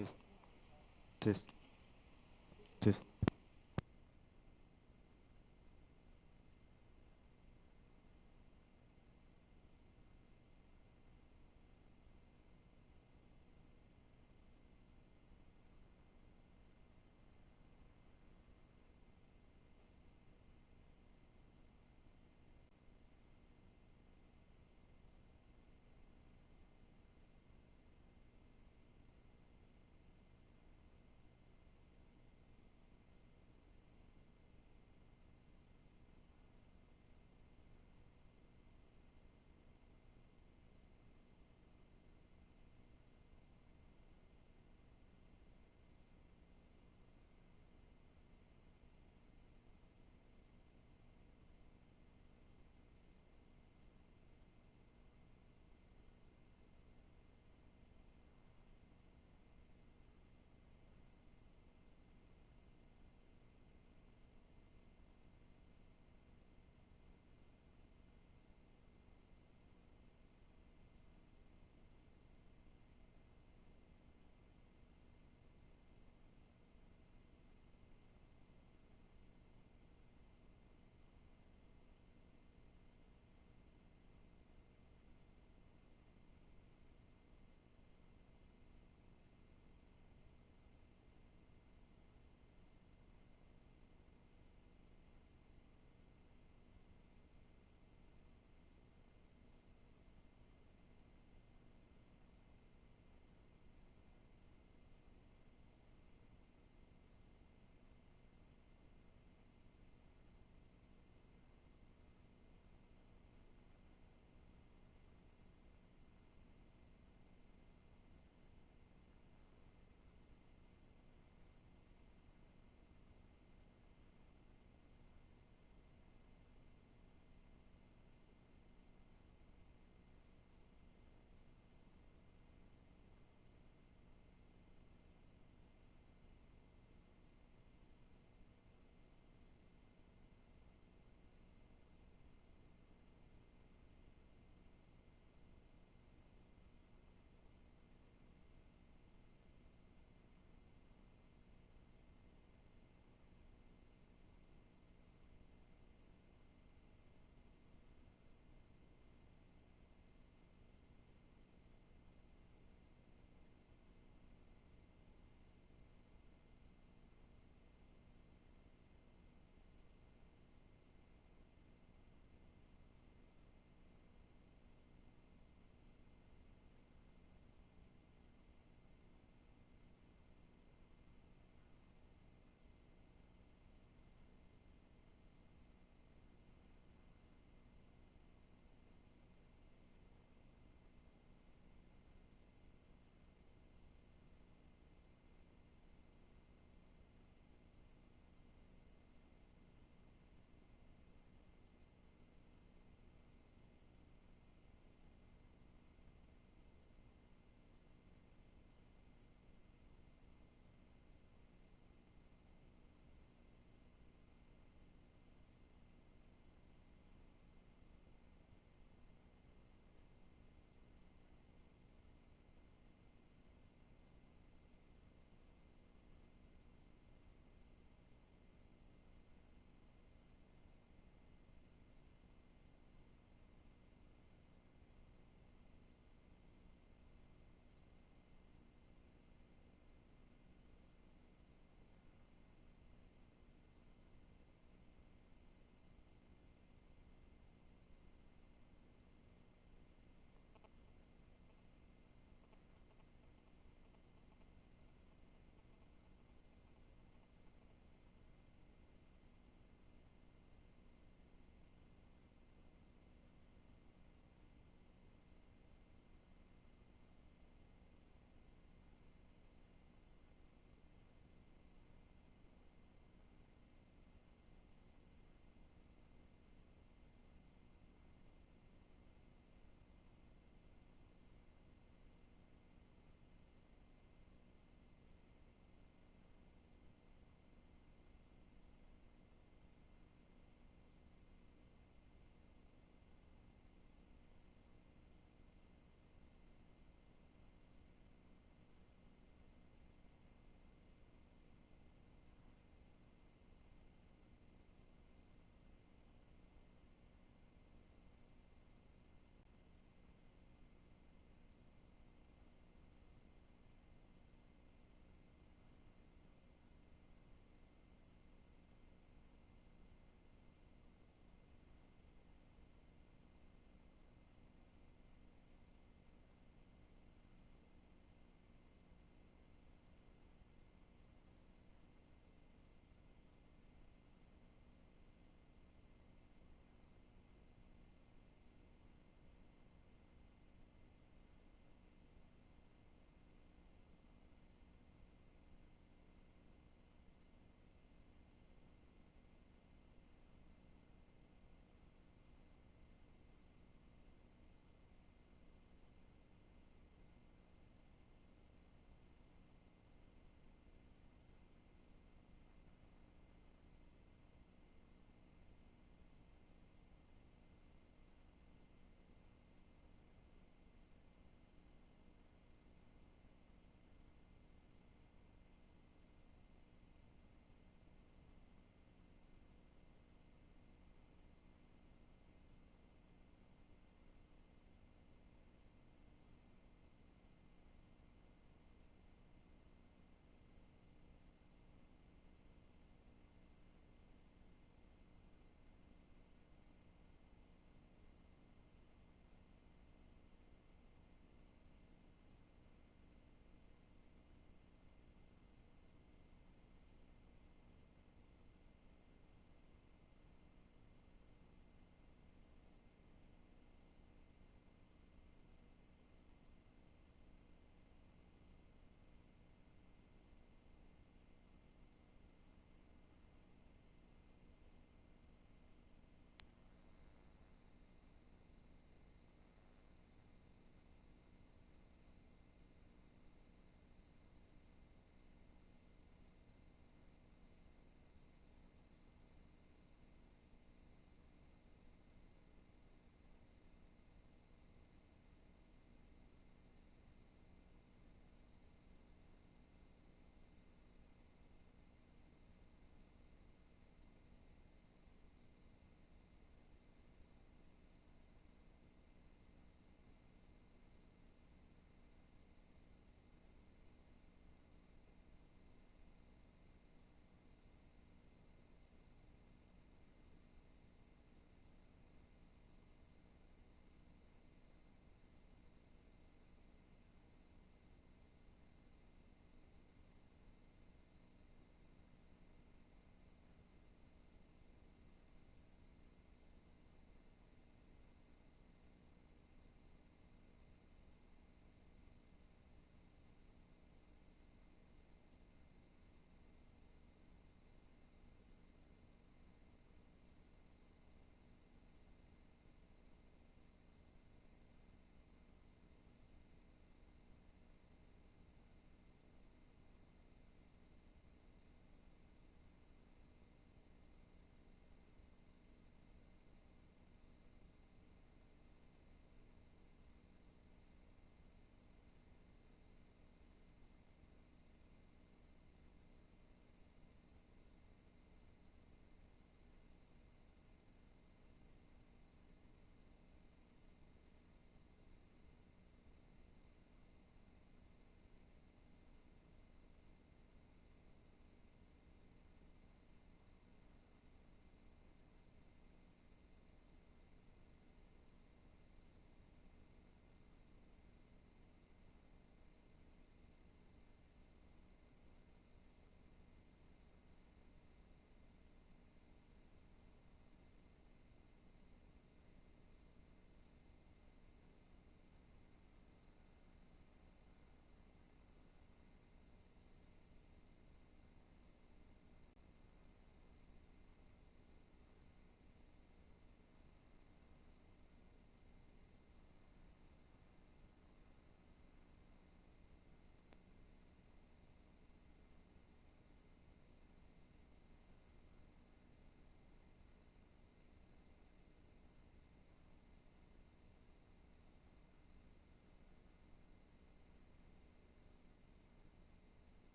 Test, test, test.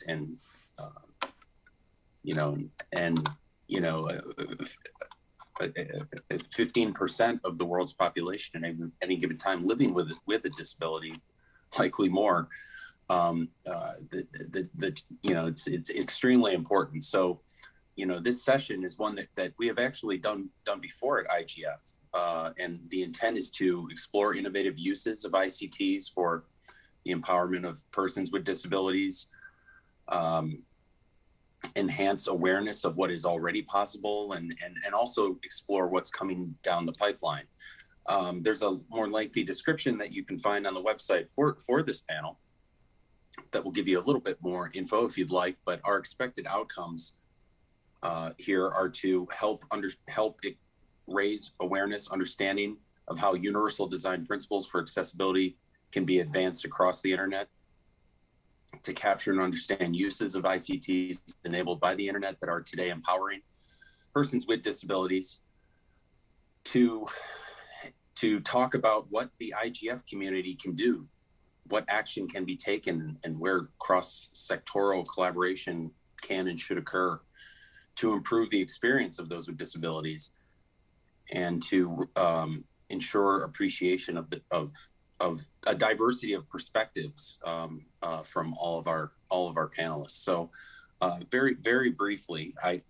and you know, and you know, 15% of the world's population at any given time living with a disability, likely more. You know, it's extremely important. So, you know, this session is one that we have actually done before at IGF, and the intent is to explore innovative uses of ICTs for the empowerment of persons with disabilities, enhance awareness of what is already possible, and also explore what's coming down the pipeline. There's a more lengthy description that you can find on the website for this panel that will give you a little bit more info if you'd like, but our expected outcomes here are to help raise awareness, understanding of how universal design principles for accessibility can be advanced across the internet, to capture and understand uses of ICTs enabled by the internet that are today empowering persons with disabilities, to talk about what the IGF community can do, what action can be taken, and where cross-sectoral collaboration can and should occur to improve the experience of those with disabilities, and to ensure appreciation of a diversity of perspectives from all of our panelists. So very, very briefly, I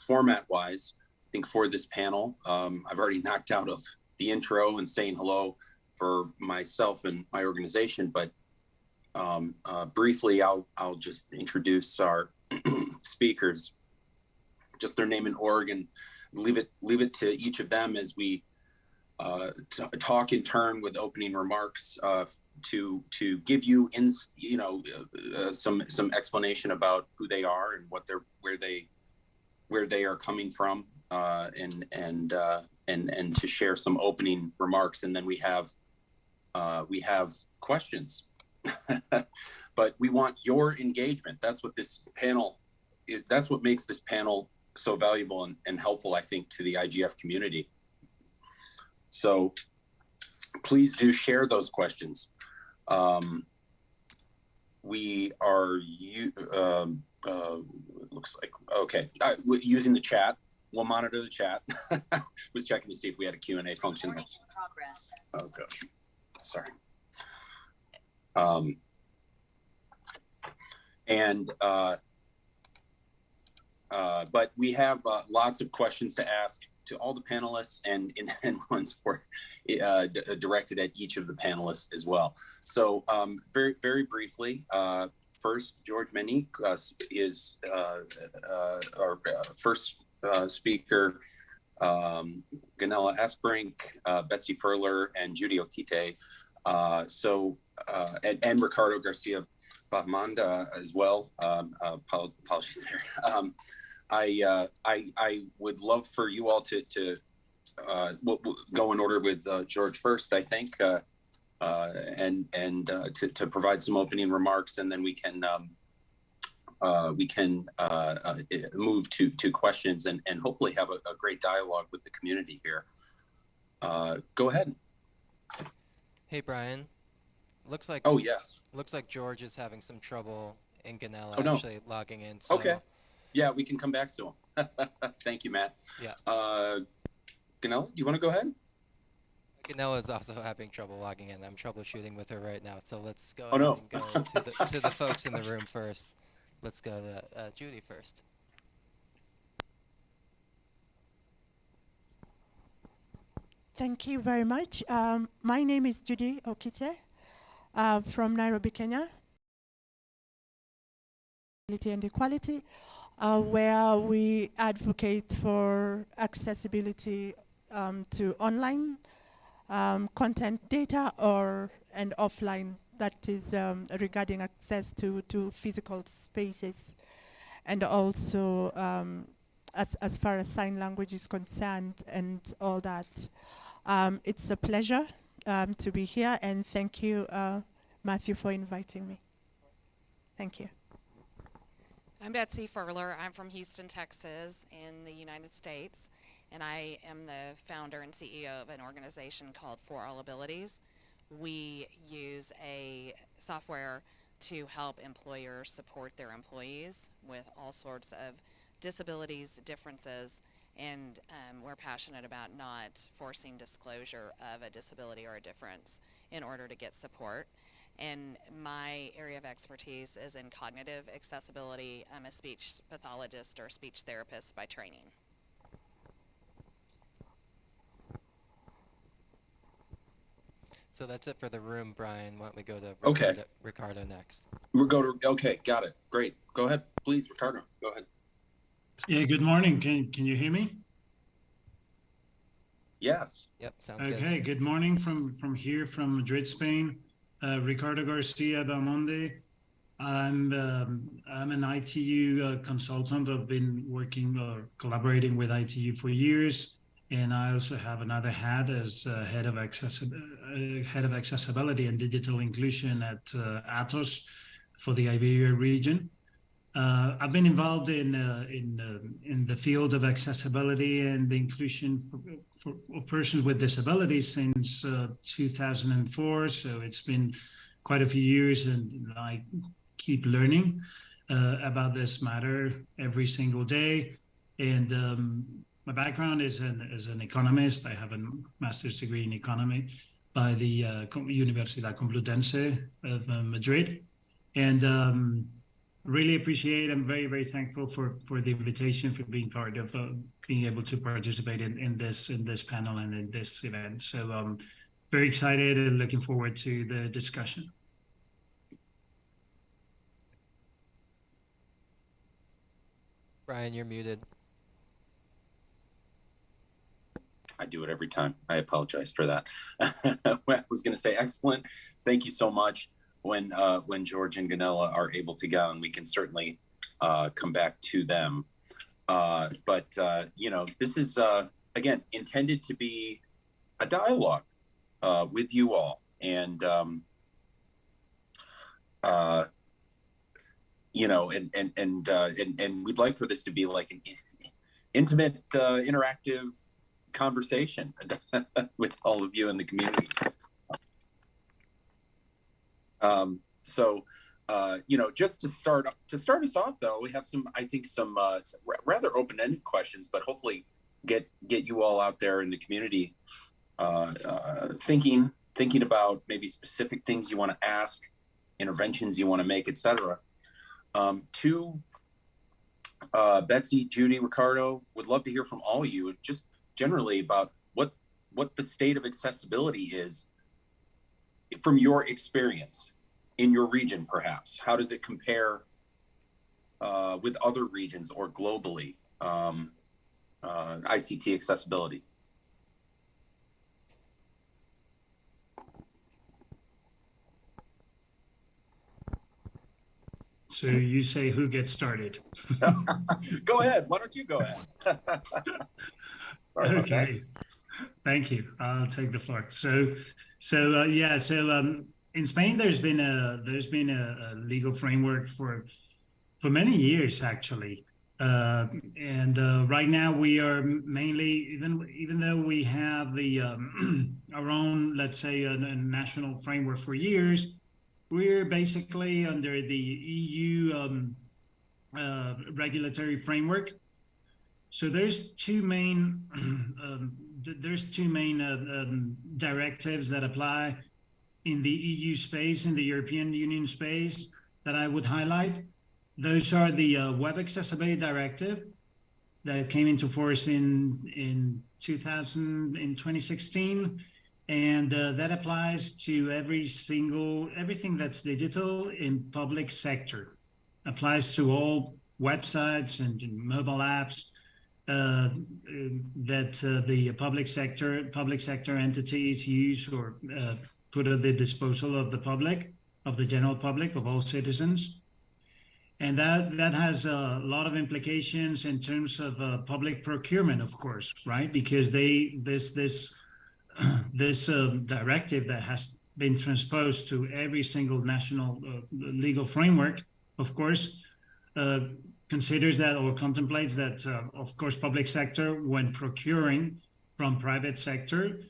format-wise, I think for this panel, I've already knocked out of the intro and saying hello for myself and my organization, but briefly, I'll just introduce our speakers, just their name and org, and leave it to each of them as we talk in turn with opening remarks to give you some explanation about who they are and where they are coming from, and to share some opening remarks, and then we have questions. But we want your engagement. That's what this panel is. That's what makes this panel so valuable and helpful, I think, to the IGF community. So please do share those questions. We are looks like, okay, using the chat. We'll monitor the chat. Was checking to see if we had a Q&A function. Oh gosh, sorry. But we have lots of questions to ask to all the panelists, and ones for directed at each of the panelists as well. So very, very briefly, first, George Manique is our first speaker, Ganella Asbrink, Betsy Furler, and Judy Okite. And Ricardo Garcia Bahmanda as well. Apologies there. I would love for you all to we'll go in order with George first, I think, and to provide some opening remarks, and then we can move to questions and hopefully have a great dialogue with the community here. Go ahead. Hey, Brian. Looks like Looks like George is having some trouble in Ganella actually logging in. So. Okay. Yeah, we can come back to him. Thank you, Matt. Yeah. Ganella, do you want to go ahead? Ganella is also having trouble logging in. I'm troubleshooting with her right now. So let's go ahead and go to the folks in the room first. Let's go to Judy first. Thank you very much. My name is Judy Okite from Nairobi, Kenya. And equality, where we advocate for accessibility to online content data and offline, that is regarding access to physical spaces, and also as far as sign language is concerned and all that. It's a pleasure to be here, and thank you, Matthew, for inviting me. Thank you. I'm Betsy Furler. I'm from Houston, Texas in the United States, and I am the founder and CEO of an organization called For All Abilities. We use a software to help employers support their employees with all sorts of disabilities, differences, and we're passionate about not forcing disclosure of a disability or a difference in order to get support. And my area of expertise is in cognitive accessibility. I'm a speech pathologist or speech therapist by training. So that's it for the room, Brian. Why don't we go to Okay. Ricardo next? Okay, got it. Great. Go ahead, please, Ricardo. Go ahead. Yeah, good morning. Can you hear me? Yes. Yep, sounds good. Okay, good morning from here, from Madrid, Spain. Ricardo Garcia Belmonte. I'm an ITU consultant. I've been working or collaborating with ITU for years, and I also have another hat as head of accessibility and digital inclusion at Atos for the Iberia region. I've been involved in the field of accessibility and the inclusion for persons with disabilities since 2004. So it's been quite a few years, and I keep learning about this matter every single day. And my background is as an economist. I have a master's degree in economy by the Universidad Complutense of Madrid, and really appreciate. I'm very, very thankful for the invitation, for being part of being able to participate in this panel and in this event. So very excited and looking forward to the discussion. Brian, you're muted. I do it every time. I apologize for that. I was going to say, excellent. Thank you so much. When George and Ganella are able to go, and we can certainly come back to them. But this is again intended to be a dialogue with you all, and and we'd like for this to be like an intimate, interactive conversation with all of you in the community. Just to start us off, though, we have some rather open-ended questions, but hopefully get you all out there in the community thinking about maybe specific things you want to ask, interventions you want to make, etc. To Betsy, Judy, Ricardo, would love to hear from all of you, just generally about what the state of accessibility is from your experience in your region, perhaps. How does it compare with other regions or globally, ICT accessibility? So you say who gets started? Go ahead. Why don't you go ahead? Okay. Thank you. I'll take the floor. So in Spain, there's been a legal framework for many years, actually, and right now we are mainly, even though we have the our own, let's say, a national framework for years, we're basically under the EU regulatory framework. So there's two main directives that apply in the EU space, in the European Union space, that I would highlight. Those are the Web Accessibility Directive that came into force in 2016, and that applies to everything that's digital in public sector. Applies to all websites and mobile apps that the public sector entities use or put at the disposal of the public, of the general public, of all citizens. And that has a lot of implications in terms of public procurement, of course, right? Because this directive that has been transposed to every single national legal framework, of course, considers that or contemplates that, of course, public sector, when procuring from private sector,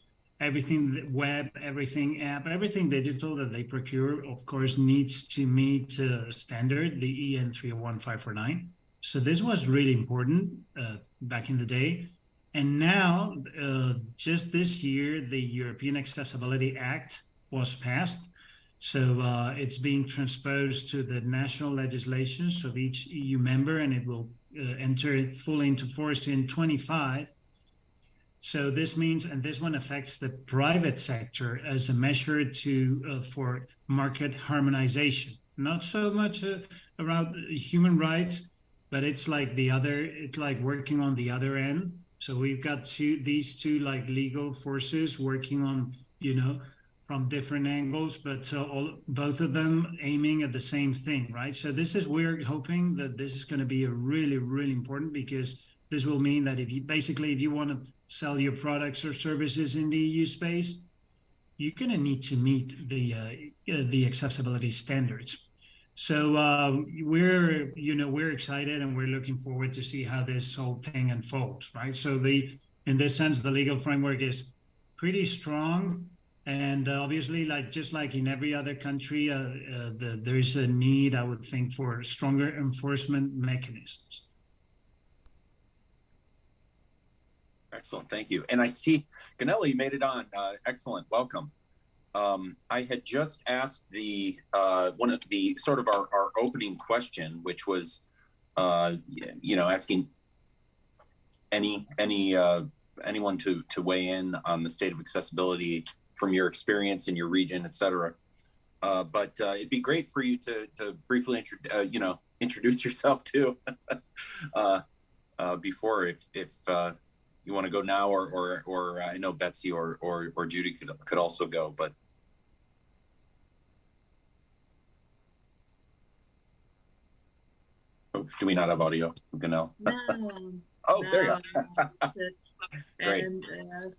everything web, everything app, everything digital that they procure, of course, needs to meet standard, the EN 301549. So this was really important back in the day. And now, just this year, the European Accessibility Act was passed. So it's being transposed to the national legislations of each EU member, and it will enter fully into force in 25. So this means, and this one affects the private sector as a measure to for market harmonization. Not so much around human rights, but it's like it's like working on the other end. So we've got these two like legal forces working on, from different angles, but both of them aiming at the same thing, right? So we're hoping that this is going to be a really, really important, because this will mean that if you want to sell your products or services in the EU space, you're going to need to meet the accessibility standards. So we're excited, and we're looking forward to see how this whole thing unfolds, right? So in this sense, the legal framework is pretty strong, and obviously, just like in every other country, there is a need, I would think, for stronger enforcement mechanisms. Excellent, thank you. And I see Ganella, you made it on. Excellent, welcome. I had just asked one of the sort of our opening question, which was, asking anyone to weigh in on the state of accessibility from your experience in your region, et cetera. But it'd be great for you to briefly introduce yourself too before, if you want to go now, or I know Betsy or Judy could also go, but. Oh, do we not have audio, Ganelle? No. Oh, there you go. Great. And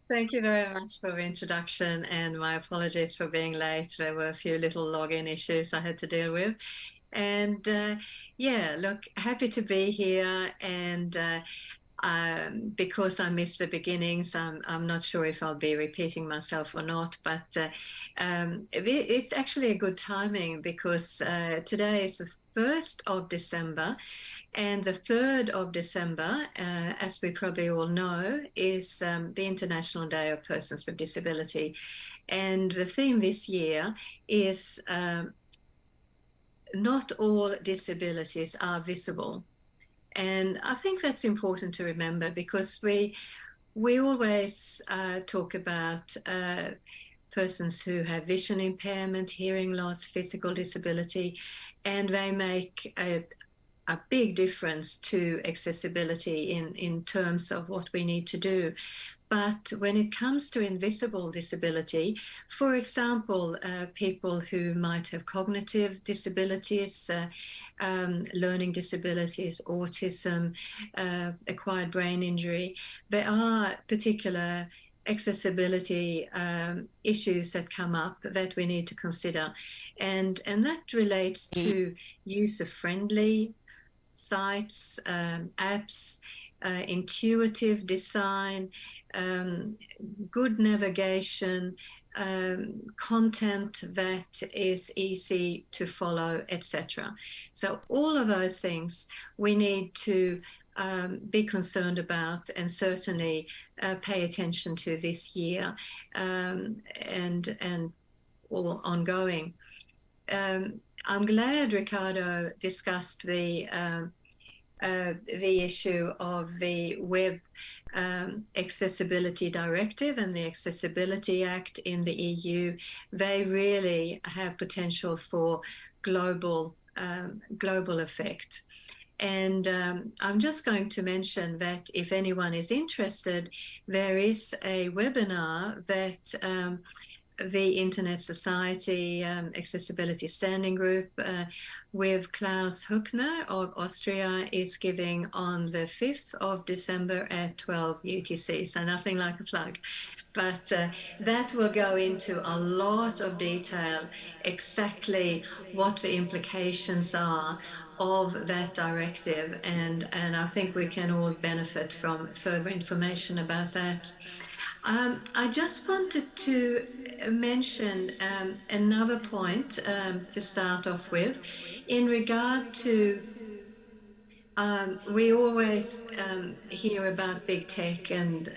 thank you very much for the introduction, and my apologies for being late. There were a few little login issues I had to deal with. And look, happy to be here. And because I missed the beginnings, I'm not sure if I'll be repeating myself or not, but it's actually a good timing, because today is the 1st of December, and the 3rd of December, as we probably all know, is the International Day of Persons with Disability. And the theme this year is not all disabilities are visible. And I think that's important to remember, because we always talk about persons who have vision impairment, hearing loss, physical disability, and they make a big difference to accessibility in terms of what we need to do. But when it comes to invisible disability, for example, people who might have cognitive disabilities, learning disabilities, autism, acquired brain injury, there are particular accessibility issues that come up that we need to consider. And that relates to user-friendly sites, apps, intuitive design, good navigation, content that is easy to follow, etc. So all of those things we need to be concerned about, and certainly pay attention to this year, and all ongoing. I'm glad Ricardo discussed the issue of the Web Accessibility Directive and the Accessibility Act in the EU. They really have potential for global effect. And I'm just going to mention that if anyone is interested, there is a webinar that the Internet Society Accessibility Standing Group with Klaus Huckner of Austria is giving on the 5th of December at 12 UTC, so nothing like a plug. But that will go into a lot of detail, exactly what the implications are of that directive, and I think we can all benefit from further information about that. I just wanted to mention another point to start off with in regard to we always hear about big tech and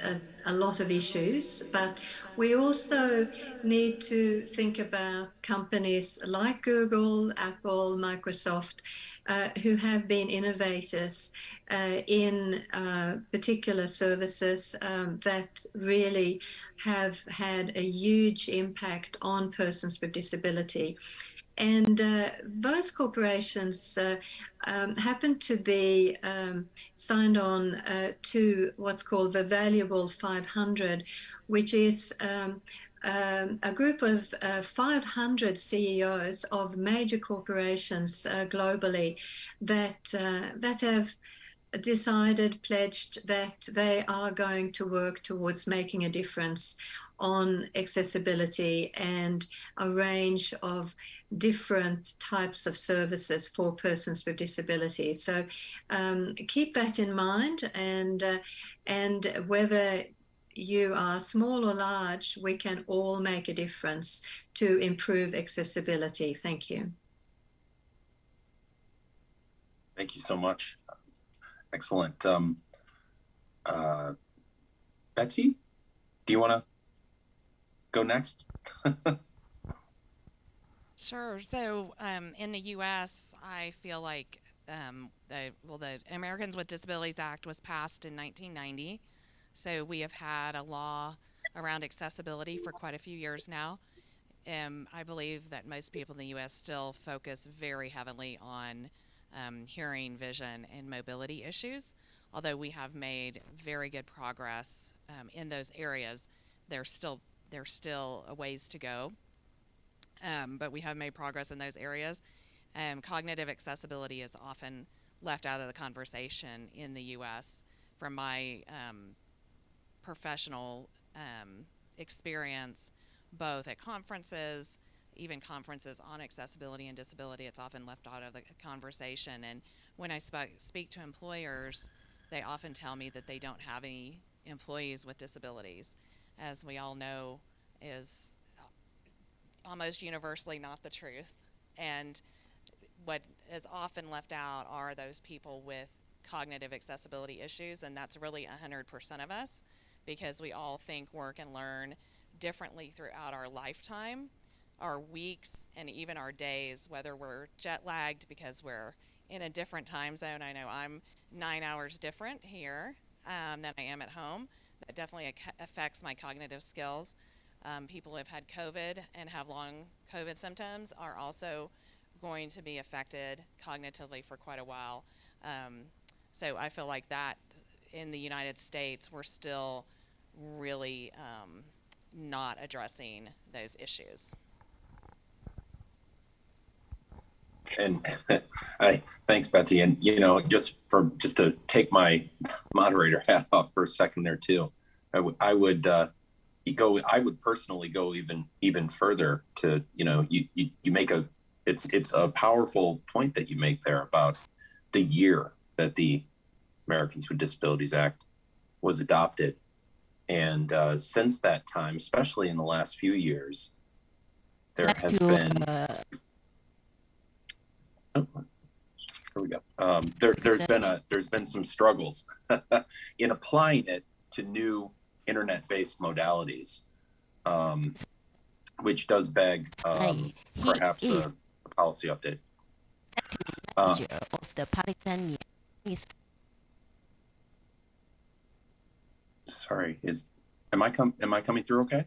a lot of issues, but we also need to think about companies like Google, Apple, Microsoft, who have been innovators in particular services that really have had a huge impact on persons with disability. And those corporations happen to be signed on to what's called the Valuable 500, which is a group of 500 CEOs of major corporations globally that have decided, pledged that they are going to work towards making a difference on accessibility and a range of different types of services for persons with disabilities. So keep that in mind, and whether you are small or large, we can all make a difference to improve accessibility. Thank you. Thank you so much. Excellent. Betsy, do you want to go next? Sure. So in the U.S., I feel like the Americans with Disabilities Act was passed in 1990. So we have had a law around accessibility for quite a few years now. I believe that most people in the U.S. still focus very heavily on hearing, vision, and mobility issues. Although we have made very good progress in those areas, there's still a ways to go. But we have made progress in those areas. Cognitive accessibility is often left out of the conversation in the U.S. From my professional experience, both at conferences, even conferences on accessibility and disability, it's often left out of the conversation. And when I speak to employers, they often tell me that they don't have any employees with disabilities, as we all know is almost universally not the truth. And what is often left out are those people with cognitive accessibility issues, and that's really 100% of us, because we all think, work, and learn differently throughout our lifetime, our weeks, and even our days, whether we're jet lagged because we're in a different time zone. I know I'm 9 hours different here than I am at home. That definitely affects my cognitive skills. People who have had COVID and have long COVID symptoms are also going to be affected cognitively for quite a while. So I feel like that in the United States, we're still really not addressing those issues. And thanks, Betsy. And just to take my moderator hat off for a second there too, I would personally go even further to you make it's a powerful point that you make there about the year that the Americans with Disabilities Act was adopted, and since that time, especially in the last few years, there has been. Oh, here we go. There's been some struggles in applying it to new internet-based modalities, which does beg perhaps a policy update. Of the Palestinian. Sorry, am I coming through okay?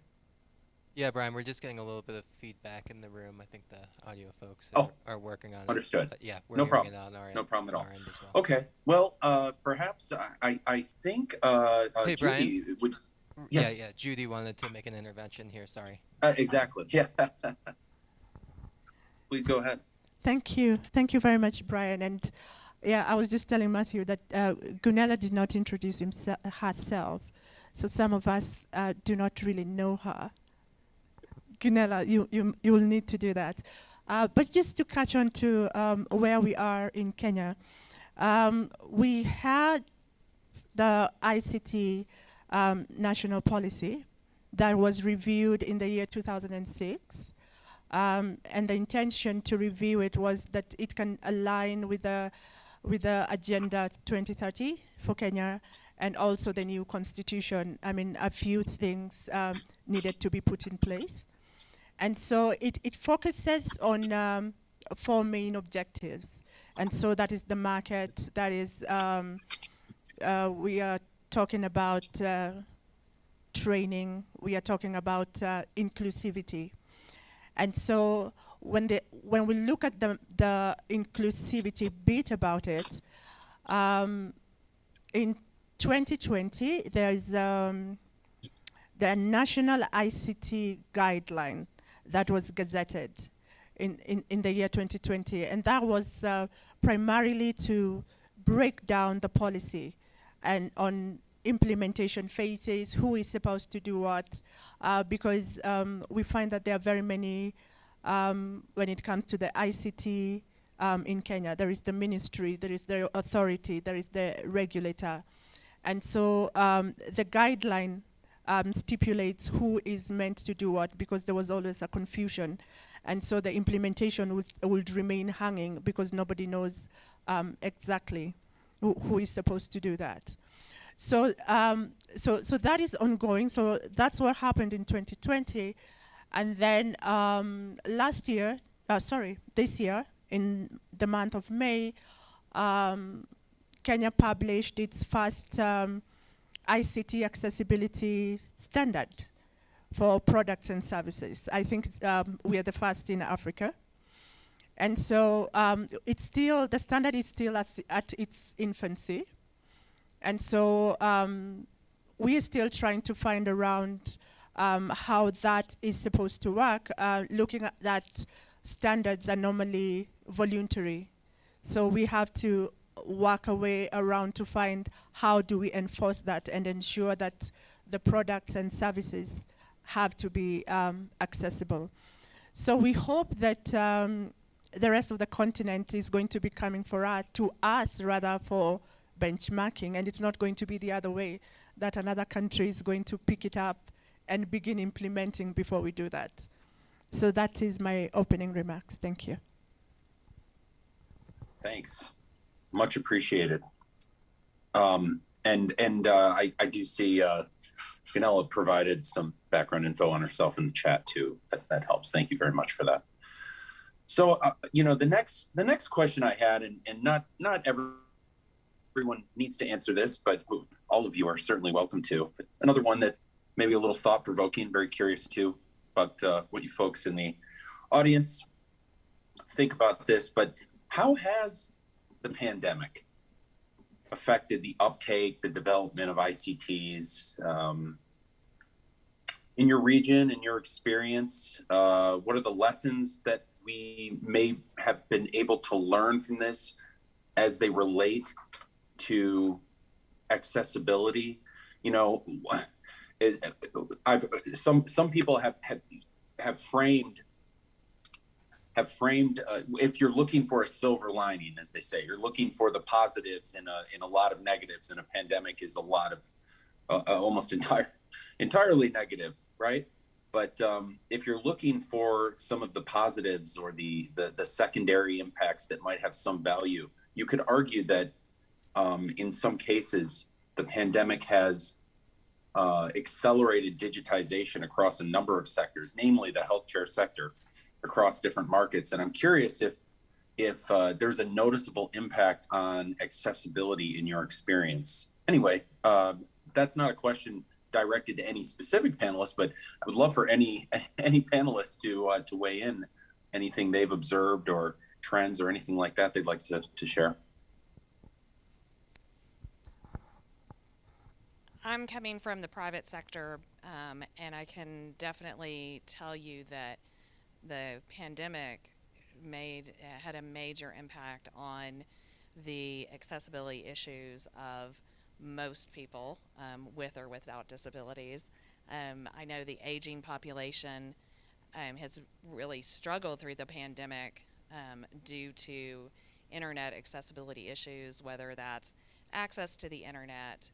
Yeah, Brian, we're just getting a little bit of feedback in the room. I think the audio folks are working on it. Understood. But yeah, we're No hearing problem. it on our end. No problem at all. Our end as well. Okay. Well, perhaps I think Hey, Judy Brian. would. Yes. Yeah. Judy wanted to make an intervention here. Sorry. Exactly. Yeah. Please go ahead. Thank you very much, Brian. And yeah, I was just telling Matthew that Gunella did not introduce herself, so some of us do not really know her. Gunella, you will need to do that. But just to catch on to where we are in Kenya, we had the ICT national policy that was reviewed in the year 2006. And the intention to review it was that it can align with the Agenda 2030 for Kenya and also the new constitution. I mean, a few things needed to be put in place. And so it focuses on 4 main objectives. And so that is the market, that is, we are talking about training, we are talking about inclusivity. And so when we look at the inclusivity bit about it, in 2020, there is the National ICT Guideline that was gazetted in the year 2020. And that was primarily to break down the policy and on implementation phases, who is supposed to do what, because we find that there are very many, when it comes to the ICT in Kenya, there is the ministry, there is the authority, there is the regulator. And so the guideline stipulates who is meant to do what, because there was always a confusion. And so the implementation would remain hanging because nobody knows exactly who is supposed to do that. So, so that is ongoing. So that's what happened in 2020. And then this year, in the month of May, Kenya published its first ICT accessibility standard for products and services. I think we are the first in Africa. And so the standard is still at its infancy. And so we are still trying to find around how that is supposed to work, looking at that standards are normally voluntary. So we have to work a way around to find how do we enforce that and ensure that the products and services have to be accessible. So we hope that the rest of the continent is going to be coming to us rather for benchmarking, and it's not going to be the other way, that another country is going to pick it up and begin implementing before we do that. So that is my opening remarks. Thank you. Thanks. Much appreciated. I do see Ganella provided some background info on herself in the chat too. That helps. Thank you very much for that. So, the next question I had, and not everyone needs to answer this, but all of you are certainly welcome to. But another one that maybe a little thought-provoking, very curious too about what you folks in the audience think about this. But how has the pandemic affected the uptake, the development of ICTs in your region, in your experience? What are the lessons that we may have been able to learn from this as they relate to accessibility? Some people have framed if you're looking for a silver lining, as they say, you're looking for the positives in a lot of negatives, and a pandemic is a lot of almost entirely negative, right? But if you're looking for some of the positives or the secondary impacts that might have some value, you could argue that in some cases the pandemic has accelerated digitization across a number of sectors, namely the healthcare sector, across different markets. And I'm curious if there's a noticeable impact on accessibility in your experience. Anyway, that's not a question directed to any specific panelist, but I would love for any panelists to weigh in, anything they've observed or trends or anything like that they'd like to share. I'm coming from the private sector, and I can definitely tell you that the pandemic had a major impact on the accessibility issues of most people with or without disabilities. I know the aging population has really struggled through the pandemic due to internet accessibility issues, whether that's access to the internet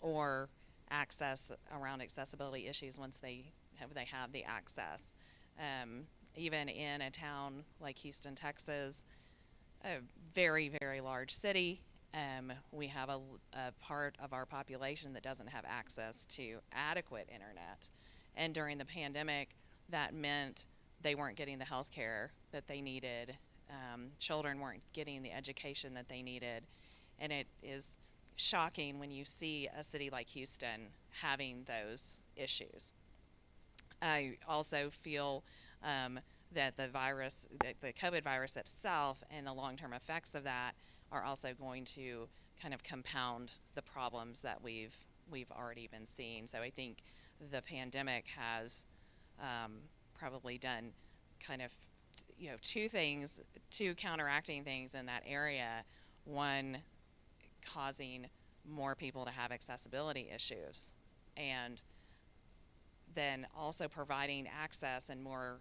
or access around accessibility issues once they have the access. Even in a town like Houston, Texas, a very, very large city, we have a part of our population that doesn't have access to adequate internet. And during the pandemic, that meant they weren't getting the health care that they needed. Children weren't getting the education that they needed. And it is shocking when you see a city like Houston having those issues. I also feel that the COVID virus itself and the long-term effects of that are also going to kind of compound the problems that we've already been seeing. So I think the pandemic has probably done kind of two counteracting things in that area. One, causing more people to have accessibility issues, and then also providing access and more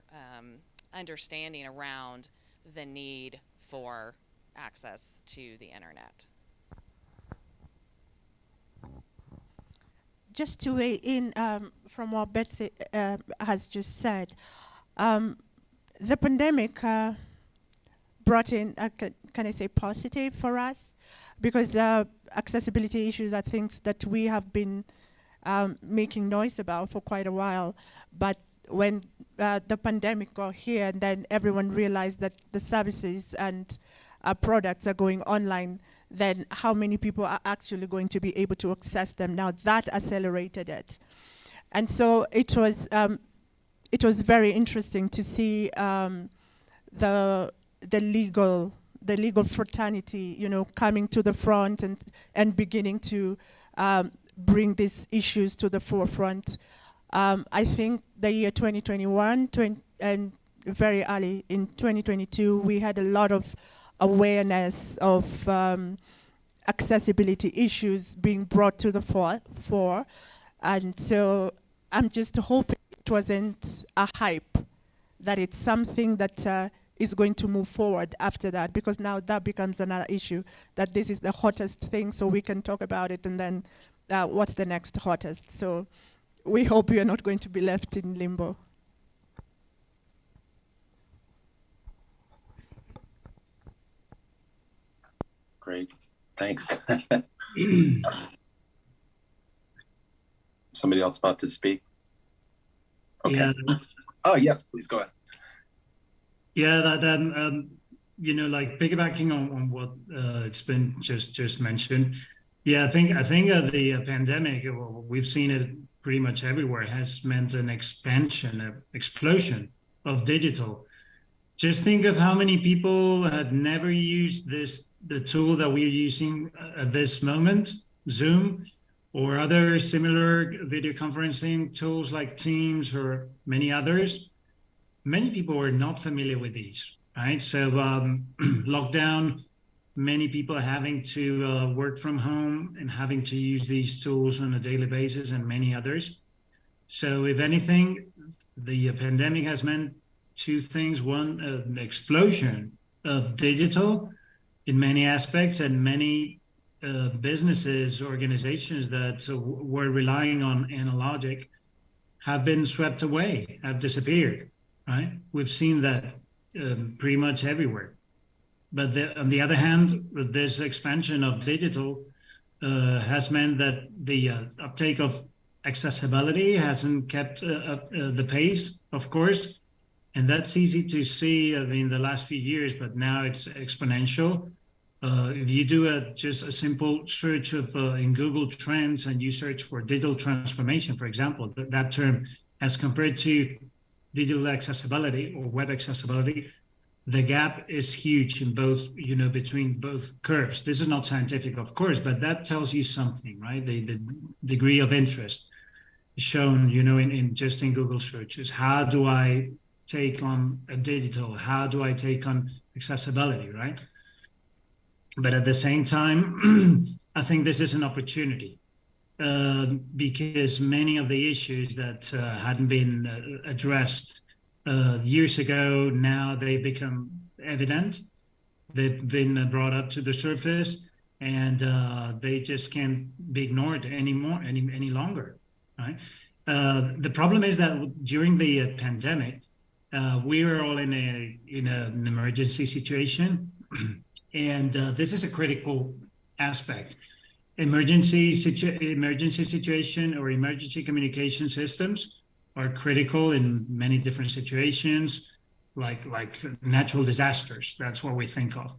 understanding around the need for access to the internet. Just to weigh in from what Betsy has just said, the pandemic brought in, can I say, positive for us, because accessibility issues are things that we have been making noise about for quite a while. But when the pandemic got here, and then everyone realized that the services and products are going online, then how many people are actually going to be able to access them? Now that accelerated it. And so it was very interesting to see the legal fraternity, coming to the front and beginning to bring these issues to the forefront. I think the year 2021 and very early in 2022, we had a lot of awareness of accessibility issues being brought to the fore. And so I'm just hoping it wasn't a hype, that it's something that is going to move forward after that, because now that becomes another issue, that this is the hottest thing, so we can talk about it, and then what's the next hottest? So we hope we are not going to be left in limbo. Great, thanks. Somebody else about to speak? Okay. Yeah. Oh, yes, please go ahead. Yeah, like piggybacking on what it's been just mentioned. Yeah, I think the pandemic, we've seen it pretty much everywhere, has meant an explosion of digital. Just think of how many people had never used the tool that we're using at this moment, Zoom, or other similar video conferencing tools like Teams or many others. Many people were not familiar with these, right? So lockdown, many people having to work from home and having to use these tools on a daily basis, and many others. So if anything, the pandemic has meant two things. One, an explosion of digital in many aspects, and many businesses, organizations that were relying on analogic have been swept away, have disappeared, right? We've seen that pretty much everywhere. But on the other hand, this expansion of digital has meant that the uptake of accessibility hasn't kept up the pace, of course. And that's easy to see in the last few years, but now it's exponential. If you do just a simple search of in Google Trends, and you search for digital transformation, for example, that term, as compared to digital accessibility or web accessibility, the gap is huge in both, between both curves. This is not scientific, of course, but that tells you something, right? The degree of interest shown, in just in Google searches. How do I take on a digital? How do I take on accessibility, right? But at the same time, I think this is an opportunity because many of the issues that hadn't been addressed years ago, now they become evident. They've been brought up to the surface, and they just can't be ignored any longer, right? The problem is that during the pandemic, we were all in an emergency situation, and this is a critical aspect. Emergency situation or emergency communication systems are critical in many different situations, like natural disasters. That's what we think of.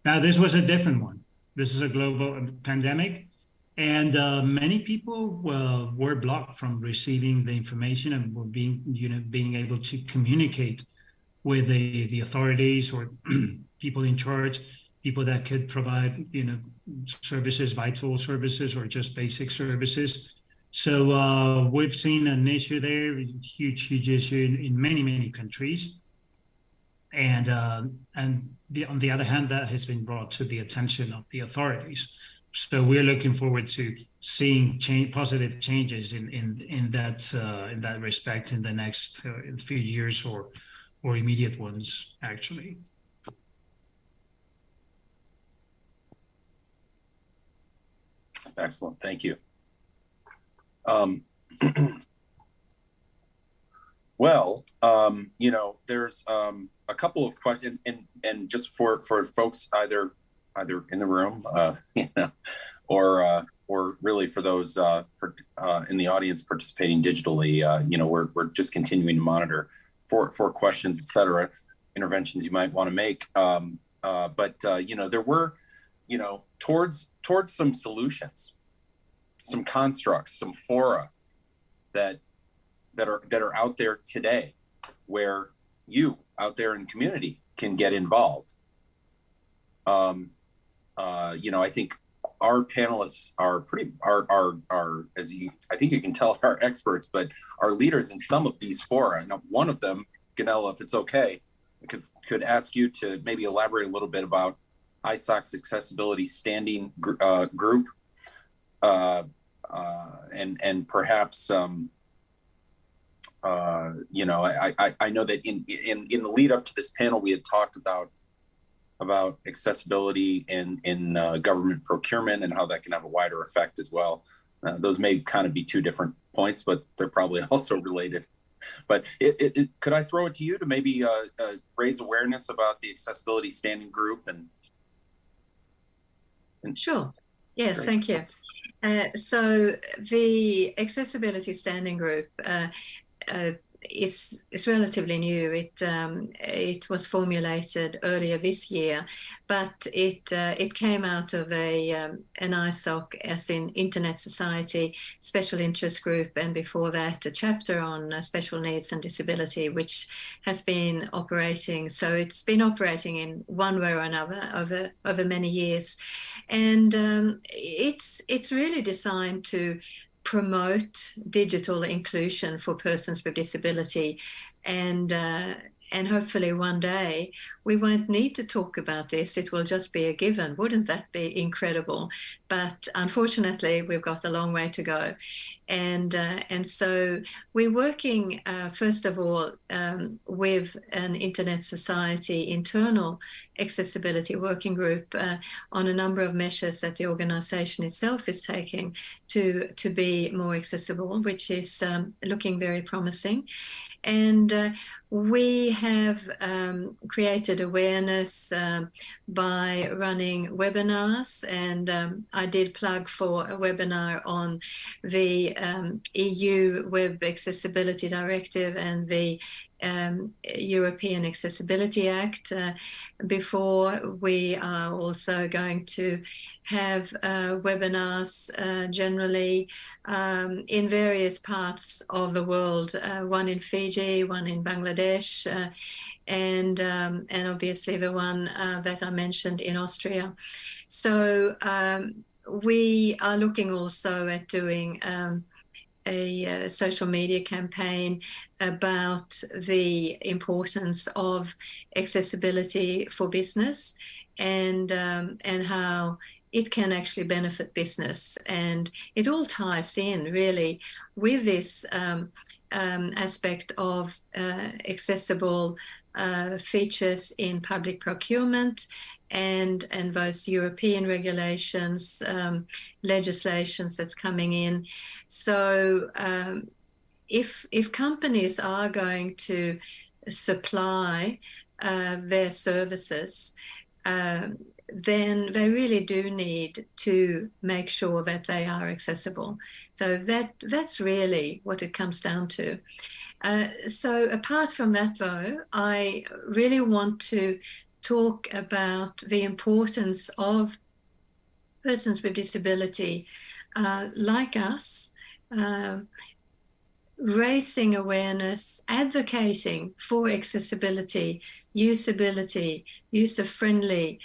Now, this was a different one. This is a global pandemic, and many people were blocked from receiving the information and were being able to communicate with the authorities or people in charge, people that could provide services, vital services, or just basic services. So we've seen an issue there, huge issue in many countries, and on the other hand, that has been brought to the attention of the authorities. So we're looking forward to seeing positive changes in that respect in the next few years or immediate ones, actually. Excellent, thank you. Well, there's a couple of questions, and just for folks either in the room, or really for those in the audience participating digitally, we're just continuing to monitor for questions, etc., interventions you might want to make. But there were, towards some solutions, some constructs, some fora that are out there today, where you out there in community can get involved. I think our panelists are as I think you can tell, are experts, but are leaders in some of these fora. Now, one of them, Ganella, if it's okay, I could ask you to maybe elaborate a little bit about ISOC's accessibility standing group, and perhaps I know that in the lead up to this panel, we had talked about accessibility in government procurement and how that can have a wider effect as well. Those may kind of be two different points, but they're probably also related. But could I throw it to you to maybe raise awareness about the accessibility standing group? And Sure. Yes, great. thank you. So the accessibility standing group is relatively new. It was formulated earlier this year, but it came out of an ISOC, as in Internet Society Special Interest Group, and before that a chapter on special needs and disability, which has been operating. So it's been operating in one way or another over many years, and it's really designed to promote digital inclusion for persons with disability, and hopefully one day we won't need to talk about this. It will just be a given. Wouldn't that be incredible? But unfortunately, we've got a long way to go. And so we're working, first of all, with an Internet Society internal accessibility working group on a number of measures that the organization itself is taking to be more accessible, which is looking very promising. And we have created awareness by running webinars, and I did plug for a webinar on the EU Web Accessibility Directive and the European Accessibility Act. Before, we are also going to have webinars generally in various parts of the world, one in Fiji, one in Bangladesh, and obviously the one that I mentioned in Austria. So we are looking also at doing a social media campaign about the importance of accessibility for business, and how it can actually benefit business. And it all ties in really with this aspect of accessible features in public procurement, and those European regulations, legislations that's coming in. So if companies are going to supply their services, then they really do need to make sure that they are accessible. So that's really what it comes down to. So apart from that, though, I really want to talk about the importance of persons with disability like us, raising awareness, advocating for accessibility, usability, user-friendly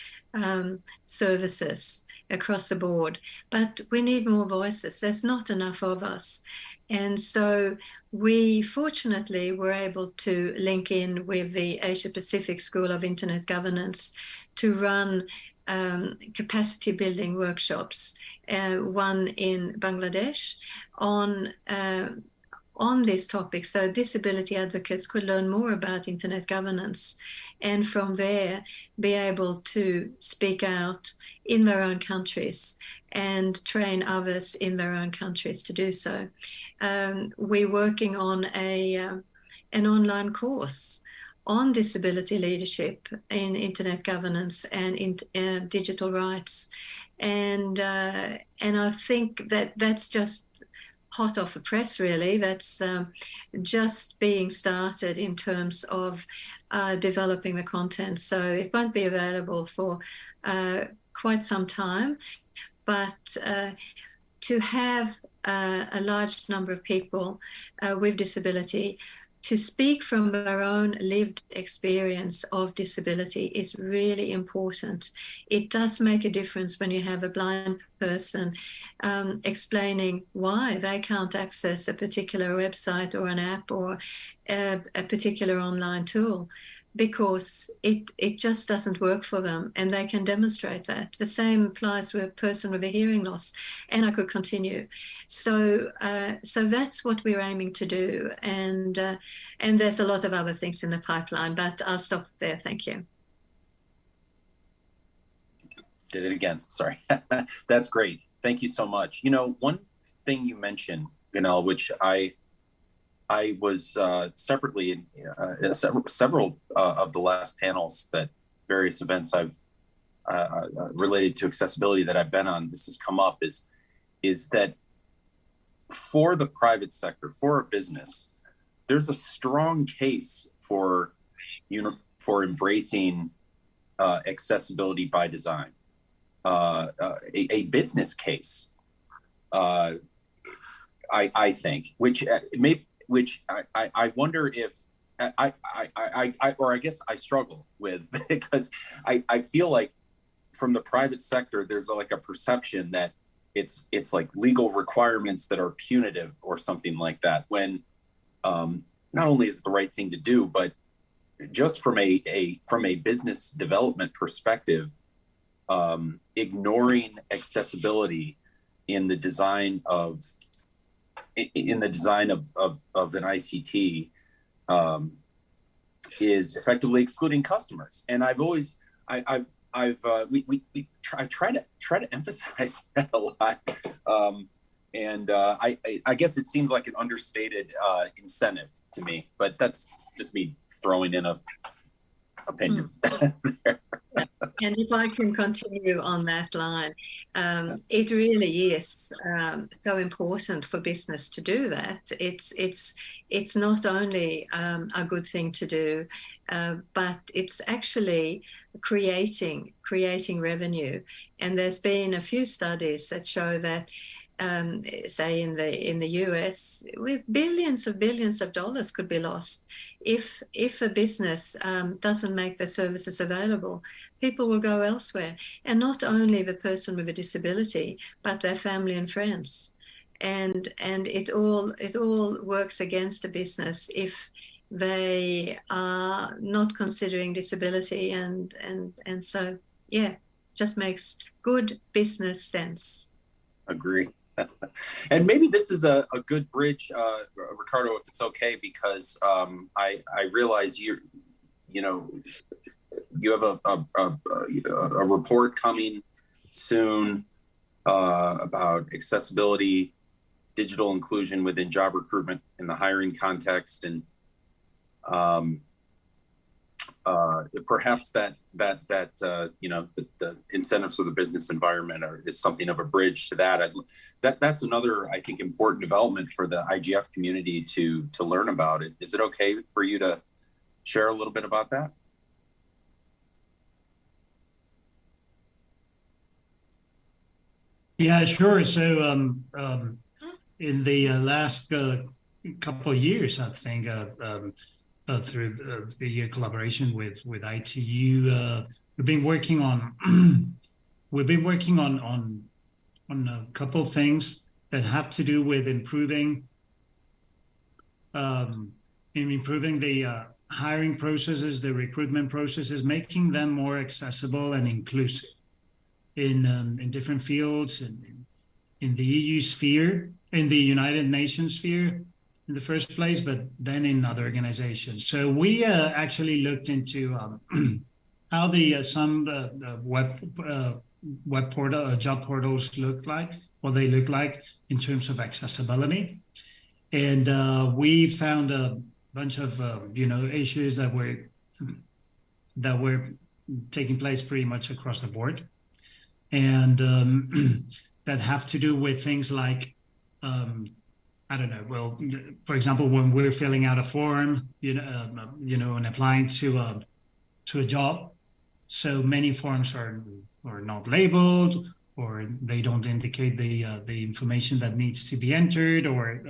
services across the board. But we need more voices. There's not enough of us. And so we fortunately were able to link in with the Asia Pacific School of Internet Governance to run capacity building workshops, one in Bangladesh on this topic, so disability advocates could learn more about internet governance, and from there be able to speak out in their own countries and train others in their own countries to do so. We're working on an online course on disability leadership in internet governance and in digital rights, and I think that's just hot off the press, really. That's just being started in terms of developing the content. So it won't be available for quite some time, but to have a large number of people with disability to speak from their own lived experience of disability is really important. It does make a difference when you have a blind person explaining why they can't access a particular website or an app or a particular online tool, because it just doesn't work for them, and they can demonstrate that. The same applies with a person with a hearing loss, and I could continue. So that's what we're aiming to do, and there's a lot of other things in the pipeline, but I'll stop there. Thank you. Did it again. Sorry. That's great. Thank you so much. You know, one thing you mentioned, Gunell, which I was separately in several of the last panels that various events I've related to accessibility that I've been on, this has come up, is that for the private sector, for a business, there's a strong case for embracing accessibility by design, a business case, I think, which I wonder if I guess I struggle with, because I feel like from the private sector, there's like a perception that it's like legal requirements that are punitive or something like that, when not only is it the right thing to do, but just from a business development perspective, ignoring accessibility in the design of an ICT is effectively excluding customers. And I try to emphasize that a lot. I guess it seems like an understated incentive to me, but that's just me throwing in a opinion. There. And if I can continue on that line, it really is so important for business to do that. It's not only a good thing to do, but it's actually creating revenue. And there's been a few studies that show that, say in the US, with billions of dollars could be lost if a business doesn't make their services available. People will go elsewhere, and not only the person with a disability, but their family and friends, and it all works against the business if they are not considering disability, and so yeah, just makes good business sense. Agree. And maybe this is a good bridge, Ricardo, if it's okay, because I realize you know, you have a report coming soon about accessibility, digital inclusion within job recruitment in the hiring context, and perhaps that the incentives of the business environment is something of a bridge to that. That's another, I think, important development for the IGF community to learn about it. Is it okay for you to share a little bit about that? Yeah, sure. So in the last couple of years, I think through the collaboration with ITU, we've been working on a couple of things that have to do with improving the hiring processes, the recruitment processes, making them more accessible and inclusive in different fields, in the EU sphere, in the United Nations sphere in the first place, but then in other organizations. So we actually looked into how some web portal, job portals look like, what they look like in terms of accessibility. And we found a bunch of issues that were taking place pretty much across the board, and that have to do with things like I don't know. Well, for example, when we're filling out a form, and applying to a job, so many forms are not labeled, or they don't indicate the information that needs to be entered, or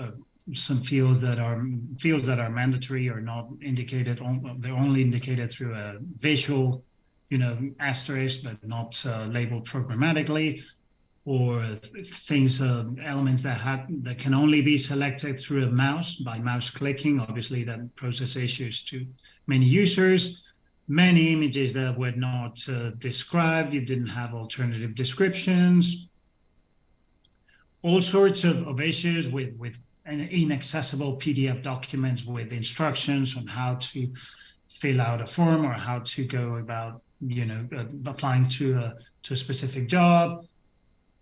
some fields that are mandatory are not indicated. They're only indicated through a visual, asterisk, but not labeled programmatically, or things, elements that can only be selected through a mouse by mouse clicking. Obviously, that poses issues to many users. Many images that were not described. You didn't have alternative descriptions. All sorts of issues with inaccessible PDF documents with instructions on how to fill out a form or how to go about, applying to a specific job,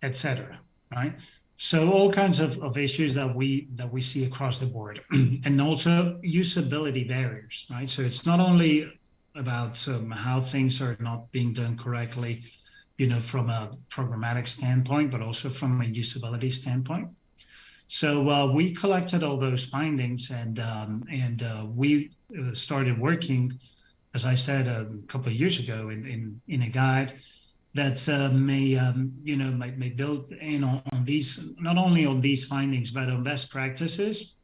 etc. Right? So all kinds of issues that we see across the board, and also usability barriers. Right? So it's not only about how things are not being done correctly, from a programmatic standpoint, but also from a usability standpoint. So we collected all those findings, and we started working, as I said, a couple of years ago, in a guide that may build in on these, not only on these findings, but on best practices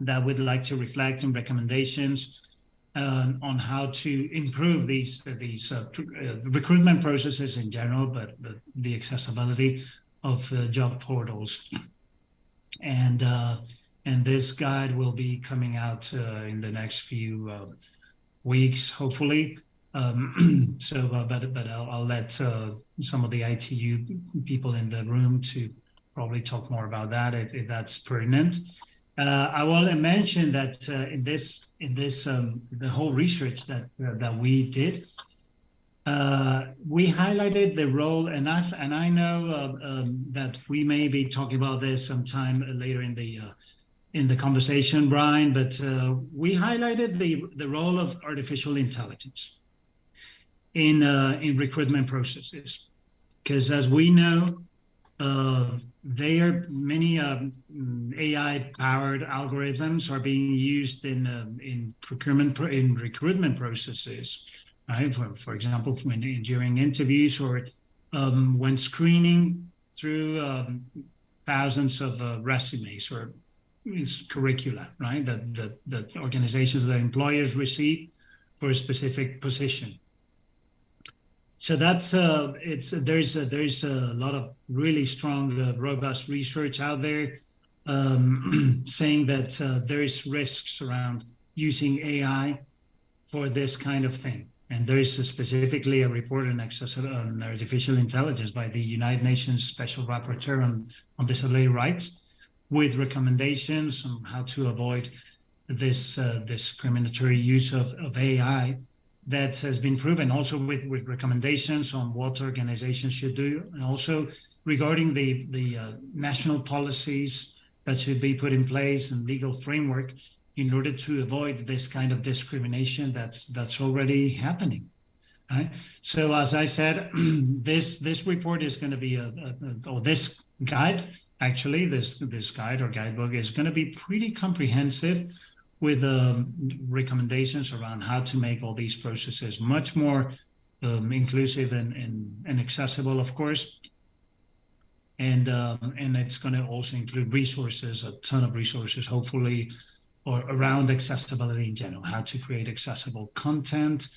that we'd like to reflect in recommendations on how to improve these recruitment processes in general, but the accessibility of job portals. And this guide will be coming out in the next few weeks, hopefully. But I'll let some of the ITU people in the room to probably talk more about that if that's pertinent. I will mention that in this the whole research that we did, we highlighted the role, and I know that we may be talking about this sometime later in the conversation, Brian, but we highlighted the role of artificial intelligence in recruitment processes, because as we know, many AI-powered algorithms are being used in recruitment processes, right? For example, during interviews, or when screening through thousands of resumes or curricula, right? That organizations, that employers receive for a specific position. So that's there's a lot of really strong, robust research out there saying that there is risks around using AI for this kind of thing. And there is specifically a report on artificial intelligence by the United Nations Special Rapporteur on Disability Rights, with recommendations on how to avoid this discriminatory use of AI that has been proven also with recommendations on what organizations should do, and also regarding the national policies that should be put in place and legal framework in order to avoid this kind of discrimination that's already happening. Right? So as I said, this report is going to be or this guide, actually, this guide or guidebook is going to be pretty comprehensive with recommendations around how to make all these processes much more inclusive and accessible, of course. And it's going to also include resources, a ton of resources, hopefully, or around accessibility in general, how to create accessible content,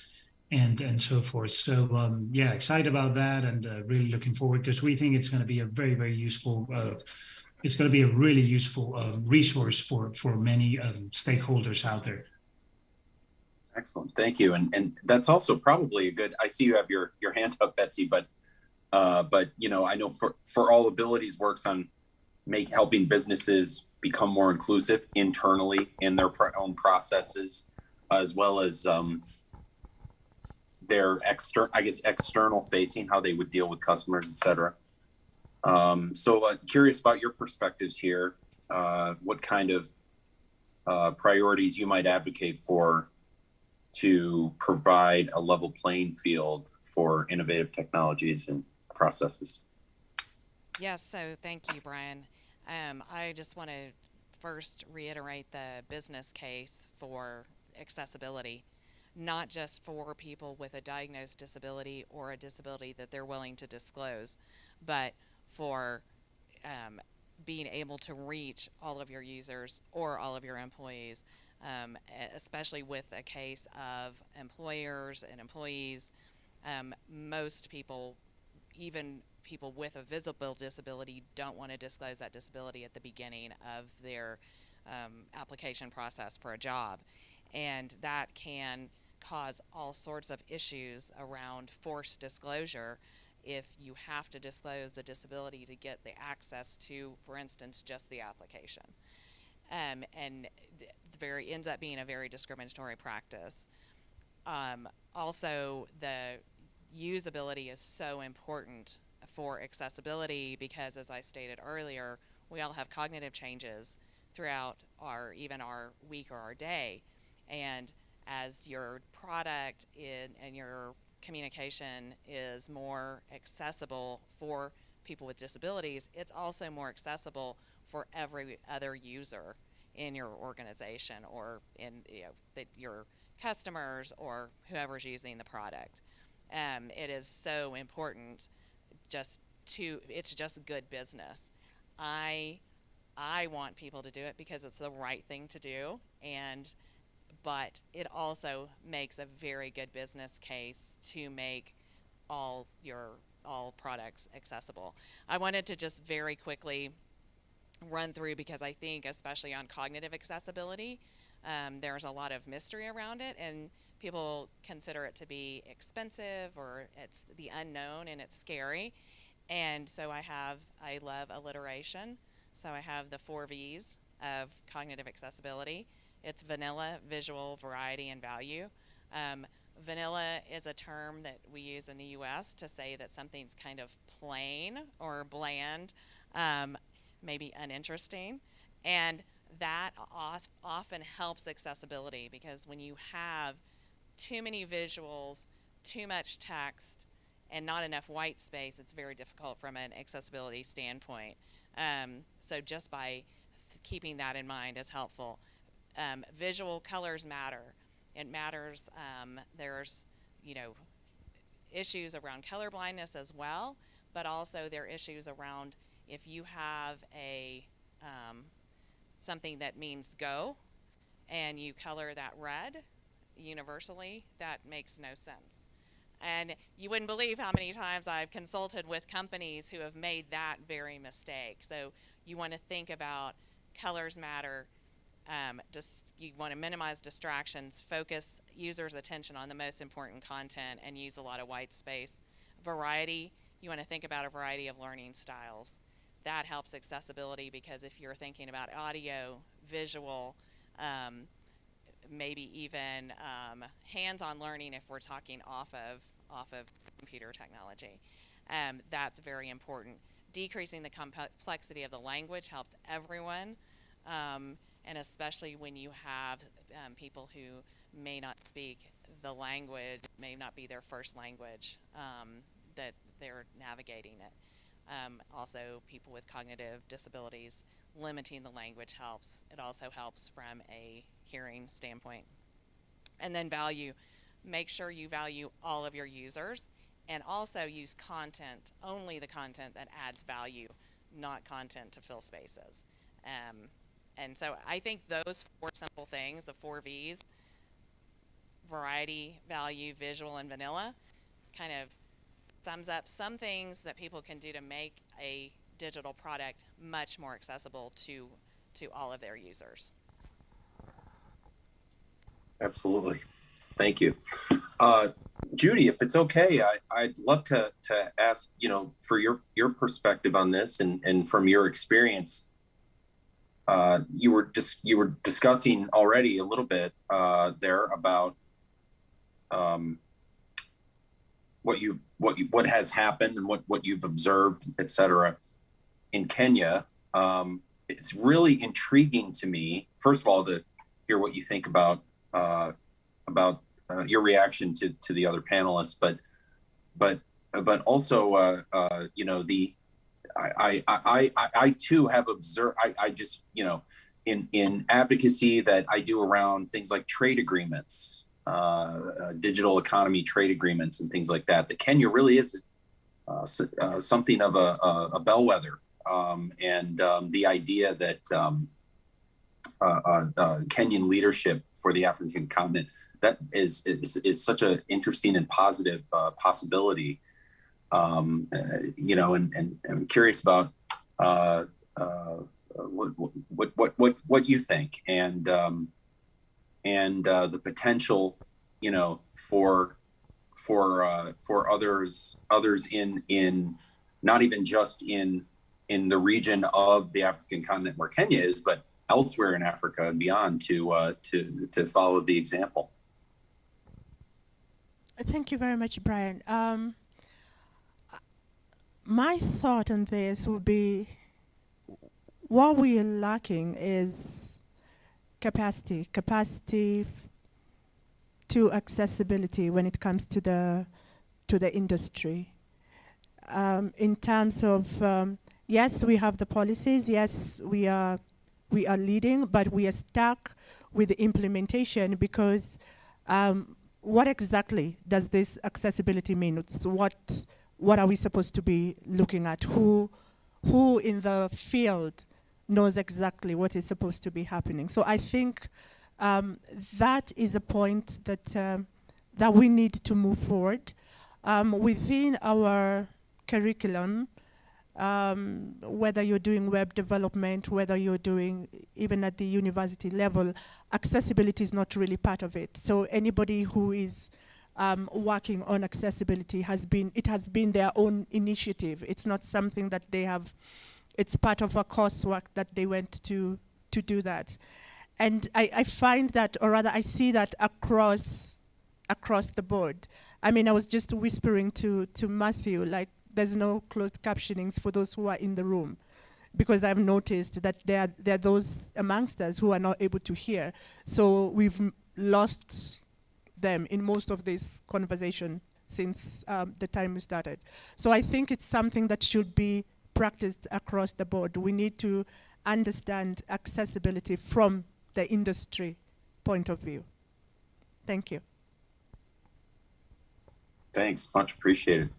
and so forth. So yeah, excited about that, and really looking forward, because we think it's going to be a very, very useful. It's going to be a really useful resource for many stakeholders out there. Excellent, thank you, and that's also probably a good. I see you have your hand up, Betsy, but you know, I know for All Abilities works on helping businesses become more inclusive internally in their own processes, as well as their external facing, how they would deal with customers, etc. So curious about your perspectives here. What kind of priorities you might advocate for to provide a level playing field for innovative technologies and processes? Yes, so thank you, Brian. I just want to first reiterate the business case for accessibility, not just for people with a diagnosed disability or a disability that they're willing to disclose, but for being able to reach all of your users or all of your employees, especially with a case of employers and employees. Most people, even people with a visible disability, don't want to disclose that disability at the beginning of their application process for a job. And that can cause all sorts of issues around forced disclosure if you have to disclose the disability to get the access to, for instance, just the application. And ends up being a very discriminatory practice. Also, the usability is so important for accessibility because, as I stated earlier, we all have cognitive changes throughout our week or our day. And as your product and your communication is more accessible for people with disabilities, it's also more accessible for every other user in your organization or in your customers or whoever's using the product. It is so important. It's just good business. I want people to do it because it's the right thing to do, but it also makes a very good business case to make all products accessible. I wanted to just very quickly run through, because I think especially on cognitive accessibility, there's a lot of mystery around it, and people consider it to be expensive or it's the unknown and it's scary. And so I love alliteration. So I have the 4 V's of cognitive accessibility. It's vanilla, visual, variety, and value. Vanilla is a term that we use in the US to say that something's kind of plain or bland, maybe uninteresting. And that often helps accessibility, because when you have too many visuals, too much text, and not enough white space, it's very difficult from an accessibility standpoint. So just by keeping that in mind is helpful. Visual colors matter. It matters. There's, issues around color blindness as well, but also there are issues around if you have something that means go and you color that red universally, that makes no sense. And you wouldn't believe how many times I've consulted with companies who have made that very mistake. So you want to think about colors matter. You want to minimize distractions, focus users' attention on the most important content, and use a lot of white space. Variety, you want to think about a variety of learning styles. That helps accessibility, because if you're thinking about audio, visual, maybe even hands-on learning if we're talking off of computer technology. That's very important. Decreasing the complexity of the language helps everyone, and especially when you have people who may not speak the language, may not be their first language, that they're navigating it. Also, people with cognitive disabilities, limiting the language helps. It also helps from a hearing standpoint. And then value. Make sure you value all of your users, and also use content, only the content that adds value, not content to fill spaces. And so I think those 4 simple things, the 4 V's, variety, value, visual, and vanilla, kind of sums up some things that people can do to make a digital product much more accessible to all of their users. Absolutely. Thank you. Judy, if it's okay, I'd love to ask, for your perspective on this and from your experience. You were discussing already a little bit there about what has happened and what you've observed, et cetera, in Kenya. It's really intriguing to me, first of all, to hear what you think about your reaction to the other panelists, but also I too have observed. I just in advocacy that I do around things like trade agreements, digital economy trade agreements, and things like that. That Kenya really is something of a bellwether, and the idea that Kenyan leadership for the African continent, that is such an interesting and positive possibility. And I'm curious about what you think, and the potential, for others in not even just in the region of the African continent where Kenya is, but elsewhere in Africa and beyond to follow the example. Thank you very much, Brian. My thought on this would be, what we are lacking is capacity to accessibility when it comes to the industry. In terms of yes, we have the policies. Yes, we are leading, but we are stuck with the implementation because what exactly does this accessibility mean? So what are we supposed to be looking at? Who in the field knows exactly what is supposed to be happening? So I think that is a point that we need to move forward within our curriculum. Whether you're doing web development, whether you're doing even at the university level, accessibility is not really part of it. So anybody who is working on accessibility has been their own initiative. It's not something that they have, it's part of a coursework that they went to do that. And I find that, or rather I see that across the board. I mean, I was just whispering to Matthew, like, there's no closed captionings for those who are in the room, because I've noticed that there are those amongst us who are not able to hear. So we've lost them in most of this conversation since the time we started. So I think it's something that should be practiced across the board. We need to understand accessibility from the industry point of view. Thank you. Thanks, much appreciated.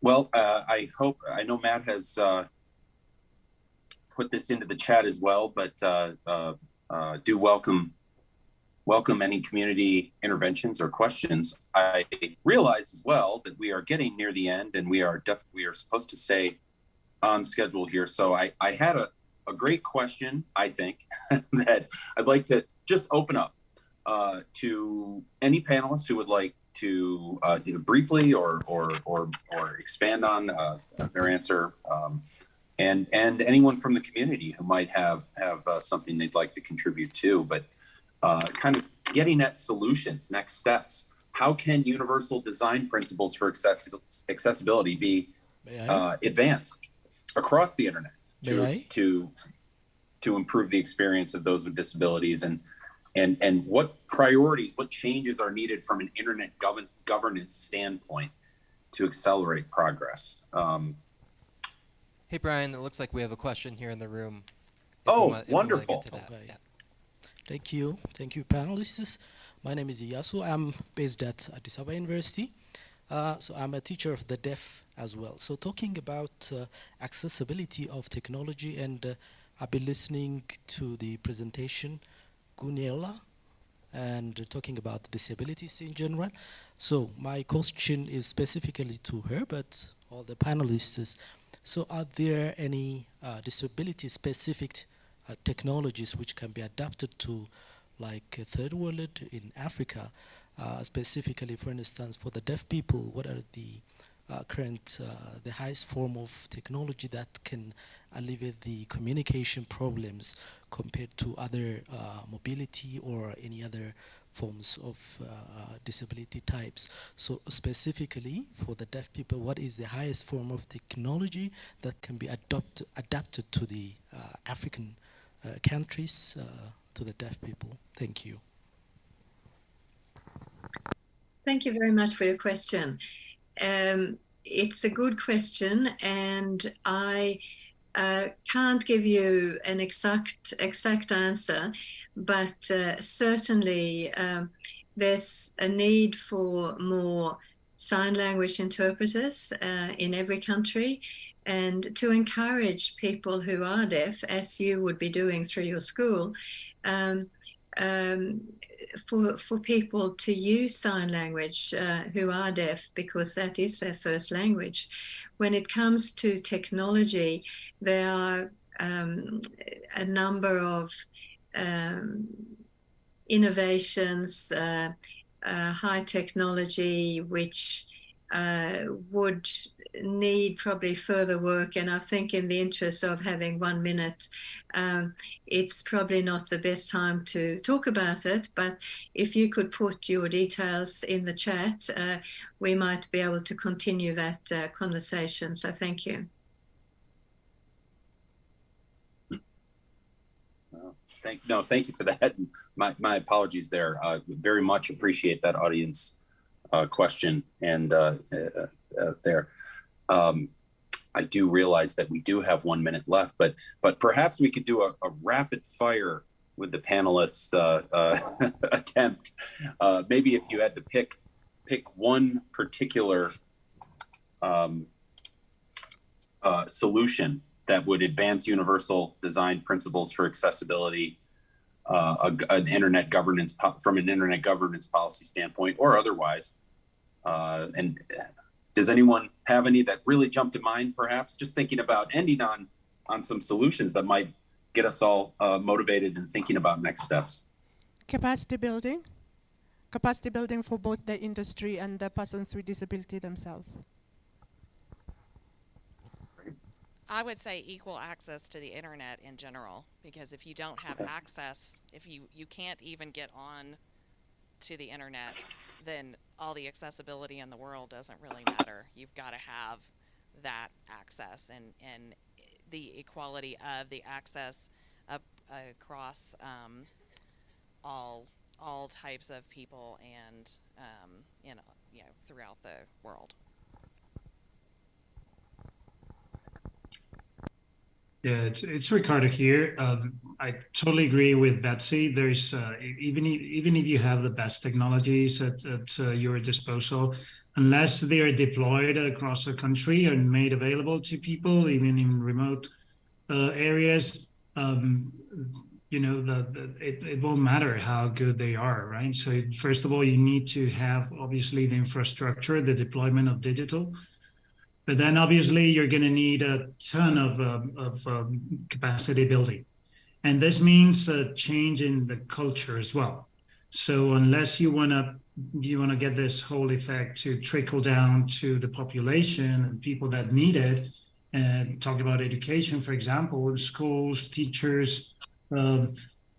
Well, I know Matt has put this into the chat as well, but do welcome any community interventions or questions. I realize as well that we are getting near the end, and we are supposed to stay on schedule here. So I had a great question, I think, that I'd like to just open up to any panelists who would like to briefly or expand on their answer, and anyone from the community who might have something they'd like to contribute to. But kind of getting at solutions, next steps. How can universal design principles for accessibility be advanced across the internet to improve the experience of those with disabilities, and what priorities, what changes are needed from an internet governance standpoint to accelerate progress? Hey, Brian, it looks like we have a question here in the room. Wonderful. Yeah. Thank you, panelists. My name is Iyasu. I'm based at Addis Ababa University. So I'm a teacher of the deaf as well. So talking about accessibility of technology, and I've been listening to the presentation, Gunilla, and talking about disabilities in general. So my question is specifically to her, but all the panelists. So are there any disability-specific technologies which can be adapted to, like third world in Africa, specifically, for instance, for the deaf people? What are the current, the highest form of technology that can alleviate the communication problems compared to other mobility or any other forms of disability types? So specifically for the deaf people, what is the highest form of technology that can be adapted to the African countries, to the deaf people? Thank you. Thank you very much for your question. It's a good question, and I can't give you an exact answer, but certainly there's a need for more sign language interpreters in every country, and to encourage people who are deaf, as you would be doing through your school, for people to use sign language who are deaf, because that is their first language. When it comes to technology, there are a number of innovations, high technology, which would need probably further work. And I think in the interest of having 1 minute, it's probably not the best time to talk about it, but if you could put your details in the chat, we might be able to continue that conversation. So thank you. Thank you for that. My apologies there. Very much appreciate that audience question and there. I do realize that we do have 1 minute left, but perhaps we could do a rapid fire with the panelists attempt. Maybe if you had to pick one particular solution that would advance universal design principles for accessibility, an internet governance from an internet governance policy standpoint, or otherwise. And does anyone have any that really jump to mind? Perhaps just thinking about ending on some solutions that might get us all motivated and thinking about next steps. Capacity building for both the industry and the persons with disability themselves. I would say equal access to the internet in general, because if you don't have access, if you can't even get on to the internet, then all the accessibility in the world doesn't really matter. You've got to have that access, and the equality of the access across all types of people and throughout the world. Yeah, it's Ricardo here. I totally agree with Betsy. There's even if you have the best technologies at your disposal, unless they are deployed across the country and made available to people, even in remote areas, it won't matter how good they are, right? So first of all, you need to have obviously the infrastructure, the deployment of digital. But then obviously you're going to need a ton of capacity building. And this means a change in the culture as well. So unless you want to get this whole effect to trickle down to the population and people that need it, and talk about education, for example, schools, teachers,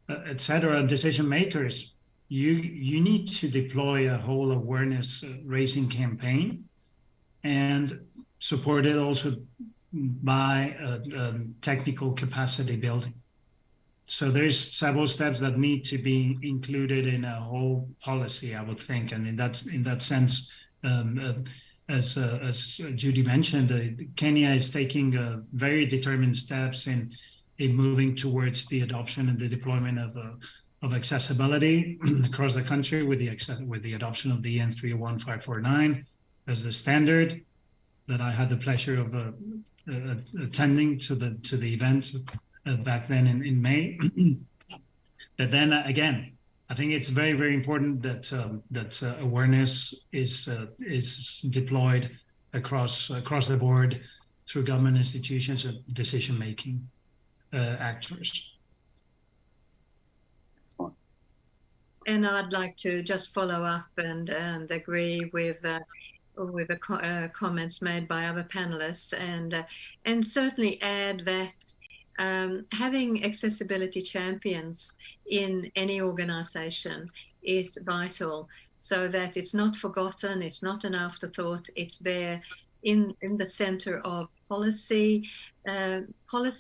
etc., decision makers, you need to deploy a whole awareness raising campaign and support it also by technical capacity building. So there's several steps that need to be included in a whole policy, I would think, and in that sense, as Judy mentioned, Kenya is taking very determined steps in moving towards the adoption and the deployment of accessibility across the country with the adoption of the EN 31549 as the standard. That I had the pleasure of attending to the event back then in May. But then again, I think it's very, very important that awareness is deployed across the board through government institutions and decision-making actors. Excellent. And I'd like to just follow up and agree with the comments made by other panelists, and certainly add that having accessibility champions in any organization is vital, so that it's not forgotten, it's not an afterthought, it's there in the center of policy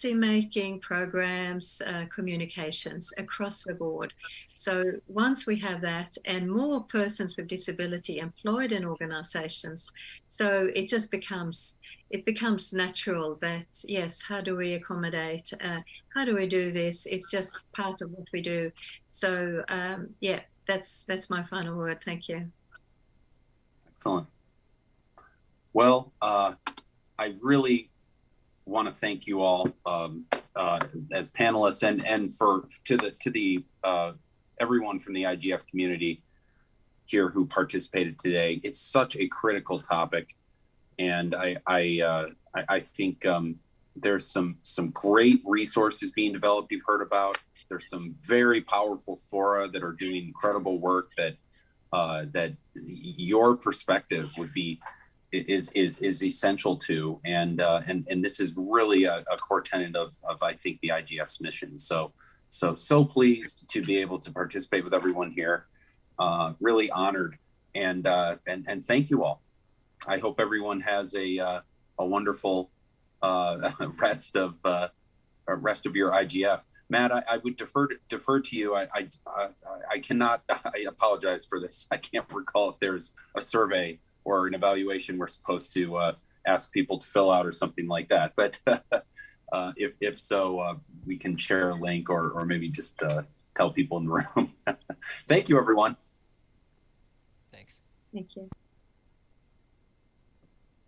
making, programs, communications across the board. So once we have that and more persons with disability employed in organizations, so it just becomes natural that, yes, how do we accommodate, how do we do this? It's just part of what we do. So yeah, that's my final word. Thank you. Excellent. Well, I really want to thank you all as panelists and to the everyone from the IGF community here who participated today. It's such a critical topic, and I think there's some great resources being developed you've heard about. There's some very powerful fora that are doing incredible work that your perspective is essential to, and this is really a core tenet of I think the IGF's mission. So pleased to be able to participate with everyone here. Really honored, and thank you all. I hope everyone has a wonderful rest of your IGF. Matt, I would defer to you. I cannot. I apologize for this. I can't recall if there's a survey or an evaluation we're supposed to ask people to fill out or something like that. But if so, we can share a link or maybe just tell people in the room. Thank you, everyone. Thanks. Thank you.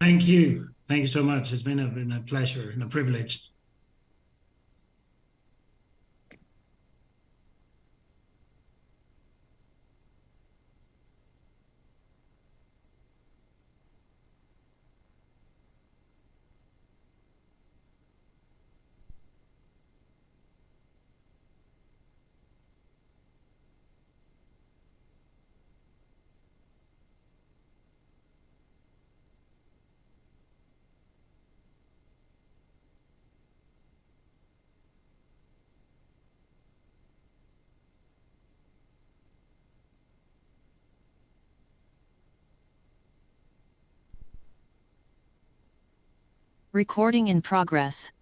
Thank you. Thank you so much. It's been a pleasure and a privilege. Recording in progress.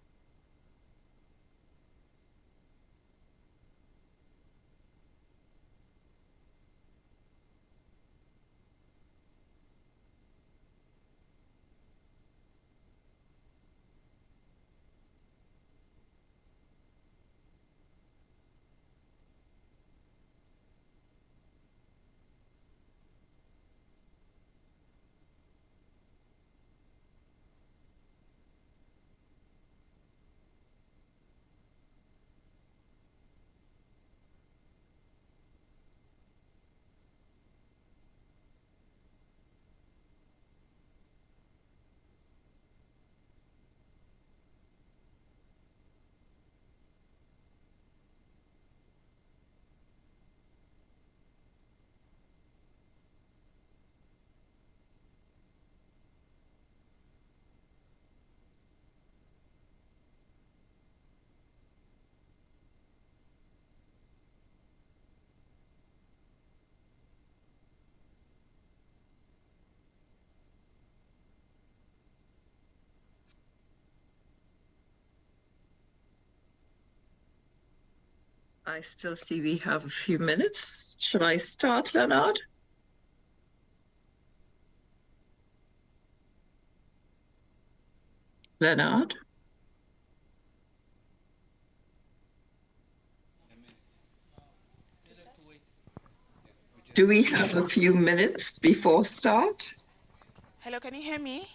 I still see we have a few minutes. Should I start, Leonard? Leonard? Do we have a few minutes before start? Hello, can you hear me?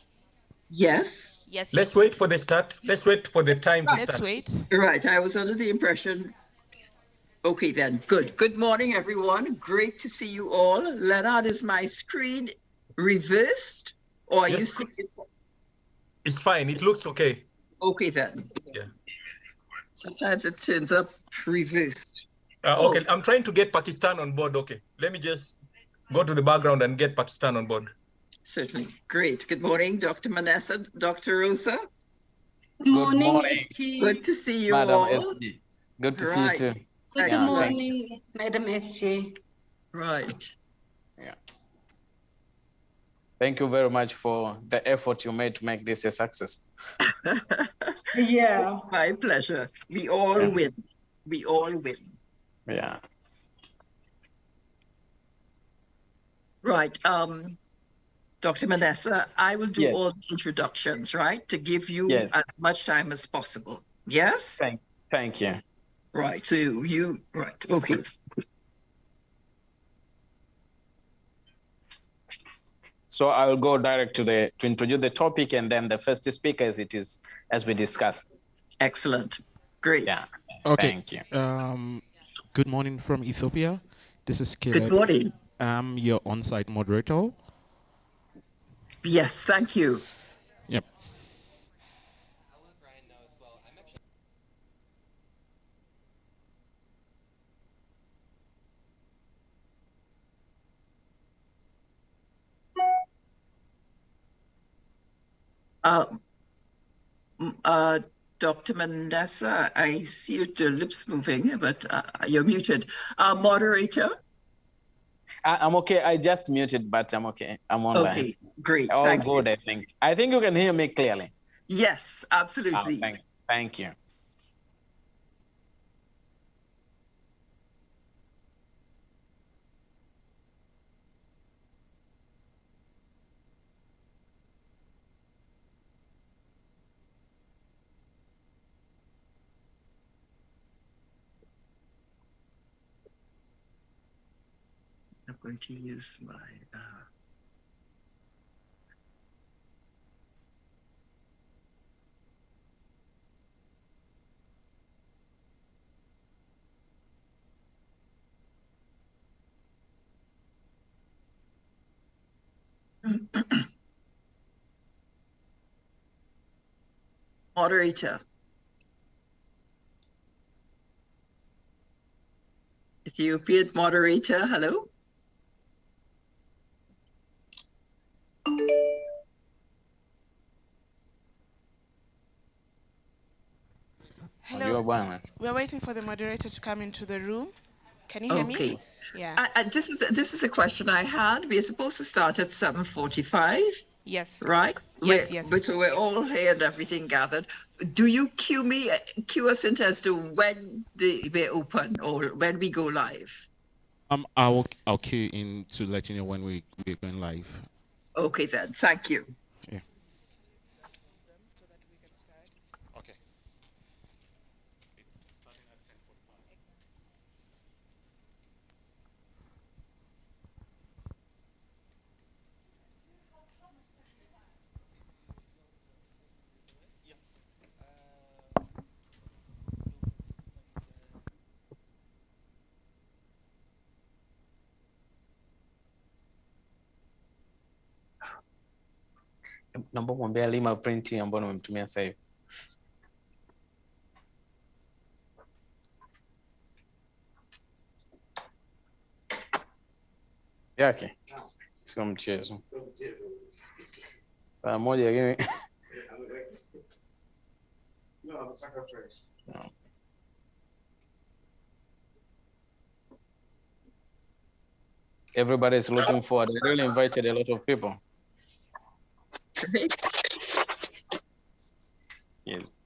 Yes. Yes. Let's wait for the start. Let's wait for the time to start. Let's wait. Right, I was under the impression. Okay then, good. Good morning, everyone. Great to see you all. Leonard, is my screen reversed? Or are you seeing it? It's fine. It looks okay. Okay then. Yeah. Sometimes it turns up reversed. Okay, I'm trying to get Pakistan on board. Okay, let me just go to the background and get Pakistan on board. Certainly. Great. Good morning, Dr. Manessa, Dr. Rosa. Good morning, SG. Good to see you Madam all. SG. Good to see you too. Good morning, Madam SG. Right. Yeah. Thank you very much for the effort you made to make this a success. Yeah. My pleasure. We all win. We all win. Yeah. Right. Dr. Manessa, I will do Yes. all the introductions, right? To give you Yes. as much time as possible. Yes? Thank you. Right. So right. Okay. So I will go direct to introduce the topic, and then the first speaker as we discussed. Excellent. Great. Yeah. Okay. Thank you. Good morning from Ethiopia. This is Caleb. Good morning. I'm your on-site moderator. Yes, thank you. Yep. Dr. Manessa, I see your lips moving, but you're muted. Moderator? I'm okay. I just muted, but I'm okay. I'm online. Okay, great. All Thank good, you. I think. I think you can hear me clearly. Yes, absolutely. Thank you. I'm going to use my moderator. Ethiopian moderator, hello? Hello. We're waiting for the moderator to come into the room. Can you hear me? Yeah. This is a question I had. We're supposed to start at 7:45. Yes. Right? Yes. But so we're all here and everything gathered. Do you cue us into as to when we're open or when we go live? I'll cue in to let you know when we're going live. Okay then. Thank you. Yeah. Okay. Naomba kumwambia Lima print ambayo nimemtumia sasa hivi. Yake. Sio mchezo. Pamoja lakini no. Everybody is looking forward. They really invited a lot of people. Yes.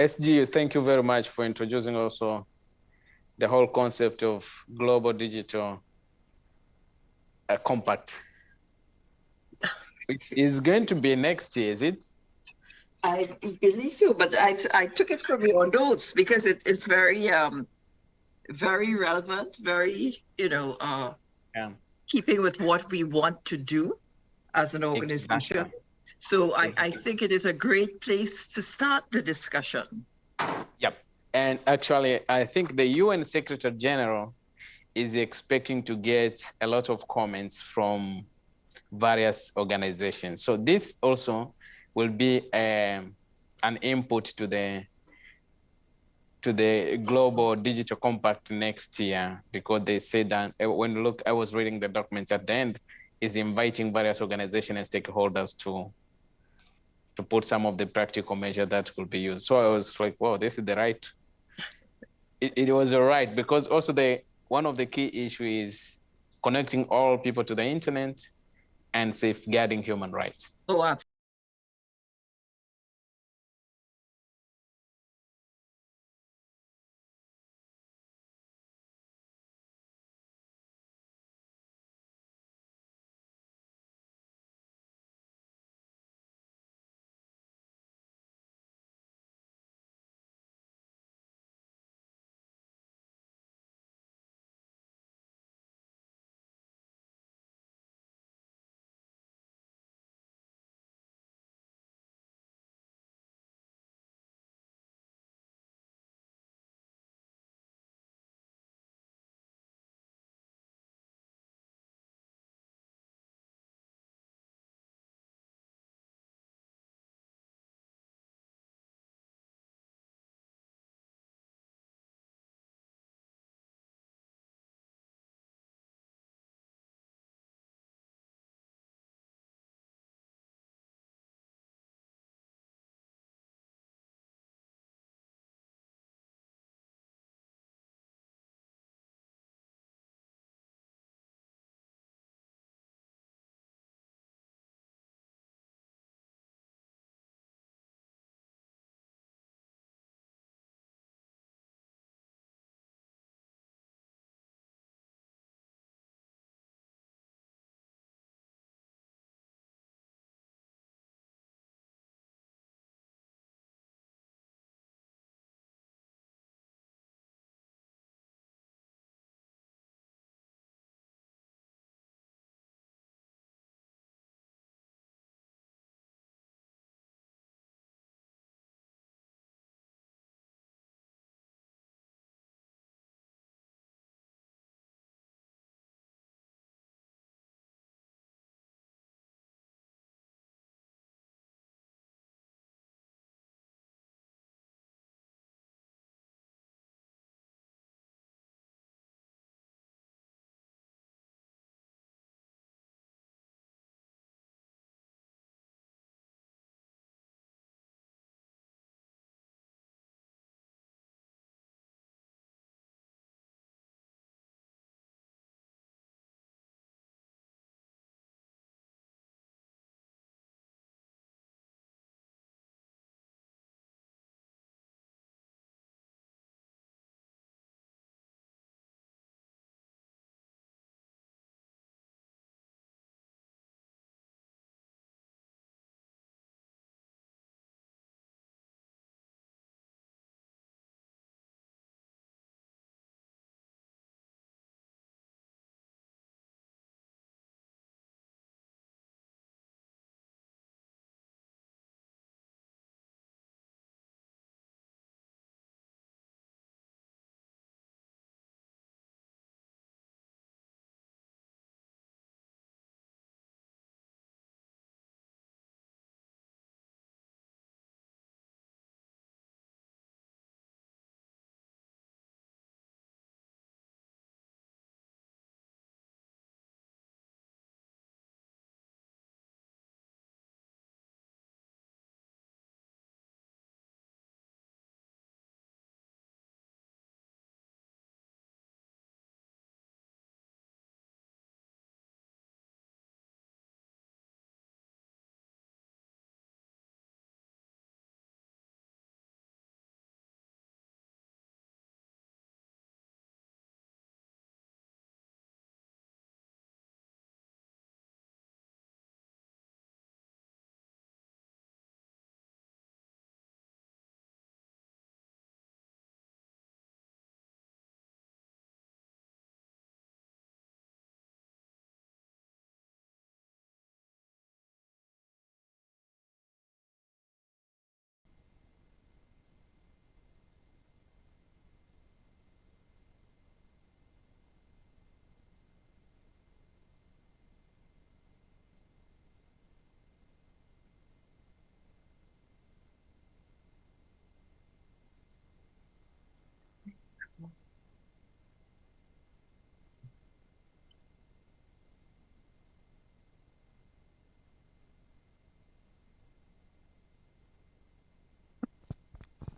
SG, thank you very much for introducing also the whole concept of global digital compact. Which is going to be next year, is it? I believe so, but I took it from your notes because it's very very relevant, very keeping with what we want to do as an organization. Exactly. So I think it is a great place to start the discussion. Yep. And actually, I think the UN Secretary General is expecting to get a lot of comments from various organizations. So this also will be an input to the Global Digital Compact next year, because they said that when you look, I was reading the documents at the end, is inviting various organizations and stakeholders to put some of the practical measures that will be used. So I was like, wow, this is the right. It was the right, because also one of the key issues is connecting all people to the internet and safeguarding human rights. Oh, absolutely.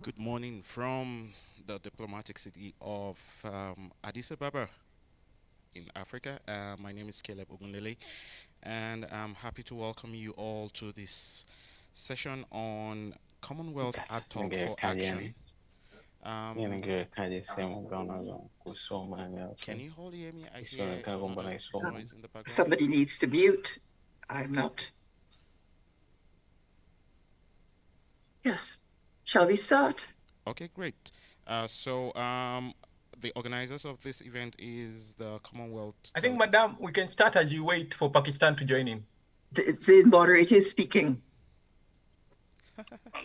Good morning from the diplomatic city of Addis Ababa in Africa. My name is Caleb Ogundele, and I'm happy to welcome you all to this session on Commonwealth Ad Talk for Action. Can you all hear me? I hear noise in the background. Somebody needs to mute. I'm not. Yes. Shall we start? Okay, great. The organizers of this event is the Commonwealth. I think, Madam, we can start as you wait for Pakistan to join in. The moderator is speaking.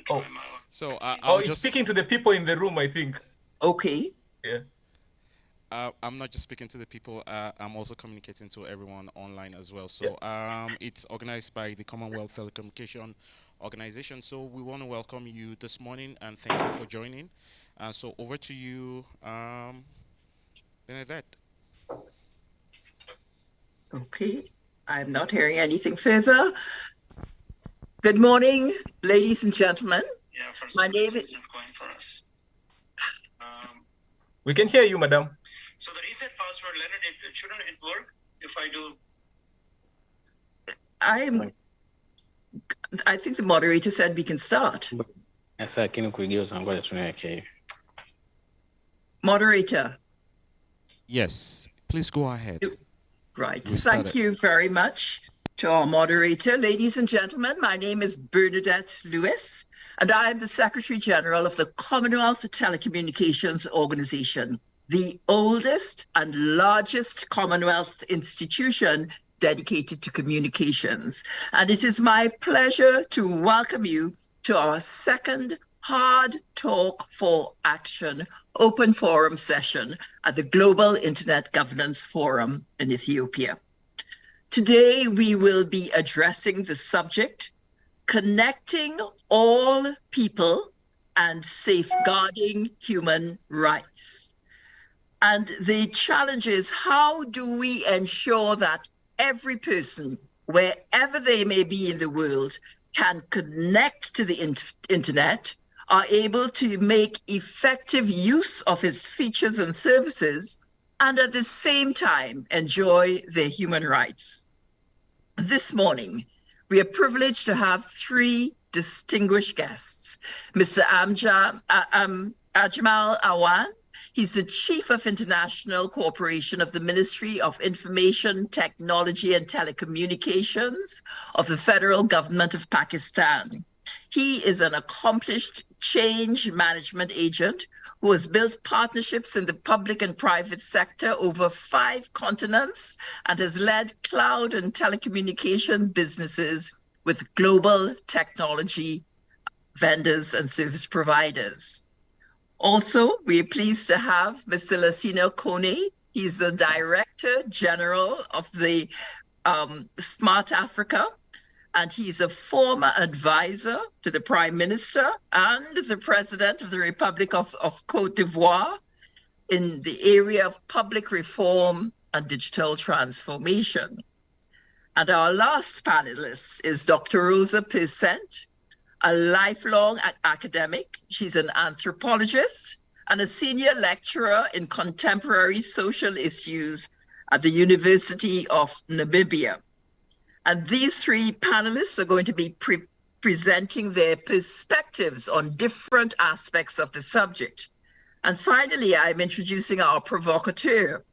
Oh, so he's speaking to the people in the room, I think. Okay. Yeah. I'm not just speaking to the people. I'm also communicating to everyone online as well. So it's organized by the Commonwealth Telecommunication Organization. So we want to welcome you this morning and thank you for joining. So over to you, Benedette. Okay, I'm not hearing anything further. Good morning, ladies and gentlemen. Yeah, my name is. Going for us. We can hear you, Madam. So the reset password, Leonard, shouldn't it work if I do? I think the moderator said we can start. Moderator. Yes, please go ahead. Right. Thank you very much to our moderator. Ladies and gentlemen, my name is Bernadette Lewis, and I am the Secretary General of the Commonwealth Telecommunications Organization, the oldest and largest Commonwealth institution dedicated to communications. And it is my pleasure to welcome you to our second Hard Talk for Action open forum session at the Global Internet Governance Forum in Ethiopia. Today, we will be addressing the subject, connecting all people and safeguarding human rights. And the challenge is, how do we ensure that every person, wherever they may be in the world, can connect to the internet, are able to make effective use of its features and services, and at the same time enjoy their human rights. This morning, we are privileged to have three distinguished guests. Mr. Ajmal Awan, he's the Chief of International Cooperation of the Ministry of Information, Technology and Telecommunications of the Federal Government of Pakistan. He is an accomplished change management agent who has built partnerships in the public and private sector over 5 continents and has led cloud and telecommunication businesses with global technology vendors and service providers. Also, we are pleased to have Mr. Lasino Kone. He's the Director General of the Smart Africa, and he's a former advisor to the Prime Minister and the President of the Republic of Côte d'Ivoire in the area of public reform and digital transformation. And our last panelist is Dr. Rosa Percent, a lifelong academic. She's an anthropologist and a senior lecturer in contemporary social issues at the University of Namibia. And these three panelists are going to be presenting their perspectives on different aspects of the subject. And finally, I'm introducing our provocateur,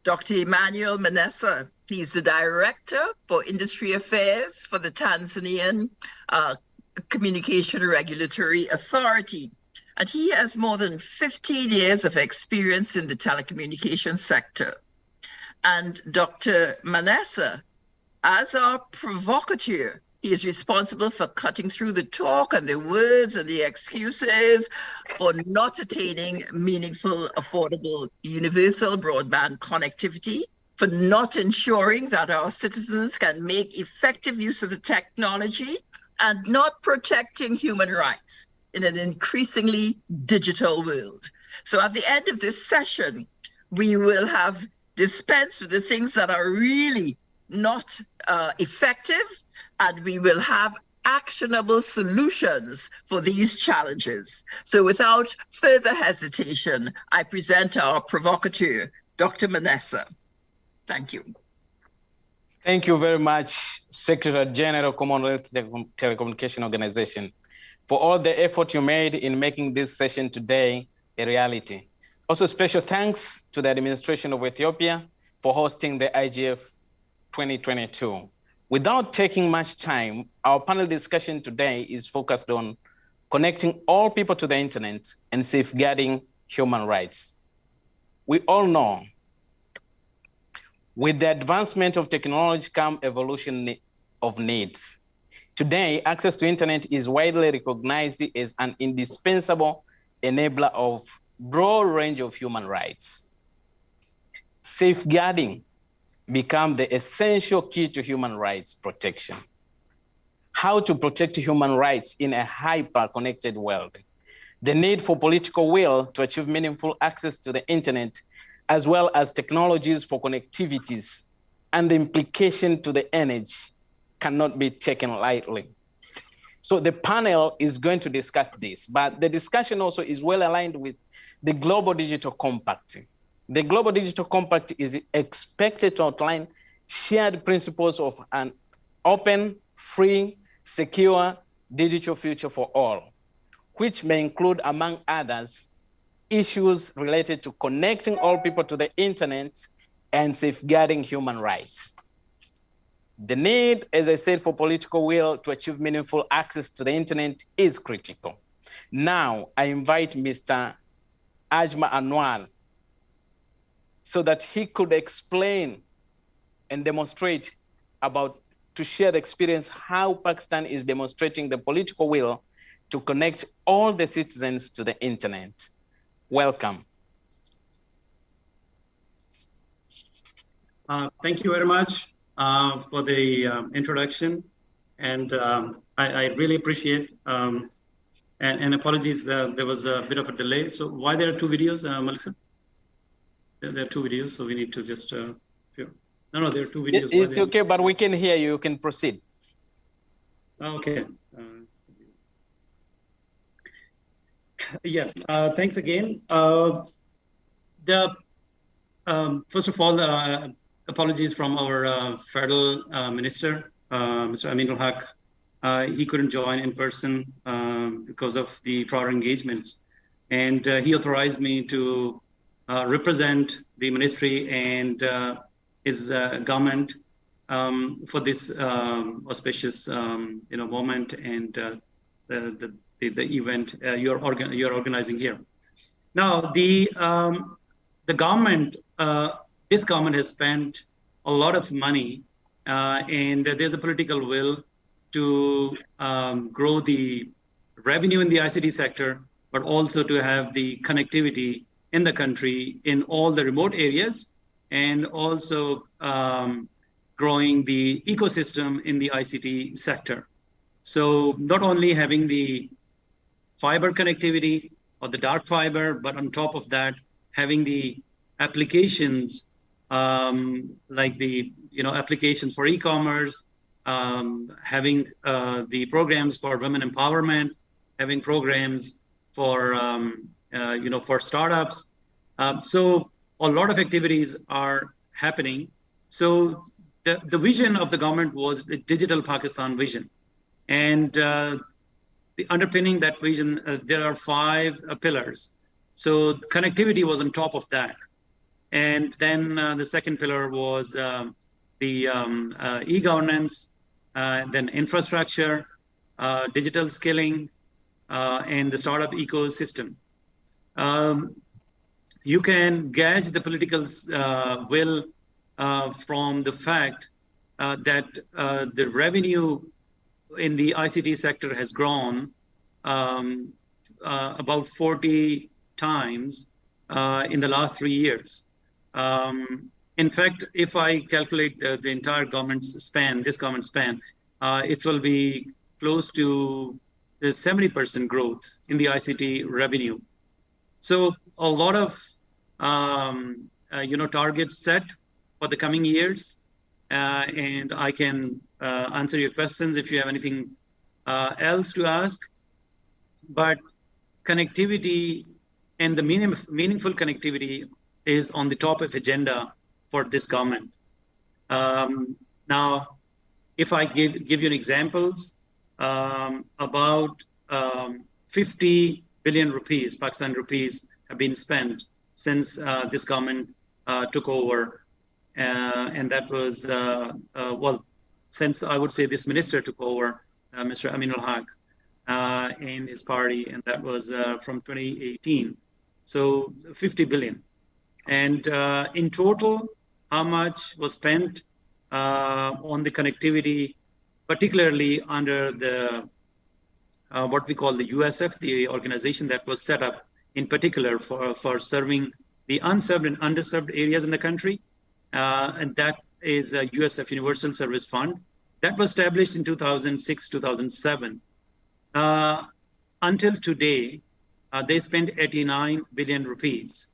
Dr. Emmanuel Manessa. He's the Director for Industry Affairs for the Tanzanian Communication Regulatory Authority. And he has more than 15 years of experience in the telecommunications sector. And Dr. Manessa, as our provocateur, he is responsible for cutting through the talk and the words and the excuses for not attaining meaningful, affordable, universal broadband connectivity, for not ensuring that our citizens can make effective use of the technology, and not protecting human rights in an increasingly digital world. So at the end of this session, we will have dispensed with the things that are really not effective, and we will have actionable solutions for these challenges. So without further hesitation, I present our provocateur, Dr. Manessa. Thank you. Thank you very much, Secretary General, Commonwealth Telecommunication Organization, for all the effort you made in making this session today a reality. Also, special thanks to the administration of Ethiopia for hosting the IGF 2022. Without taking much time, our panel discussion today is focused on connecting all people to the internet and safeguarding human rights. We all know with the advancement of technology comes evolution of needs. Today, access to internet is widely recognized as an indispensable enabler of broad range of human rights. Safeguarding become the essential key to human rights protection. How to protect human rights in a hyper-connected world. The need for political will to achieve meaningful access to the internet, as well as technologies for connectivities, and the implication to the energy cannot be taken lightly. So the panel is going to discuss this, but the discussion also is well aligned with the Global Digital Compact. The Global Digital Compact is expected to outline shared principles of an open, free, secure digital future for all, which may include, among others, issues related to connecting all people to the internet and safeguarding human rights. The need, as I said, for political will to achieve meaningful access to the internet is critical. Now, I invite Mr. Ajma Anwar so that he could explain and demonstrate to share the experience how Pakistan is demonstrating the political will to connect all the citizens to the internet. Welcome. Thank you very much for the introduction, and I really appreciate, and apologies, there was a bit of a delay. So why there are two videos, Melissa? There are two videos, so we need to just, no, there are two videos. It's okay, but we can hear you, you can proceed. Okay. Yeah, thanks again. First of all, apologies from our federal minister, Mr. Aminul Haq. He couldn't join in person because of the prior engagements. And he authorized me to represent the ministry and his government for this auspicious moment and the event you're organizing here. Now, the government, this government has spent a lot of money, and there's a political will to grow the revenue in the ICT sector, but also to have the connectivity in the country in all the remote areas, and also growing the ecosystem in the ICT sector. So not only having the fiber connectivity or the dark fiber, but on top of that, having the applications like the applications for e-commerce, having the programs for women empowerment, having programs for for startups. So a lot of activities are happening. So the vision of the government was a digital Pakistan vision, and the underpinning that vision, there are 5 pillars. So connectivity was on top of that. And then the second pillar was the e-governance, then infrastructure, digital skilling, and the startup ecosystem. You can gauge the political will from the fact that the revenue in the ICT sector has grown about 40 times in the last 3 years. In fact, if I calculate the entire government's span, this government span, it will be close to the 70% growth in the ICT revenue. So a lot of targets set for the coming years, and I can answer your questions if you have anything else to ask, but connectivity and the meaningful connectivity is on the top of agenda for this government. Now, if I give you an examples, about 50 billion rupees, Pakistan rupees, have been spent since this government took over. And that was, well, since I would say this minister took over, Mr. Aminul Haq, and his party, and that was from 2018. So 50 billion. And in total, how much was spent on the connectivity, particularly under the what we call the USF, the organization that was set up in particular for serving the unserved and underserved areas in the country. And that is a USF Universal Service Fund that was established in 2006, 2007. Until today, they spent 89 billion rupees.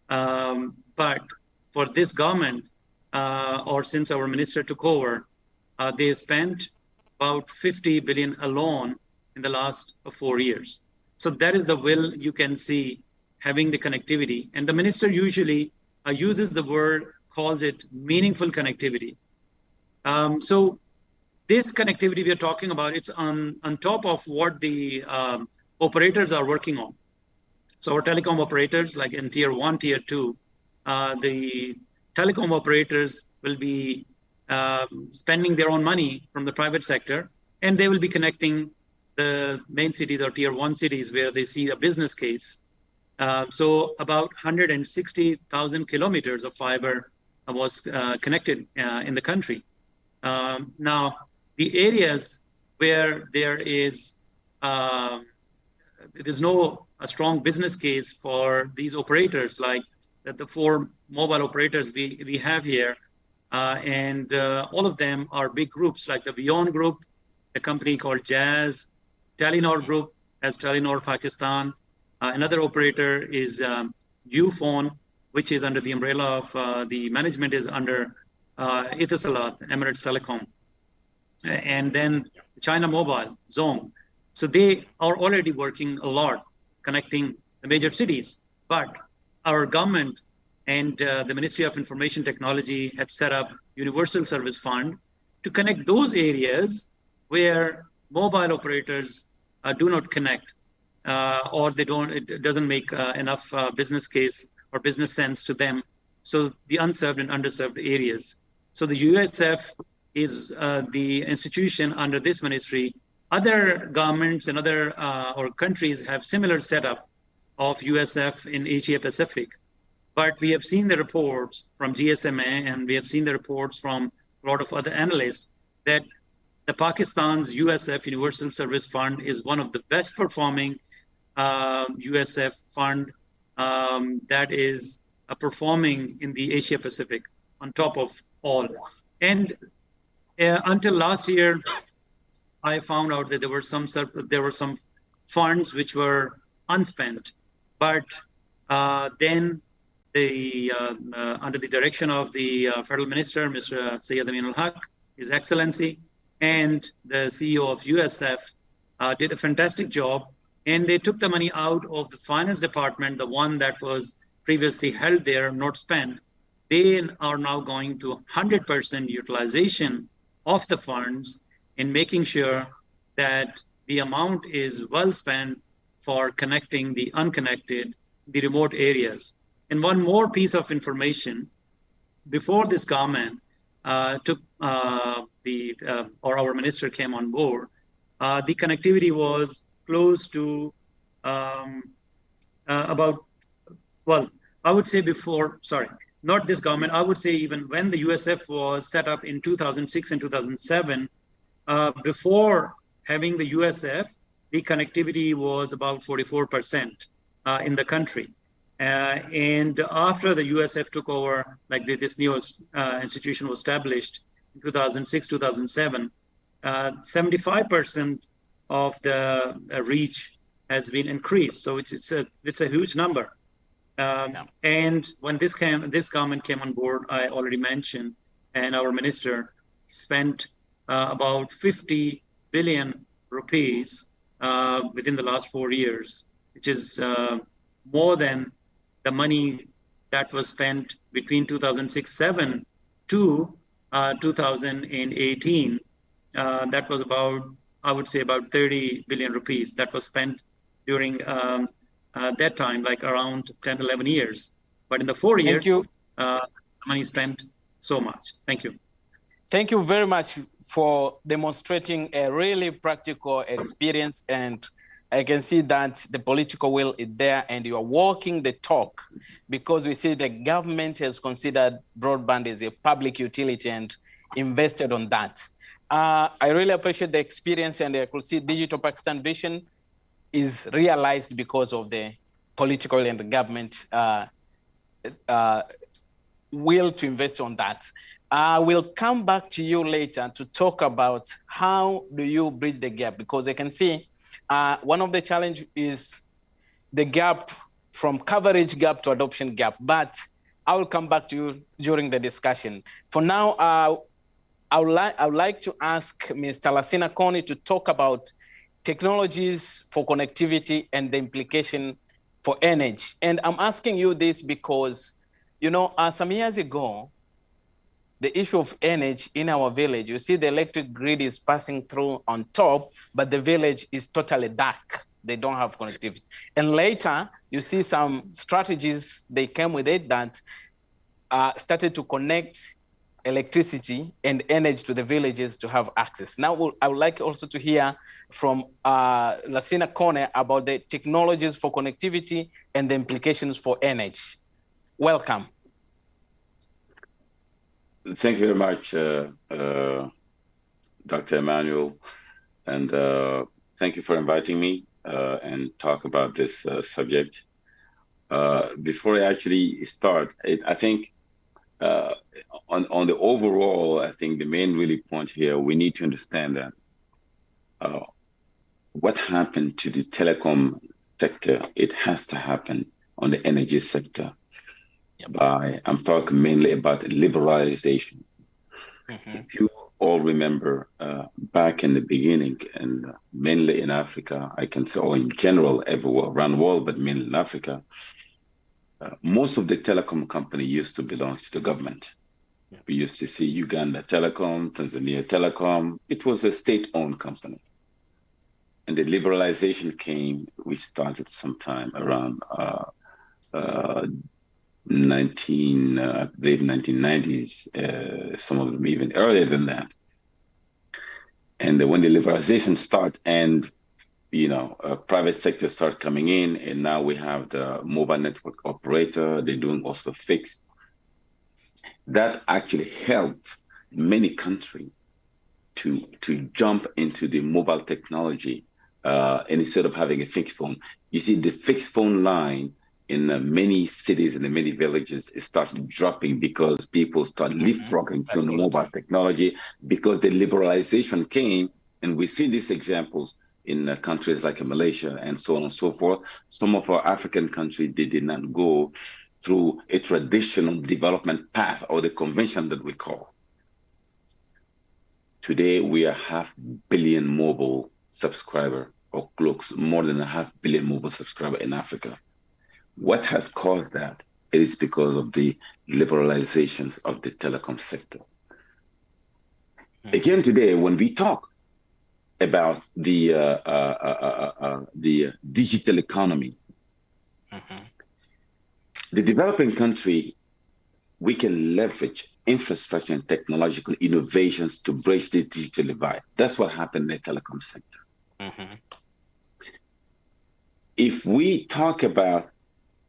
But for this government, or since our minister took over, they spent about 50 billion alone in the last 4 years. So that is the will you can see having the connectivity. And the minister usually uses the word, calls it meaningful connectivity. So this connectivity we are talking about, it's on top of what the operators are working on. So our telecom operators, like in tier 1, tier 2, the telecom operators will be spending their own money from the private sector, and they will be connecting the main cities or tier 1 cities where they see a business case. So about 160,000 kilometers of fiber was connected in the country. Now, the areas where there is no a strong business case for these operators, like the 4 mobile operators we have here, and all of them are big groups like the Beyond Group, a company called Jazz, Telenor Group as Telenor Pakistan. Another operator is Uphone, which is under the umbrella of the management is under Etisalat, Emirates Telecom. And then China Mobile, Zong. So they are already working a lot connecting the major cities. But our government and the Ministry of Information Technology had set up Universal Service Fund to connect those areas where mobile operators do not connect, or it doesn't make enough business case or business sense to them. So the unserved and underserved areas. So the USF is the institution under this ministry. Other governments and other or countries have similar setup of USF in Asia Pacific. But we have seen the reports from GSMA, and we have seen the reports from a lot of other analysts that the Pakistan's USF Universal Service Fund is one of the best performing USF fund that is performing in the Asia Pacific on top of all. And until last year, I found out that there were some funds which were unspent, but then under the direction of the federal minister, Mr. Syed Aminul Haq, His Excellency, and the CEO of USF did a fantastic job, and they took the money out of the finance department, the one that was previously held there, not spent. They are now going to 100% utilization of the funds in making sure that the amount is well spent for connecting the unconnected, the remote areas. And one more piece of information, before this government or our minister came on board, the connectivity was close to about, well, I would say before, sorry, not this government, I would say even when the USF was set up in 2006 and 2007, before having the USF, the connectivity was about 44% in the country. And after the USF took over, like this new institution was established in 2006, 2007, 75% of the reach has been increased. So it's a huge number. And when this government came on board, I already mentioned, and our minister spent about 50 billion rupees within the last 4 years, which is more than the money that was spent between 2006-7 to 2018. That was about, I would say, about 30 billion rupees that was spent during that time, like around 10, 11 years. But in the 4 years, money spent so much. Thank you. Thank you very much for demonstrating a really practical experience, and I can see that the political will is there and you are walking the talk, because we see the government has considered broadband as a public utility and invested on that. I really appreciate the experience, and I could see Digital Pakistan Vision is realized because of the political and the government will to invest on that. We'll come back to you later to talk about how do you bridge the gap, because I can see one of the challenges is the gap from coverage gap to adoption gap, but I will come back to you during the discussion. For now, I would like to ask Ms. Talasina Koni to talk about technologies for connectivity and the implication for energy. And I'm asking you this because, you know, some years ago, the issue of energy in our village, you see the electric grid is passing through on top, but the village is totally dark. They don't have connectivity. And later, you see some strategies, they came with it that started to connect electricity and energy to the villages to have access. Now, I would like also to hear from Lasina Kone about the technologies for connectivity and the implications for energy. Welcome. Thank you very much, Dr. Emmanuel, and thank you for inviting me and talk about this subject. Before I actually start, I think on the overall, I think the main really point here, we need to understand that what happened to the telecom sector, it has to happen on the energy sector. I'm talking mainly about liberalization. If you all remember back in the beginning, and mainly in Africa, I can say, or in general, everywhere around the world, but mainly in Africa, most of the telecom company used to belong to the government. We used to see Uganda Telecom, Tanzania Telecom. It was a state-owned company. And the liberalization came, we started sometime around I believe 1990s, some of them even earlier than that. And when the liberalization started and, you know, private sector started coming in, and now we have the mobile network operator, they're doing also fixed. That actually helped many countries to jump into the mobile technology, and instead of having a fixed phone. You see, the fixed phone line in many cities and in many villages, it started dropping because people started leapfrogging to the mobile technology because the liberalization came, and we see these examples in countries like Malaysia and so on and so forth. Some of our African countries, they did not go through a traditional development path or the convention that we call. Today, we are 500 million mobile subscriber, or close, more than 500 million mobile subscriber in Africa. What has caused that? It is because of the liberalizations of the telecom sector. Again, today, when we talk about the digital economy, the developing country, we can leverage infrastructure and technological innovations to bridge the digital divide. That's what happened in the telecom sector. If we talk about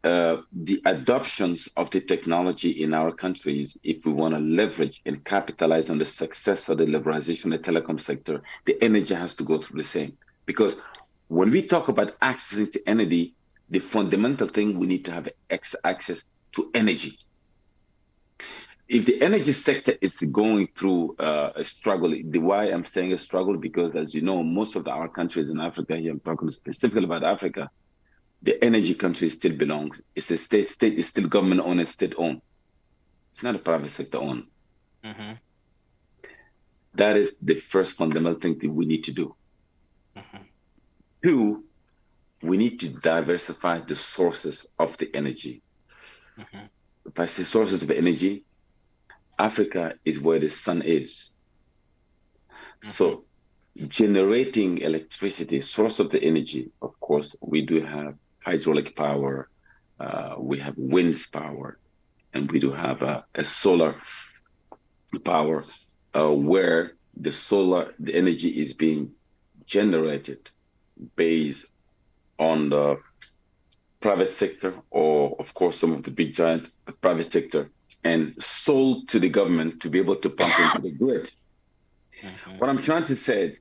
the adoptions of the technology in our countries, if we want to leverage and capitalize on the success of the liberalization of the telecom sector, the energy has to go through the same. Because when we talk about accessing to energy, the fundamental thing, we need to have access to energy. If the energy sector is going through a struggle, why I'm saying a struggle, because as you know, most of our countries in Africa, here I'm talking specifically about Africa, the energy country still belongs. It's a state is still government owned and state owned. It's not a private sector owned. That is the first fundamental thing that we need to do. Two, we need to diversify the sources of the energy. If I say sources of energy, Africa is where the sun is. So generating electricity, source of the energy, of course, we do have hydraulic power, we have wind power, and we do have a solar power where the energy is being generated based on the private sector, or of course some of the big giant private sector, and sold to the government to be able to pump into the grid. What I'm trying to say,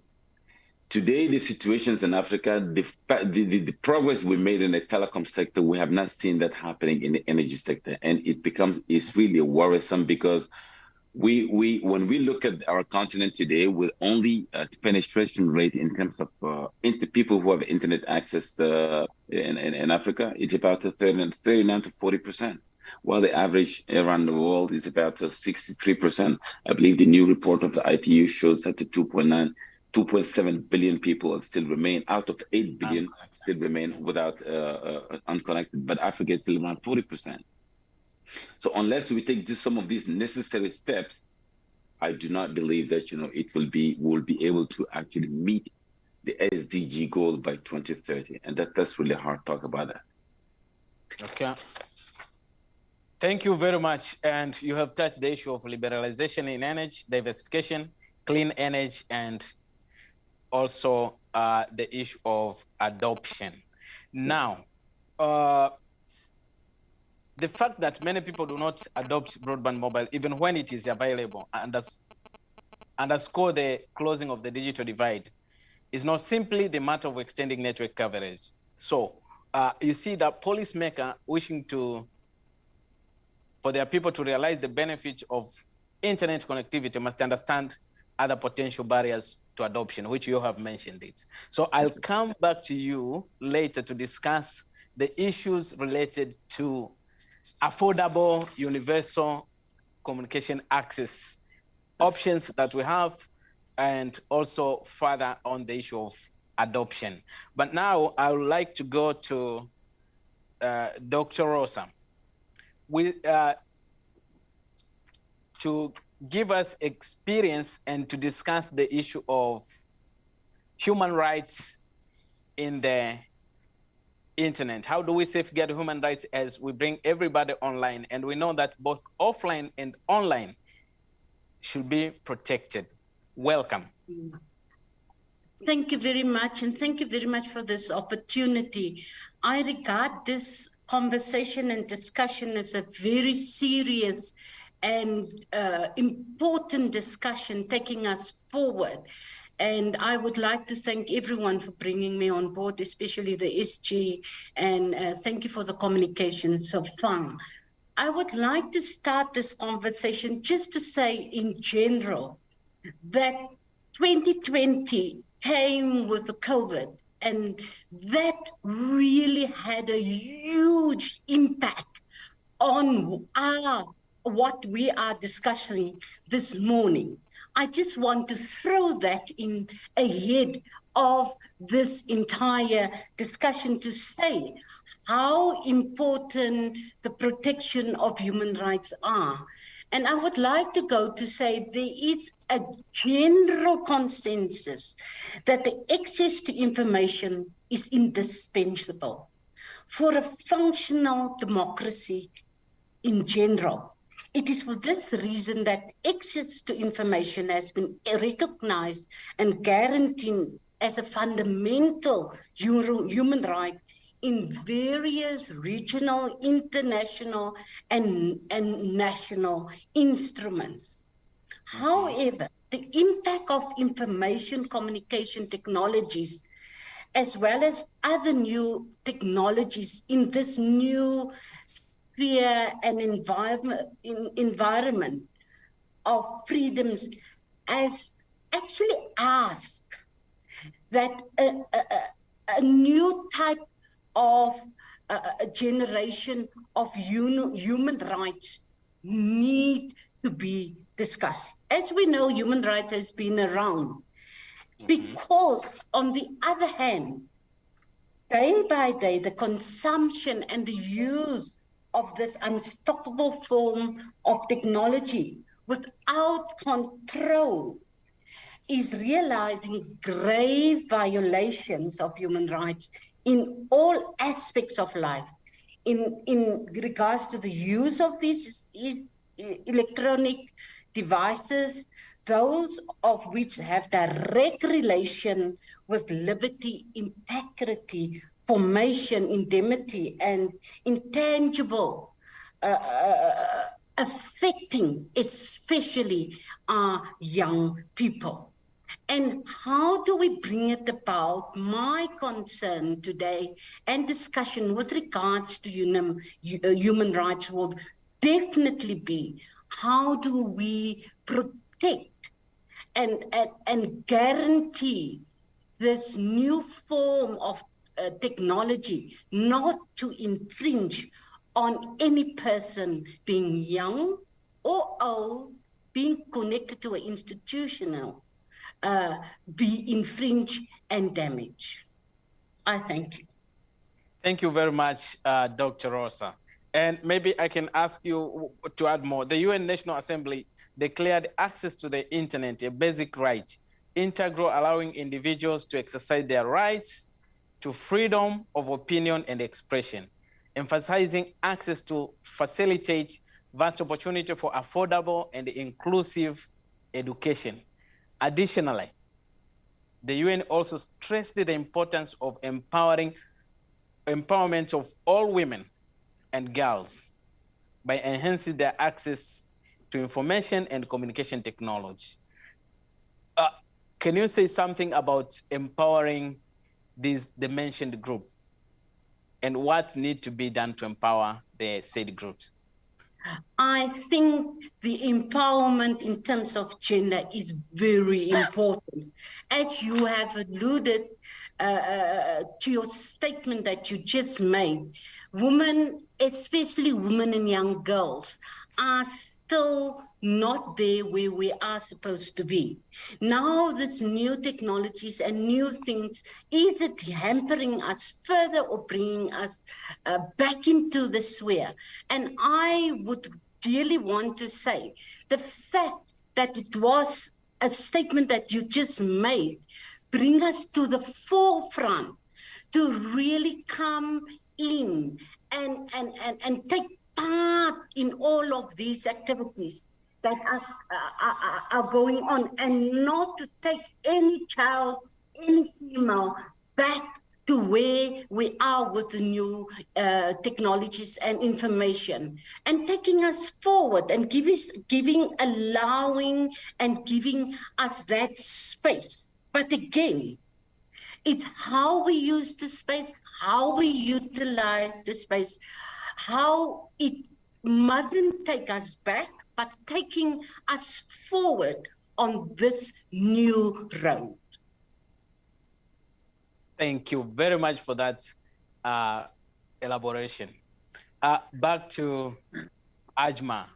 today the situations in Africa, the progress we made in the telecom sector, we have not seen that happening in the energy sector, and it's really worrisome, because when we look at our continent today, with only penetration rate in terms of people who have internet access in Africa, it's about 39 to 40%, while the average around the world is about 63%. I believe the new report of the ITU shows that the 2.7 billion people still remain, out of 8 billion, still remain without unconnected, but Africa is still around 40%. So unless we take some of these necessary steps, I do not believe that we'll be able to actually meet the SDG goal by 2030, and that's really hard to talk about that. Okay. Thank you very much. And you have touched the issue of liberalization in energy, diversification, clean energy, and also the issue of adoption. Now, the fact that many people do not adopt broadband mobile, even when it is available, underscore the closing of the digital divide, is not simply the matter of extending network coverage. So you see that policymaker wishing for their people to realize the benefits of internet connectivity must understand other potential barriers to adoption, which you have mentioned it. So I'll come back to you later to discuss the issues related to affordable universal communication access options that we have, and also further on the issue of adoption. But now I would like to go to Dr. Rosa to give us experience and to discuss the issue of human rights in the internet. How do we safeguard human rights as we bring everybody online? And we know that both offline and online should be protected. Welcome. Thank you very much, and thank you very much for this opportunity. I regard this conversation and discussion as a very serious and important discussion taking us forward. And I would like to thank everyone for bringing me on board, especially the SG, and thank you for the communication so far. I would like to start this conversation just to say in general that 2020 came with the COVID, and that really had a huge impact on what we are discussing this morning. I just want to throw that in ahead of this entire discussion to say how important the protection of human rights are. And I would like to go to say there is a general consensus that the access to information is indispensable for a functional democracy in general. It is for this reason that access to information has been recognized and guaranteed as a fundamental human right in various regional, international, and national instruments. However, the impact of information communication technologies, as well as other new technologies in this new sphere and environment of freedoms, has actually asked that a new type of a generation of human rights need to be discussed. As we know, human rights has been around because, on the other hand, day by day, the consumption and the use of this unstoppable form of technology without control is realizing grave violations of human rights in all aspects of life. In regards to the use of these electronic devices, those of which have direct relation with liberty, integrity, formation, indemnity, and intangible, affecting especially our young people. And how do we bring it about? My concern today and discussion with regards to human rights will definitely be, how do we protect and guarantee this new form of technology not to infringe on any person being young or old, being connected to an institutional, be infringed and damaged. I thank you. Thank you very much, Dr. Rosa. And maybe I can ask you to add more. The UN National Assembly declared access to the internet a basic right, integral, allowing individuals to exercise their rights to freedom of opinion and expression, emphasizing access to facilitate vast opportunity for affordable and inclusive education. Additionally, the UN also stressed the importance of empowerment of all women and girls by enhancing their access to information and communication technology. Can you say something about empowering the mentioned group and what needs to be done to empower the said groups? I think the empowerment in terms of gender is very important. As you have alluded to your statement that you just made, women, especially women and young girls, are still not there where we are supposed to be. Now, this new technologies and new things, is it hampering us further or bringing us back into the sphere? And I would really want to say the fact that it was a statement that you just made bring us to the forefront to really come in and take part in all of these activities that are going on, and not to take any child, any female back to where we are with the new technologies and information, and taking us forward and allowing and giving us that space. But again, it's how we use the space, how we utilize the space, how it mustn't take us back, but taking us forward on this new road. Thank you very much for that elaboration. Back to Ajma.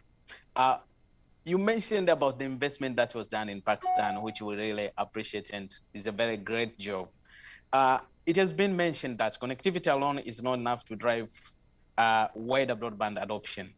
You mentioned about the investment that was done in Pakistan, which we really appreciate, and is a very great job. It has been mentioned that connectivity alone is not enough to drive wider broadband adoption.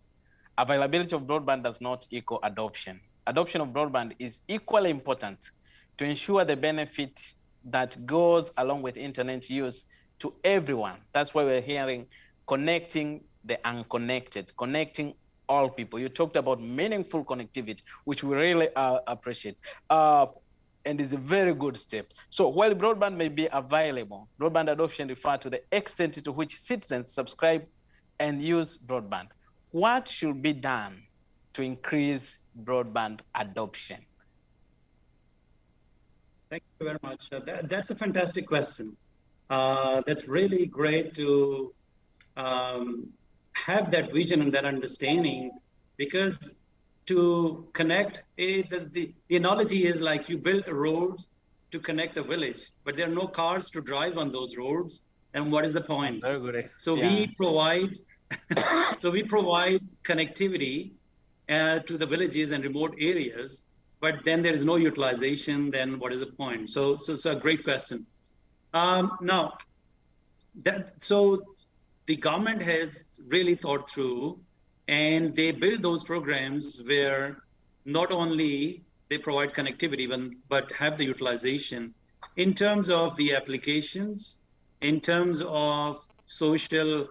Availability of broadband does not equal adoption. Adoption of broadband is equally important to ensure the benefit that goes along with internet use to everyone. That's why we're hearing connecting the unconnected, connecting all people. You talked about meaningful connectivity, which we really appreciate. And is a very good step. So while broadband may be available, broadband adoption refers to the extent to which citizens subscribe and use broadband. What should be done to increase broadband adoption? Thank you very much. That's a fantastic question. That's really great to have that vision and that understanding, because to connect, the analogy is like you build roads to connect a village, but there are no cars to drive on those roads. And what is the point? Very good. So we provide connectivity to the villages and remote areas, but then there is no utilization. Then what is the point? So it's a great question. Now, So the government has really thought through, and they build those programs where not only they provide connectivity, but have the utilization in terms of the applications, in terms of social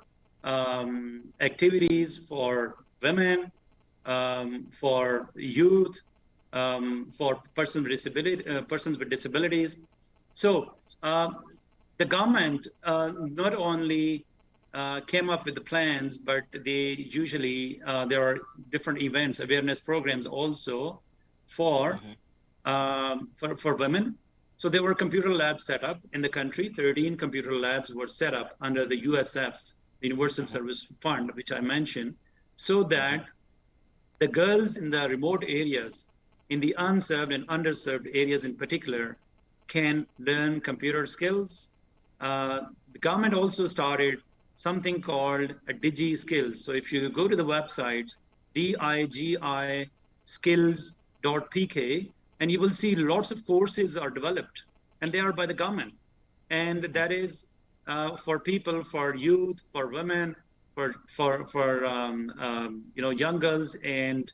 activities for women, for youth, for persons with disabilities. So the government not only came up with the plans, but they usually, there are different events, awareness programs also for women. So there were computer labs set up in the country. 13 computer labs were set up under the USF, the Universal Service Fund, which I mentioned, so that the girls in the remote areas, in the unserved and underserved areas in particular, can learn computer skills. The government also started something called a Digi Skills. So if you go to the website, DIGI skills.pk, and you will see lots of courses are developed, and they are by the government. And that is for people, for youth, for women, for young girls, and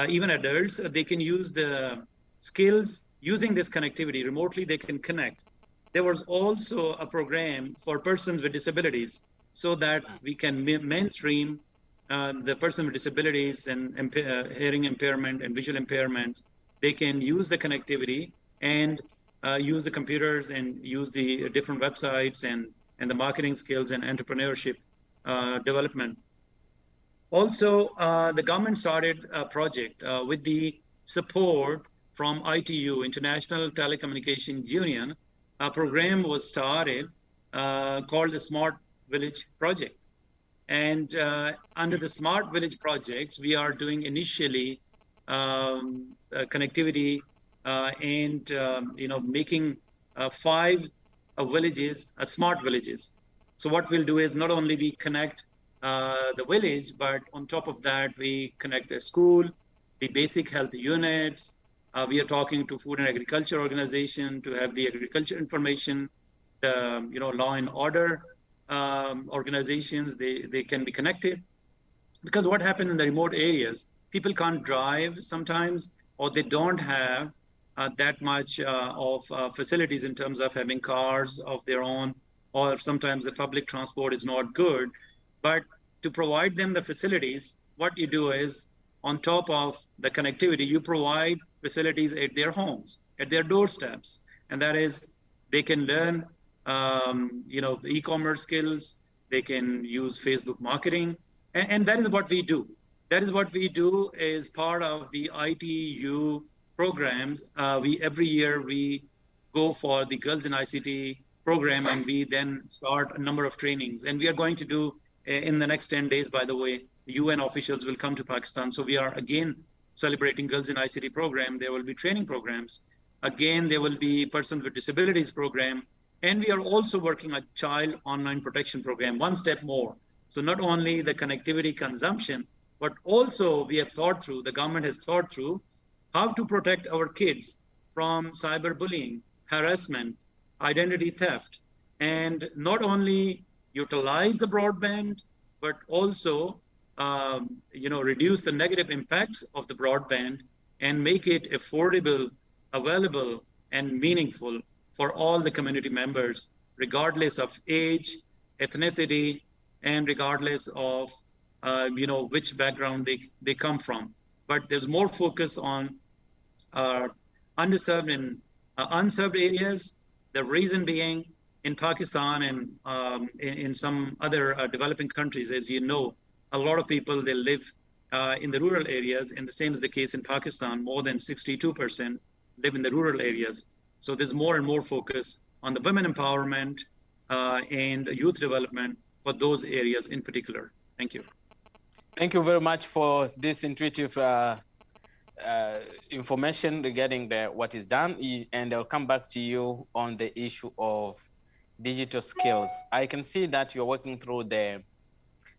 even adults. They can use the skills using this connectivity remotely. They can connect. There was also a program for persons with disabilities, so that we can mainstream the person with disabilities and hearing impairment and visual impairment. They can use the connectivity and use the computers and use the different websites and the marketing skills and entrepreneurship development. Also, the government started a project with the support from ITU, International Telecommunication Union. A program was started called the Smart Village Project. And under the Smart Village Project, we are doing initially connectivity and making 5 villages smart villages. So what we'll do is not only we connect the village, but on top of that, we connect the school, the basic health units. We are talking to food and agriculture organization to have the agriculture information, the law and order organizations, they can be connected. Because what happens in the remote areas, people can't drive sometimes, or they don't have that much of facilities in terms of having cars of their own, or sometimes the public transport is not good. But to provide them the facilities, what you do is, on top of the connectivity, you provide facilities at their homes, at their doorsteps. And that is, they can learn e-commerce skills, they can use Facebook marketing, and that is what we do. That is what we do as part of the ITU programs. Every year we go for the Girls in ICT program, and we then start a number of trainings. And we are going to do, in the next 10 days, by the way, UN officials will come to Pakistan. So we are again celebrating Girls in ICT program. There will be training programs. Again, there will be persons with disabilities program. And we are also working a child online protection program, one step more. So not only the connectivity consumption, but also we have thought through, the government has thought through how to protect our kids from cyberbullying, harassment, identity theft, and not only utilize the broadband, but also reduce the negative impacts of the broadband and make it affordable, available, and meaningful for all the community members, regardless of age, ethnicity, and regardless of which background they come from. But there's more focus on underserved and unserved areas. The reason being, in Pakistan and in some other developing countries, as you know, a lot of people, they live in the rural areas, and the same is the case in Pakistan. More than 62% live in the rural areas. So there's more and more focus on the women empowerment and youth development for those areas in particular. Thank you. Thank you very much for this intuitive information regarding what is done. And I'll come back to you on the issue of digital skills. I can see that you're working through the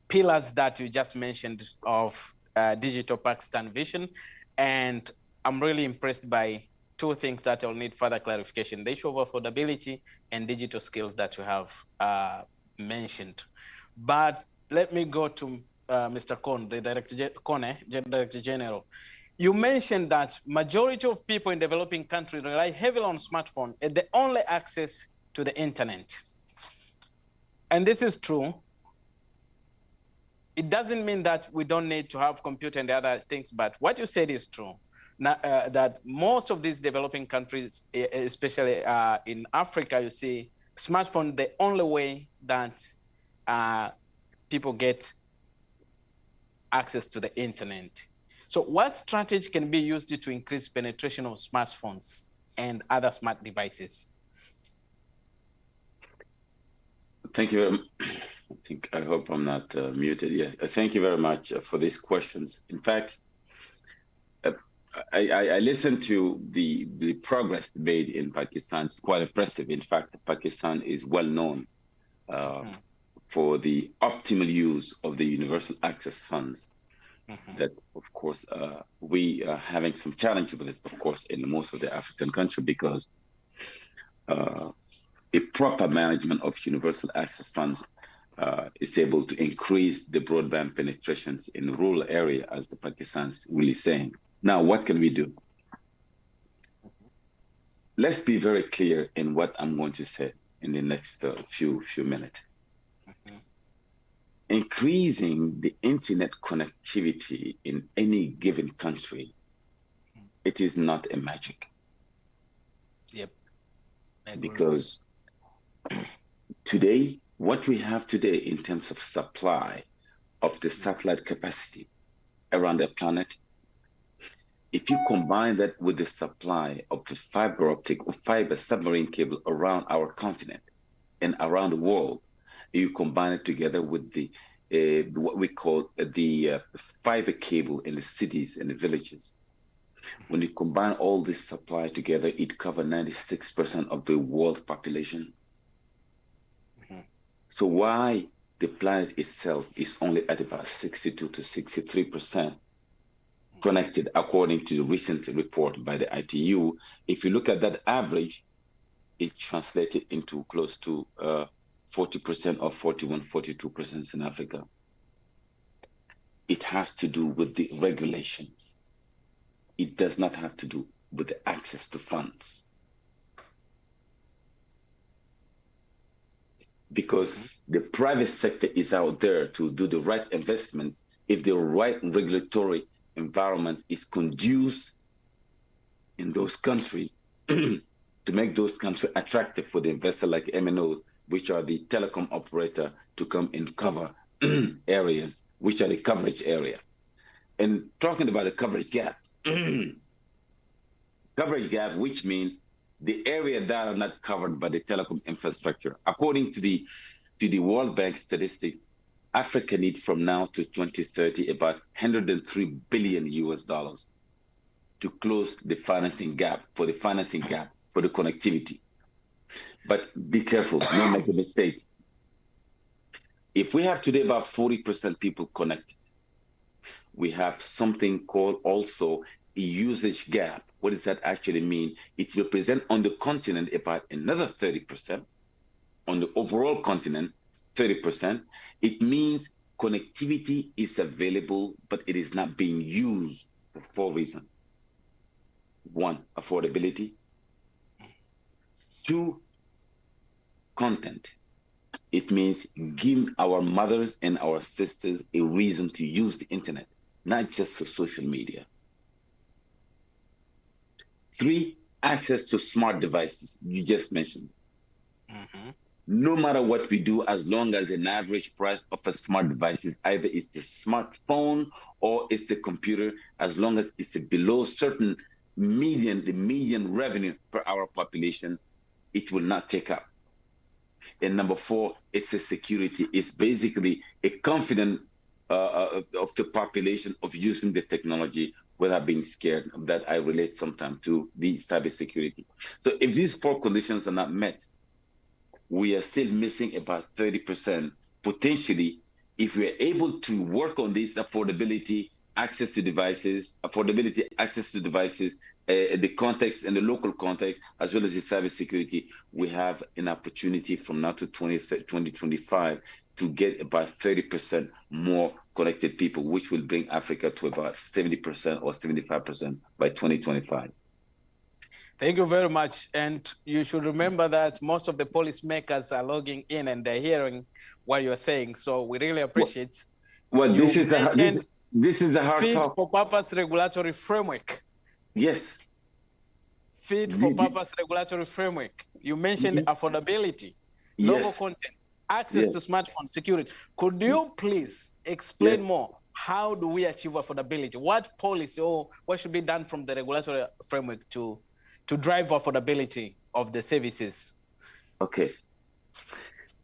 pillars that you just mentioned of Digital Pakistan Vision. And I'm really impressed by 2 things that I'll need further clarification: the issue of affordability and digital skills that you have mentioned. But let me go to Mr. Kone, the Director General. You mentioned that majority of people in developing countries rely heavily on smartphone and the only access to the internet. And this is true. It doesn't mean that we don't need to have computer and the other things, but what you said is true. Now, that most of these developing countries, especially in Africa, you see smartphone the only way that people get access to the internet. So what strategy can be used to increase penetration of smartphones and other smart devices? Thank you very much. I hope I'm not muted. Yes, thank you very much for these questions. In fact, I listened to the progress made in Pakistan. It's quite impressive. In fact, Pakistan is well known for the optimal use of the universal access funds. That, of course, we are having some challenge with it, of course, in most of the African countries, because a proper management of universal access funds is able to increase the broadband penetrations in rural area, as the Pakistan's really saying. Now, what can we do? Let's be very clear in what I'm going to say in the next few minutes. Increasing the internet connectivity in any given country, it is not a magic. Yep. Because today, what we have today in terms of supply of the satellite capacity around the planet, if you combine that with the supply of the fiber optic or fiber submarine cable around our continent and around the world, you combine it together with the what we call the fiber cable in the cities and the villages. When you combine all this supply together, it covers 96% of the world population. So why the planet itself is only at about 62 to 63% connected, according to the recent report by the ITU? If you look at that average, it translated into close to 40% or 41, 42% in Africa. It has to do with the regulations. It does not have to do with the access to funds. Because the private sector is out there to do the right investments if the right regulatory environment is conducive in those countries to make those countries attractive for the investor like MNOs, which are the telecom operator, to come and cover areas, which are the coverage area. And talking about the coverage gap, which means the area that are not covered by the telecom infrastructure. According to the World Bank statistics, Africa needs from now to 2030 about 103 billion US dollars to close the financing gap for the connectivity. But be careful, don't make a mistake. If we have today about 40% people connected, we have something called also a usage gap. What does that actually mean? It represents on the continent about another 30%. On the overall continent, 30%. It means connectivity is available, but it is not being used for 4 reasons. 1, affordability. 2, content. It means give our mothers and our sisters a reason to use the internet, not just for social media. 3, access to smart devices. You just mentioned. No matter what we do, as long as an average price of a smart device is either it's the smartphone or it's the computer, as long as it's below certain the median revenue per hour population, it will not take up. And number 4, it's the security. It's basically a confidence of the population of using the technology without being scared. That I relate sometimes to the cybersecurity. So if these 4 conditions are not met, we are still missing about 30%. Potentially, if we are able to work on this affordability, access to devices, affordability, access to devices, the context and the local context, as well as the cybersecurity, we have an opportunity from now to 2025 to get about 30% more connected people, which will bring Africa to about 70% or 75% by 2025. Thank you very much. And you should remember that most of the policymakers are logging in and they're hearing what you're saying. So we really appreciate. Well, this is a hard fit talk. for purpose regulatory framework. Yes. Fit for purpose regulatory framework. You mentioned affordability, local content, access to smartphone security. Could you please explain more? How do we achieve affordability? What policy or what should be done from the regulatory framework to drive affordability of the services? Okay.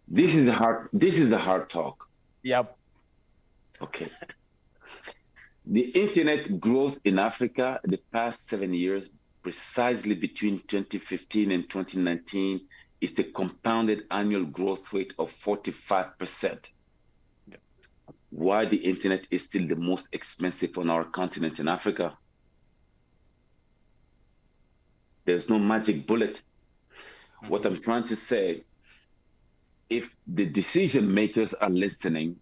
This is a hard talk. Yep. Okay. The internet growth in Africa the past 7 years, precisely between 2015 and 2019, is the compounded annual growth rate of 45%. Yep. Why the internet is still the most expensive on our continent in Africa? There's no magic bullet. What I'm trying to say, if the decision makers are listening,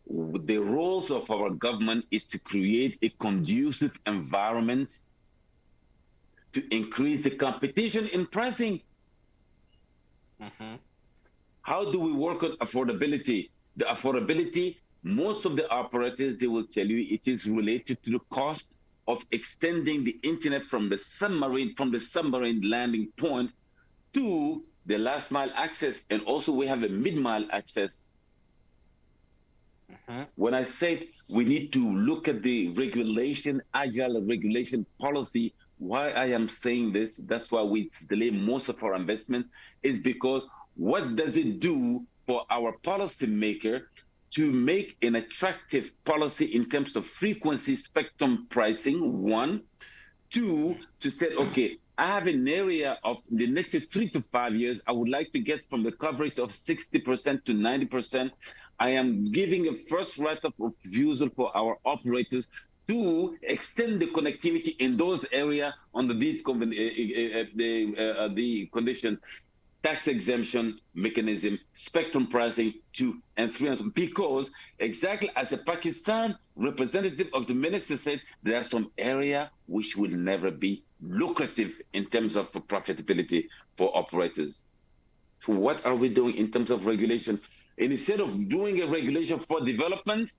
the roles of our government is to create a conducive environment to increase the competition in pricing. How do we work on affordability? The affordability, most of the operators, they will tell you it is related to the cost of extending the internet from the submarine landing point to the last mile access. And also we have a mid-mile access. When I said we need to look at the regulation, agile regulation policy, why I am saying this, that's why we delay most of our investment, is because what does it do for our policymaker to make an attractive policy in terms of frequency spectrum pricing, one. Two, to say, okay, I have an area of the next 3 to 5 years, I would like to get from the coverage of 60% to 90%. I am giving a first right of refusal for our operators to extend the connectivity in those areas under these the condition, tax exemption mechanism, spectrum pricing 2 and 3, because exactly as a Pakistan representative of the minister said, there are some area which will never be lucrative in terms of profitability for operators. So what are we doing in terms of regulation? And instead of doing a regulation for development,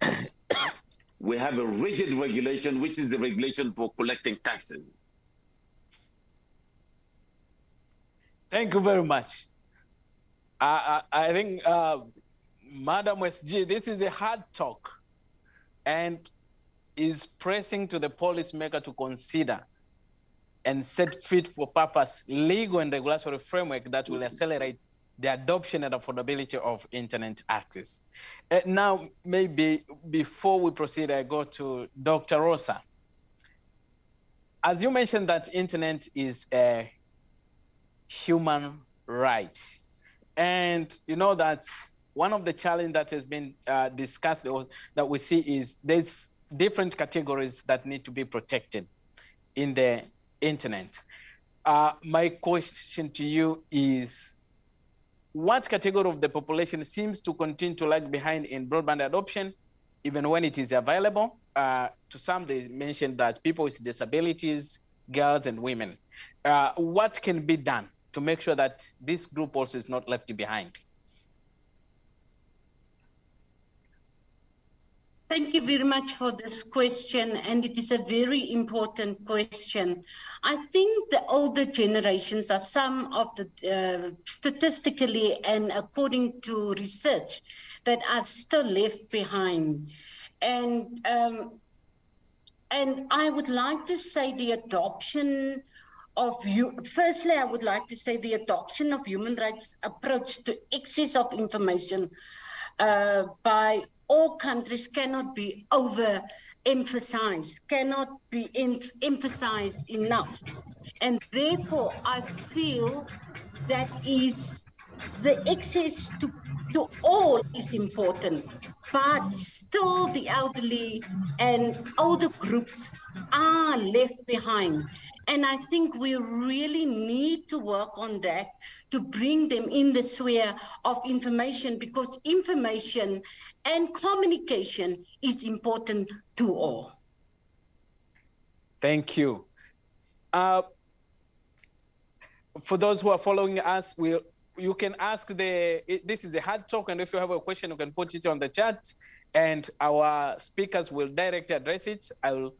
we have a rigid regulation, which is the regulation for collecting taxes. Thank you very much. I think, Madam SG, this is a hard talk and is pressing to the policymaker to consider and set fit for purpose legal and regulatory framework that will accelerate the adoption and affordability of internet access. Now, maybe before we proceed, I go to Dr. Rosa. As you mentioned that internet is a human right. And you know that one of the challenges that has been discussed that we see is there's different categories that need to be protected in the internet. My question to you is, what category of the population seems to continue to lag behind in broadband adoption, even when it is available? To some, they mentioned that people with disabilities, girls and women. What can be done to make sure that this group also is not left behind? Thank you very much for this question, and it is a very important question. I think the older generations are some of the, statistically and according to research, that are still left behind. And I would like to say the adoption of firstly, I would like to say the adoption of human rights approach to access of information by all countries cannot be overemphasized, cannot be emphasized enough. And therefore, I feel that is the access to all is important. but still the elderly and older groups are left behind. And I think we really need to work on that to bring them in the sphere of information, because information and communication is important to all. Thank you. For those who are following us, you can ask this is a hard talk, and if you have a question, you can put it on the chat, and our speakers will directly address it. I will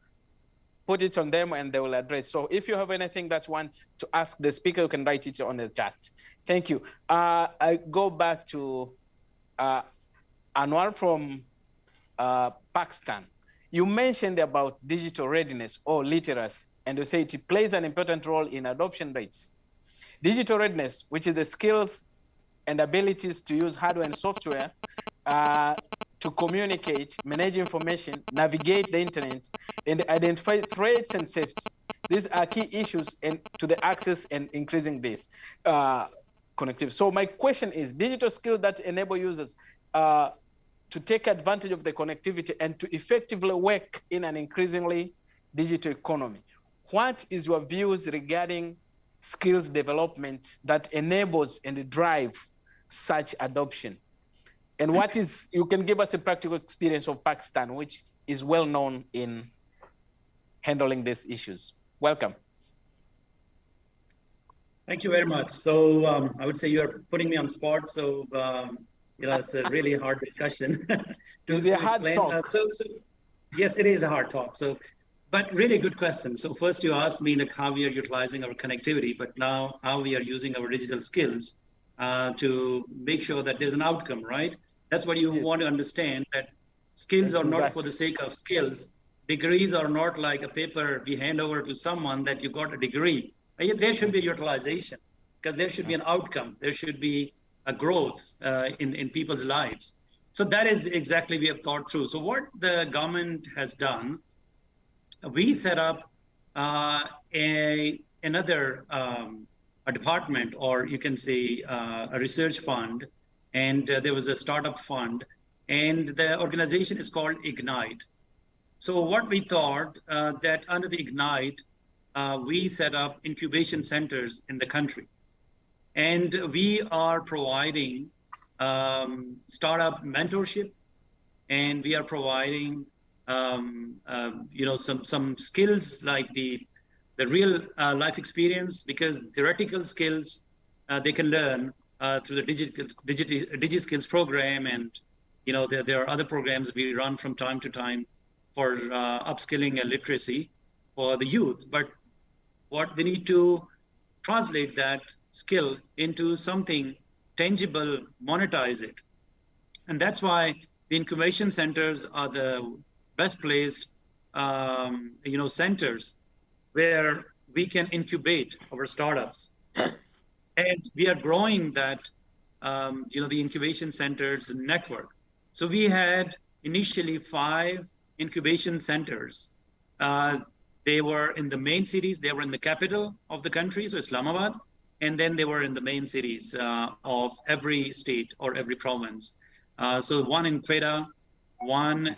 put it on them, and they will address. So if you have anything that you want to ask the speaker, you can write it on the chat. Thank you. I go back to Anwar from Pakistan. You mentioned about digital readiness or literacy, and you say it plays an important role in adoption rates. Digital readiness, which is the skills and abilities to use hardware and software to communicate, manage information, navigate the internet, and identify threats and safety. These are key issues to the access and increasing this connectivity. So my question is, digital skills that enable users to take advantage of the connectivity and to effectively work in an increasingly digital economy. What is your views regarding skills development that enables and drive such adoption? And what is, you can give us a practical experience of Pakistan, which is well known in handling these issues. Welcome. Thank you very much. So I would say you're putting me on spot. So, it's a really hard discussion. Is it a hard talk? Yes, it is a hard talk. But really good question. So first you asked me like how we are utilizing our connectivity, but now how we are using our digital skills to make sure that there's an outcome, right? That's what you want to understand, that skills are not for the sake of skills. Degrees are not like a paper we hand over to someone that you got a degree. There should be utilization, because there should be an outcome. There should be a growth in people's lives. So that is exactly we have thought through. So what the government has done, we set up another a department, or you can say a research fund, and there was a startup fund, and the organization is called Ignite. So what we thought that under the Ignite, we set up incubation centers in the country. And we are providing startup mentorship, and we are providing some skills like the real life experience, because theoretical skills they can learn through the Digi Skills program, and there are other programs we run from time to time for upskilling and literacy for the youth. But what they need to translate that skill into something tangible, monetize it, and that's why the incubation centers are the best placed, centers where we can incubate our startups. And we are growing that, the incubation centers network. So we had initially 5 incubation centers. They were in the main cities. They were in the capital of the country, so Islamabad. And then they were in the main cities of every state or every province. So one in Quetta, one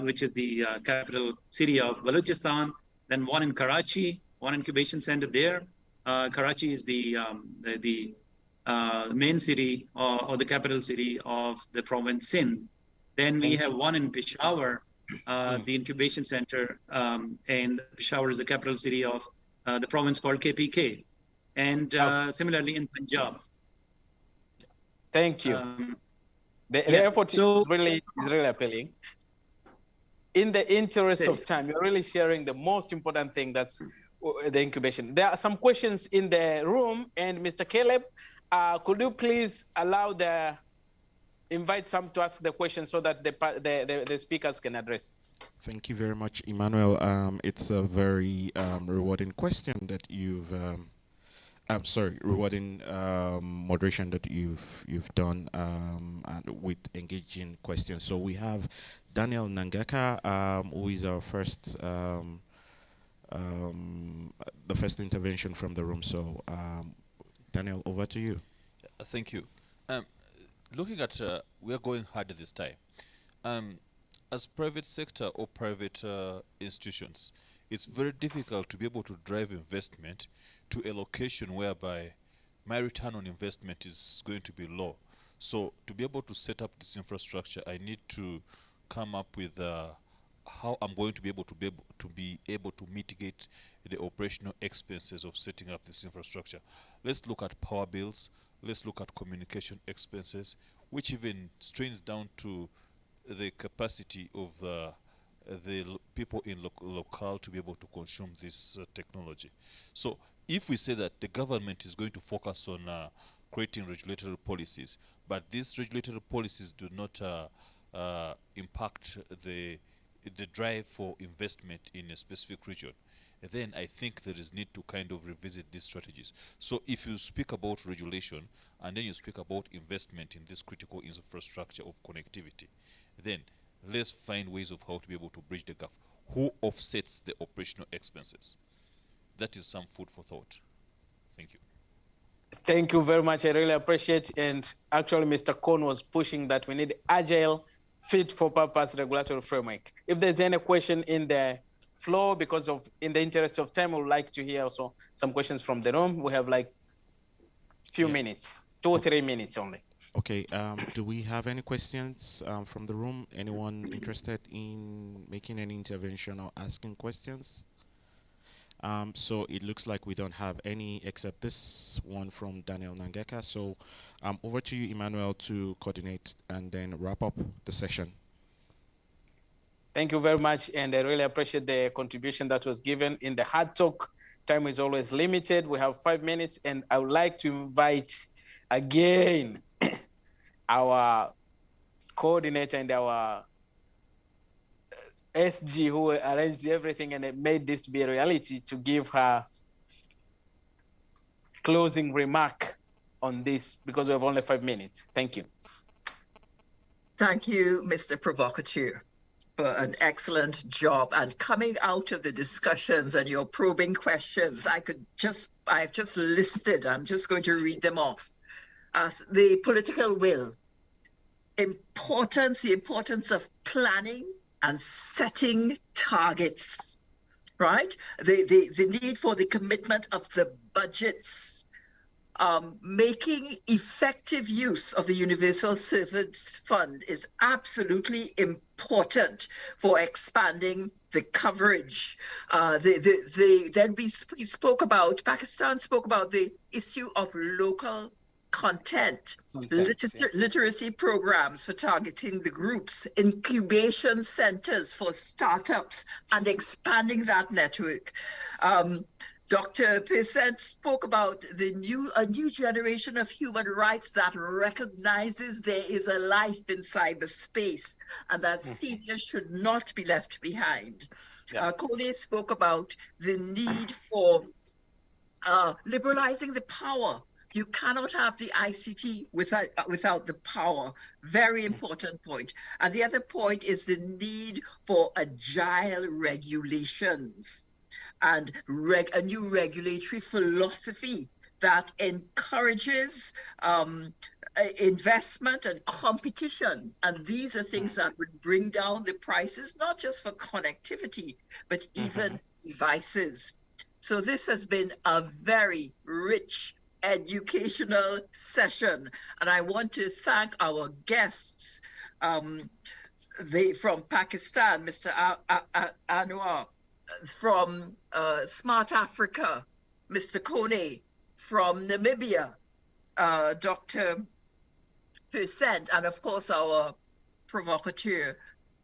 which is the capital city of Balochistan, then one in Karachi, one incubation center there. Karachi is the main city or the capital city of the province Sindh. Then we have one in Peshawar, the incubation center, and Peshawar is the capital city of the province called KPK. And similarly in Punjab. Thank you. The effort is really appealing. In the interest of time, you're really sharing the most important thing, that's the incubation. There are some questions in the room, and Mr. Caleb, could you please invite some to ask the question so that the speakers can address? Thank you very much, Emmanuel. It's a very rewarding question that you've rewarding moderation that you've done with engaging questions. So we have Daniel Nangaka, who is our first, the first intervention from the room. So Daniel, over to you. Thank you. Looking at, we are going hard this time. as private sector or private institutions, it's very difficult to be able to drive investment to a location whereby my return on investment is going to be low. So to be able to set up this infrastructure, I need to come up with how I'm going to be able to mitigate the operational expenses of setting up this infrastructure. Let's look at power bills. Let's look at communication expenses, which even strains down to the capacity of the people in locale to be able to consume this technology. So if we say that the government is going to focus on creating regulatory policies, but these regulatory policies do not impact the drive for investment in a specific region, then I think there is need to kind of revisit these strategies. So if you speak about regulation and then you speak about investment in this critical infrastructure of connectivity, then let's find ways of how to be able to bridge the gap. Who offsets the operational expenses? That is some food for thought. Thank you. Thank you very much. I really appreciate. And actually, Mr. Kohn was pushing that we need agile, fit for purpose regulatory framework. If there's any question in the floor, because of in the interest of time, I would like to hear also some questions from the room. We have like few minutes, 2 or 3 minutes only. Okay, do we have any questions from the room? Anyone interested in making any intervention or asking questions? So it looks like we don't have any except this one from Daniel Nangeka. So over to you, Emmanuel, to coordinate and then wrap up the session. Thank you very much, and I really appreciate the contribution that was given. In the hard talk, time is always limited. We have 5 minutes, and I would like to invite again our coordinator and our SG who arranged everything and made this to be a reality to give her closing remark on this because we have only 5 minutes. Thank you. Thank you, Mr. Provocateur, for an excellent job. And coming out of the discussions and your probing questions, I've just listed, I'm just going to read them off. As the political will, the importance of planning and setting targets, right? The need for the commitment of the budgets, making effective use of the Universal Service Fund is absolutely important for expanding the coverage. Then we spoke about, Pakistan spoke about the issue of local content, literacy programs for targeting the groups, incubation centers for startups, and expanding that network. Dr. Percent spoke about a new generation of human rights that recognizes there is a life in cyberspace and that seniors should not be left behind. Kone spoke about the need for liberalizing the power. You cannot have the ICT without the power. Very important point. And the other point is the need for agile regulations and a new regulatory philosophy that encourages investment and competition. And these are things that would bring down the prices, not just for connectivity, but even devices. So this has been a very rich educational session, and I want to thank our guests from Pakistan, Mr. Anwar, from Smart Africa, Mr. Kone, from Namibia, Dr. Percent, and of course our provocateur,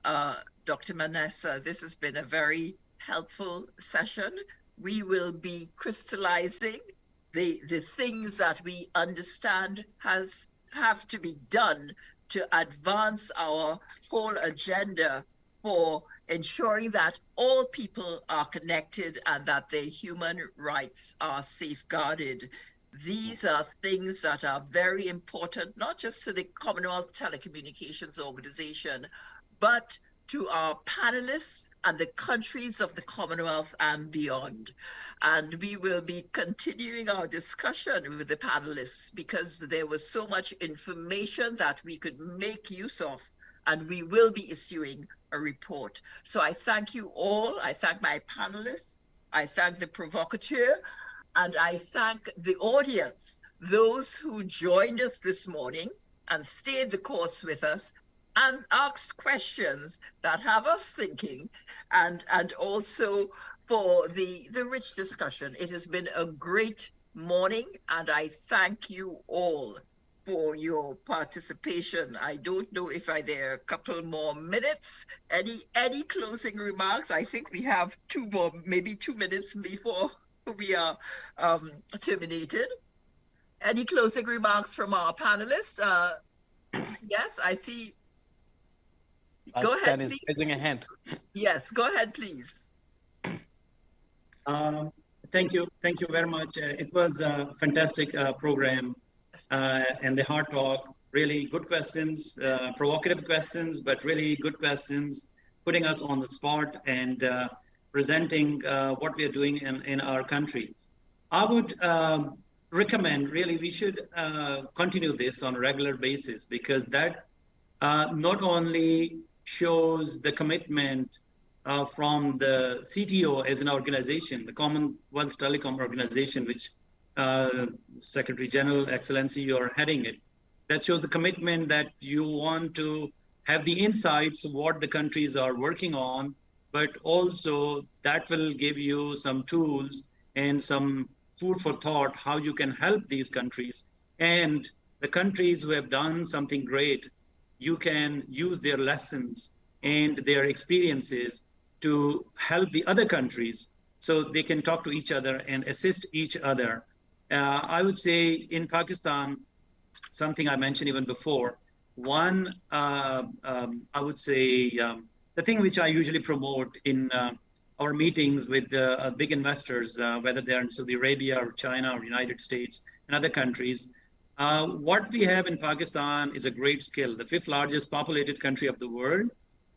Dr. Manessa. This has been a very helpful session. We will be crystallizing the things that we understand have to be done to advance our whole agenda for ensuring that all people are connected and that their human rights are safeguarded. These are things that are very important, not just to the Commonwealth Telecommunications Organization, but to our panelists and the countries of the Commonwealth and beyond. And we will be continuing our discussion with the panelists because there was so much information that we could make use of and we will be issuing a report. So I thank you all. I thank my panelists. I thank the provocateur, and I thank the audience, those who joined us this morning and stayed the course with us and asked questions that have us thinking, and also for the rich discussion. It has been a great morning, and I thank you all for your participation. I don't know if there are a couple more minutes. Any closing remarks? I think we have maybe 2 minutes before we are terminated. Any closing remarks from our panelists? Yes, I see. Go ahead, please. Raising a hand. Yes, go ahead, please. Thank you very much. It was a fantastic program, and the hard talk. Really good questions, provocative questions, but really good questions, putting us on the spot and presenting what we are doing in our country. I would recommend, really, we should continue this on a regular basis, because that not only shows the commitment from the CTO as an organization, the Commonwealth Telecom Organization, which Secretary General, Excellency, you're heading it. That shows the commitment that you want to have the insights of what the countries are working on, but also that will give you some tools and some food for thought how you can help these countries. And the countries who have done something great, you can use their lessons and their experiences to help the other countries so they can talk to each other and assist each other. I would say in Pakistan, something I mentioned even before, one, I would say the thing which I usually promote in our meetings with big investors, whether they're in Saudi Arabia or China or United States and other countries, what we have in Pakistan is a great skill, the 5th largest populated country of the world.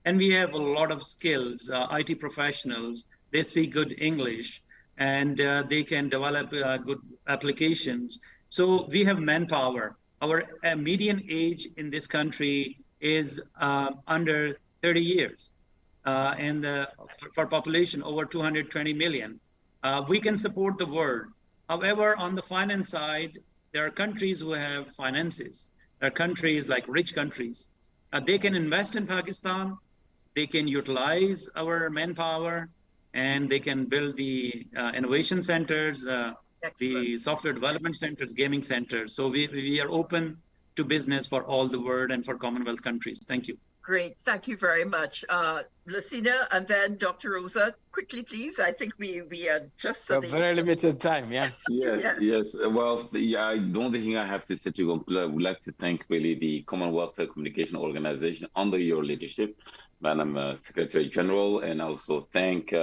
And we have a lot of skills, IT professionals, they speak good English, and they can develop good applications. So we have manpower. Our median age in this country is under 30 years. And for population over 220 million. We can support the world. However, on the finance side, there are countries who have finances. There are countries like rich countries. They can invest in Pakistan. They can utilize our manpower, and they can build the innovation centers, the software development centers, gaming centers. So we are open to business for all the world and for Commonwealth countries. Thank you. Great, thank you very much. Lucina, and then Dr. Rosa, quickly, please. I think we are just... A very limited time, yeah. Yes. Well, the only thing I have to say to conclude, I would like to thank really the Commonwealth Communication Organization under your leadership, Madam Secretary General, and also thank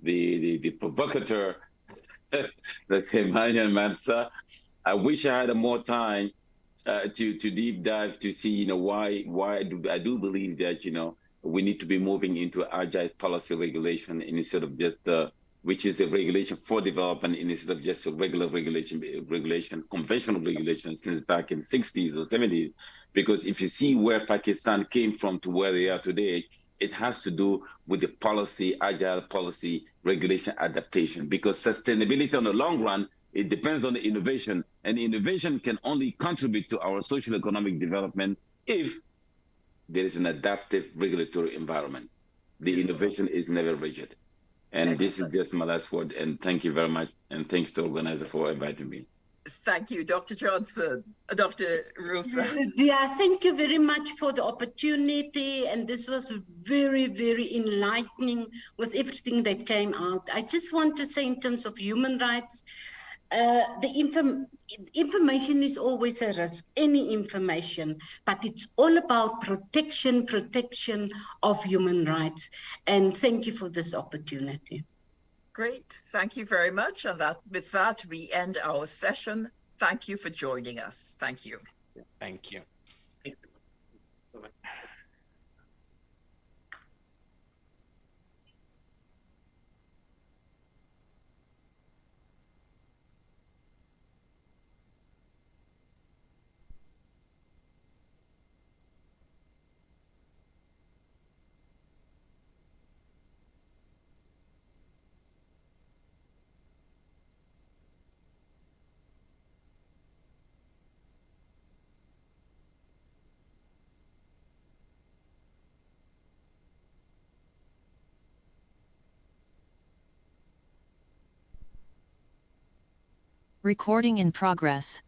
the provocateur, that's Emmanuel Mansa. I wish I had more time to deep dive to see, why I do believe that, we need to be moving into agile policy regulation instead of just, which is a regulation for development instead of just a regular regulation, conventional regulation since back in 60s or 70s. Because if you see where Pakistan came from to where they are today, it has to do with the policy, agile policy, regulation adaptation. Because sustainability on the long run, it depends on the innovation, and innovation can only contribute to our social economic development if there is an adaptive regulatory environment. The innovation is never rigid. And this is just my last word, and thank you very much, and thanks to the organizer for inviting me. Thank you, Dr. Johnson. Dr. Rosa. Yeah, thank you very much for the opportunity, and this was very, very enlightening with everything that came out. I just want to say in terms of human rights, the information is always a risk, any information, but it's all about protection of human rights. And thank you for this opportunity. Great, thank you very much. And with that, we end our session. Thank you for joining us. Thank you. Thank you. Recording in progress.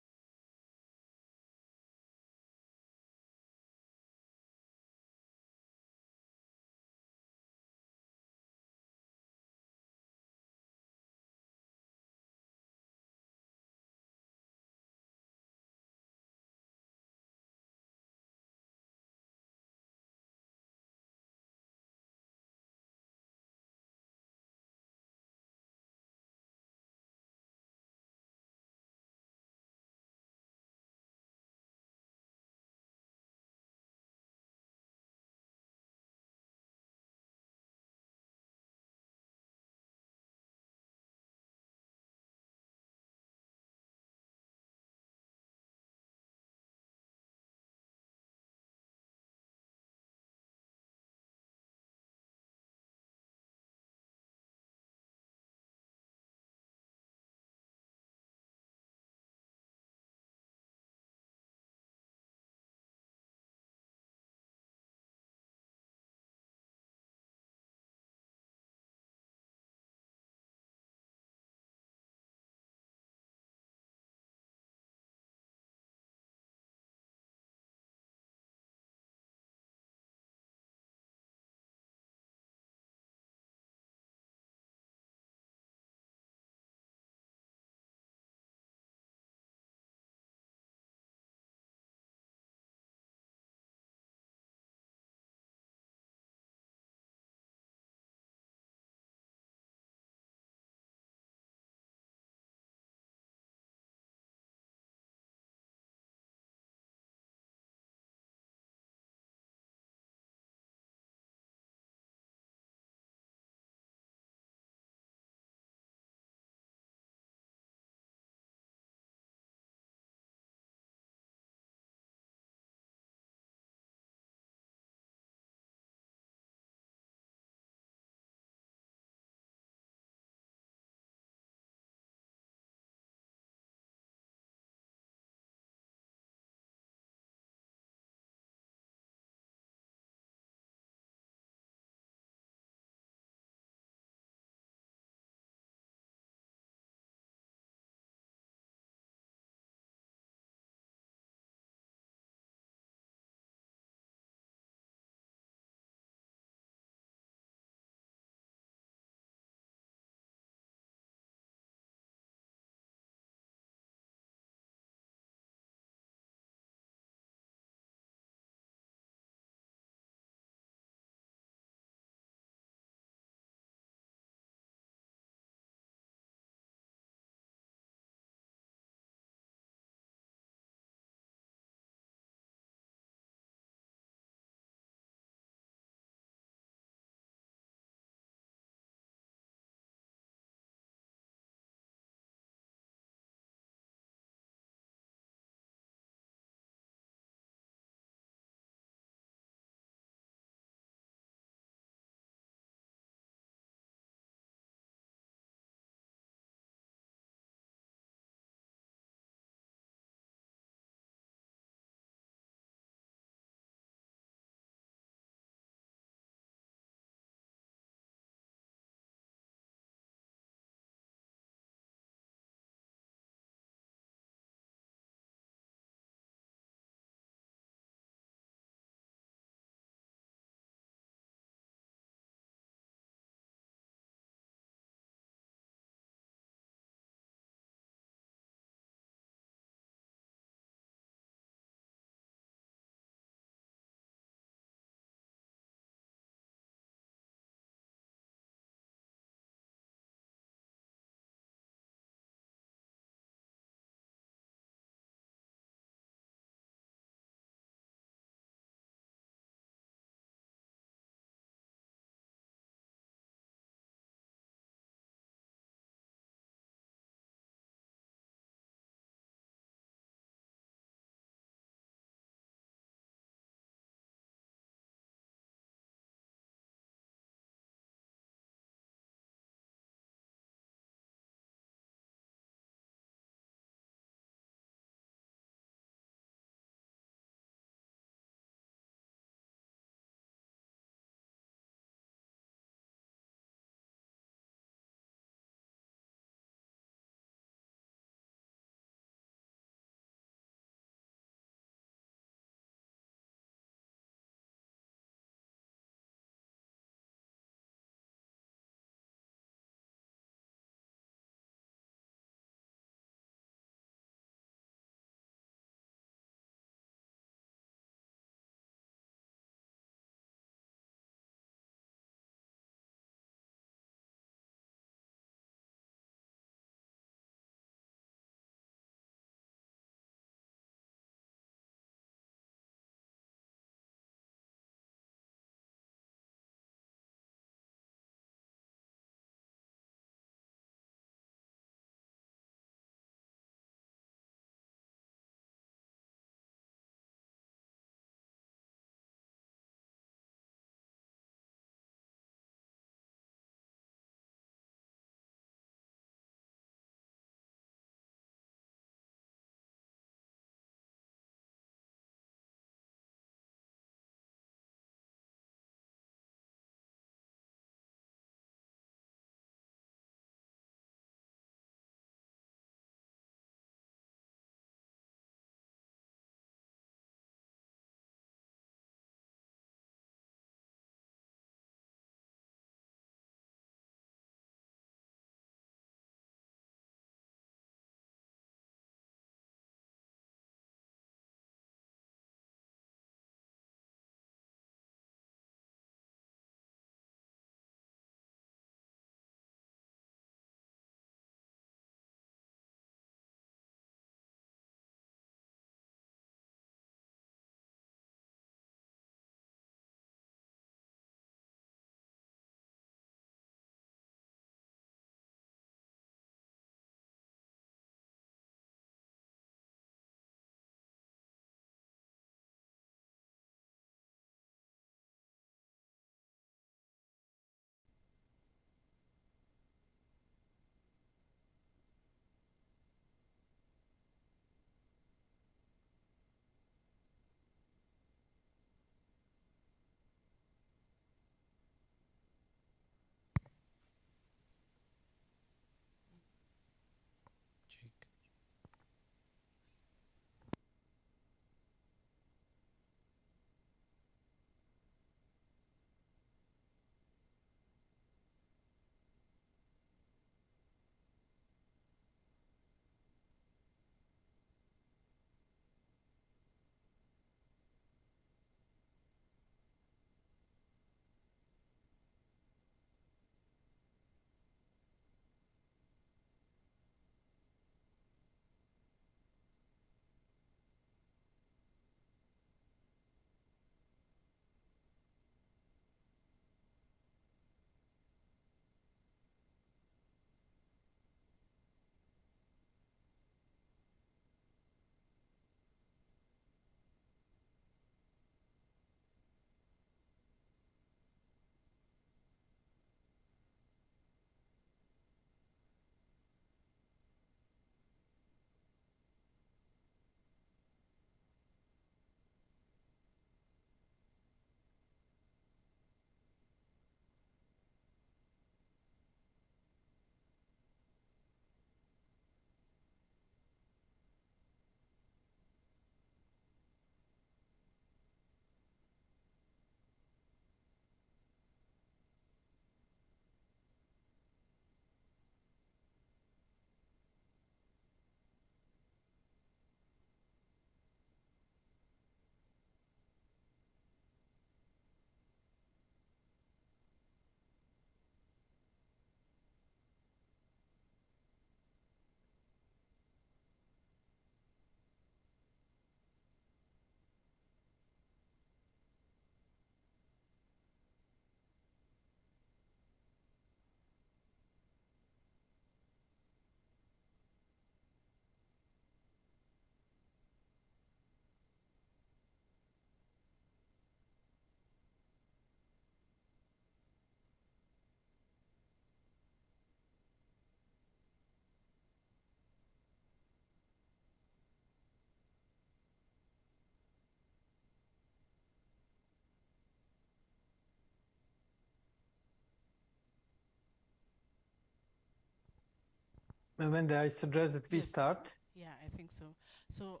Amanda, I suggest that we start. Yeah, I think so. So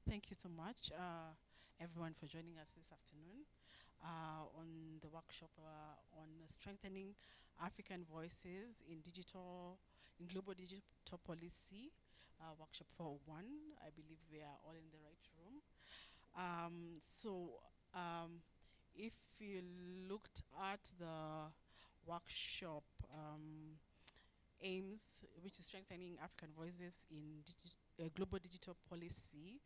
thank you so much, everyone, for joining us this afternoon on the workshop on strengthening African voices in global digital policy, workshop 401. I believe we are all in the right room. If you looked at the workshop aims, which is strengthening African voices in global digital policy,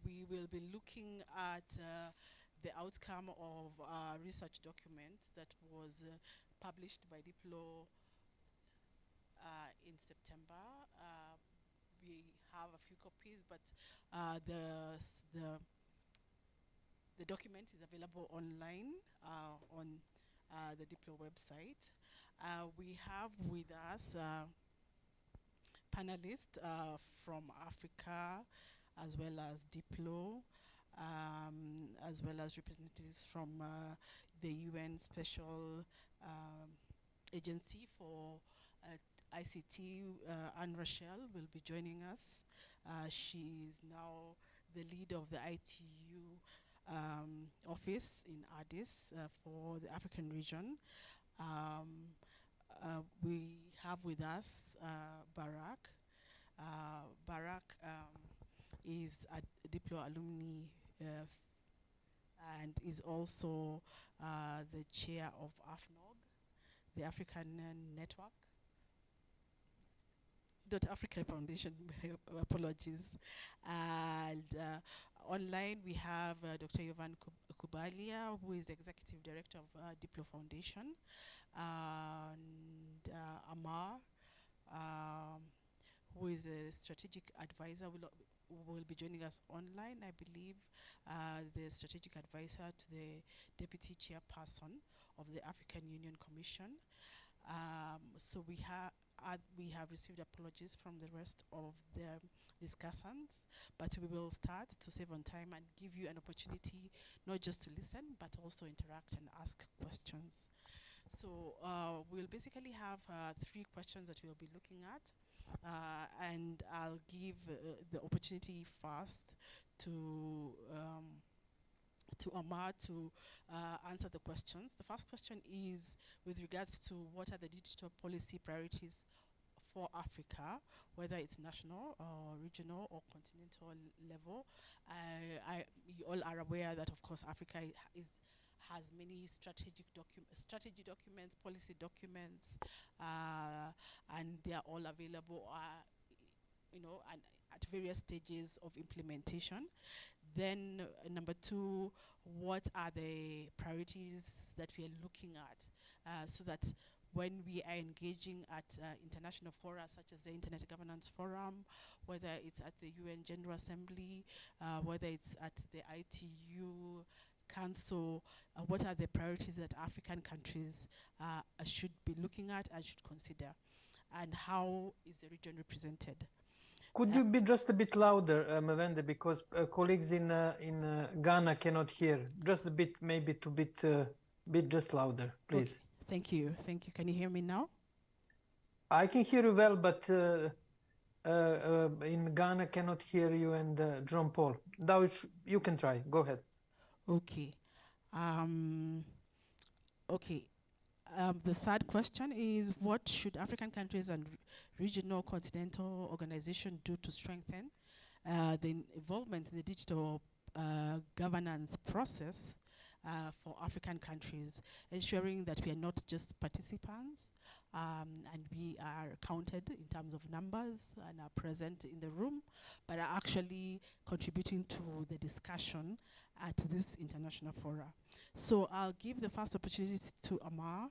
we will be looking at the outcome of a research document that was published by Diplo in September. We have a few copies, but the document is available online on the Diplo website. We have with us panelists from Africa, as well as Diplo, as well as representatives from the UN Special Agency for ICT. Anne Rochelle will be joining us. She is now the lead of the ITU office in Addis for the African region. We have with us Barak. Barak is a Diplo alumni and is also the chair of AFNOG, the African Network. Africa Foundation, apologies. And online we have Dr. Yovan Kubalia, who is Executive Director of Diplo Foundation, and Amar, who is a strategic advisor, will be joining us online, I believe, the strategic advisor to the Deputy Chairperson of the African Union Commission. So we have received apologies from the rest of the discussants, but we will start to save on time and give you an opportunity not just to listen, but also interact and ask questions. So we'll basically have 3 questions that we'll be looking at, and I'll give the opportunity first to Omar to answer the questions. The first question is with regards to what are the digital policy priorities for Africa, whether it's national or regional or continental level. You all are aware that, of course, Africa has many strategy documents, policy documents, and they are all available, and at various stages of implementation. Then number 2, what are the priorities that we are looking at, so that when we are engaging at international fora such as the Internet Governance Forum, whether it's at the UN General Assembly, whether it's at the ITU Council, what are the priorities that African countries should be looking at and should consider, and how is the region represented? Could you be just a bit louder, Mavende, because colleagues in Ghana cannot hear. Just a bit, maybe to bit just louder, please. Okay. Thank you. Thank you. Can you hear me now? I can hear you well, but in Ghana cannot hear you and John Paul. Now you can try. Go ahead. Okay. Okay. The third question is, what should African countries and regional continental organizations do to strengthen the involvement in the digital governance process for African countries, ensuring that we are not just participants and we are counted in terms of numbers and are present in the room, but are actually contributing to the discussion at this international fora. So I'll give the first opportunity to Amar,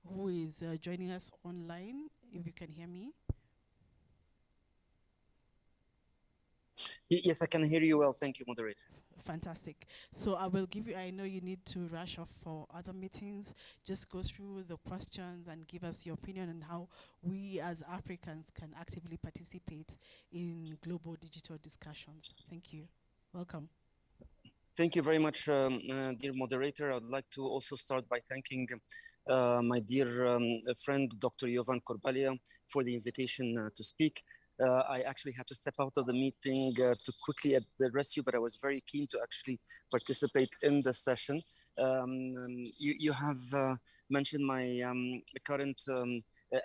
who is joining us online, if you can hear me. Yes, I can hear you well. Thank you, moderator. Fantastic. So I will give you, I know you need to rush off for other meetings. Just go through the questions and give us your opinion on how we as Africans can actively participate in global digital discussions. Thank you. Welcome. Thank you very much, dear moderator. I would like to also start by thanking my dear friend, Dr. Jovan Korbalia, for the invitation to speak. I actually had to step out of the meeting to quickly address you, but I was very keen to actually participate in the session. You have mentioned my current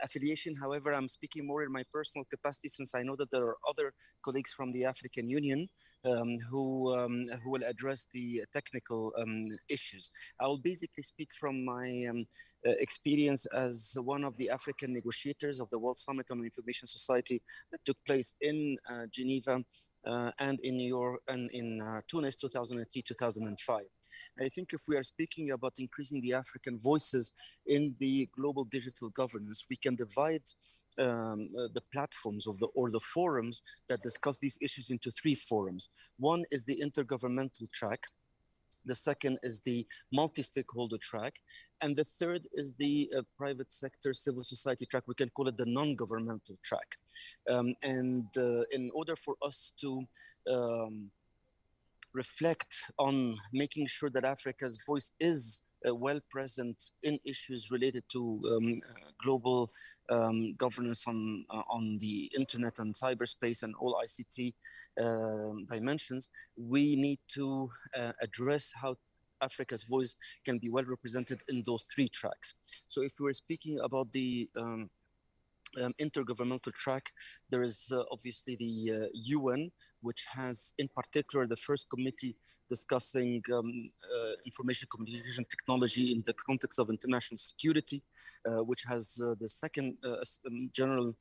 affiliation. However, I'm speaking more in my personal capacity, since I know that there are other colleagues from the African Union who will address the technical issues. I will basically speak from my experience as one of the African negotiators of the World Summit on Information Society that took place in Geneva and in New York and in Tunis 2003-2005. I think if we are speaking about increasing the African voices in the global digital governance, we can divide the platforms or the forums that discuss these issues into three forums. One is the intergovernmental track. The second is the multi-stakeholder track. And the third is the private sector, civil society track. We can call it the non-governmental track. In order for us to reflect on making sure that Africa's voice is well present in issues related to global governance on the internet and cyberspace and all ICT dimensions, we need to address how Africa's voice can be well represented in those three tracks. So if we're speaking about the intergovernmental track, there is obviously the UN, which has in particular the first committee discussing information communication technology in the context of international security, which has the second general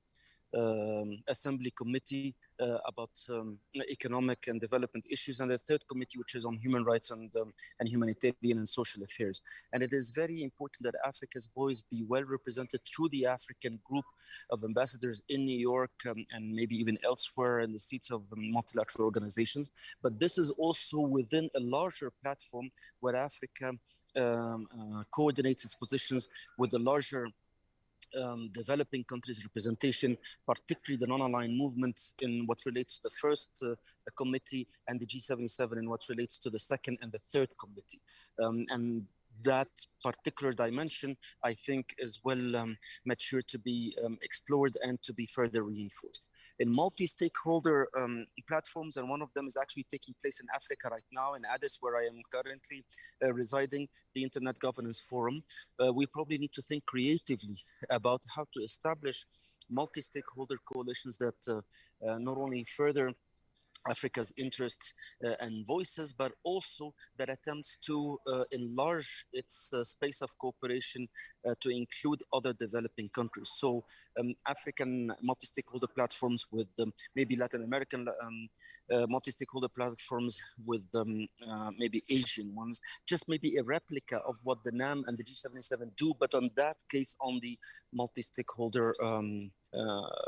assembly committee about economic and development issues, and the third committee, which is on human rights and humanitarian and social affairs. And it is very important that Africa's voice be well represented through the African group of ambassadors in New York and maybe even elsewhere in the seats of multilateral organizations. But this is also within a larger platform where Africa coordinates its positions with the larger developing countries representation, particularly the non-aligned movement in what relates to the first committee, and the G77 in what relates to the second and the third committee. And that particular dimension, I think, is well mature to be explored and to be further reinforced. In multi-stakeholder platforms, and one of them is actually taking place in Africa right now, in Addis, where I am currently residing, the Internet Governance Forum, we probably need to think creatively about how to establish multi-stakeholder coalitions that not only further Africa's interests and voices, but also that attempts to enlarge its space of cooperation to include other developing countries. So African multi-stakeholder platforms with maybe Latin American multi-stakeholder platforms with maybe Asian ones, just maybe a replica of what the NAM and the G77 do, but on that case on the multi-stakeholder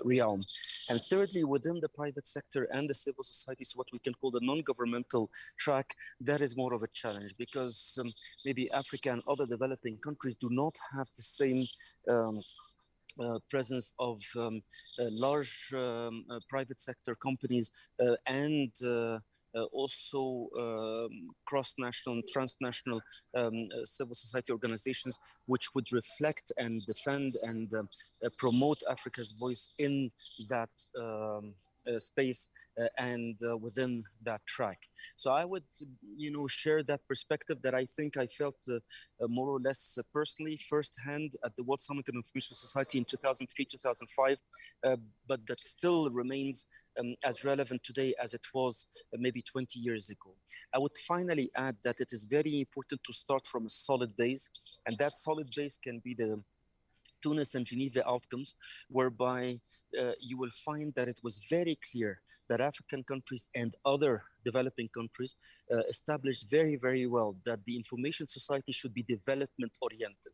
realm. And thirdly, within the private sector and the civil society, so what we can call the non-governmental track, that is more of a challenge because maybe Africa and other developing countries do not have the same presence of large private sector companies and also cross-national and transnational civil society organizations, which would reflect and defend and promote Africa's voice in that space and within that track. So I would, share that perspective that I think I felt more or less personally firsthand at the World Summit on Information Society in 2003-2005, but that still remains as relevant today as it was maybe 20 years ago. I would finally add that it is very important to start from a solid base, and that solid base can be the Tunis and Geneva outcomes, whereby you will find that it was very clear that African countries and other developing countries established very, very well that the information society should be development oriented.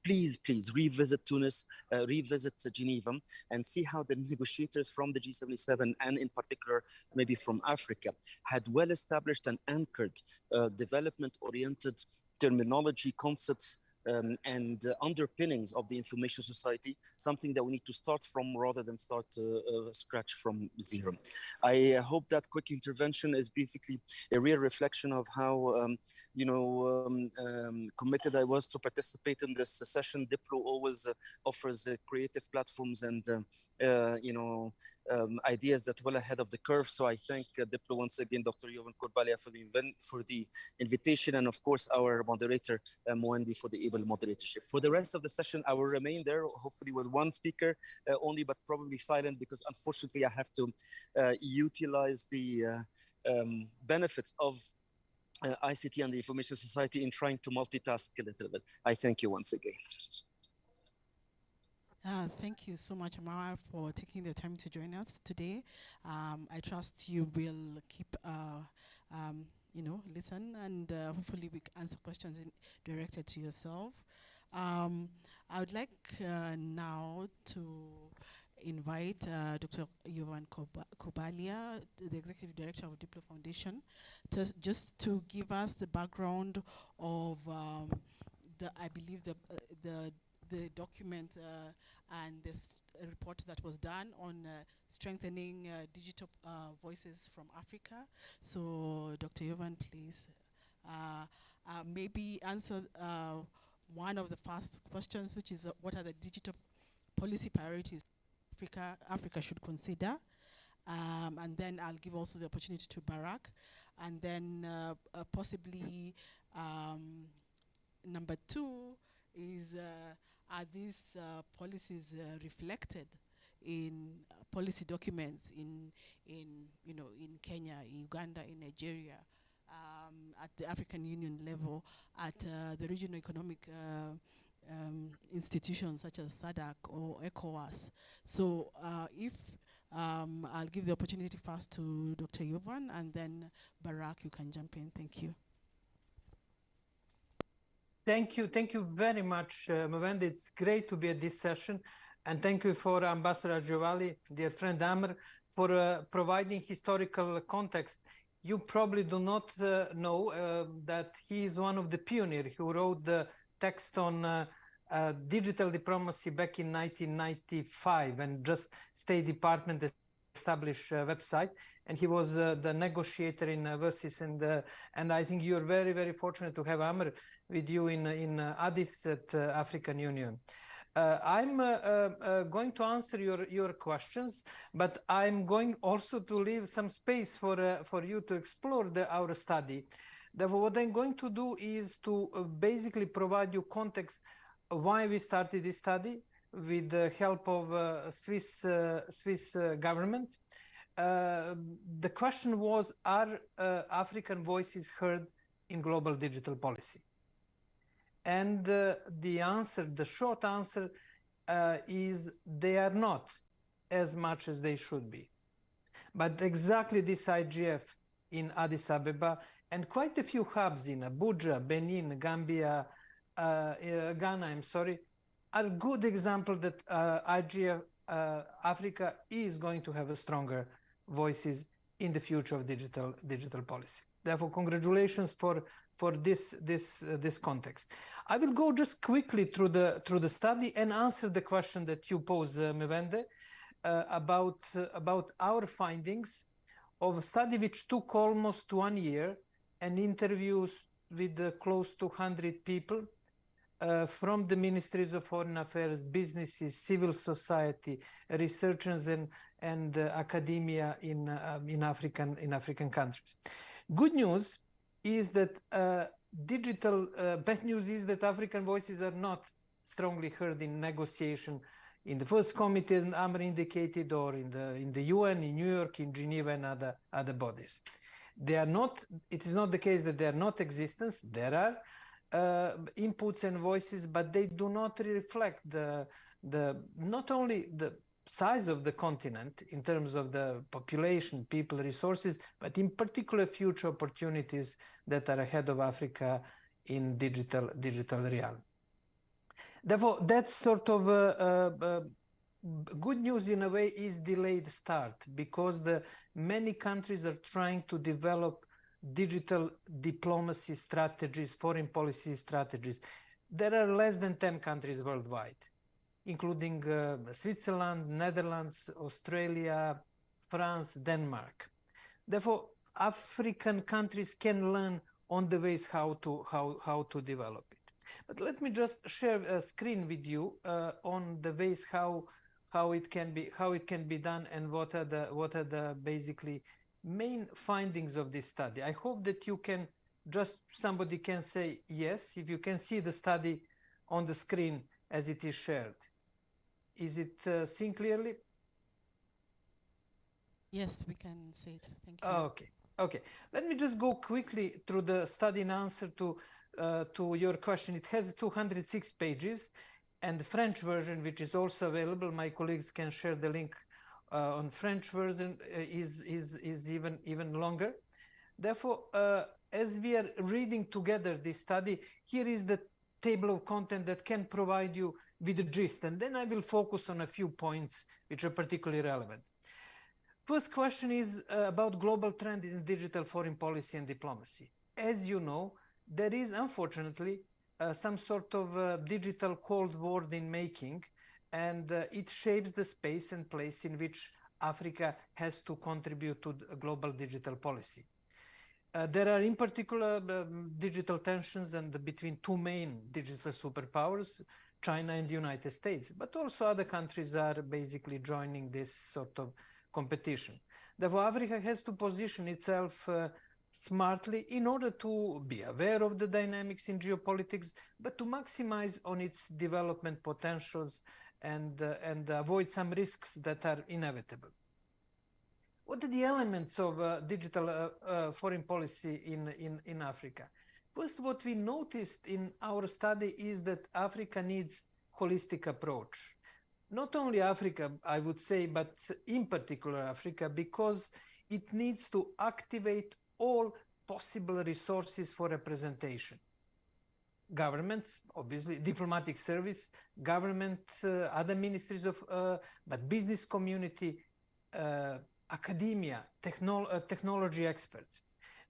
Please revisit Tunis, revisit Geneva, and see how the negotiators from the G77 and in particular maybe from Africa had well established and anchored development oriented terminology, concepts, and underpinnings of the information society, something that we need to start from rather than start scratch from zero. I hope that quick intervention is basically a real reflection of how committed I was to participate in this session. Diplo always offers creative platforms and ideas that well ahead of the curve. So I thank Diplo once again, Dr. Jovan Korbalia, for the invitation, and of course our moderator Mwendi for the able moderatorship. For the rest of the session, I will remain there, hopefully with one speaker only, but probably silent, because unfortunately I have to utilize the benefits of ICT and the information society in trying to multitask a little bit. I thank you once again. Thank you so much, Amara, for taking the time to join us today. I trust you will keep, listen, and hopefully we can answer questions directed to yourself. I would like now to invite Dr. Jovan Korbalia, the Executive Director of Diplo Foundation, just to give us the background of I believe the document and this report that was done on strengthening digital voices from Africa. So Dr. Jovan, please maybe answer one of the first questions, which is what are the digital policy priorities Africa should consider? And then I'll give also the opportunity to Barak. And then possibly number two is, are these policies reflected in policy documents in Kenya, in Uganda, in Nigeria, at the African Union level, at the regional economic institutions such as SADC or ECOWAS? So if I'll give the opportunity first to Dr. Jovan, and then Barak, you can jump in. Thank you. Thank you very much, Mwendi. It's great to be at this session, and thank you for Ambassador Giovanni, dear friend Amr, for providing historical context. You probably do not know that he is one of the pioneers who wrote the text on digital diplomacy back in 1995, and just State Department established a website, and he was the negotiator in Versis, and I think you're very, very fortunate to have Amr with you in Addis at African Union. I'm going to answer your questions, but I'm going also to leave some space for you to explore our study. Therefore, what I'm going to do is to basically provide you context why we started this study with the help of Swiss government. The question was, are African voices heard in global digital policy? And the answer, the short answer, is they are not as much as they should be. But exactly this IGF in Addis Ababa and quite a few hubs in Abuja, Benin, Gambia, Ghana, are good examples that IGF Africa is going to have a stronger voices in the future of digital policy. Therefore, congratulations for this context. I will go just quickly through the study and answer the question that you posed, Mwendi, about our findings of a study which took almost 1 year and interviews with close to 100 people from the Ministries of Foreign Affairs, businesses, civil society, researchers, and academia in African countries. Good news is that bad news is that African voices are not strongly heard in negotiation in the first committee, and Amr indicated, or in the UN, in New York, in Geneva, and other bodies. They are not. It is not the case that they are not existent. There are inputs and voices, but they do not reflect not only the size of the continent in terms of the population, people, resources, but in particular future opportunities that are ahead of Africa in digital realm. Therefore, that's sort of good news in a way is delayed start, because many countries are trying to develop digital diplomacy strategies, foreign policy strategies. there are less than 10 countries worldwide, including Switzerland, Netherlands, Australia, France, Denmark. Therefore, African countries can learn on the ways how to develop it. But let me just share a screen with you on the ways how it can be done and what are the basically main findings of this study. I hope that you can somebody can say yes if you can see the study on the screen as it is shared. Is it seen clearly? Yes, we can see it. Thank you. Okay. Let me just go quickly through the study in answer to your question. It has 206 pages, and the French version, which is also available, my colleagues can share the link on French version, is even longer. Therefore, as we are reading together this study, here is the table of content that can provide you with the gist, and then I will focus on a few points which are particularly relevant. First question is about global trends in digital foreign policy and diplomacy. As you know, there is unfortunately some sort of digital Cold War in making, and it shapes the space and place in which Africa has to contribute to global digital policy. There are in particular digital tensions between two main digital superpowers, China and the United States, but also other countries are basically joining this sort of competition. Therefore, Africa has to position itself smartly in order to be aware of the dynamics in geopolitics, but to maximize on its development potentials and avoid some risks that are inevitable. What are the elements of digital foreign policy in Africa? First, what we noticed in our study is that Africa needs holistic approach. Not only Africa, I would say, but in particular Africa, because it needs to activate all possible resources for representation. Governments, obviously, diplomatic service, government, other ministries of, but business community, academia, technology experts.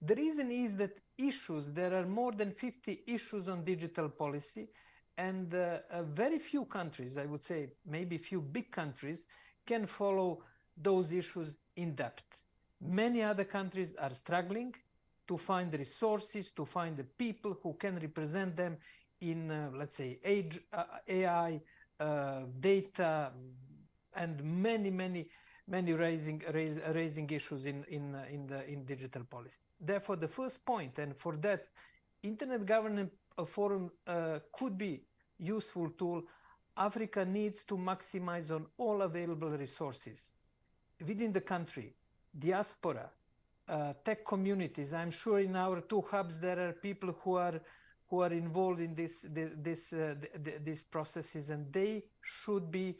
The reason is that there are more than 50 issues on digital policy, and very few countries, I would say maybe few big countries, can follow those issues in depth. Many other countries are struggling to find the resources, to find the people who can represent them in, let's say, AI, data, and many raising issues in digital policy. Therefore, the first point, and for that, Internet Governance Forum could be useful tool. Africa needs to maximize on all available resources within the country, diaspora, tech communities. I'm sure in our two hubs there are people who are involved in these processes, and they should be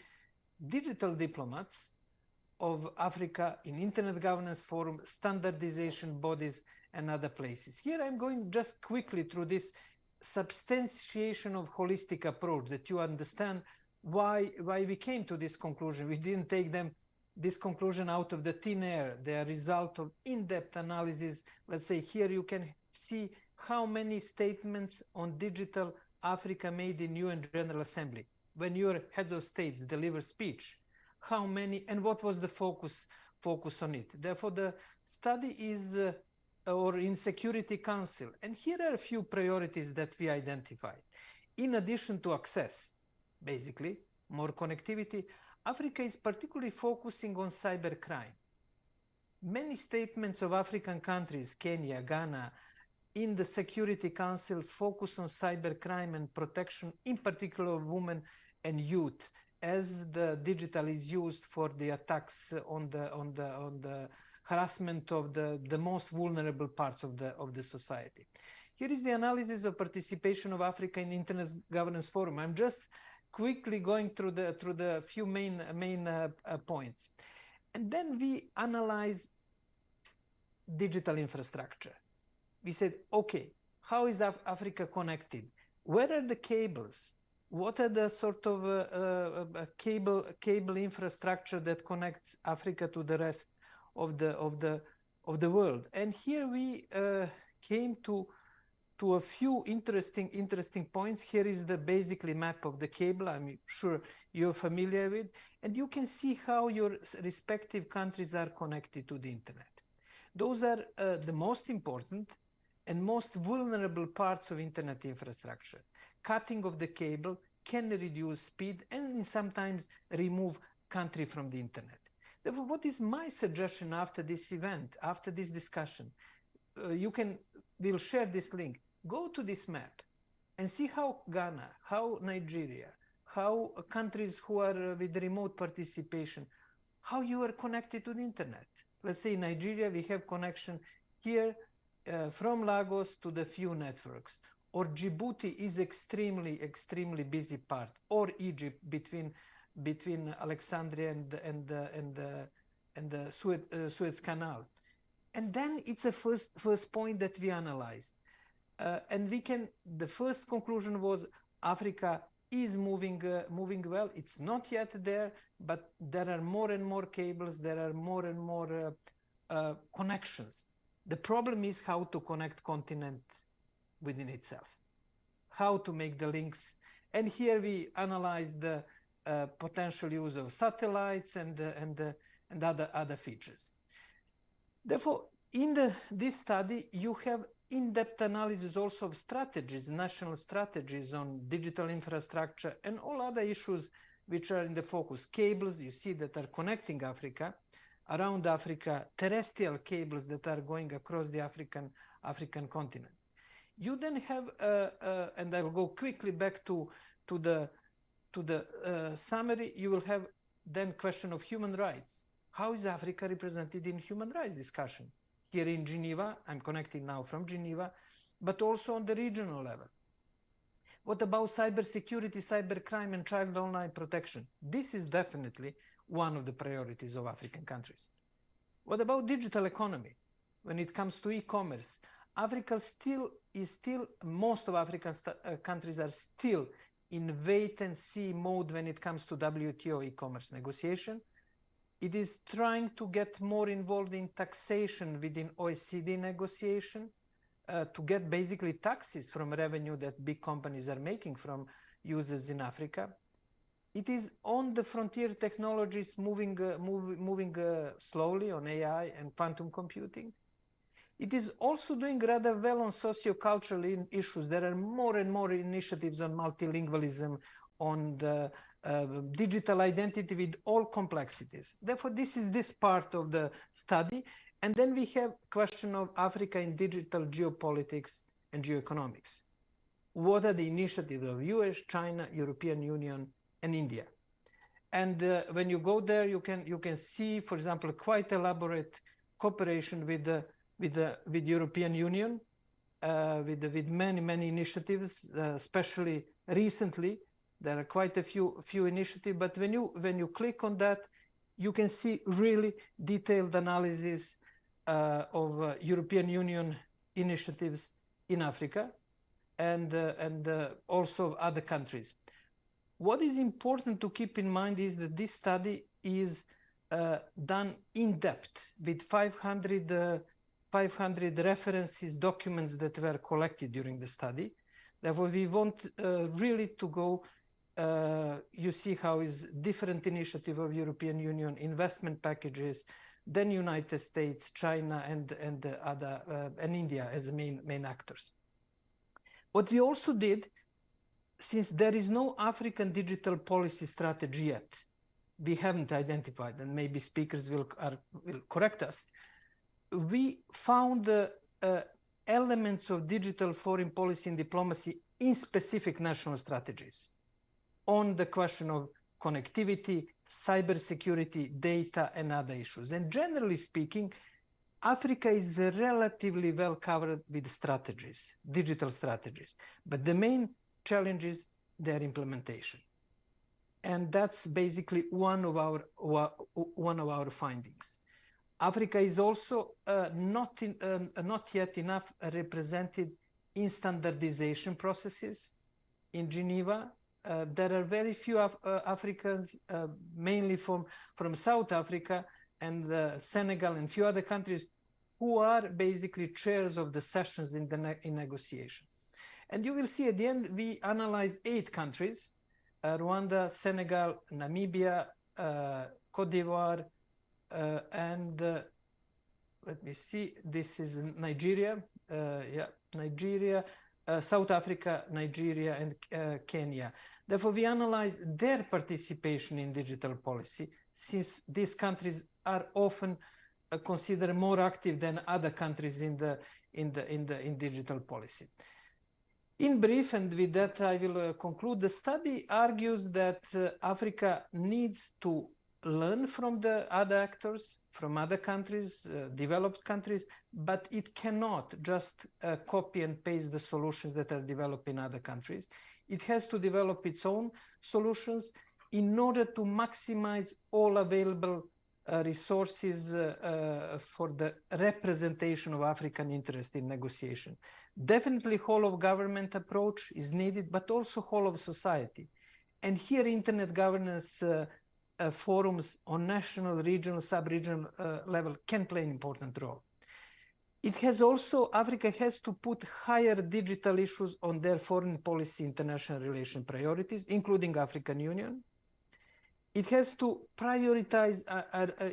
digital diplomats of Africa in Internet Governance Forum, standardization bodies, and other places. Here I'm going just quickly through this substantiation of holistic approach, that you understand why we came to this conclusion. We didn't take this conclusion out of the thin air. They are a result of in-depth analysis. Let's say here you can see how many statements on digital Africa made in UN General Assembly. When your heads of states deliver speech, how many and what was the focus on it. Therefore, the study is or in Security Council. And here are a few priorities that we identified. In addition to access, basically, more connectivity, Africa is particularly focusing on cybercrime. Many statements of African countries, Kenya, Ghana, in the Security Council focus on cybercrime and protection, in particular of women and youth, as the digital is used for the attacks on the harassment of the most vulnerable parts of the society. Here is the analysis of participation of Africa in Internet Governance Forum. I'm just quickly going through the few main points, and then we analyze digital infrastructure. We said, okay, how is Africa connected? Where are the cables? What are the sort of cable infrastructure that connects Africa to the rest of the world? And here we came to to a few interesting points. Here is the basically map of the cable. I'm sure you're familiar with, and you can see how your respective countries are connected to the internet. Those are the most important and most vulnerable parts of internet infrastructure. Cutting of the cable can reduce speed and sometimes remove country from the internet. Therefore, what is my suggestion after this event, after this discussion? We'll share this link. Go to this map and see how Ghana, how Nigeria, how countries who are with remote participation, how you are connected to the internet. Let's say in Nigeria, we have connection here from Lagos to the few networks, or Djibouti is extremely busy part, or Egypt between Alexandria and the Suez Canal. And then it's a first point that we analyzed. And the first conclusion was Africa is moving well. It's not yet there, but there are more and more cables. There are more and more connections. The problem is how to connect continent within itself, how to make the links. And here we analyze the potential use of satellites and other features. Therefore, in this study, you have in-depth analysis also of strategies, national strategies on digital infrastructure and all other issues which are in the focus. Cables, you see, that are connecting Africa, around Africa, terrestrial cables that are going across the African continent. You then have, and I will go quickly back to the summary. You will have then question of human rights. How is Africa represented in human rights discussion? Here in Geneva, I'm connecting now from Geneva, but also on the regional level. What about cybersecurity, cybercrime, and child online protection? This is definitely one of the priorities of African countries. What about digital economy? When it comes to e-commerce, Africa most of African countries are still in wait-and-see mode when it comes to WTO e-commerce negotiation. It is trying to get more involved in taxation within OECD negotiation to get basically taxes from revenue that big companies are making from users in Africa. It is on the frontier technologies moving slowly on AI and quantum computing. It is also doing rather well on socio-cultural issues. There are more and more initiatives on multilingualism, on the digital identity with all complexities. Therefore, this is this part of the study. And then we have question of Africa in digital geopolitics and geoeconomics. What are the initiatives of US, China, European Union, and India? And when you go there, you can see, for example, quite elaborate cooperation with European Union, with many initiatives, especially recently. There are quite a few initiatives, but when you click on that, you can see really detailed analysis of European Union initiatives in Africa and also other countries. What is important to keep in mind is that this study is done in depth with 500 references, documents that were collected during the study. Therefore, we want really to go. You see how is different initiative of European Union investment packages, then United States, China, and India as the main actors. What we also did, since there is no African digital policy strategy yet, we haven't identified, and maybe speakers will correct us. We found elements of digital foreign policy and diplomacy in specific national strategies on the question of connectivity, cybersecurity, data, and other issues. And generally speaking, Africa is relatively well covered with strategies, digital strategies, but the main challenge is their implementation. And that's basically one of our findings. Africa is also not yet enough represented in standardization processes. In Geneva, there are very few Africans, mainly from South Africa and Senegal and few other countries, who are basically chairs of the sessions in in negotiations. And you will see at the end, we analyze 8 countries, Rwanda, Senegal, Namibia, Cote d'Ivoire, and let me see, this is Nigeria, Nigeria, South Africa, Nigeria, and Kenya. Therefore, we analyze their participation in digital policy, since these countries are often considered more active than other countries in digital policy. In brief, and with that I will conclude, the study argues that Africa needs to learn from the other actors, from other countries, developed countries, but it cannot just copy and paste the solutions that are developed in other countries. It has to develop its own solutions in order to maximize all available resources for the representation of African interest in negotiation. Definitely whole of government approach is needed, but also whole of society. And here internet governance forums on national, regional, sub-regional level can play an important role. It has also, Africa has to put higher digital issues on their foreign policy international relation priorities, including African Union. It has to prioritize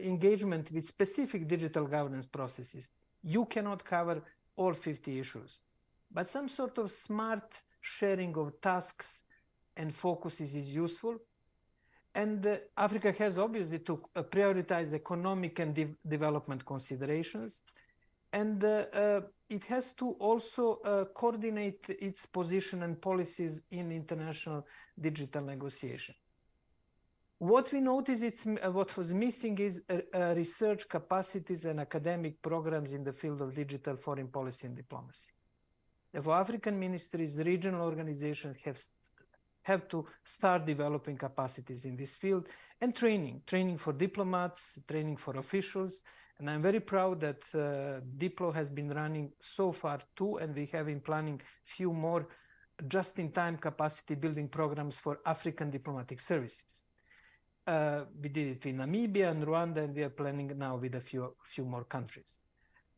engagement with specific digital governance processes. You cannot cover all 50 issues, but some sort of smart sharing of tasks and focuses is useful. And Africa has obviously to prioritize economic and development considerations. And it has to also coordinate its position and policies in international digital negotiation. What we notice, what was missing is research capacities and academic programs in the field of digital foreign policy and diplomacy. Therefore, African ministries, regional organizations have to start developing capacities in this field, and training for diplomats, training for officials. And I'm very proud that Diplo has been running so far 2, and we have been planning few more just-in-time capacity building programs for African diplomatic services. We did it in Namibia and Rwanda, and we are planning now with a few more countries.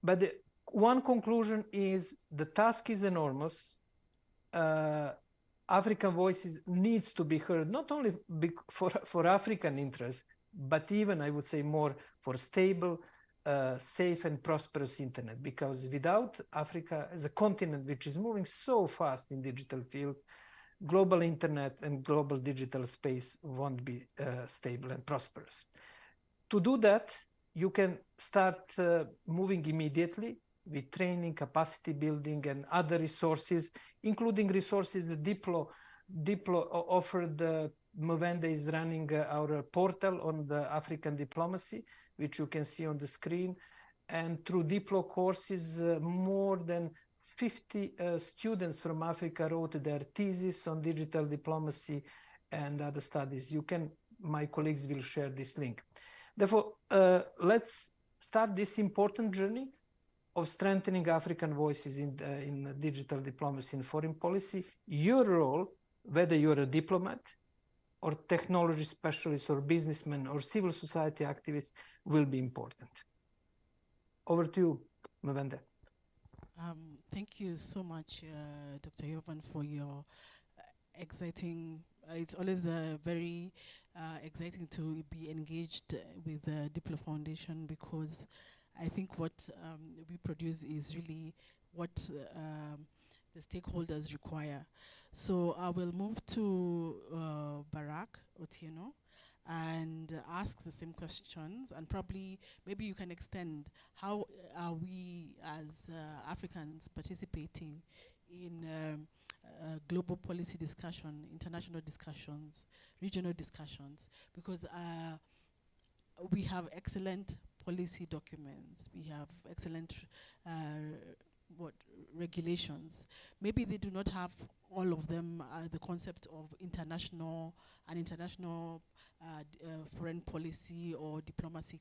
But one conclusion is the task is enormous. African voices needs to be heard, not only for African interests, but even, I would say, more for stable, safe and prosperous internet, because without Africa as a continent which is moving so fast in digital field, global internet and global digital space won't be stable and prosperous. To do that, you can start moving immediately with training, capacity building, and other resources, including resources that Diplo offered. Movende is running our portal on the African diplomacy, which you can see on the screen. And through Diplo courses, more than 50 students from Africa wrote their thesis on digital diplomacy and other studies. My colleagues will share this link. Therefore, let's start this important journey of strengthening African voices in digital diplomacy and foreign policy. Your role, whether you're a diplomat or technology specialist or businessman or civil society activist, will be important. Over to you, Movende. Thank you so much, Dr. Jovan, for your exciting, it's always very exciting to be engaged with the Diplo Foundation, because I think what we produce is really what the stakeholders require. So I will move to Barak Otieno and ask the same questions, and probably maybe you can extend how are we as Africans participating in global policy discussion, international discussions, regional discussions, because we have excellent policy documents, we have excellent regulations. Maybe they do not have all of them the concept of international foreign policy or diplomacy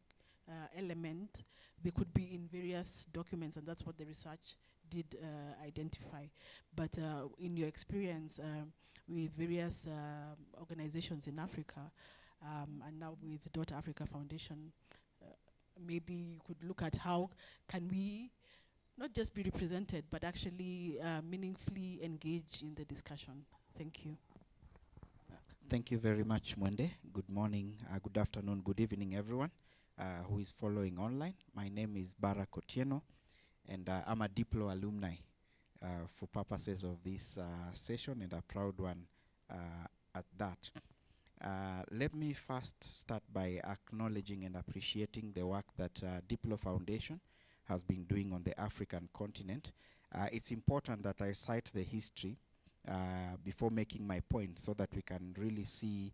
element. They could be in various documents, and that's what the research did identify. But in your experience with various organizations in Africa, and now with Dot Africa Foundation, maybe you could look at how can we not just be represented, but actually meaningfully engage in the discussion. Thank you. Thank you very much, Mwende. Good morning, good afternoon, good evening, everyone who is following online. My name is Barak Otieno, and I'm a Diplo alumni for purposes of this session, and a proud one at that. Let me first start by acknowledging and appreciating the work that Diplo Foundation has been doing on the African continent. It's important that I cite the history before making my point so that we can really see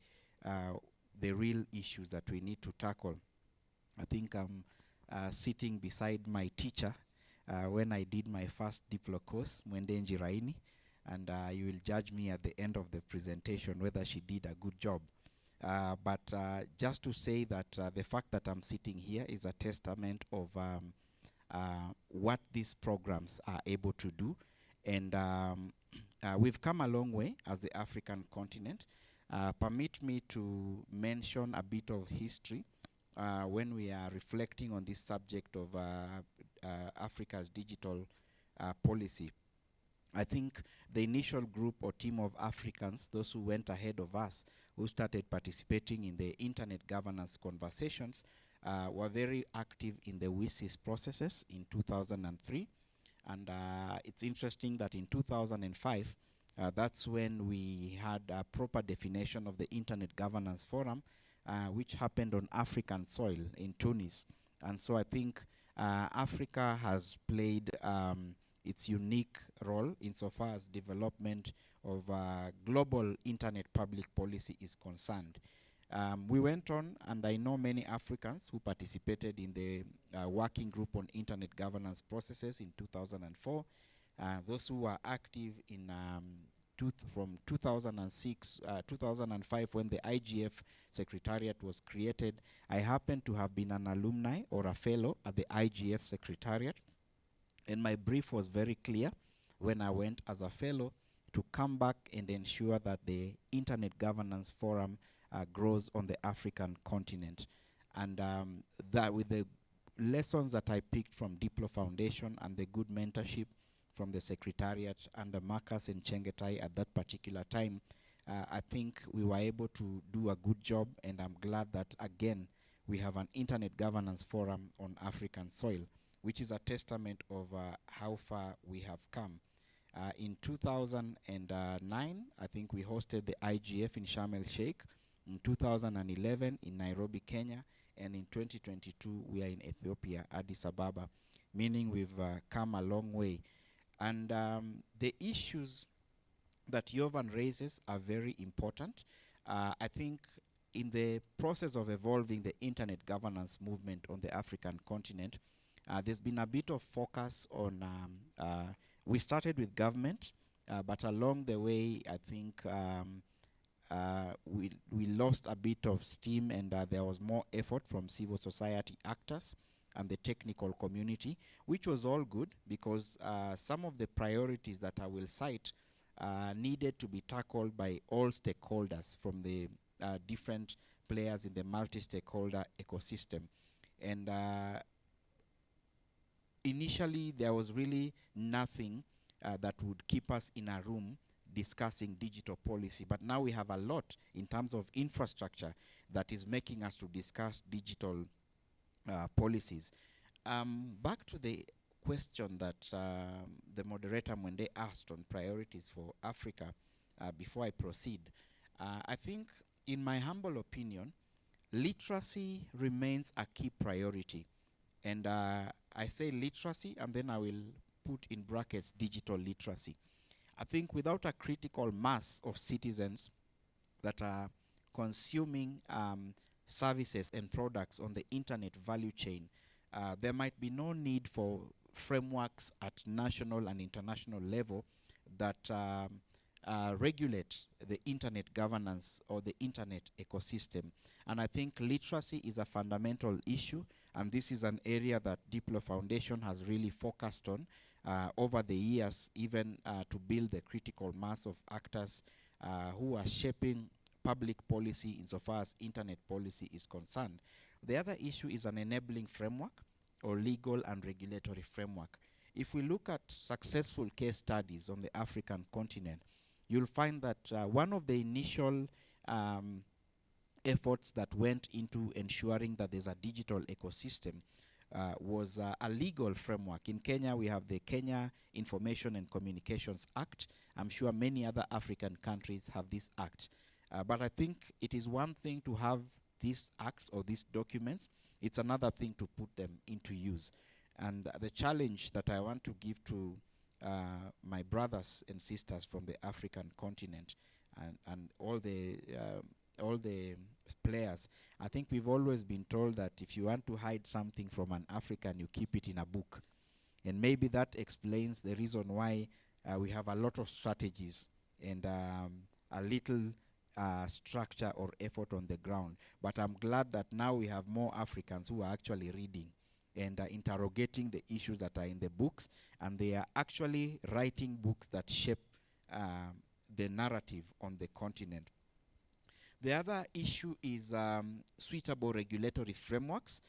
the real issues that we need to tackle. I think I'm sitting beside my teacher when I did my first Diplo course, Mwende Njiraini, and you will judge me at the end of the presentation whether she did a good job. But just to say that the fact that I'm sitting here is a testament of what these programs are able to do. And we've come a long way as the African continent. Permit me to mention a bit of history when we are reflecting on this subject of Africa's digital policy. I think the initial group or team of Africans, those who went ahead of us, who started participating in the internet governance conversations, were very active in the WSIS processes in 2003. And it's interesting that in 2005, that's when we had a proper definition of the Internet Governance Forum, which happened on African soil in Tunis. And so I think Africa has played its unique role insofar as development of global internet public policy is concerned. We went on, and I know many Africans who participated in the working group on internet governance processes in 2004. Those who were active in from 2006, 2005 when the IGF Secretariat was created. I happen to have been an alumni or a fellow at the IGF Secretariat. And my brief was very clear when I went as a fellow to come back and ensure that the Internet Governance Forum grows on the African continent. And that with the lessons that I picked from Diplo Foundation and the good mentorship from the Secretariat under Marcus and Chengetai at that particular time, I think we were able to do a good job, and I'm glad that, again, we have an Internet Governance Forum on African soil, which is a testament of how far we have come. In 2009, I think we hosted the IGF in Sharm el Sheikh. In 2011, in Nairobi, Kenya. And in 2022, we are in Ethiopia, Addis Ababa, meaning we've come a long way. And the issues that Jovan raises are very important. I think in the process of evolving the internet governance movement on the African continent, there's been a bit of focus on, we started with government, but along the way, I think we lost a bit of steam, and there was more effort from civil society actors and the technical community, which was all good because some of the priorities that I will cite needed to be tackled by all stakeholders from the different players in the multi-stakeholder ecosystem. And initially, there was really nothing that would keep us in a room discussing digital policy, but now we have a lot in terms of infrastructure that is making us to discuss digital policies. Back to the question that the moderator Mwende asked on priorities for Africa, before I proceed, I think, in my humble opinion, literacy remains a key priority. And I say literacy, and then I will put in brackets digital literacy. I think without a critical mass of citizens that are consuming services and products on the internet value chain, there might be no need for frameworks at national and international level that regulate the internet governance or the internet ecosystem. And I think literacy is a fundamental issue, and this is an area that Diplo Foundation has really focused on over the years, even to build the critical mass of actors who are shaping public policy insofar as internet policy is concerned. The other issue is an enabling framework or legal and regulatory framework. If we look at successful case studies on the African continent, you'll find that one of the initial efforts that went into ensuring that there's a digital ecosystem was a legal framework. In Kenya, we have the Kenya Information and Communications Act. I'm sure many other African countries have this act. But I think it is one thing to have these acts or these documents. It's another thing to put them into use. And the challenge that I want to give to my brothers and sisters from the African continent and all the players, I think we've always been told that if you want to hide something from an African, you keep it in a book. And maybe that explains the reason why we have a lot of strategies and a little structure or effort on the ground. But I'm glad that now we have more Africans who are actually reading and interrogating the issues that are in the books, and they are actually writing books that shape the narrative on the continent. The other issue is suitable regulatory frameworks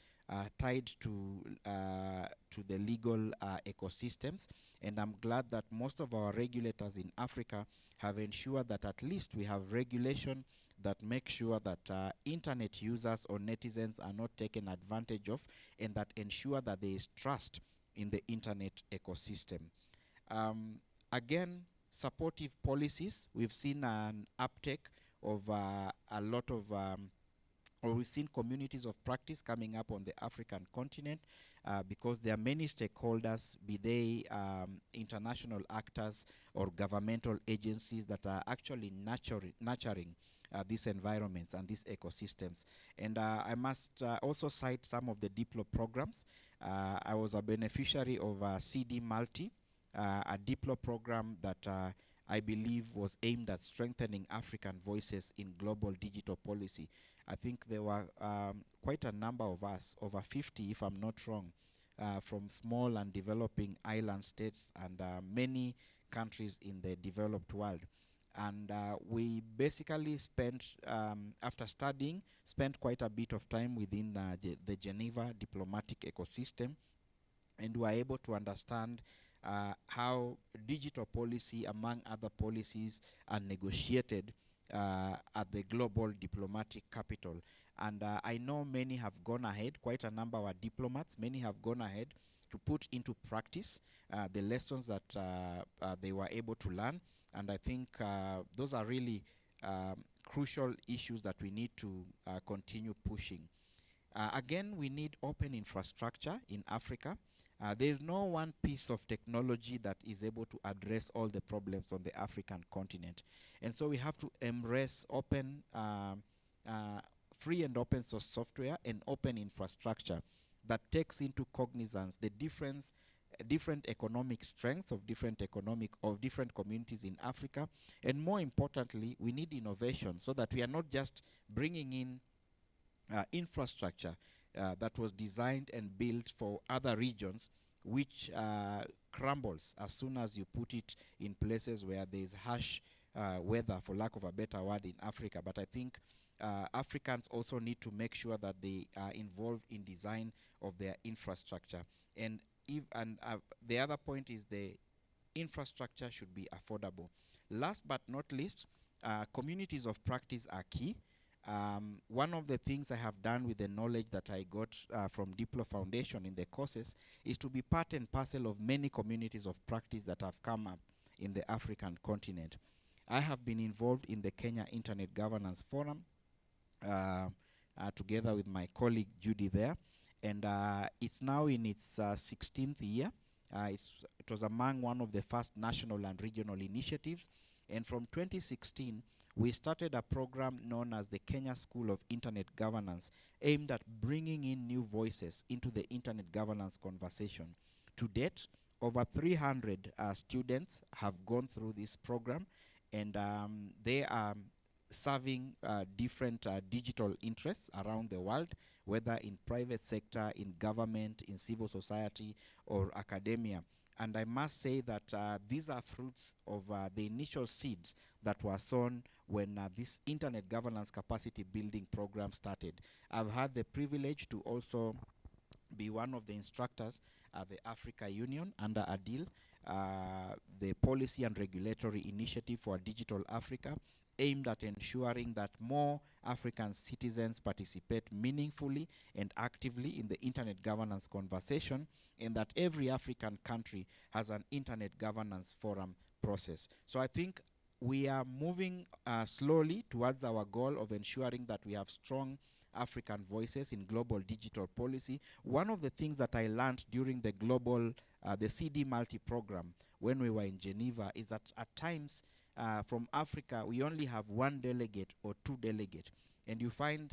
tied to the legal ecosystems, and I'm glad that most of our regulators in Africa have ensured that at least we have regulation that make sure that internet users or netizens are not taken advantage of, and that ensure that there is trust in the internet ecosystem. Again, supportive policies. We've seen an uptake of a lot of, or we've seen communities of practice coming up on the African continent because there are many stakeholders, be they international actors or governmental agencies that are actually nurturing these environments and these ecosystems. And I must also cite some of the Diplo programs. I was a beneficiary of CD Multi, a Diplo program that I believe was aimed at strengthening African voices in global digital policy. I think there were quite a number of us, over 50 if I'm not wrong, from small and developing island states and many countries in the developed world. And we basically spent, after studying, spent quite a bit of time within the Geneva diplomatic ecosystem, and were able to understand how digital policy, among other policies, are negotiated at the global diplomatic capital. And I know many have gone ahead, quite a number of diplomats, many have gone ahead to put into practice the lessons that they were able to learn. And I think those are really crucial issues that we need to continue pushing. Again, we need open infrastructure in Africa. There is no one piece of technology that is able to address all the problems on the African continent. And so we have to embrace open, free and open source software and open infrastructure that takes into cognizance the different economic strengths of different communities in Africa. And more importantly, we need innovation so that we are not just bringing in infrastructure that was designed and built for other regions, which crumbles as soon as you put it in places where there is harsh weather, for lack of a better word, in Africa. But I think Africans also need to make sure that they are involved in design of their infrastructure. And the other point is the infrastructure should be affordable. Last but not least, communities of practice are key. One of the things I have done with the knowledge that I got from Diplo Foundation in the courses is to be part and parcel of many communities of practice that have come up in the African continent. I have been involved in the Kenya Internet Governance Forum together with my colleague Judy there, and it's now in its 16th year. It was among one of the first national and regional initiatives, and from 2016 we started a program known as the Kenya School of Internet Governance, aimed at bringing in new voices into the internet governance conversation. To date, over 300 students have gone through this program, and they are serving different digital interests around the world, whether in private sector, in government, in civil society, or academia. And I must say that these are fruits of the initial seeds that were sown when this internet governance capacity building program started. I've had the privilege to also be one of the instructors at the Africa Union under ADIL, the Policy and Regulatory Initiative for Digital Africa, aimed at ensuring that more African citizens participate meaningfully and actively in the internet governance conversation, and that every African country has an internet governance forum process. So I think we are moving slowly towards our goal of ensuring that we have strong African voices in global digital policy. One of the things that I learned during the global, the CD Multi program when we were in Geneva is that at times from Africa, we only have one delegate or two delegates. And you find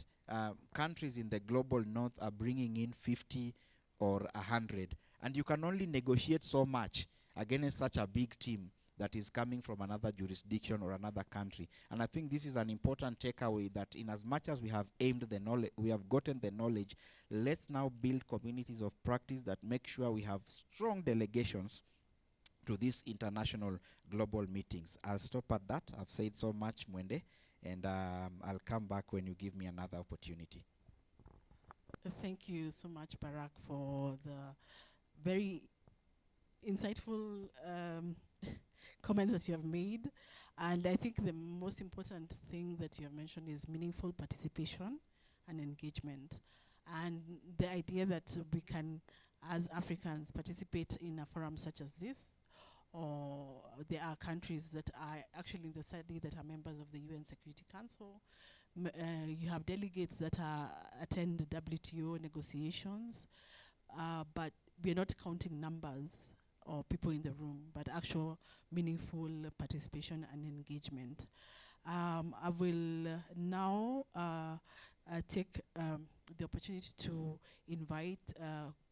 countries in the global north are bringing in 50 or 100. And you can only negotiate so much against such a big team that is coming from another jurisdiction or another country. And I think this is an important takeaway, that in as much as we have aimed the knowledge, we have gotten the knowledge, let's now build communities of practice that make sure we have strong delegations to these international global meetings. I'll stop at that. I've said so much, Mwende, and I'll come back when you give me another opportunity. Thank you so much, Barak, for the very insightful comments that you have made. And I think the most important thing that you have mentioned is meaningful participation and engagement. And the idea that we can, as Africans, participate in a forum such as this, or there are countries that are actually in the study that are members of the UN Security Council. You have delegates that attend WTO negotiations, but we're not counting numbers or people in the room, but actual meaningful participation and engagement. I will now take the opportunity to invite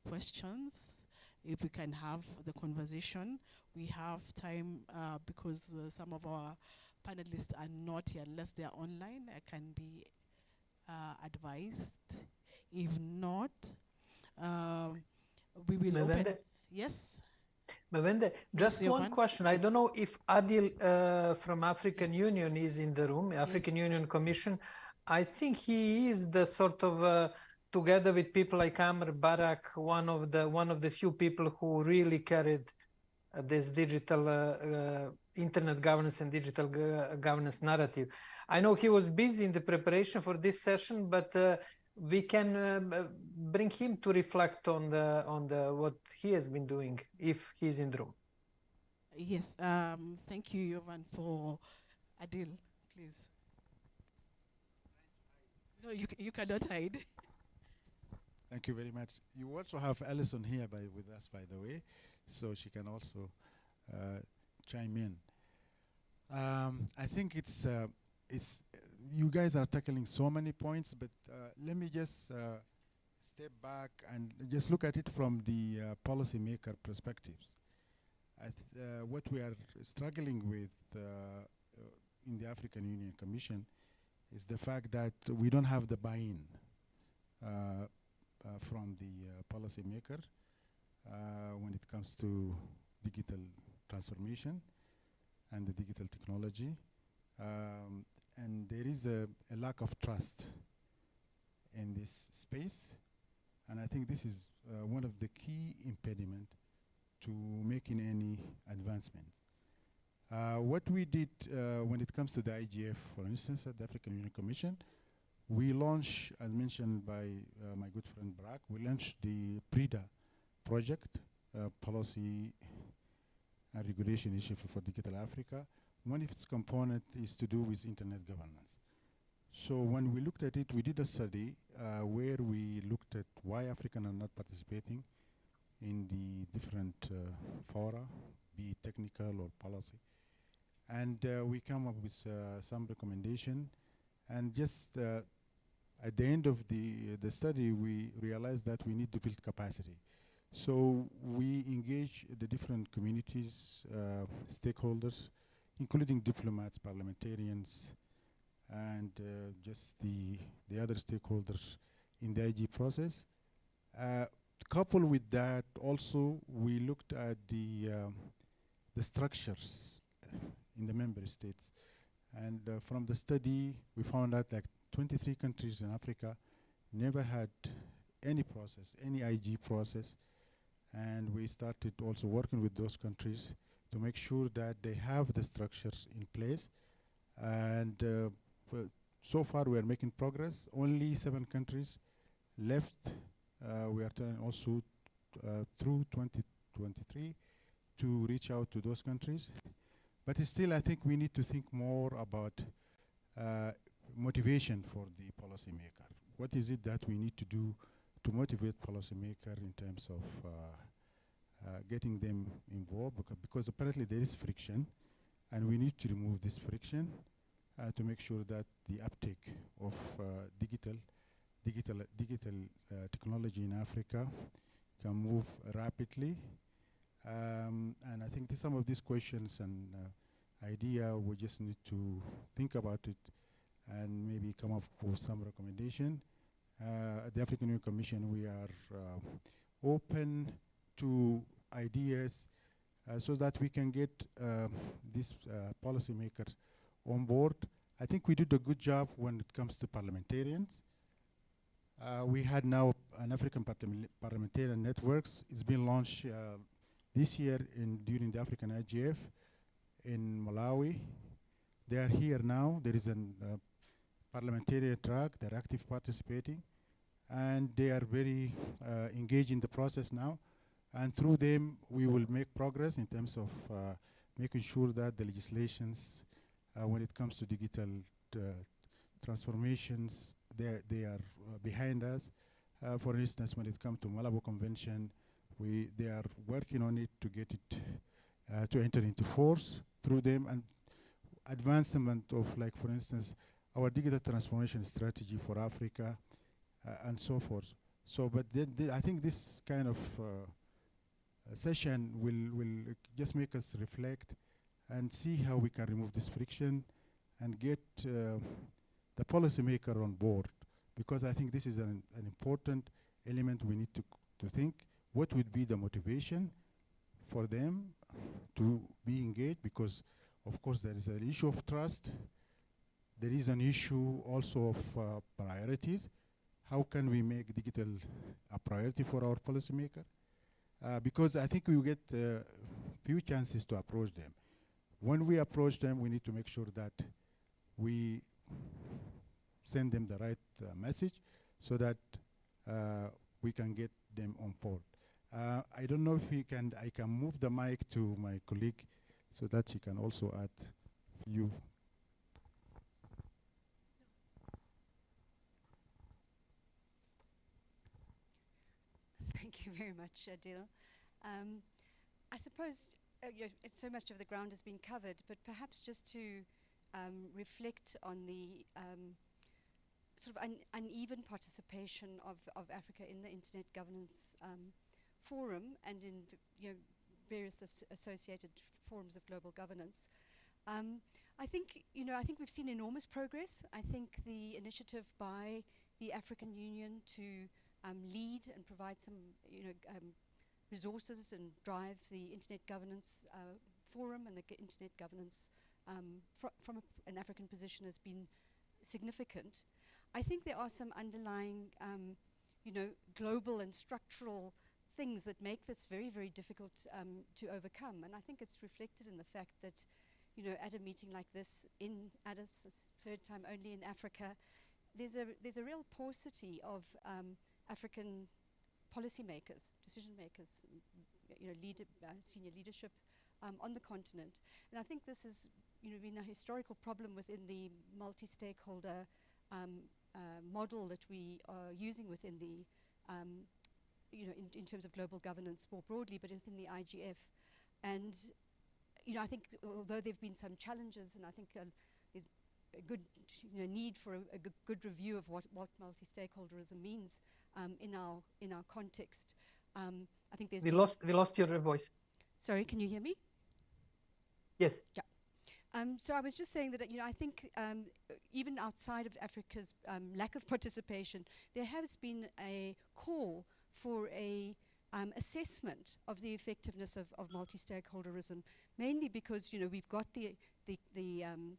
questions, if we can have the conversation. We have time because some of our panelists are not here unless they are online. I can be advised. If not, we will open. Yes? Mawende, just one question. I don't know if Adil from African Union is in the room, African Union Commission. I think he is the sort of, together with people like Amr Barak, one of the few people who really carried this digital internet governance and digital governance narrative. I know he was busy in the preparation for this session, but we can bring him to reflect on what he has been doing if he's in the room. Yes, thank you, Jovan, for Adil, please. No, you cannot hide. Thank you very much. You also have Alison here with us, by the way, so she can also chime in. I think it's you guys are tackling so many points, but let me just step back and just look at it from the policymaker perspectives. What we are struggling with in the African Union Commission is the fact that we don't have the buy-in from the policymaker when it comes to digital transformation and the digital technology. And there is a lack of trust in this space. And I think this is one of the key impediments to making any advancements. What we did when it comes to the IGF, for instance, at the African Union Commission, we launched, as mentioned by my good friend Barak, we launched the PRIDA project, Policy and Regulation Initiative for Digital Africa. One of its components is to do with internet governance. So when we looked at it, we did a study where we looked at why Africans are not participating in the different fora, be it technical or policy. And we come up with some recommendation. And just at the end of the study, we realized that we need to build capacity. So we engage the different communities, stakeholders, including diplomats, parliamentarians, and just the other stakeholders in the IG process. coupled with that, also we looked at the structures in the member states. And from the study, we found out like 23 countries in Africa never had any process, any IG process. And we started also working with those countries to make sure that they have the structures in place. And so far we are making progress. Only 7 countries left. We are trying also through 2023 to reach out to those countries. But still, I think we need to think more about motivation for the policymaker. What is it that we need to do to motivate policymaker in terms of getting them involved? Because apparently there is friction, and we need to remove this friction to make sure that the uptake of digital technology in Africa can move rapidly. And I think some of these questions and idea, we just need to think about it and maybe come up with some recommendation. At the African Union Commission, we are open to ideas so that we can get these policymakers on board. I think we did a good job when it comes to parliamentarians. We had now an African parliamentarian networks. It's been launched this year during the African IGF in Malawi. They are here now. There is a parliamentarian track. They're active participating, and they are very engaged in the process now. And through them, we will make progress in terms of making sure that the legislations, when it comes to digital transformations, they are behind us. For instance, when it comes to Malabo Convention, they are working on it to get it to enter into force through them, and advancement of, like, for instance, our digital transformation strategy for Africa, and so forth. So, but I think this kind of session will just make us reflect and see how we can remove this friction and get the policymaker on board, because I think this is an important element we need to think. What would be the motivation for them to be engaged? Because, of course, there is an issue of trust. There is an issue also of priorities. How can we make digital a priority for our policymaker? Because I think we will get few chances to approach them. When we approach them, we need to make sure that we send them the right message so that we can get them on board. I don't know if I can move the mic to my colleague so that she can also add you. Thank you very much, Adil. I suppose so much of the ground has been covered, but perhaps just to reflect on the sort of uneven participation of Africa in the Internet Governance Forum and in various associated forums of global governance. I think we've seen enormous progress. I think the initiative by the African Union to lead and provide some resources and drive the Internet Governance Forum and the Internet Governance from an African position has been significant. I think there are some underlying global and structural things that make this very, very difficult to overcome. And I think it's reflected in the fact that, at a meeting like this in Addis, third time only in Africa, there's a real paucity of African policymakers, decision makers, senior leadership on the continent. And I think this has been a historical problem within the multi-stakeholder model that we are using within the in terms of global governance more broadly, but within the IGF. And I think although there have been some challenges, and I think there's a good need for a good review of what multi-stakeholderism means in our context. I think there's we lost your voice. Sorry, can you hear me? Yes. Yeah. So I was just saying that I think even outside of Africa's lack of participation, there has been a call for a assessment of the effectiveness of multi-stakeholderism, mainly because, you know, we've got the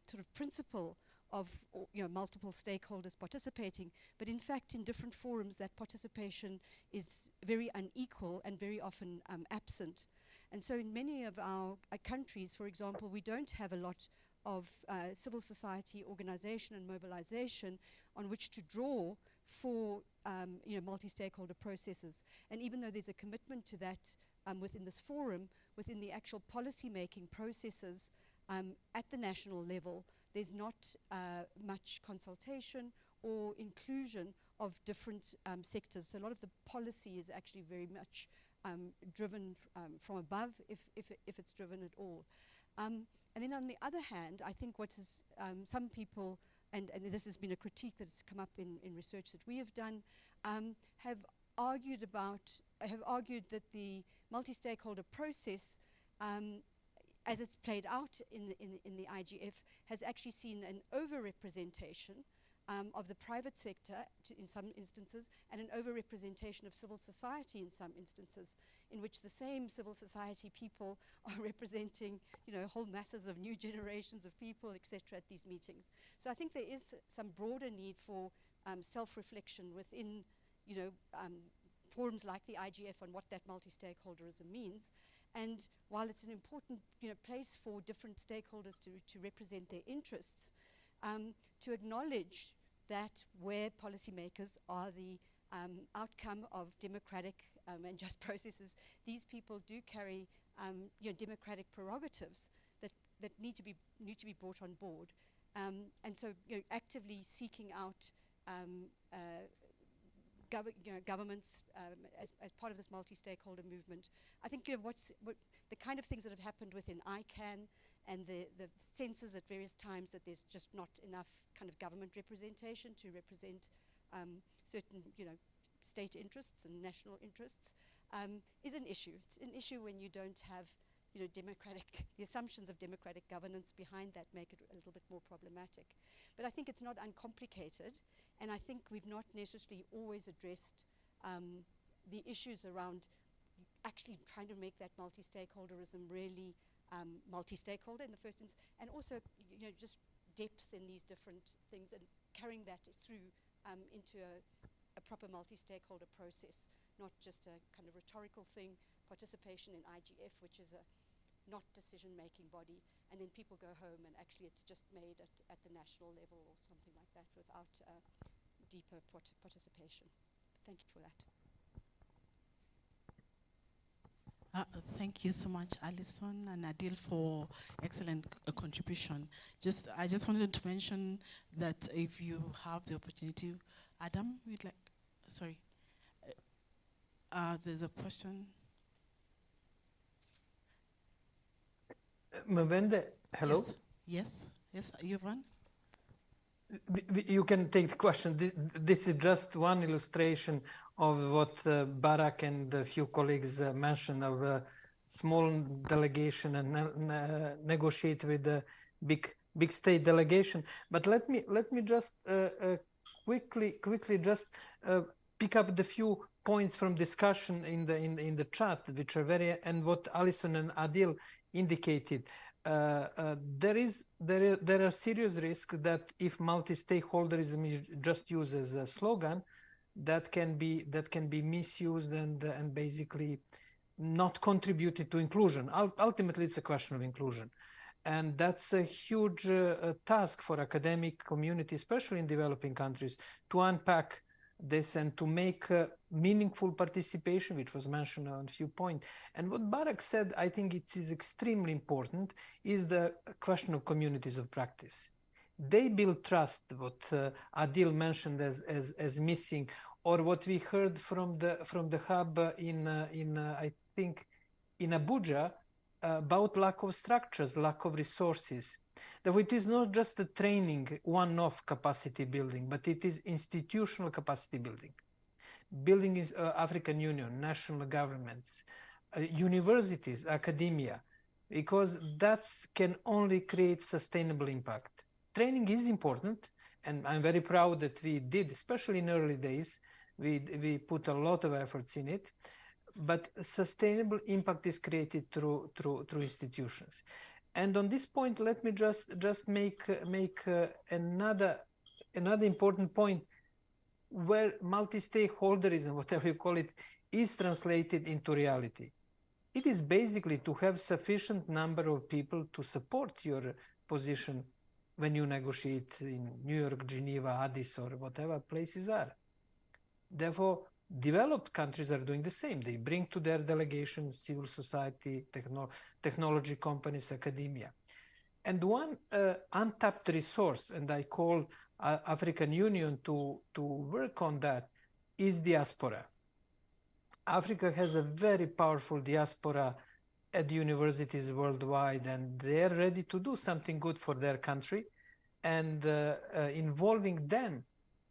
sort of principle of, you know, multiple stakeholders participating, but in fact in different forums that participation is very unequal and very often absent. And so in many of our countries, for example, we don't have a lot of civil society organization and mobilization on which to draw for you know, multi-stakeholder processes. And even though there's a commitment to that within this forum, within the actual policy-making processes at the national level, there's not much consultation or inclusion of different sectors. So a lot of the policy is actually very much driven from above, if it's driven at all. And then on the other hand, I think what is some people, and this has been a critique that's come up in research that we have done, have argued that the multi-stakeholder process, as it's played out in the IGF, has actually seen an over-representation of the private sector in some instances, and an over-representation of civil society in some instances, in which the same civil society people are representing, you know, whole masses of new generations of people, etc., at these meetings. So I think there is some broader need for self-reflection within, you know, forums like the IGF on what that multi-stakeholderism means. And while it's an important, you know, place for different stakeholders to represent their interests, to acknowledge that where policymakers are the outcome of democratic and just processes, these people do carry you know, democratic prerogatives that need to be brought on board, and so, you know, actively seeking out governments as part of this multi-stakeholder movement. I think, you know, what the kind of things that have happened within ICANN and the senses at various times that there's just not enough kind of government representation to represent certain, you know, state interests and national interests is an issue. It's an issue when you don't have, you know, the assumptions of democratic governance behind that make it a little bit more problematic. But I think it's not uncomplicated, and I think we've not necessarily always addressed the issues around actually trying to make that multi-stakeholderism really multi-stakeholder in the first instance, and also, you know, just depth in these different things and carrying that through into a proper multi-stakeholder process, not just a kind of rhetorical thing, participation in IGF, which is a not decision-making body, and then people go home and actually it's just made at the national level or something like that without deeper participation. Thank you for that. Thank you so much, Alison and Adil, for excellent contribution. I just wanted to mention that if you have the opportunity, Adam, we'd like, sorry, there's a question. Mavende, hello? Yes, Yvonne? You can take the question. This is just one illustration of what Barak and a few colleagues mentioned of a small delegation and negotiate with a big state delegation. But let me just quickly just pick up the few points from discussion in the chat, which are and what Alison and Adil indicated. There are serious risks that if multi-stakeholderism is just used as a slogan, that can be misused and basically not contributed to inclusion. Ultimately, it's a question of inclusion, and that's a huge task for academic community, especially in developing countries, to unpack this and to make meaningful participation, which was mentioned on a few points. And what Barak said, I think it is extremely important, is the question of communities of practice. They build trust, what Adil mentioned as missing, or what we heard from the hub in I think in Abuja about lack of structures, lack of resources. That it is not just a training, one-off capacity building, but it is institutional capacity building. Building is African Union, national governments, universities, academia, because that can only create sustainable impact. Training is important, and I'm very proud that we did, especially in early days, We put a lot of efforts in it, but sustainable impact is created through institutions. And on this point, let me just make another important point, where multi-stakeholderism, whatever you call it, is translated into reality. It is basically to have sufficient number of people to support your position when you negotiate in New York, Geneva, Addis, or whatever places are. Therefore, developed countries are doing the same. They bring to their delegation civil society, technology companies, academia. And one untapped resource, and I call African Union to work on that, is diaspora. Africa has a very powerful diaspora at universities worldwide, and they're ready to do something good for their country, and involving them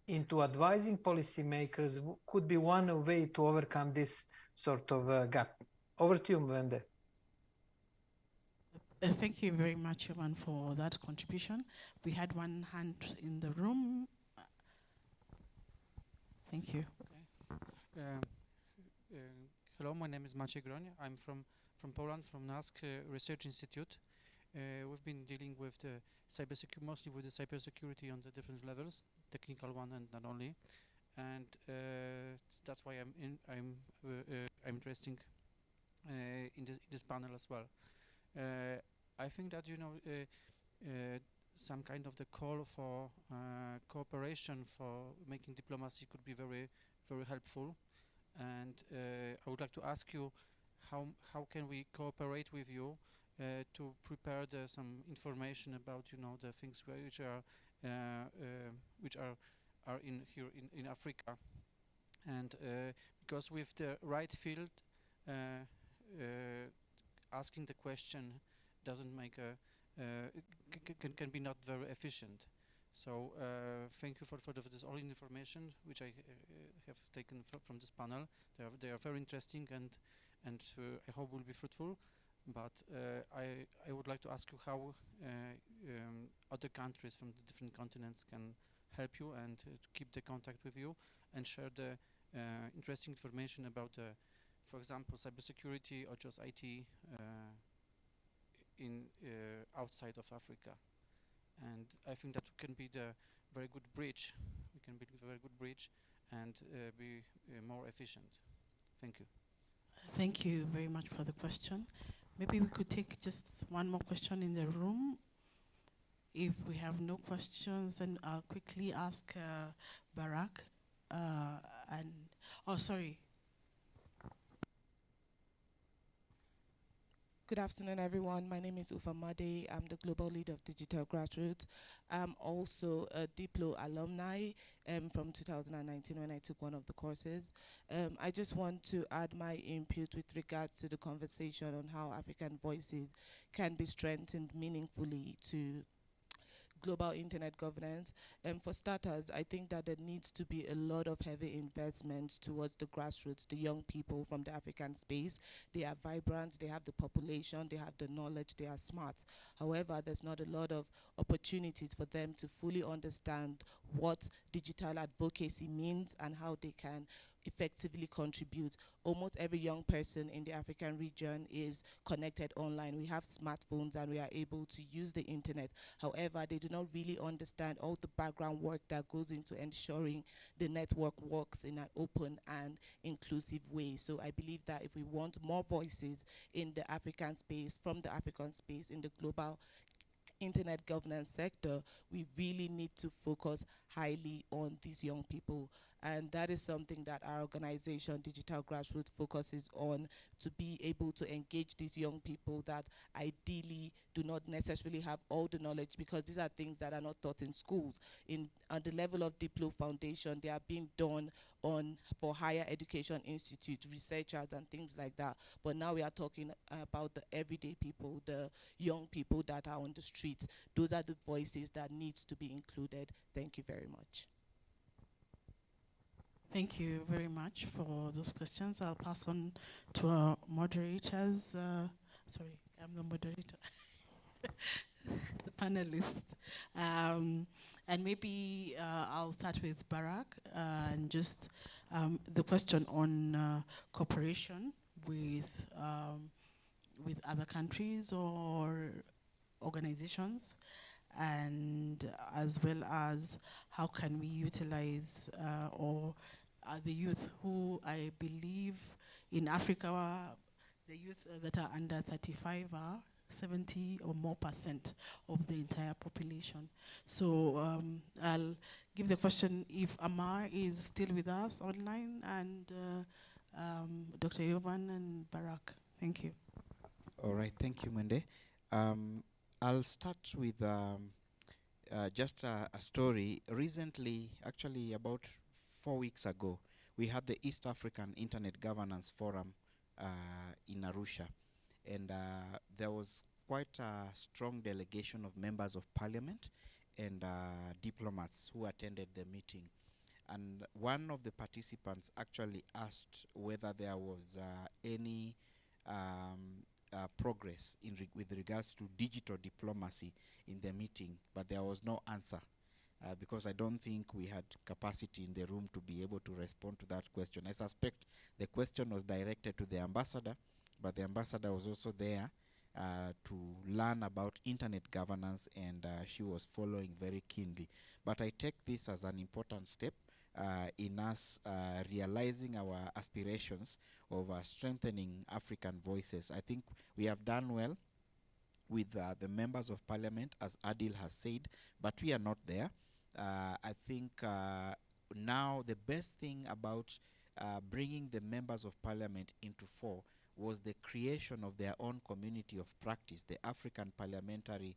into advising policymakers could be one way to overcome this sort of gap. Over to you, Mwende. Thank you very much, Jovan, for that contribution. We had one hand in the room. Thank you. Okay. Hello, my name is Maciej Groń. I'm from Poland, from NASK Research Institute. We've been dealing with the cybersecurity, mostly with the cybersecurity on the different levels, technical one and not only, and that's why I'm interested in this panel as well. I think that some kind of the call for cooperation for making diplomacy could be very helpful, and I would like to ask you how can we cooperate with you to prepare some information about the things which are in here in Africa, and because with the right field asking the question doesn't make can be not very efficient. So thank you for this all information which I have taken from this panel. They are very interesting and I hope will be fruitful. But I would like to ask you how other countries from the different continents can help you and to keep the contact with you and share the interesting information about for example, cybersecurity or just IT in outside of Africa. And I think that can be the very good bridge. We can build a very good bridge and be more efficient. Thank you. Thank you very much for the question. Maybe we could take just one more question in the room. If we have no questions, then I'll quickly ask Barak. Oh, sorry. Good afternoon, everyone. My name is Ufa Made. I'm the Global Lead of Digital Grassroots. I'm also a Diplo alumni from 2019 when I took one of the courses. I just want to add my input with regards to the conversation on how African voices can be strengthened meaningfully to global internet governance. For starters, I think that there needs to be a lot of heavy investments towards the grassroots, the young people from the African space. They are vibrant, they have the population, they have the knowledge, they are smart. However, there's not a lot of opportunities for them to fully understand what digital advocacy means and how they can effectively contribute. Almost every young person in the African region is connected online. We have smartphones and we are able to use the internet. However, they do not really understand all the background work that goes into ensuring the network works in an open and inclusive way. So I believe that if we want more voices in the African space, from the African space in the global internet governance sector, we really need to focus highly on these young people. And that is something that our organization, Digital Grassroots, focuses on, to be able to engage these young people that ideally do not necessarily have all the knowledge, because these are things that are not taught in schools. At the level of Diplo Foundation, they are being done for higher education institutes, researchers and things like that. But now we are talking about the everyday people, the young people that are on the streets. Those are the voices that needs to be included. Thank you very much. Thank you very much for those questions. I'll pass on to our moderators. Sorry, I'm the moderator. The panelists. And maybe I'll start with Barak and just The question on cooperation with other countries or organizations, and as well as how can we utilize or the youth who I believe in Africa, the youth that are under 35 are 70 or more % of the entire population. So I'll give the question if Amar is still with us online, and Dr. Yovan and Barak. Thank you. All right, thank you, Mwende. I'll start with just a story. Recently, actually about 4 weeks ago, we had the East African Internet Governance Forum in Arusha. And there was quite a strong delegation of members of parliament and diplomats who attended the meeting. And one of the participants actually asked whether there was any progress with regards to digital diplomacy in the meeting, but there was no answer because I don't think we had capacity in the room to be able to respond to that question. I suspect the question was directed to the ambassador, but the ambassador was also there to learn about internet governance, and she was following very keenly. But I take this as an important step in us realizing our aspirations of strengthening African voices. I think we have done well with the members of parliament, as Adil has said, but we are not there. I think now the best thing about bringing the members of parliament into fore was the creation of their own community of practice, the African Parliamentary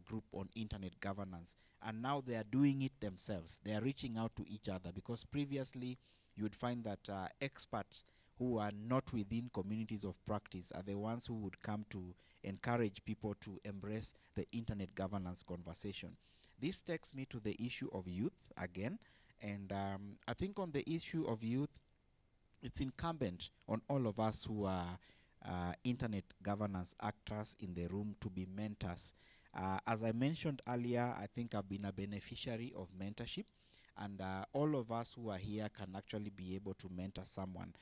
Group on Internet Governance. And now they are doing it themselves. They are reaching out to each other, because previously you would find that experts who are not within communities of practice are the ones who would come to encourage people to embrace the internet governance conversation. This takes me to the issue of youth again. And I think on the issue of youth, it's incumbent on all of us who are internet governance actors in the room to be mentors. As I mentioned earlier, I think I've been a beneficiary of mentorship, and all of us who are here can actually be able to mentor someone.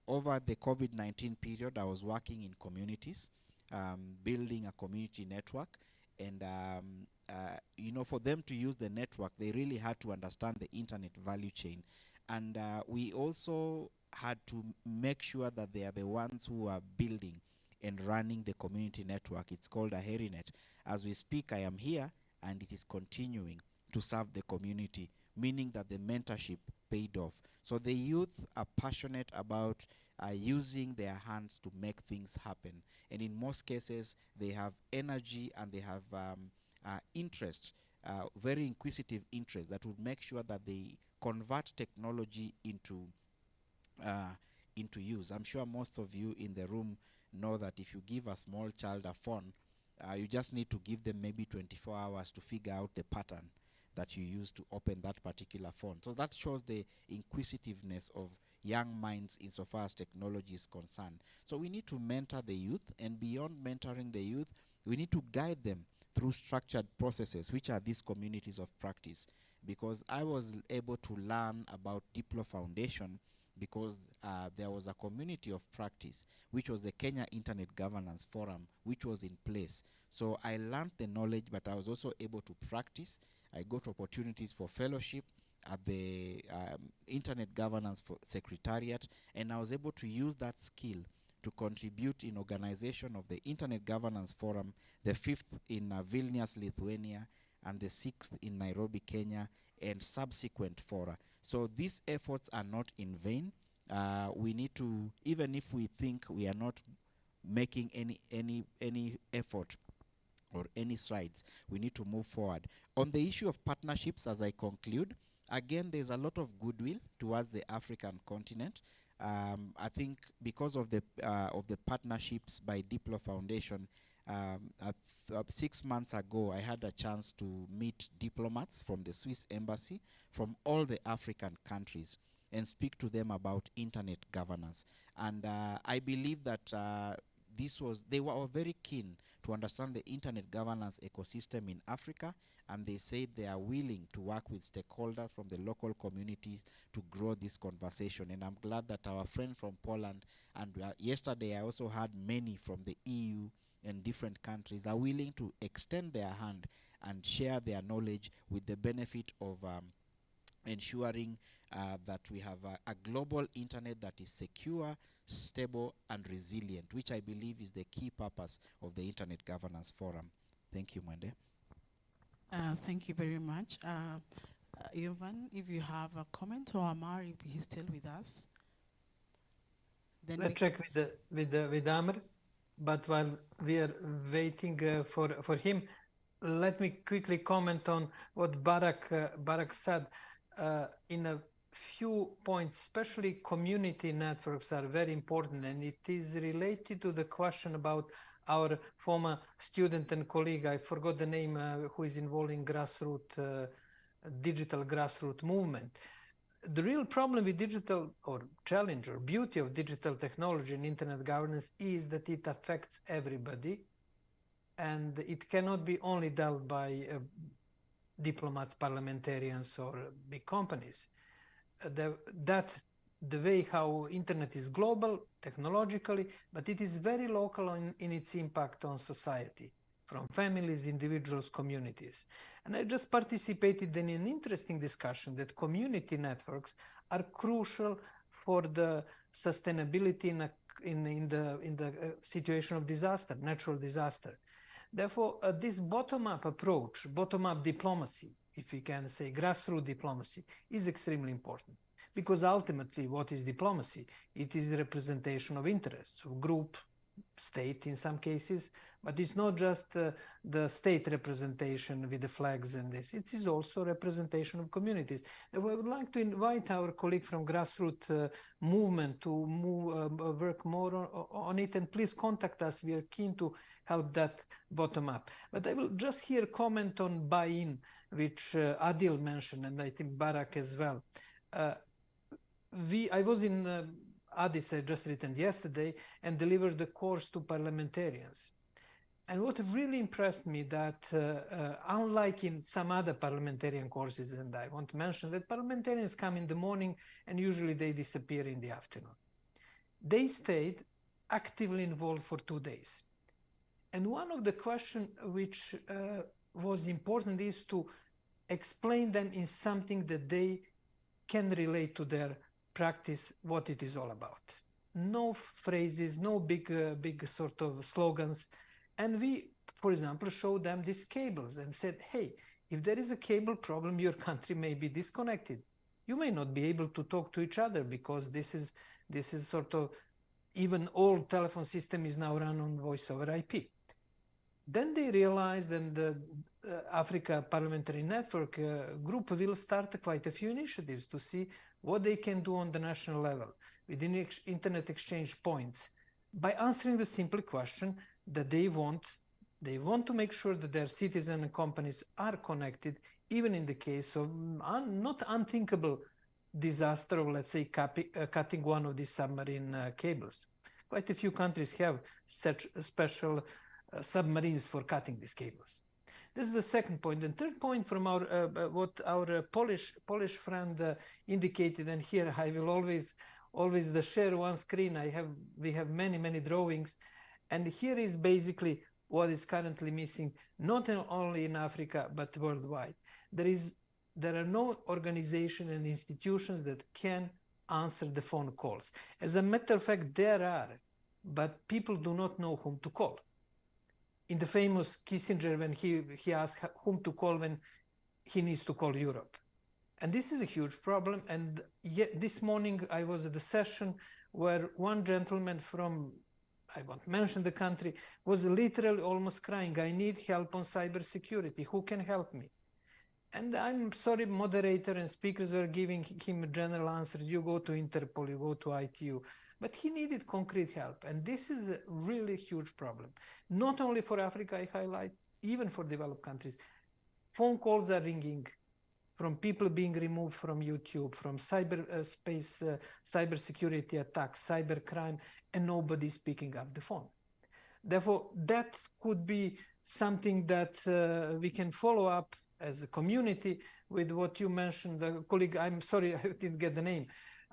Over the COVID-19 period, I was working in communities, building a community network, and you know, for them to use the network, they really had to understand the internet value chain. And we also had to make sure that they are the ones who are building and running the community network. It's called a HeriNet. As we speak, I am here, and it is continuing to serve the community, meaning that the mentorship paid off. So the youth are passionate about using their hands to make things happen. And in most cases, they have energy and they have interest, very inquisitive interest, that would make sure that they convert technology into use. I'm sure most of you in the room know that if you give a small child a phone, you just need to give them maybe 24 hours to figure out the pattern that you use to open that particular phone. So that shows the inquisitiveness of young minds insofar as technology is concerned. So we need to mentor the youth, and beyond mentoring the youth, we need to guide them through structured processes, which are these communities of practice. Because I was able to learn about Diplo Foundation because there was a community of practice, which was the Kenya Internet Governance Forum, which was in place. So I learned the knowledge, but I was also able to practice. I got opportunities for fellowship at the Internet Governance Secretariat, and I was able to use that skill to contribute in organization of the Internet Governance Forum, the 5th in Vilnius, Lithuania, and the 6th in Nairobi, Kenya, and subsequent fora. So these efforts are not in vain. We need to, even if we think we are not making any effort or any strides, we need to move forward. On the issue of partnerships, as I conclude, again, there's a lot of goodwill towards the African continent. I think because of the partnerships by Diplo Foundation, 6 months ago, I had a chance to meet diplomats from the Swiss embassy from all the African countries and speak to them about internet governance. And I believe that they were very keen to understand the internet governance ecosystem in Africa, and they said they are willing to work with stakeholders from the local communities to grow this conversation. And I'm glad that our friend from Poland, and yesterday I also heard many from the EU and different countries, are willing to extend their hand and share their knowledge with the benefit of ensuring that we have a global internet that is secure, stable, and resilient, which I believe is the key purpose of the Internet Governance Forum. Thank you, Mwende. Thank you very much. Yovan, if you have a comment, or Amar, if he's still with us. Then let's check with Amr. But while we are waiting for him, let me quickly comment on what Barak said. In a few points, especially community networks are very important, and it is related to the question about our former student and colleague, I forgot the name, who is involved in digital grassroots movement. The real problem with digital, or challenge or beauty of digital technology and internet governance, is that it affects everybody, and it cannot be only dealt by diplomats, parliamentarians, or big companies. The way how internet is global technologically, but it is very local in its impact on society, from families, individuals, communities. And I just participated in an interesting discussion that community networks are crucial for the sustainability in the situation of disaster, natural disaster. Therefore, this bottom-up approach, bottom-up diplomacy, if we can say grassroots diplomacy, is extremely important. Because ultimately, what is diplomacy? It is representation of interests, of group, state in some cases, but it's not just the state representation with the flags and this. It is also representation of communities. And we would like to invite our colleague from grassroots movement to work more on it, and please contact us. We are keen to help that bottom up. But I will just here comment on buy-in, which Adil mentioned, and I think Barak as well. I was in Addis, I just returned yesterday, and delivered the course to parliamentarians. And what really impressed me that, unlike in some other parliamentarian courses, and I want to mention that parliamentarians come in the morning and usually they disappear in the afternoon. They stayed actively involved for 2 days. And one of the questions which was important is to explain them in something that they can relate to their practice, what it is all about. No phrases, no big sort of slogans. And we, for example, showed them these cables and said, hey, if there is a cable problem, your country may be disconnected. You may not be able to talk to each other because this is sort of, even old telephone system is now run on voice over IP. Then they realized, and the Africa Parliamentary Network group will start quite a few initiatives to see what they can do on the national level within internet exchange points by answering the simple question that they want to make sure that their citizens and companies are connected, even in the case of not unthinkable disaster of, let's say, cutting one of these submarine cables. Quite a few countries have such special submarines for cutting these cables. This is the second point. And third point from our what our Polish friend indicated, and here I will always share one screen. We have many drawings, and here is basically what is currently missing, not only in Africa but worldwide. There are no organizations and institutions that can answer the phone calls. As a matter of fact, there are, but people do not know whom to call. In the famous Kissinger, when he asked whom to call when he needs to call Europe. And this is a huge problem. And yet this morning I was at a session where one gentleman from, I won't mention the country, was literally almost crying, I need help on cybersecurity. Who can help me? And I'm sorry, moderator and speakers were giving him a general answer. You go to Interpol, you go to ITU. But he needed concrete help. And this is a really huge problem. Not only for Africa, I highlight, even for developed countries. Phone calls are ringing from people being removed from YouTube, from cybersecurity attacks, cybercrime, and nobody's picking up the phone. Therefore, that could be something that we can follow up as a community with what you mentioned, the colleague, I'm sorry, I didn't get the name,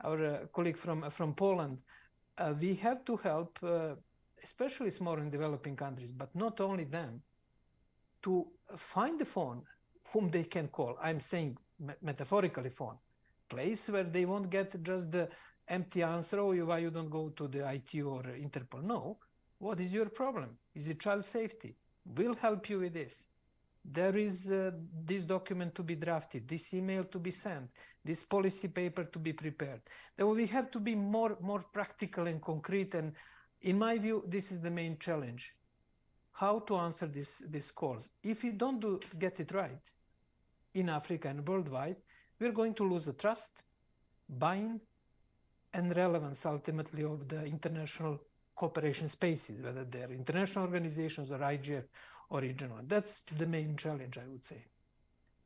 our colleague from Poland. We have to help, especially small and developing countries, but not only them, to find the phone whom they can call. I'm saying metaphorically phone, place where they won't get just the empty answer, oh, why you don't go to the IT or Interpol? No, what is your problem? Is it child safety? We'll help you with this. There is this document to be drafted, this email to be sent, this policy paper to be prepared. Then we have to be more practical and concrete. And in my view, this is the main challenge. How to answer these calls. If we don't get it right in Africa and worldwide, we're going to lose the trust, buy-in, and relevance ultimately of the international cooperation spaces, whether they're international organizations or IGF or regional. That's the main challenge, I would say.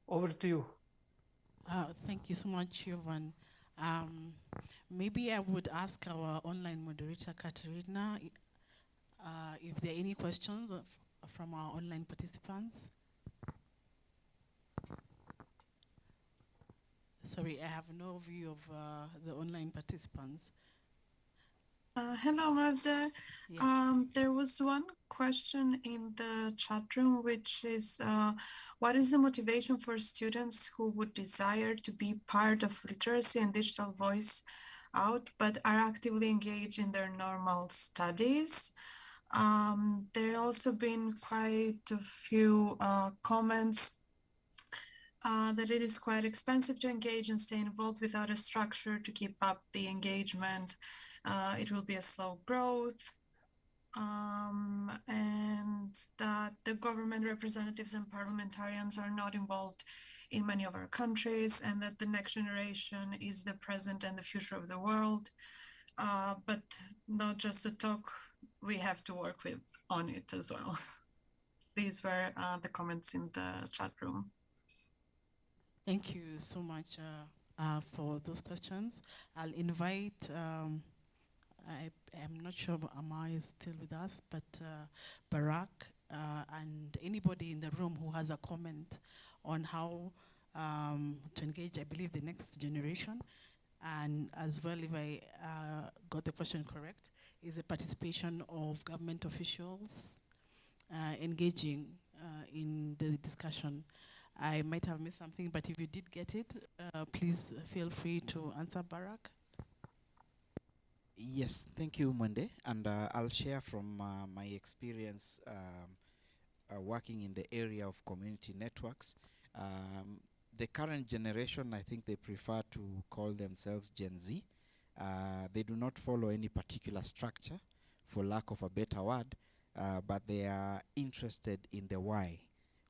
Over to you. Thank you so much, Jovan. Maybe I would ask our online moderator, Katerina, if there are any questions from our online participants. Sorry, I have no view of the online participants. Hello, Magda. Yeah. There was one question in the chat room, which is, what is the motivation for students who would desire to be part of literacy and digital voice out, but are actively engaged in their normal studies? There have also been quite a few comments that it is quite expensive to engage and stay involved without a structure to keep up the engagement. It will be a slow growth, and that the government representatives and parliamentarians are not involved in many of our countries, and that the next generation is the present and the future of the world. But not just to talk, we have to work on it as well. These were the comments in the chat room. Thank you so much for those questions. I'll invite, I'm not sure Amar is still with us, but Barak and anybody in the room who has a comment on how to engage, I believe, the next generation. And as well, if I got the question correct, is the participation of government officials engaging in the discussion. I might have missed something, but if you did get it, please feel free to answer, Barak. Yes, thank you, Mwende. And I'll share from my experience working in the area of community networks. The current generation, I think they prefer to call themselves Gen Z. They do not follow any particular structure, for lack of a better word, but they are interested in the why.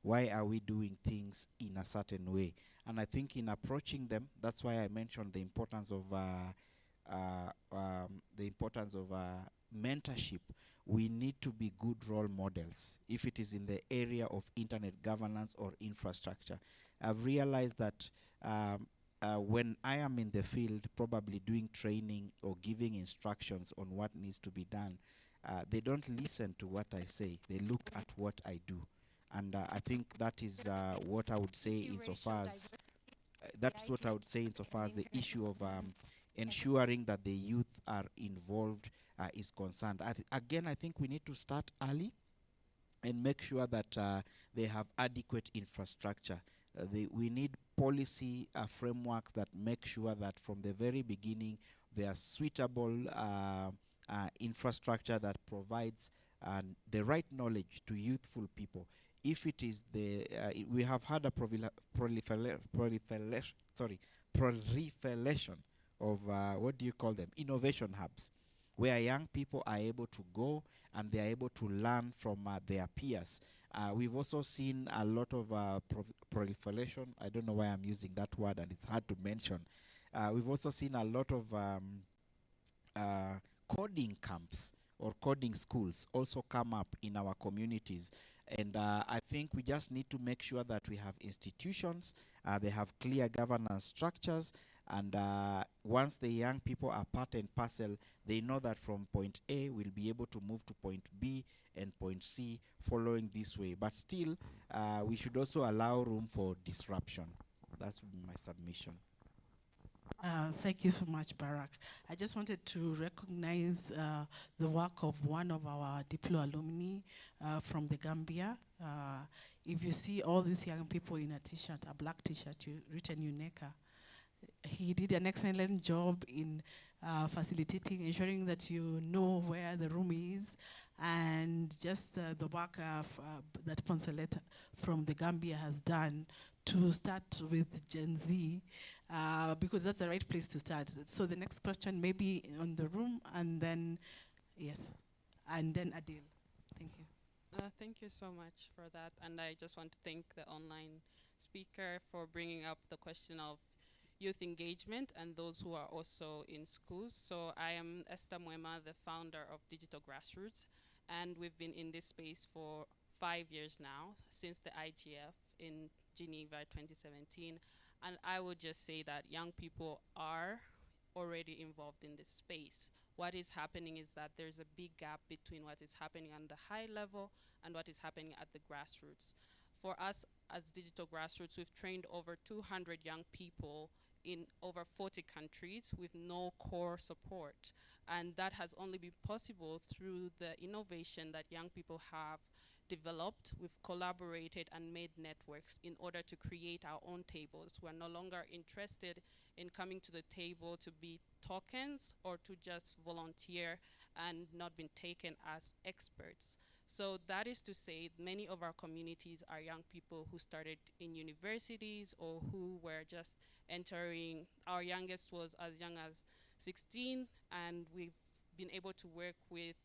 Why are we doing things in a certain way? And I think in approaching them, that's why I mentioned the importance of mentorship. We need to be good role models if it is in the area of internet governance or infrastructure. I've realized that when I am in the field, probably doing training or giving instructions on what needs to be done, they don't listen to what I say. They look at what I do. And I think that is what I would say insofar as that's what I would say insofar as the issue of ensuring that the youth are involved is concerned. Again, I think we need to start early and make sure that they have adequate infrastructure. We need policy frameworks that make sure that from the very beginning there are suitable infrastructure that provides the right knowledge to youthful people. If it is we have had a proliferation of what do you call them? Innovation hubs, where young people are able to go and they are able to learn from their peers. We've also seen a lot of proliferation. I don't know why I'm using that word and it's hard to mention. We've also seen a lot of coding camps or coding schools also come up in our communities. And I think we just need to make sure that we have institutions, they have clear governance structures, And once the young people are part and parcel, they know that from point A, we'll be able to move to point B and point C following this way. But still, we should also allow room for disruption. That's my submission. Thank you so much, Barak. I just wanted to recognize the work of one of our Diplo alumni from the Gambia. If you see all these young people in a t-shirt, a black t-shirt written UNECA, he did an excellent job in facilitating, ensuring that you know where the room is, and just the work that Poncelet from the Gambia has done to start with Gen Z, because that's the right place to start. So the next question may be on the room, and then, yes, and then Adil. Thank you. Thank you so much for that. And I just want to thank the online speaker for bringing up the question of youth engagement and those who are also in schools. So I am Esther Mwema, the founder of Digital Grassroots, and we've been in this space for 5 years now, since the IGF in Geneva 2017. And I would just say that young people are already involved in this space. What is happening is that there's a big gap between what is happening on the high level and what is happening at the grassroots. For us as Digital Grassroots, we've trained over 200 young people in over 40 countries with no core support. And that has only been possible through the innovation that young people have developed. We've collaborated and made networks in order to create our own tables. We're no longer interested in coming to the table to be tokens or to just volunteer and not being taken as experts. So that is to say, many of our communities are young people who started in universities or who were just entering. Our youngest was as young as 16, and we've been able to work with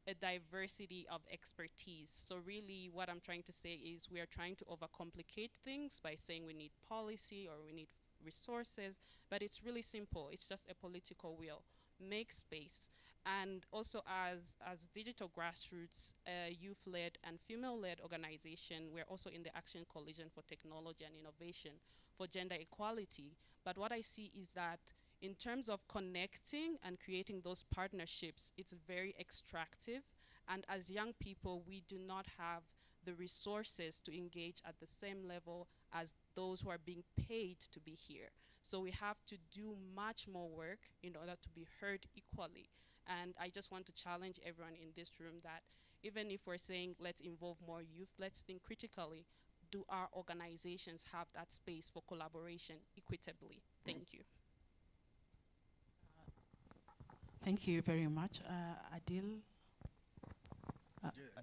a diversity of expertise. So really what I'm trying to say is we are trying to overcomplicate things by saying we need policy or we need resources, but it's really simple. It's just a political will. Make space. And also as Digital Grassroots, a youth-led and female-led organization, we're also in the Action Coalition for Technology and Innovation for Gender Equality. But what I see is that in terms of connecting and creating those partnerships, it's very extractive. And as young people, we do not have the resources to engage at the same level as those who are being paid to be here. So we have to do much more work in order to be heard equally. And I just want to challenge everyone in this room that even if we're saying let's involve more youth, let's think critically. Do our organizations have that space for collaboration equitably? Thank you. Thank you very much. Adil?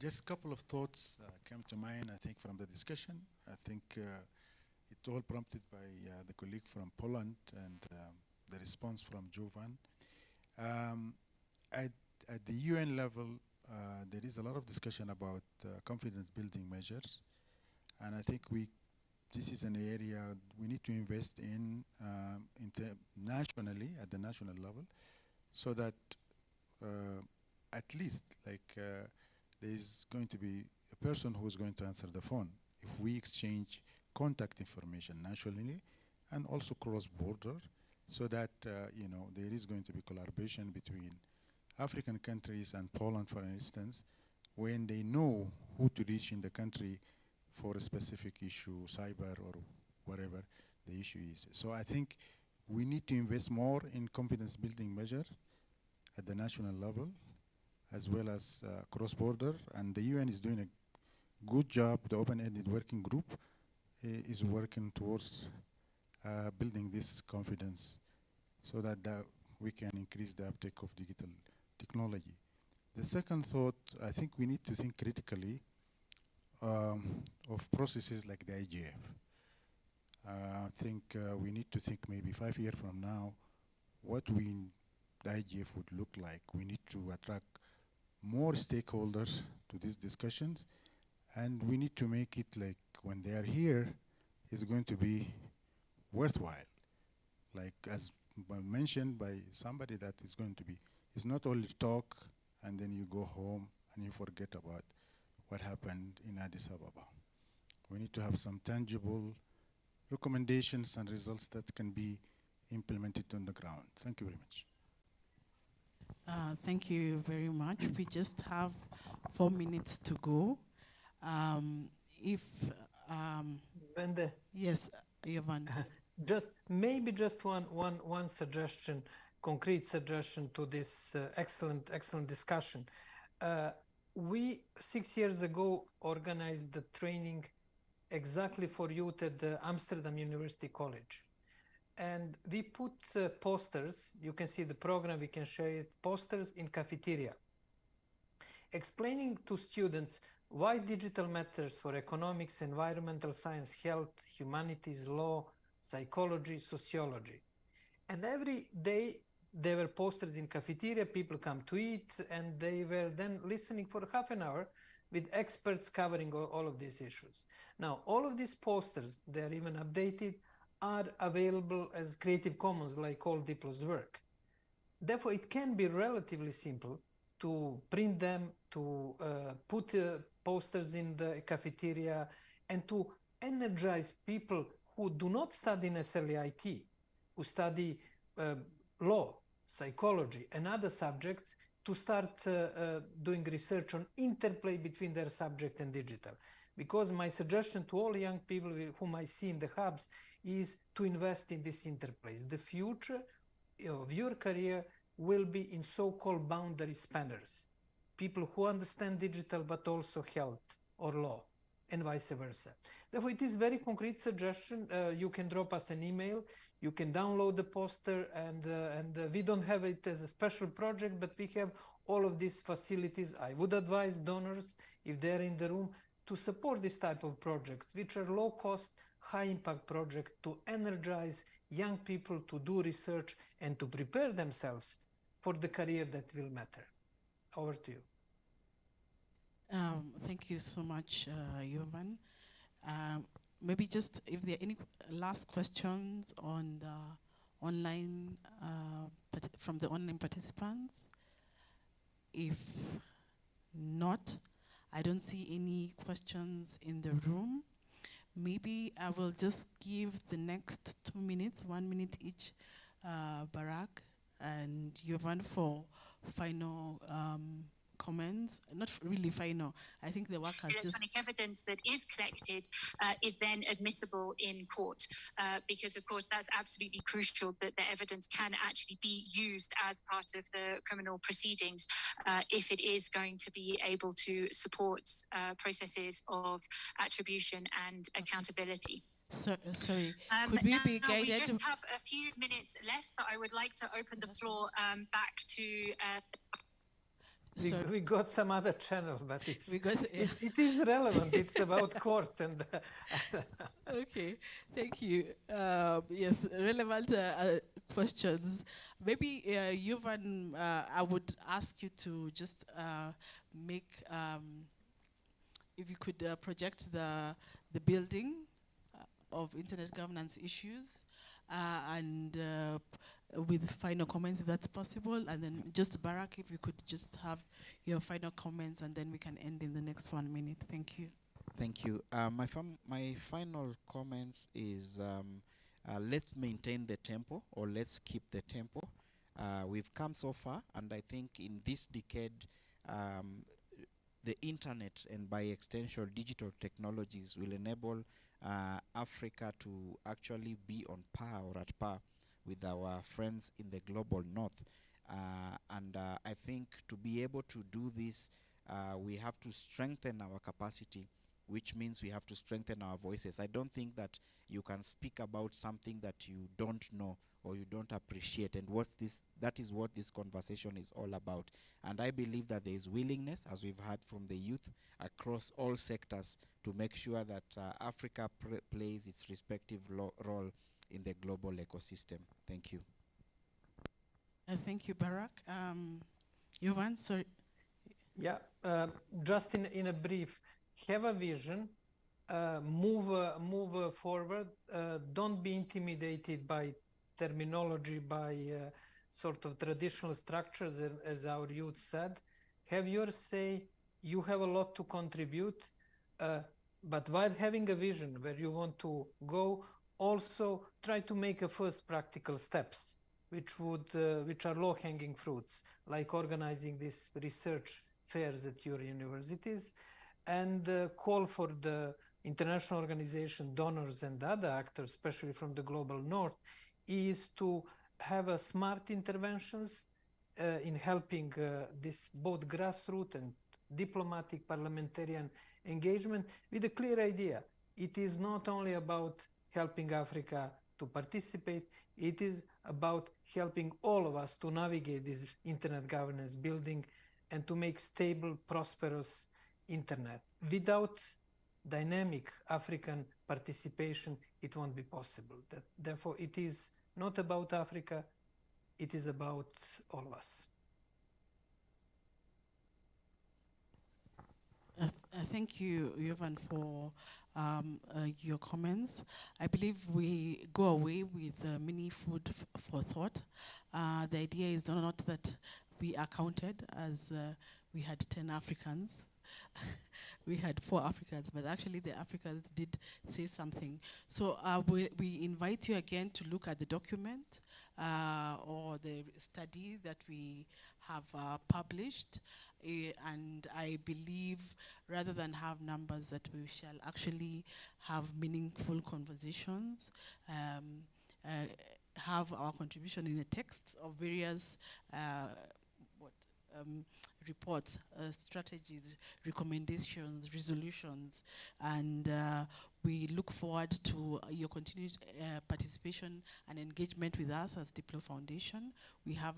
Just a couple of thoughts came to mind, I think, from the discussion. I think it all prompted by the colleague from Poland and the response from Jovan. At the UN level, there is a lot of discussion about confidence building measures. And I think this is an area we need to invest in nationally, at the national level, so that at least there is going to be a person who is going to answer the phone if we exchange contact information nationally and also cross-border, so that there is going to be collaboration between African countries and Poland, for instance, when they know who to reach in the country for a specific issue, cyber or whatever the issue is. So I think we need to invest more in confidence building measures at the national level, as well as cross-border, and the UN is doing a good job. The open-ended working group is working towards building this confidence so that we can increase the uptake of digital technology. The second thought, I think we need to think critically of processes like the IGF. I think we need to think maybe 5 years from now what the IGF would look like. We need to attract more stakeholders to these discussions, and we need to make it like when they are here, it's going to be worthwhile. Like as mentioned by somebody, that is going to be, it's not only talk and then you go home and you forget about what happened in Addis Ababa. We need to have some tangible recommendations and results that can be implement it on the ground. Thank you very much. Thank you very much. We just have 4 minutes to go. If yes, Jovan. Maybe just one suggestion, concrete suggestion to this excellent discussion. We 6 years ago organized the training exactly for youth at the Amsterdam University College. And we put posters, you can see the program, we can share it, posters in cafeteria, explaining to students why digital matters for economics, environmental science, health, humanities, law, psychology, sociology. And every day there were posters in cafeteria, people come to eat, and they were then listening for half an hour with experts covering all of these issues. Now, all of these posters, they're even updated, are available as Creative Commons, like all Diplo's work. Therefore, it can be relatively simple to print them, to put posters in the cafeteria, and to energize people who do not study necessarily IT, who study law, psychology, and other subjects, to start doing research on interplay between their subject and digital. Because my suggestion to all young people whom I see in the hubs is to invest in this interplay. The future of your career will be in so-called boundary spanners, people who understand digital but also health or law, and vice versa. Therefore, it is very concrete suggestion. You can drop us an email, you can download the poster, and we don't have it as a special project, but we have all of these facilities. I would advise donors, if they're in the room, to support this type of projects, which are low-cost, high-impact projects to energize young people to do research and to prepare themselves for the career that will matter. Over to you. Thank you so much, Jovan. Maybe just if there are any last questions on the online, from the online participants. If not, I don't see any questions in the room. Maybe I will just give the next 2 minutes, 1 minute each, Barak and Jovan, for final comments. Not really final. I think the work has electronic evidence that is collected is then admissible in court, because of course that's absolutely crucial, that the evidence can actually be used as part of the criminal proceedings if it is going to be able to support processes of attribution and accountability. Sorry, could we be guided? We just have a few minutes left, so I would like to open the floor back to we got some other channel, but it is relevant. It's about courts and. Okay, thank you. Yes, relevant questions. Maybe Jovan, I would ask you to just make, if you could project the building of internet governance issues, and with final comments, if that's possible. And then just Barak, if you could just have your final comments, and then we can end in the next 1 minute. Thank you. Thank you. My final comments is let's maintain the tempo, or let's keep the tempo. We've come so far, and I think in this decade, the internet and by extension digital technologies will enable Africa to actually be on par or at par with our friends in the global north. And I think to be able to do this, we have to strengthen our capacity, which means we have to strengthen our voices. I don't think that you can speak about something that you don't know or you don't appreciate, and that is what this conversation is all about. And I believe that there is willingness, as we've heard from the youth, across all sectors to make sure that Africa plays its respective role in the global ecosystem. Thank you. Thank you, Barak. Jovan, sorry. Yeah, just in a brief, have a vision, move forward, don't be intimidated by terminology, by sort of traditional structures, as our youth said. Have your say, you have a lot to contribute, but while having a vision where you want to go, also try to make a first practical steps, which are low-hanging fruits, like organizing these research fairs at your universities, and call for the international organization, donors, and other actors, especially from the global north, is to have a smart interventions in helping this both grassroots and diplomatic parliamentarian engagement with a clear idea. It is not only about helping Africa to participate, it is about helping all of us to navigate this internet governance building and to make stable, prosperous internet. Without dynamic African participation, it won't be possible. Therefore, it is not about Africa, it is about all of us. Thank you, Jovan, for your comments. I believe we go away with many food for thought. The idea is not that we are counted as we had 10 Africans. We had 4 Africans, but actually the Africans did say something. So we invite you again to look at the document or the study that we have published. And I believe rather than have numbers, that we shall actually have meaningful conversations, have our contribution in the text of various reports, strategies, recommendations, resolutions, and we look forward to your continued participation and engagement with us as Diplo Foundation. We have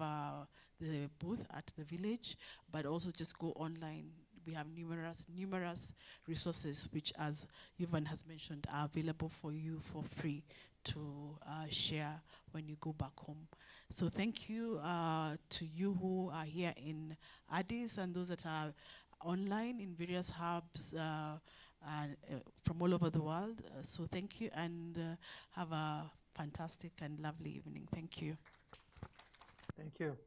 the booth at the village, but also just go online. We have numerous resources which, as Yuvan has mentioned, are available for you for free to share when you go back home. So thank you to you who are here in Addis and those that are online in various hubs from all over the world. So thank you, and have a fantastic and lovely evening. Thank you. Thank you.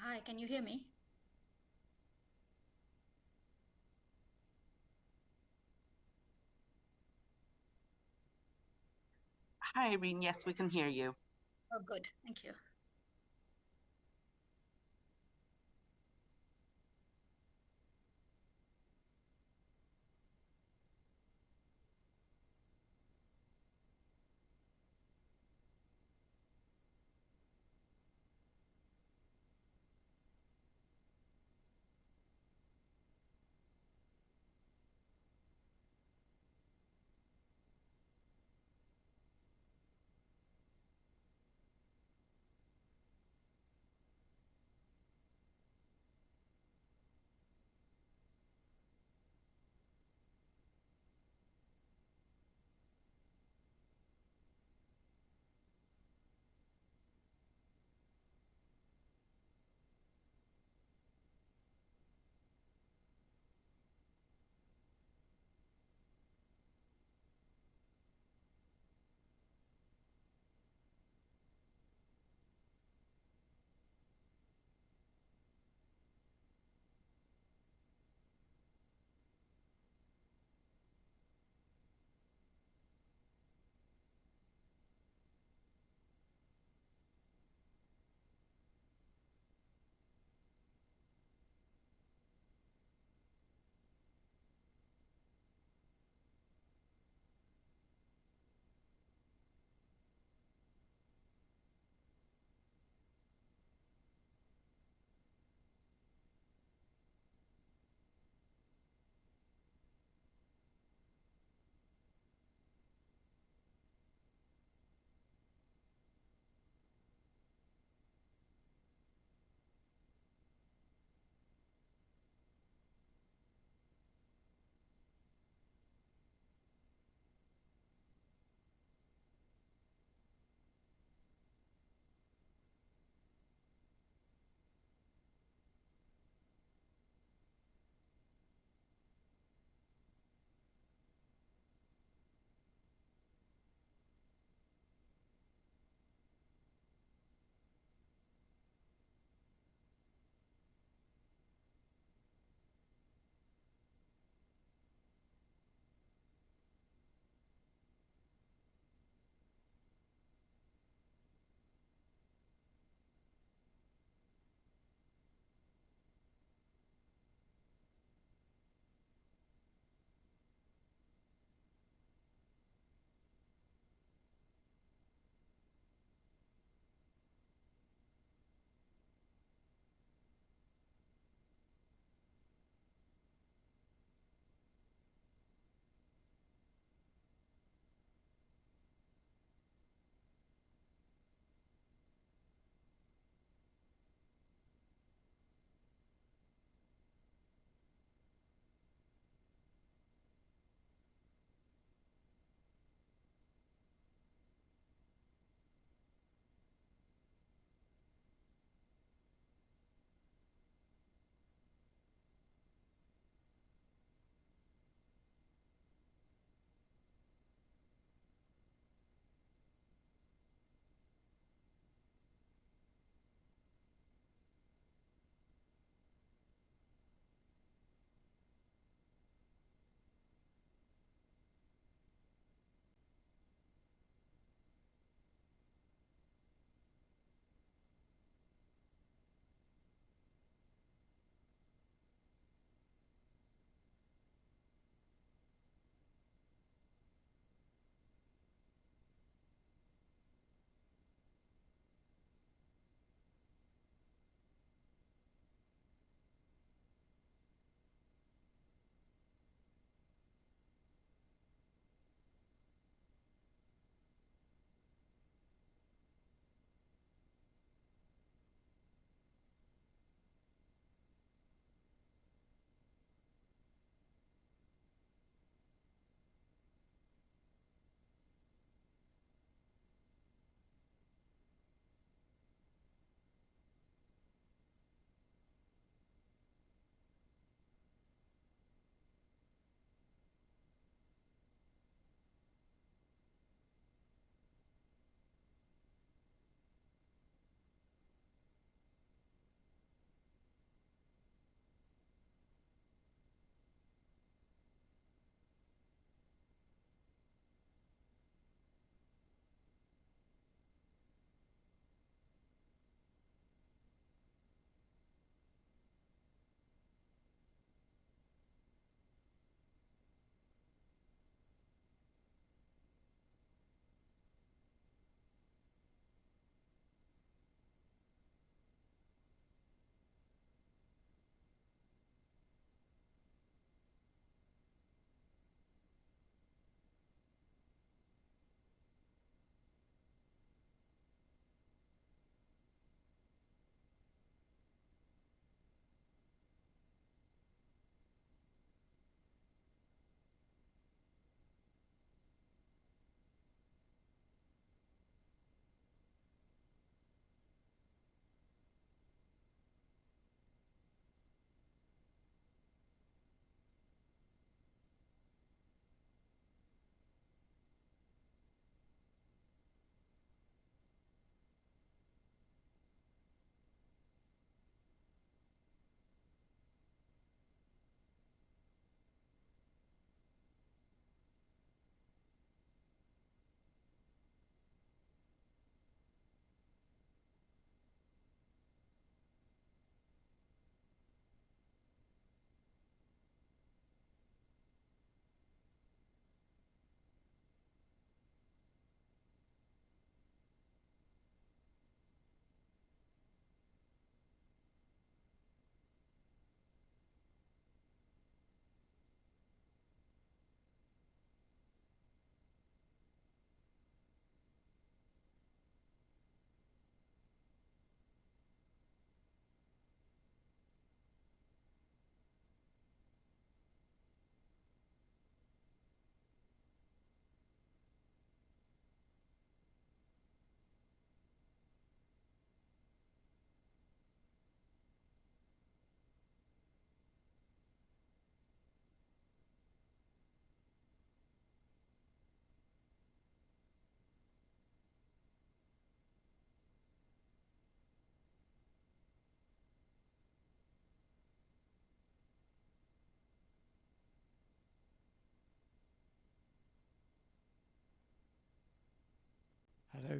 Hi, can you hear me? Hi, Irene. Yes, we can hear you. Oh, good. Thank you.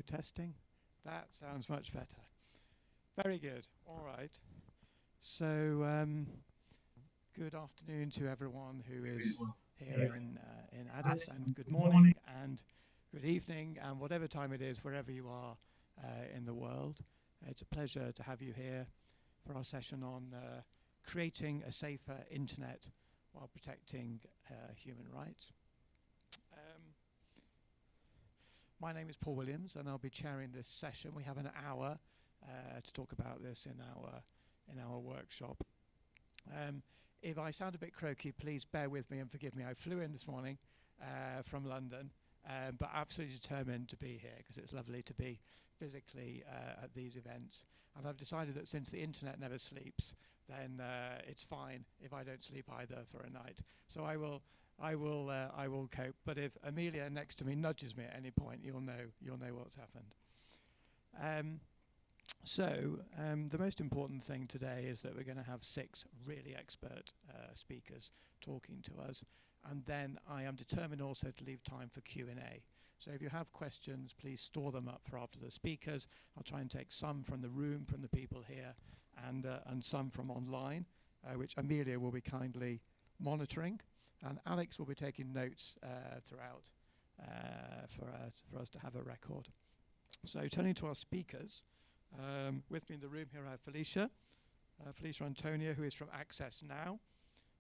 testing. That sounds much better. Very good. All right. So, good afternoon to everyone who is here in Addis, and good morning and good evening, and whatever time it is, wherever you are in the world. It's a pleasure to have you here for our session on creating a safer internet while protecting human rights. My name is Paul Williams, and I'll be chairing this session. We have an hour to talk about this in our workshop. If I sound a bit croaky, please bear with me and forgive me. I flew in this morning from London, but absolutely determined to be here because it's lovely to be physically at these events. And I've decided that since the internet never sleeps, then it's fine if I don't sleep either for a night. So I will cope. But if Amelia next to me nudges me at any point, you'll know what's happened. The most important thing today is that we're going to have 6 really expert speakers talking to us, and then I am determined also to leave time for Q&A. So if you have questions, please store them up for after the speakers. I'll try and take some from the room, from the people here, and some from online, which Amelia will be kindly monitoring, and Alex will be taking notes throughout for us to have a record. So turning to our speakers, with me in the room here I have Felicia Antonia, who is from Access Now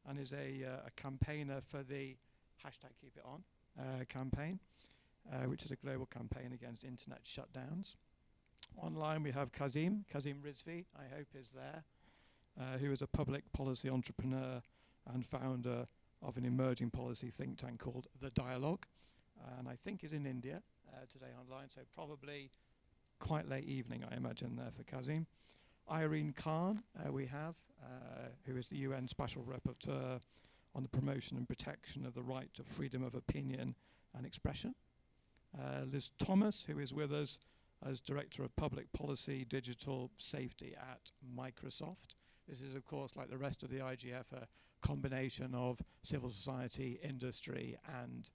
and is a campaigner for the #KeepItOn campaign, which is a global campaign against internet shutdowns. Online we have Kazim Rizvi, I hope is there, who is a public policy entrepreneur and founder of an emerging policy think tank called The Dialogue, and I think is in India today online, so probably quite late evening, I imagine, there for Kazim. Irene Khan, we have, who is the UN Special Rapporteur on the promotion and protection of the right to freedom of opinion and expression. Liz Thomas, who is with us as Director of Public Policy Digital Safety at Microsoft. This is, of course, like the rest of the IGF, a combination of civil society, industry, and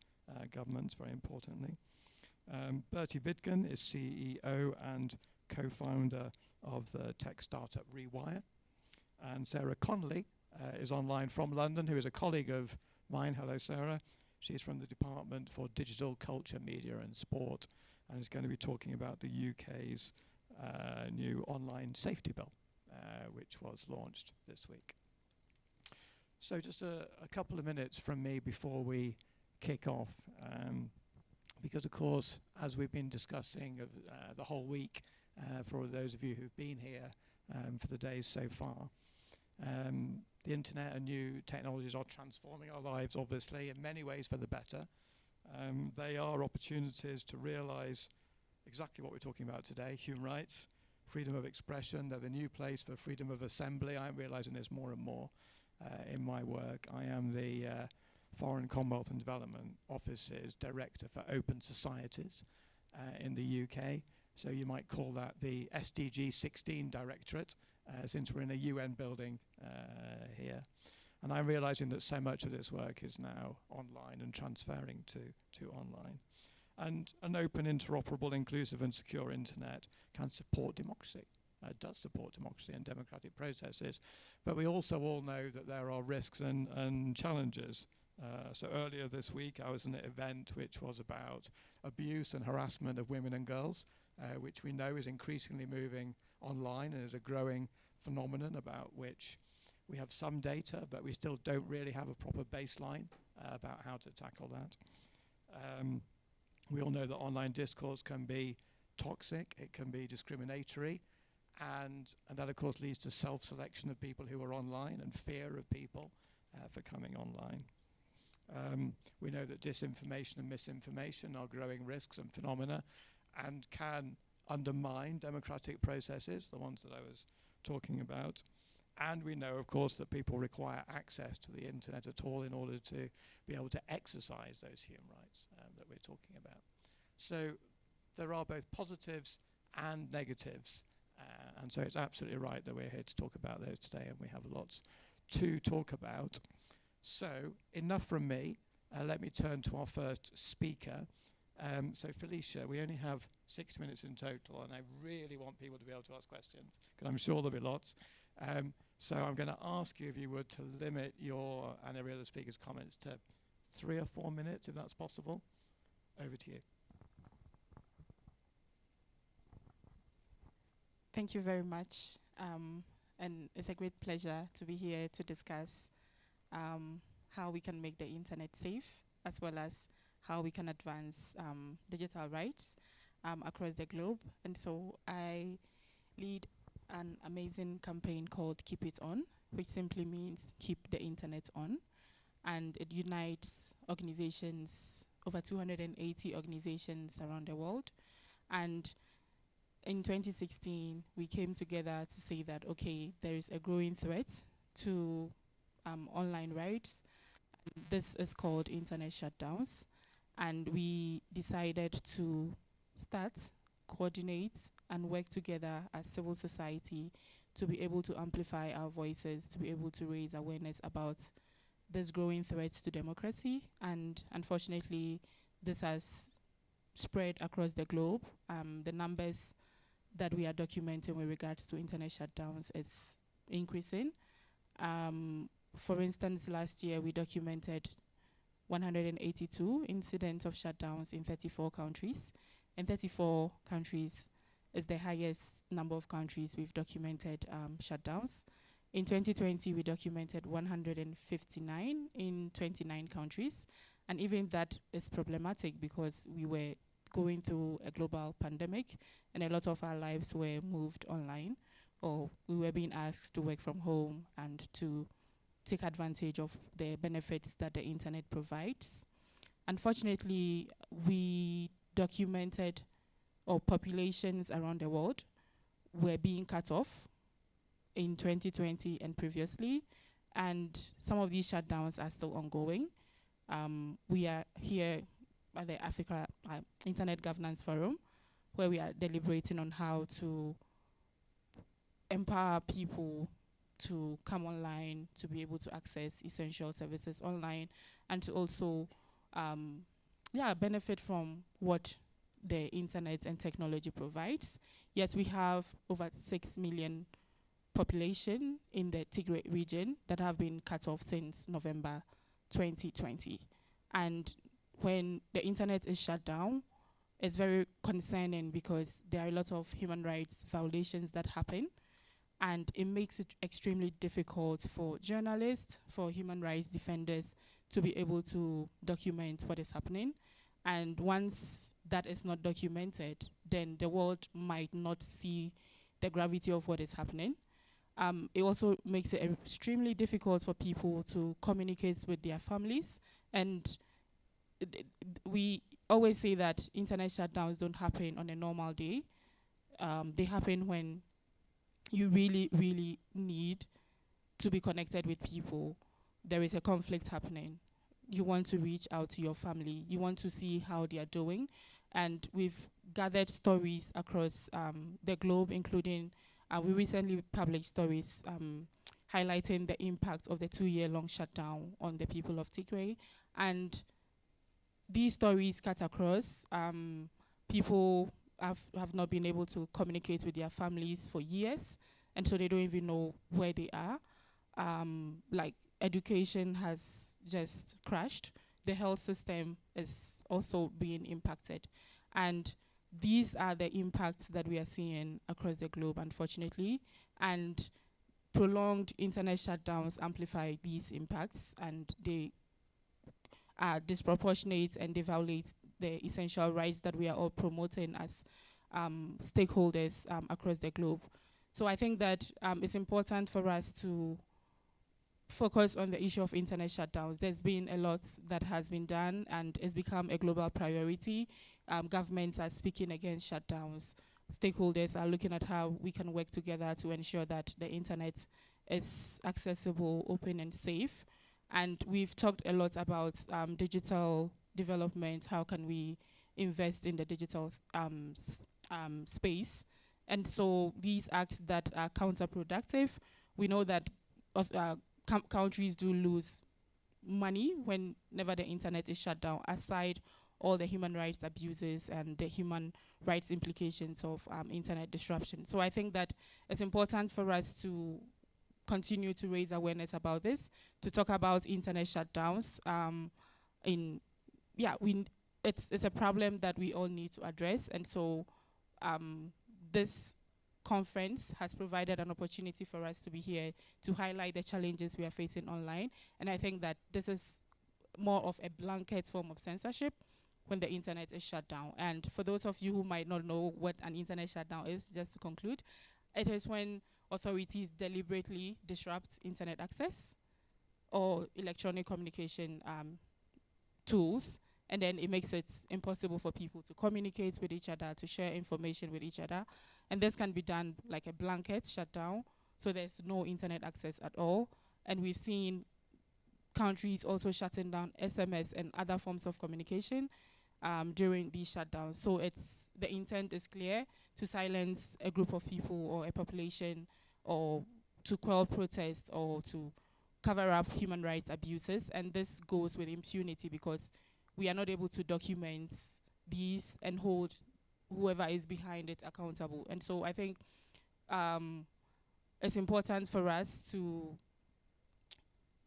governments, very importantly. Bertie Vidgen is CEO and co-founder of the tech startup Rewire. And Sarah Connolly is online from London, who is a colleague of mine. Hello, Sarah. She's from the Department for Digital Culture, Media and Sport, and is going to be talking about the UK's new online safety bill, which was launched this week. So just a couple of minutes from me before we kick off. Because, of course, as we've been discussing the whole week, for those of you who've been here for the days so far, the internet and new technologies are transforming our lives, obviously, in many ways for the better. They are opportunities to realize exactly what we're talking about today: human rights, freedom of expression. They're the new place for freedom of assembly. I'm realizing this more and more in my work. I am the Foreign, Commonwealth and Development Office's Director for Open Societies in the UK. So you might call that the SDG 16 Directorate, since we're in a UN building here. And I'm realizing that so much of this work is now online and transferring to online. And an open, interoperable, inclusive and secure internet can support democracy. It does support democracy and democratic processes. But we also all know that there are risks and challenges. So earlier this week, I was in an event which was about abuse and harassment of women and girls, which we know is increasingly moving online and is a growing phenomenon about which we have some data, but we still don't really have a proper baseline about how to tackle that. We all know that online discourse can be toxic, it can be discriminatory, and that of course leads to self-selection of people who are online and fear of people for coming online. We know that disinformation and misinformation are growing risks and phenomena and can undermine democratic processes, the ones that I was talking about. And we know, of course, that people require access to the internet at all in order to be able to exercise those human rights that we're talking about. So there are both positives and negatives. And so it's absolutely right that we're here to talk about those today, and we have lots to talk about. So enough from me. Let me turn to our first speaker, So Felicia, we only have 6 minutes in total, and I really want people to be able to ask questions, because I'm sure there'll be lots. So I'm going to ask you, if you would, to limit your and every other speaker's comments to 3 or 4 minutes, if that's possible. Over to you. Thank you very much. And it's a great pleasure to be here to discuss how we can make the internet safe, as well as how we can advance digital rights across the globe. And so I lead an amazing campaign called Keep It On, which simply means keep the internet on. And it unites organizations, over 280 organizations around the world. And in 2016, we came together to say that, okay, there is a growing threat to online rights. This is called internet shutdowns. And we decided to start, coordinate, and work together as civil society to be able to amplify our voices, to be able to raise awareness about this growing threat to democracy. And unfortunately, this has spread across the globe. The numbers that we are documenting with regards to internet shutdowns is increasing. For instance, last year we documented 182 incidents of shutdowns in 34 countries. And 34 countries is the highest number of countries we've documented shutdowns. In 2020, we documented 159 in 29 countries. And even that is problematic because we were going through a global pandemic and a lot of our lives were moved online, or we were being asked to work from home and to take advantage of the benefits that the internet provides. Unfortunately, we documented, or populations around the world were being cut off in 2020 and previously, and some of these shutdowns are still ongoing. We are here at the Africa Internet Governance Forum, where we are deliberating on how to empower people to come online, to be able to access essential services online, and to also benefit from what the internet and technology provides. Yet we have over 6 million population in the Tigray region that have been cut off since November 2020. And when the internet is shut down, it's very concerning because there are a lot of human rights violations that happen, and it makes it extremely difficult for journalists, for human rights defenders to be able to document what is happening. And once that is not documented, then the world might not see the gravity of what is happening. It also makes it extremely difficult for people to communicate with their families. And we always say that internet shutdowns don't happen on a normal day. They happen when you really, really need to be connected with people. There is a conflict happening. You want to reach out to your family. You want to see how they are doing. And we've gathered stories across the globe, including we recently published stories highlighting the impact of the 2-year-long shutdown on the people of Tigray. And these stories cut across. People have not been able to communicate with their families for years, and so they don't even know where they are. Like education has just crashed. The health system is also being impacted. And these are the impacts that we are seeing across the globe, unfortunately. And prolonged internet shutdowns amplify these impacts, and they are disproportionate and they violate the essential rights that we are all promoting as stakeholders across the globe. So I think that it's important for us to focus on the issue of internet shutdowns. There's been a lot that has been done, and it's become a global priority. Governments are speaking against shutdowns. Stakeholders are looking at how we can work together to ensure that the internet is accessible, open, and safe. And we've talked a lot about digital development. How can we invest in the digital space? And so these acts that are counterproductive, we know that countries do lose money whenever the internet is shut down, aside all the human rights abuses and the human rights implications of internet disruption. So I think that it's important for us to continue to raise awareness about this, to talk about internet shutdowns. It's a problem that we all need to address, and so this conference has provided an opportunity for us to be here to highlight the challenges we are facing online. And I think that this is more of a blanket form of censorship when the internet is shut down. And for those of you who might not know what an internet shutdown is, just to conclude, it is when authorities deliberately disrupt internet access or electronic communication tools, and then it makes it impossible for people to communicate with each other, to share information with each other. And this can be done like a blanket shutdown, so there's no internet access at all. And we've seen countries also shutting down SMS and other forms of communication during these shutdowns. So the intent is clear: to silence a group of people or a population, or to quell protests, or to cover up human rights abuses. And this goes with impunity because we are not able to document these and hold whoever is behind it accountable. And so I think it's important for us to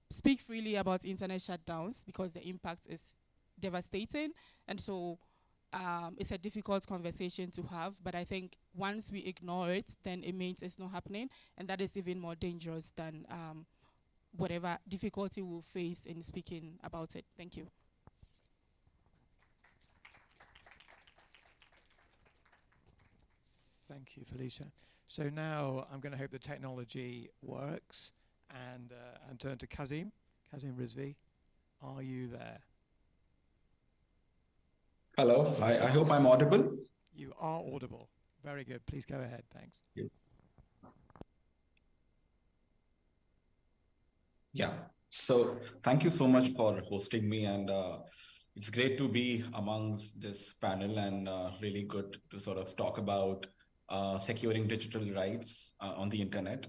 speak freely about internet shutdowns because the impact is devastating. And so it's a difficult conversation to have, but I think once we ignore it, then it means it's not happening, and that is even more dangerous than whatever difficulty we'll face in speaking about it. Thank you. Thank you, Felicia. So now I'm going to hope the technology works and turn to Kazim. Kazim Rizvi, are you there? Hello, I hope I'm audible. You are audible. Very good. Please go ahead. Thanks. Yeah, so thank you so much for hosting me, and it's great to be amongst this panel, and really good to sort of talk about securing digital rights on the internet.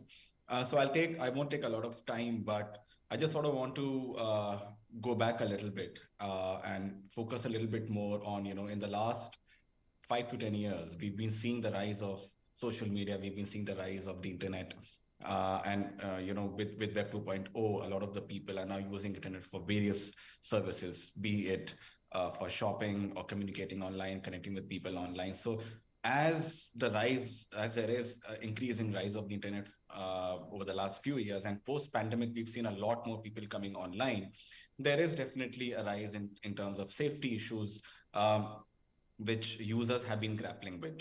So I won't take a lot of time, but I just sort of want to go back a little bit and focus a little bit more on, in the last 5 to 10 years, we've been seeing the rise of social media, we've been seeing the rise of the internet. With Web 2.0, a lot of the people are now using internet for various services, be it for shopping or communicating online, connecting with people online. So as there is increasing rise of the internet over the last few years, and post-pandemic, we've seen a lot more people coming online, there is definitely a rise in terms of safety issues, which users have been grappling with.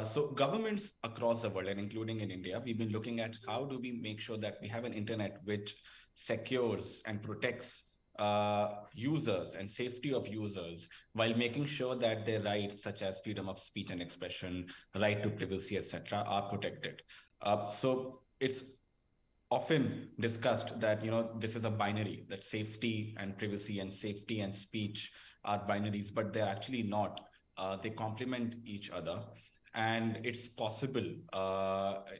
So governments across the world, and including in India, we've been looking at how do we make sure that we have an internet which secures and protects users and safety of users, while making sure that their rights such as freedom of speech and expression, right to privacy, etc., are protected. So it's often discussed that this is a binary, that safety and privacy and safety and speech are binaries, but they're actually not. They complement each other. And it's possible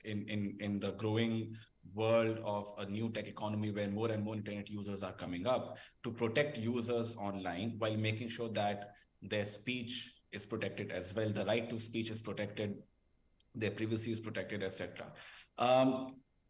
in the growing world of a new tech economy where more and more internet users are coming up, to protect users online while making sure that their speech is protected as well, the right to speech is protected, their privacy is protected, etc.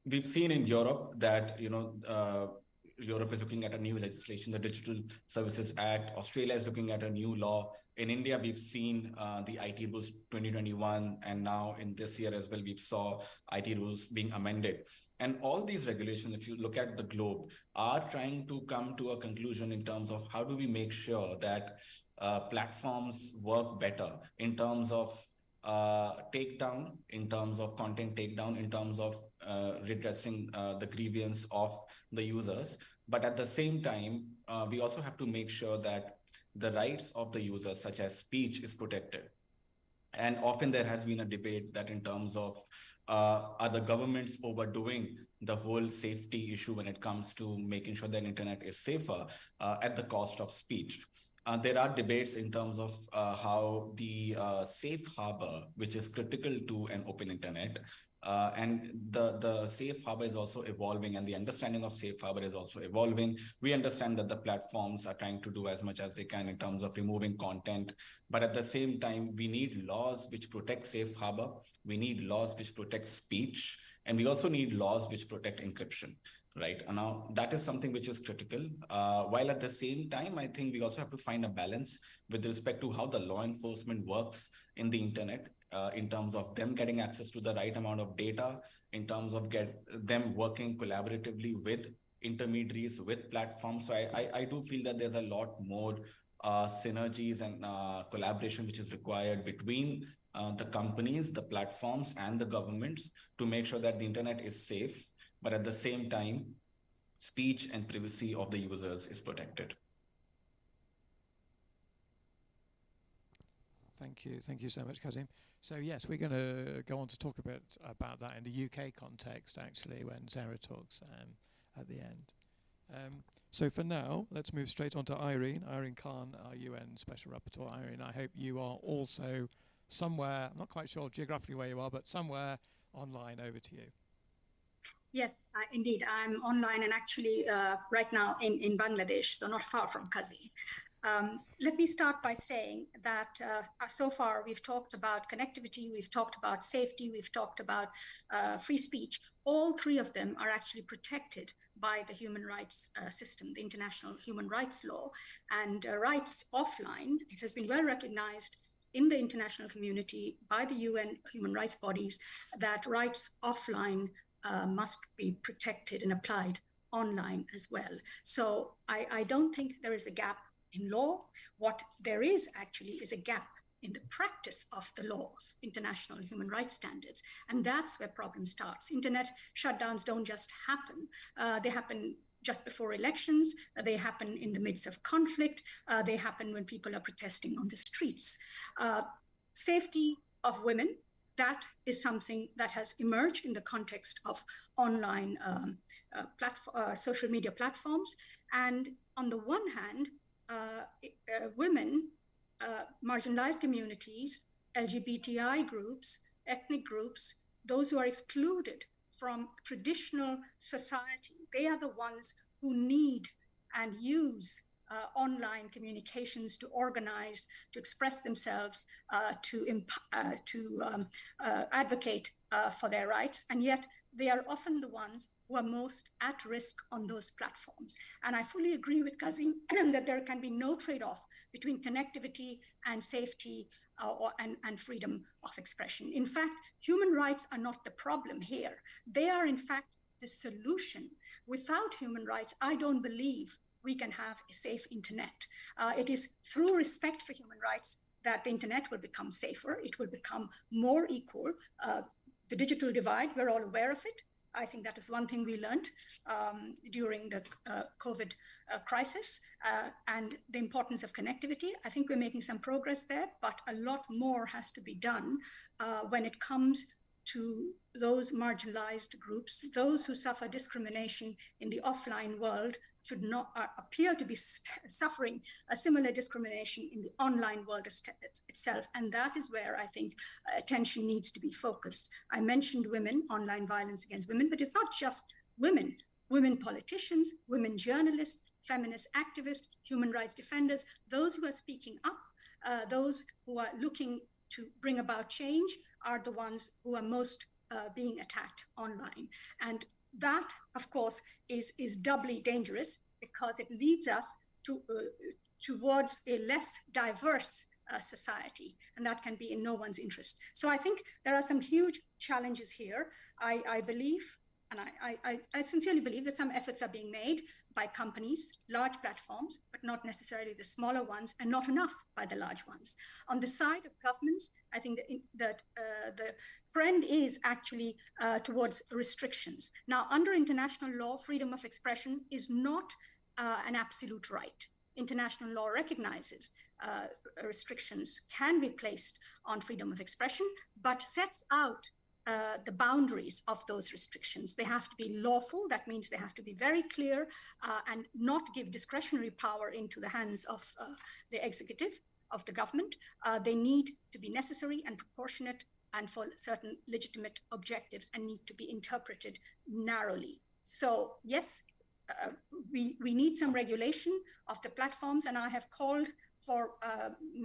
We've seen in Europe that Europe is looking at a new legislation, the Digital Services Act. Australia is looking at a new law. In India, we've seen the IT rules 2021, and now in this year as well, we've saw IT rules being amended. And all these regulations, if you look at the globe, are trying to come to a conclusion in terms of how do we make sure that platforms work better in terms of takedown, in terms of content takedown, in terms of redressing the grievance of the users. But at the same time, we also have to make sure that the rights of the users, such as speech, is protected. And often there has been a debate that in terms of are the governments overdoing the whole safety issue when it comes to making sure that internet is safer at the cost of speech. There are debates in terms of how the safe harbor, which is critical to an open internet, And the safe harbor is also evolving, and the understanding of safe harbor is also evolving. We understand that the platforms are trying to do as much as they can in terms of removing content, but at the same time, we need laws which protect safe harbor. We need laws which protect speech, and we also need laws which protect encryption. Right. And now that is something which is critical. While at the same time, I think we also have to find a balance with respect to how the law enforcement works in the internet, in terms of them getting access to the right amount of data, in terms of them working collaboratively with intermediaries, with platforms. So I do feel that there's a lot more synergies and collaboration which is required between the companies, the platforms, and the governments to make sure that the internet is safe, but at the same time, speech and privacy of the users is protected. Thank you so much, Kazim. So yes, we're going to go on to talk a bit about that in the UK context, actually, when Sarah talks at the end. So for now, let's move straight on to Irene Khan, our UN Special Rapporteur. Irene, I hope you are also somewhere, I'm not quite sure geographically where you are, but somewhere online. Over to you. Yes, indeed. I'm online and actually right now in Bangladesh, so not far from Kazim. Let me start by saying that so far we've talked about connectivity, we've talked about safety, we've talked about free speech. All three of them are actually protected by the human rights system, the international human rights law, and rights offline. It has been well recognized in the international community by the UN human rights bodies that rights offline must be protected and applied online as well. So I don't think there is a gap in law. What there is actually is a gap in the practice of the law of international human rights standards. And that's where problem starts. Internet shutdowns don't just happen. They happen just before elections. They happen in the midst of conflict. They happen when people are protesting on the streets. Safety of women, that is something that has emerged in the context of online social media platforms. And on the one hand, women, marginalized communities, LGBTI groups, ethnic groups, those who are excluded from traditional society, they are the ones who need and use online communications to organize, to express themselves, to advocate for their rights. And yet they are often the ones who are most at risk on those platforms. And I fully agree with Kazim that there can be no trade-off between connectivity and safety and freedom of expression. In fact, human rights are not the problem here. They are, in fact, the solution. Without human rights, I don't believe we can have a safe internet. It is through respect for human rights that the internet will become safer. It will become more equal. The digital divide, we're all aware of it. I think that is one thing we learned during the COVID crisis and the importance of connectivity. I think we're making some progress there, but a lot more has to be done when it comes to those marginalized groups. Those who suffer discrimination in the offline world should not appear to be suffering a similar discrimination in the online world itself. And that is where I think attention needs to be focused. I mentioned women, online violence against women, but it's not just women. Women politicians, women journalists, feminist activists, human rights defenders, those who are speaking up, those who are looking to bring about change are the ones who are most being attacked online. And that, of course, is doubly dangerous because it leads us towards a less diverse society, and that can be in no one's interest. So I think there are some huge challenges here. I believe, and I sincerely believe that some efforts are being made by companies, large platforms, but not necessarily the smaller ones, and not enough by the large ones. On the side of governments, I think that the trend is actually towards restrictions. Now, under international law, freedom of expression is not an absolute right. International law recognizes restrictions can be placed on freedom of expression, but sets out the boundaries of those restrictions. They have to be lawful. That means they have to be very clear and not give discretionary power into the hands of the executive, of the government. They need to be necessary and proportionate and for certain legitimate objectives and need to be interpreted narrowly. So yes, we need some regulation of the platforms, and I have called for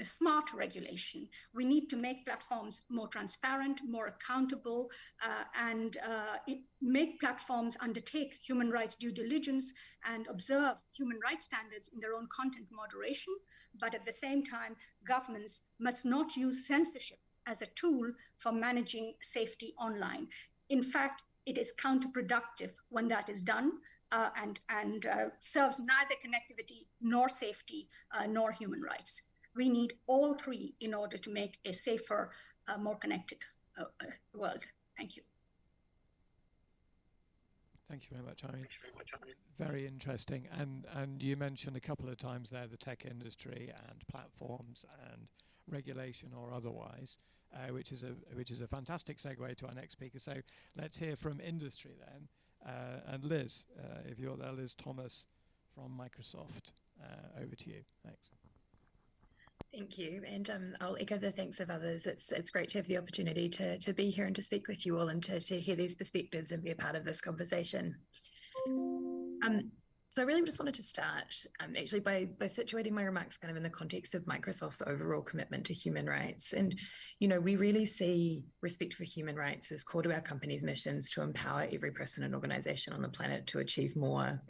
smart regulation. We need to make platforms more transparent, more accountable, and make platforms undertake human rights due diligence and observe human rights standards in their own content moderation. But at the same time, governments must not use censorship as a tool for managing safety online. In fact, it is counterproductive when that is done, and serves neither connectivity nor safety nor human rights. We need all three in order to make a safer, more connected world. Thank you. Thank you very much, Irene. Very interesting. And you mentioned a couple of times there the tech industry and platforms and regulation or otherwise, which is a fantastic segue to our next speaker. So let's hear from industry then. And Liz, if you're there, Liz Thomas from Microsoft, over to you. Thanks. Thank you, and I'll echo the thanks of others. It's great to have the opportunity to be here and to speak with you all and to hear these perspectives and be a part of this conversation. So I really just wanted to start actually by situating my remarks kind of in the context of Microsoft's overall commitment to human rights. And, you know, we really see respect for human rights as core to our company's missions to empower every person and organization on the planet to achieve more.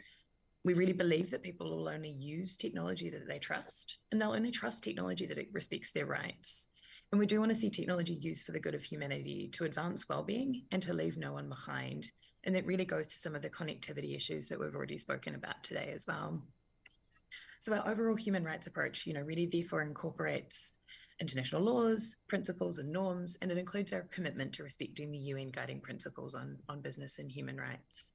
We really believe that people will only use technology that they trust, and they'll only trust technology that it respects their rights. And we do want to see technology used for the good of humanity, to advance well-being and to leave no one behind. And that really goes to some of the connectivity issues that we've already spoken about today as well. So our overall human rights approach, you know, really therefore incorporates international laws, principles and norms, and it includes our commitment to respecting the UN guiding principles on business and human rights.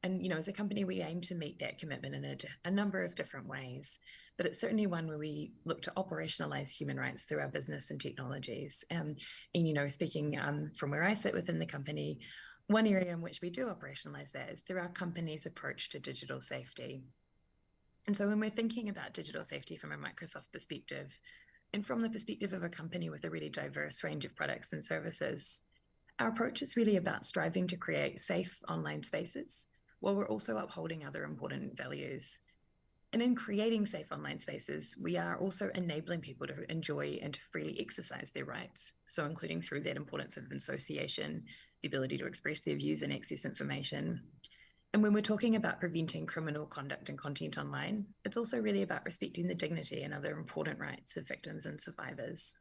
And, you know, as a company, we aim to meet that commitment in a number of different ways, but it's certainly one where we look to operationalize human rights through our business and technologies. And you know, speaking from where I sit within the company, one area in which we do operationalize that is through our company's approach to digital safety. And so when we're thinking about digital safety from a Microsoft perspective, and from the perspective of a company with a really diverse range of products and services, our approach is really about striving to create safe online spaces, while we're also upholding other important values. And in creating safe online spaces, we are also enabling people to enjoy and to freely exercise their rights. So including through that importance of association, the ability to express their views and access information. And when we're talking about preventing criminal conduct and content online, it's also really about respecting the dignity and other important rights of victims and survivors.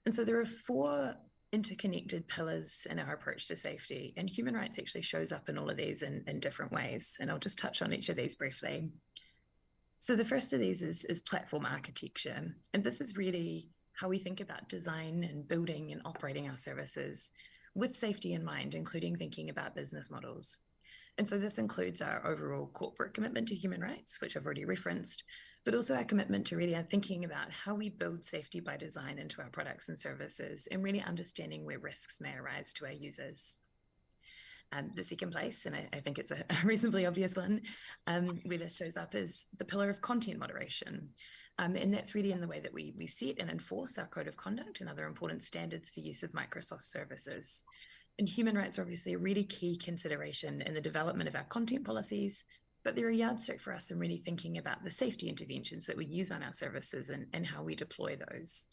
And so there are four interconnected pillars in our approach to safety, and human rights actually shows up in all of these in different ways. And I'll just touch on each of these briefly. So the first of these is platform architecture. And this is really how we think about design and building and operating our services with safety in mind, including thinking about business models. And so this includes our overall corporate commitment to human rights, which I've already referenced, but also our commitment to really thinking about how we build safety by design into our products and services and really understanding where risks may arise to our users. The second place, and I think it's a reasonably obvious one, where this shows up is the pillar of content moderation. And that's really in the way that we set and enforce our code of conduct and other important standards for use of Microsoft services. And human rights are obviously a really key consideration in the development of our content policies, but they're a yardstick for us in really thinking about the safety interventions that we use on our services and how we deploy those.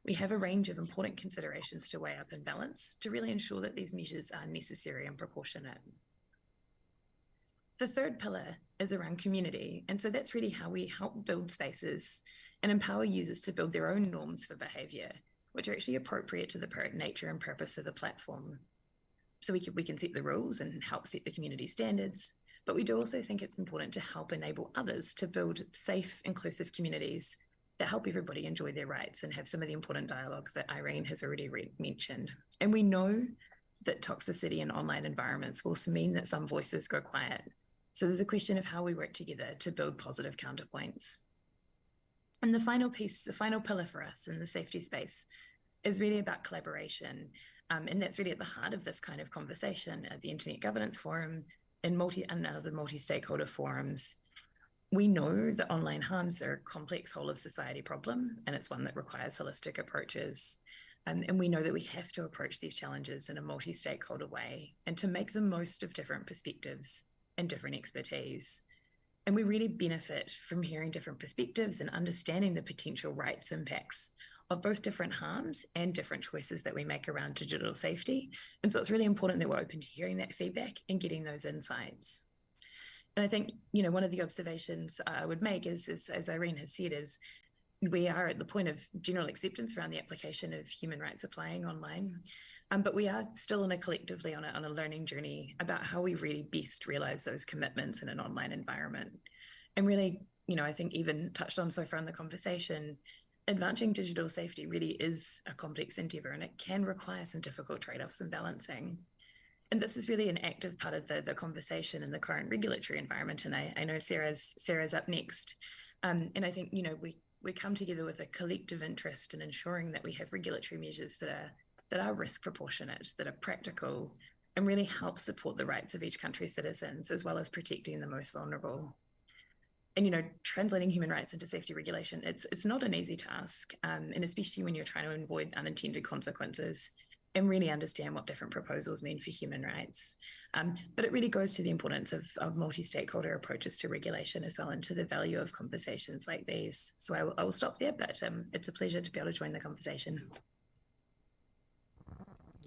We have a range of important considerations to weigh up and balance to really ensure that these measures are necessary and proportionate. The third pillar is around community. And so that's really how we help build spaces and empower users to build their own norms for behavior, which are actually appropriate to the nature and purpose of the platform. So we can set the rules and help set the community standards, but we do also think it's important to help enable others to build safe, inclusive communities that help everybody enjoy their rights and have some of the important dialogue that Irene has already mentioned. And we know that toxicity in online environments will mean that some voices go quiet. So there's a question of how we work together to build positive counterpoints. And the final piece, the final pillar for us in the safety space is really about collaboration. And that's really at the heart of this kind of conversation at the Internet Governance Forum and other multi-stakeholder forums. We know that online harms are a complex whole of society problem, and it's one that requires holistic approaches. And we know that we have to approach these challenges in a multi-stakeholder way and to make the most of different perspectives and different expertise. And we really benefit from hearing different perspectives and understanding the potential rights impacts of both different harms and different choices that we make around digital safety. And so it's really important that we're open to hearing that feedback and getting those insights. And I think, you know, one of the observations I would make is as Irene has said, is we are at the point of general acceptance around the application of human rights applying online. But we are still collectively on a learning journey about how we really best realize those commitments in an online environment. And really, you know, I think even touched on so far in the conversation, advancing digital safety really is a complex endeavor, and it can require some difficult trade-offs and balancing. And this is really an active part of the conversation in the current regulatory environment. And I know Sarah's up next. And I think, you know, we come together with a collective interest in ensuring that we have regulatory measures that are risk proportionate, that are practical, and really help support the rights of each country's citizens, as well as protecting the most vulnerable. And, you know, translating human rights into safety regulation, it's not an easy task, and especially when you're trying to avoid unintended consequences and really understand what different proposals mean for human rights. But it really goes to the importance of multi-stakeholder approaches to regulation as well, and to the value of conversations like these. So I will stop there, but it's a pleasure to be able to join the conversation.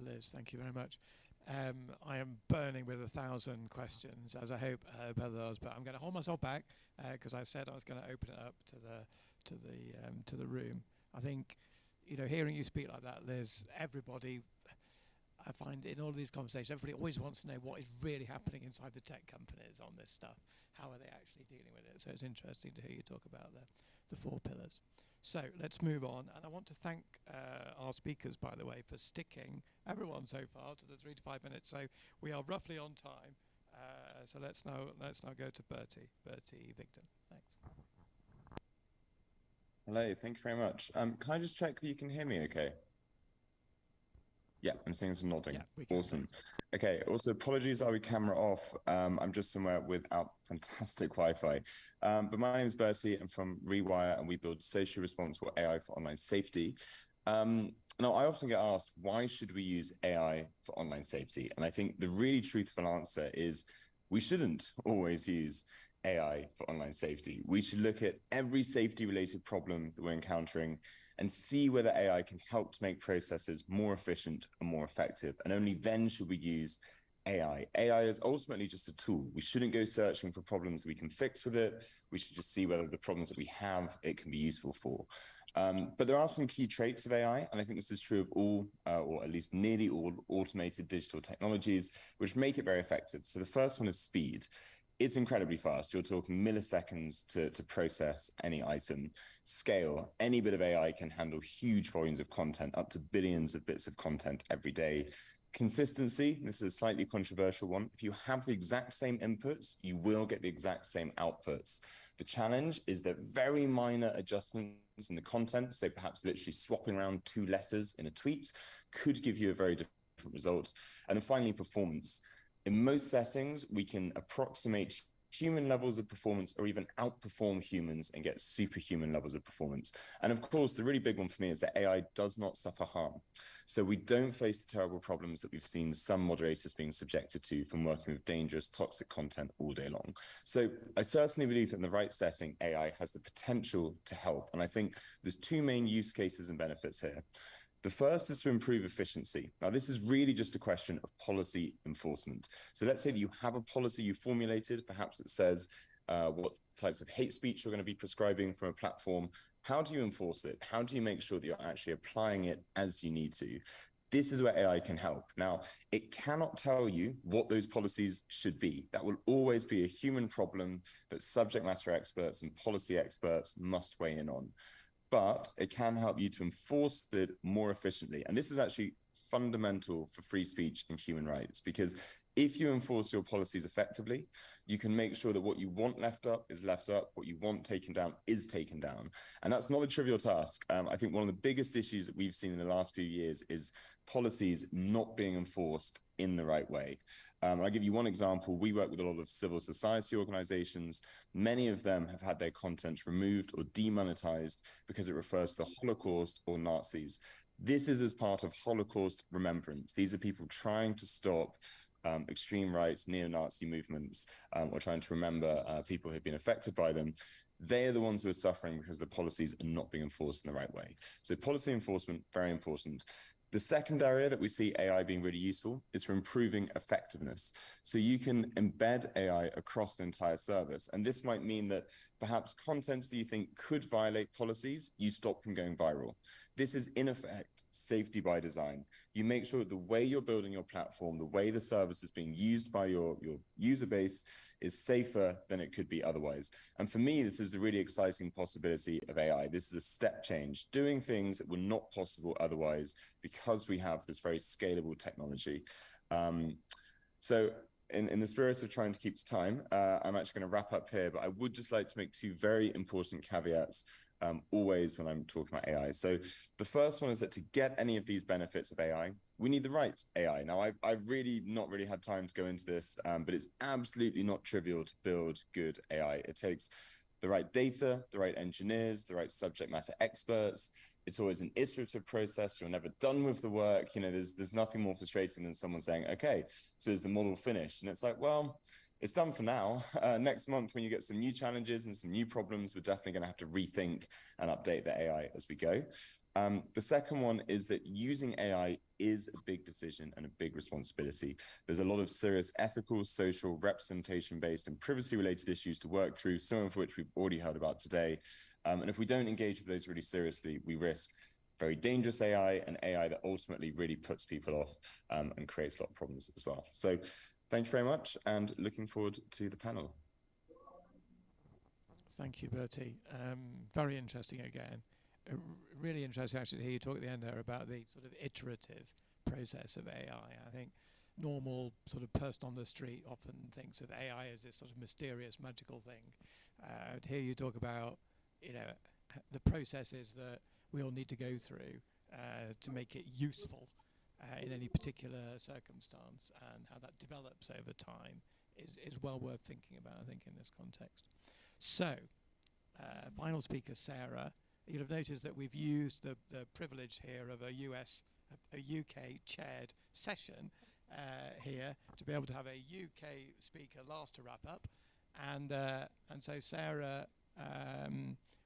Liz, thank you very much. I am burning with 1,000 questions, as I hope others, but I'm going to hold myself back because I said I was going to open it up to the room. I think, you know, hearing you speak like that, Liz, everybody, I find in all of these conversations, everybody always wants to know what is really happening inside the tech companies on this stuff. How are they actually dealing with it? So it's interesting to hear you talk about the 4 pillars. So let's move on, and I want to thank our speakers, by the way, for sticking everyone so far to the 3 to 5 minutes. So we are roughly on time. So let's now go to Bertie Vigden. Thanks. Hello, thank you very much. Can I just check that you can hear me okay? Yeah, I'm seeing some nodding. Yeah, awesome. Okay, also apologies, I'll be camera off. I'm just somewhere without fantastic Wi-Fi. But my name is Bertie, I'm from Rewire, and we build socially responsible AI for online safety. Now, I often get asked, why should we use AI for online safety? And I think the really truthful answer is we shouldn't always use AI for online safety. We should look at every safety-related problem that we're encountering and see whether AI can help to make processes more efficient and more effective. And only then should we use AI. AI is ultimately just a tool. We shouldn't go searching for problems we can fix with it. We should just see whether the problems that we have, it can be useful for. But there are some key traits of AI, and I think this is true of all, or at least nearly all, automated digital technologies, which make it very effective. So the first one is speed. It's incredibly fast. You're talking milliseconds to process any item. Scale, any bit of AI can handle huge volumes of content, up to billions of bits of content every day. Consistency, this is a slightly controversial one. If you have the exact same inputs, you will get the exact same outputs. The challenge is that very minor adjustments in the content, so perhaps literally swapping around 2 letters in a tweet, could give you a very different result. And then finally, performance. In most settings, we can approximate human levels of performance or even outperform humans and get superhuman levels of performance. And of course, the really big one for me is that AI does not suffer harm. So we don't face the terrible problems that we've seen some moderators being subjected to from working with dangerous, toxic content all day long. So I certainly believe that in the right setting, AI has the potential to help. And I think there's 2 main use cases and benefits here. The first is to improve efficiency. Now, this is really just a question of policy enforcement. So let's say that you have a policy you formulated, perhaps it says what types of hate speech you're going to be prescribing from a platform. How do you enforce it? How do you make sure that you're actually applying it as you need to? This is where AI can help. Now, it cannot tell you what those policies should be. That will always be a human problem that subject matter experts and policy experts must weigh in on. But it can help you to enforce it more efficiently. And this is actually fundamental for free speech and human rights, because if you enforce your policies effectively, you can make sure that what you want left up is left up, what you want taken down is taken down. And that's not a trivial task. I think one of the biggest issues that we've seen in the last few years is policies not being enforced in the right way. I'll give you one example. We work with a lot of civil society organizations. Many of them have had their content removed or demonetized because it refers to the Holocaust or Nazis. This is as part of Holocaust remembrance. These are people trying to stop extreme right, neo-Nazi movements, or trying to remember people who've been affected by them. They are the ones who are suffering because the policies are not being enforced in the right way. So policy enforcement, very important. The second area that we see AI being really useful is for improving effectiveness. So you can embed AI across an entire service. And this might mean that perhaps content that you think could violate policies, you stop from going viral. This is in effect safety by design. You make sure that the way you're building your platform, the way the service is being used by your user base is safer than it could be otherwise. And for me, this is the really exciting possibility of AI. This is a step change, doing things that were not possible otherwise because we have this very scalable technology. So in the spirit of trying to keep to time, I'm actually going to wrap up here, but I would just like to make two very important caveats always when I'm talking about AI. So the first one is that to get any of these benefits of AI, we need the right AI. Now, I've really not really had time to go into this, but it's absolutely not trivial to build good AI. It takes the right data, the right engineers, the right subject matter experts. It's always an iterative process. You're never done with the work. You know, there's nothing more frustrating than someone saying, okay, so is the model finished? And it's like, well, it's done for now. Next month, when you get some new challenges and some new problems, we're definitely going to have to rethink and update the AI as we go. The second one is that using AI is a big decision and a big responsibility. There's a lot of serious ethical, social, representation-based and privacy-related issues to work through, some of which we've already heard about today. And if we don't engage with those really seriously, we risk very dangerous AI and AI that ultimately really puts people off and creates a lot of problems as well. So thank you very much, and looking forward to the panel. Thank you, Bertie. Very interesting again. Really interesting actually to hear you talk at the end there about the sort of iterative process of AI. I think normal sort of person on the street often thinks of AI as this sort of mysterious, magical thing. To hear you talk about, you know, the processes that we all need to go through to make it useful in any particular circumstance, and how that develops over time is well worth thinking about, I think, in this context. So, final speaker, Sarah. You'll have noticed that we've used the privilege here of a UK chaired session here to be able to have a UK speaker last to wrap up. And so Sarah,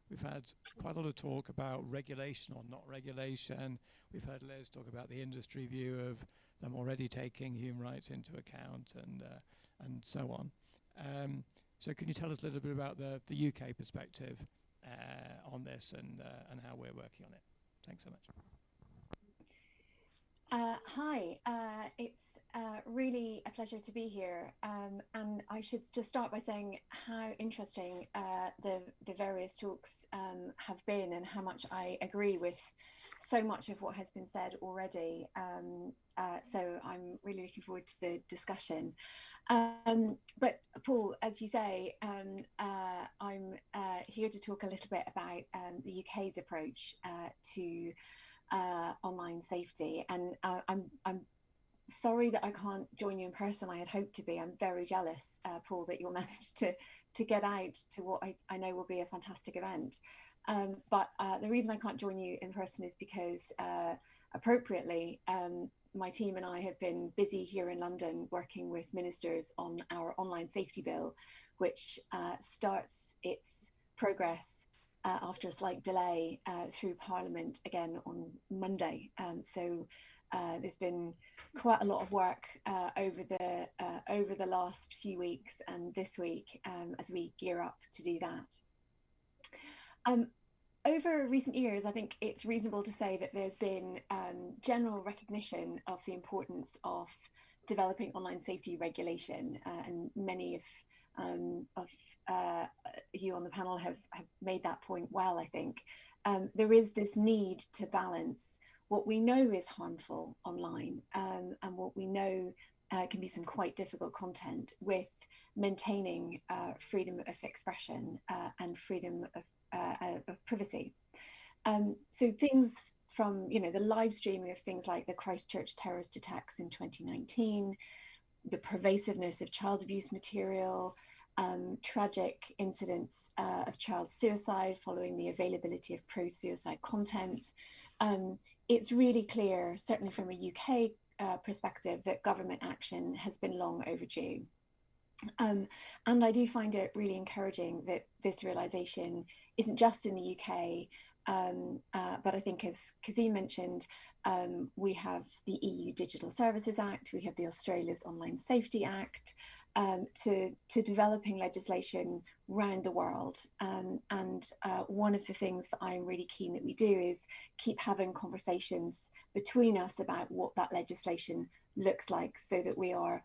we've had quite a lot of talk about regulation or not regulation. We've heard Liz talk about the industry view of them already taking human rights into account and so on. So can you tell us a little bit about the UK perspective on this and how we're working on it? Thanks so much. Hi, it's really a pleasure to be here. And I should just start by saying how interesting the various talks have been, and how much I agree with so much of what has been said already. So I'm really looking forward to the discussion. But Paul, as you say, I'm here to talk a little bit about the UK's approach to online safety, and I'm sorry that I can't join you in person. I had hoped to be. I'm very jealous, Paul, that you'll manage to get out to what I know will be a fantastic event. But the reason I can't join you in person is because appropriately, my team and I have been busy here in London working with ministers on our online safety bill, which starts its progress after a slight delay through Parliament again on Monday. So there's been quite a lot of work over the last few weeks and this week as we gear up to do that. Over recent years, I think it's reasonable to say that there's been general recognition of the importance of developing online safety regulation, and many of you on the panel have made that point well, I think. There is this need to balance what we know is harmful online and what we know can be some quite difficult content, with maintaining freedom of expression and freedom of privacy. So things from, the live streaming of things like the Christchurch terrorist attacks in 2019, the pervasiveness of child abuse material, tragic incidents of child suicide following the availability of pro-suicide content. It's really clear, certainly from a UK perspective, that government action has been long overdue. And I do find it really encouraging that this realisation isn't just in the UK, but I think, as Kazim mentioned, we have the EU Digital Services Act, we have the Australia's Online Safety Act, to developing legislation around the world. And one of the things that I'm really keen that we do is keep having conversations between us about what that legislation looks like, so that we're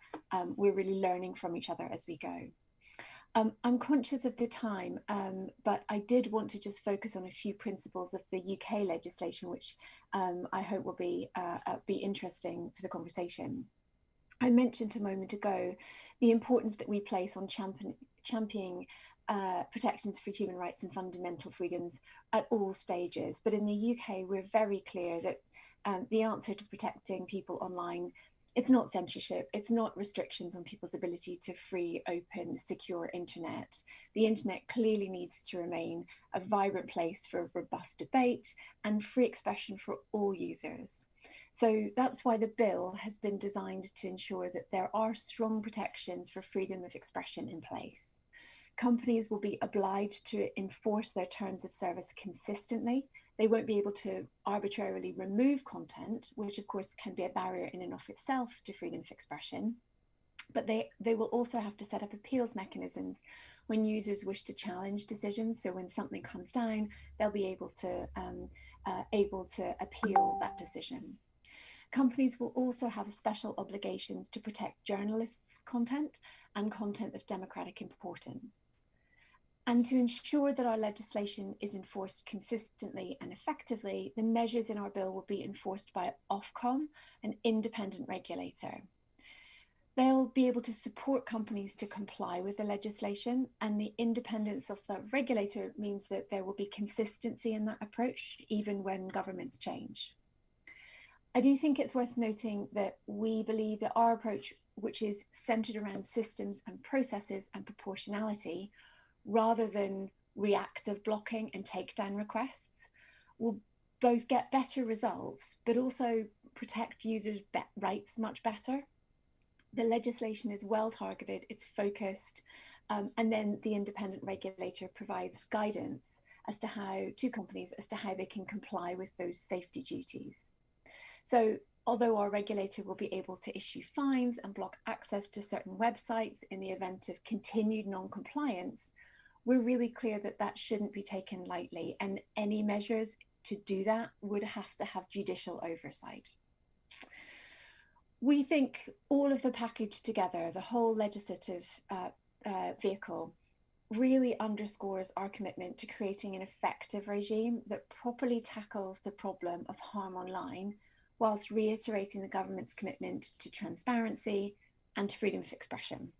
really learning from each other as we go. I'm conscious of the time, but I did want to just focus on a few principles of the UK legislation, which I hope will be interesting for the conversation. I mentioned a moment ago the importance that we place on championing protections for human rights and fundamental freedoms at all stages. But in the UK, we're very clear that the answer to protecting people online, it's not censorship, it's not restrictions on people's ability to free, open, secure internet. The internet clearly needs to remain a vibrant place for robust debate and free expression for all users. So that's why the bill has been designed to ensure that there are strong protections for freedom of expression in place. Companies will be obliged to enforce their terms of service consistently. They won't be able to arbitrarily remove content, which of course can be a barrier in and of itself to freedom of expression. But they will also have to set up appeals mechanisms when users wish to challenge decisions. So when something comes down, they'll be able to appeal that decision. Companies will also have special obligations to protect journalists' content and content of democratic importance. And to ensure that our legislation is enforced consistently and effectively, the measures in our bill will be enforced by Ofcom, an independent regulator. They'll be able to support companies to comply with the legislation, and the independence of the regulator means that there will be consistency in that approach, even when governments change. I do think it's worth noting that we believe that our approach, which is centered around systems and processes and proportionality, rather than reactive blocking and takedown requests, will both get better results, but also protect users' rights much better. The legislation is well targeted, it's focused, and then the independent regulator provides guidance as to how to companies as to how they can comply with those safety duties. So although our regulator will be able to issue fines and block access to certain websites in the event of continued non-compliance, we're really clear that that shouldn't be taken lightly, and any measures to do that would have to have judicial oversight. We think all of the package together, the whole legislative vehicle, really underscores our commitment to creating an effective regime that properly tackles the problem of harm online, whilst reiterating the government's commitment to transparency and to freedom of expression.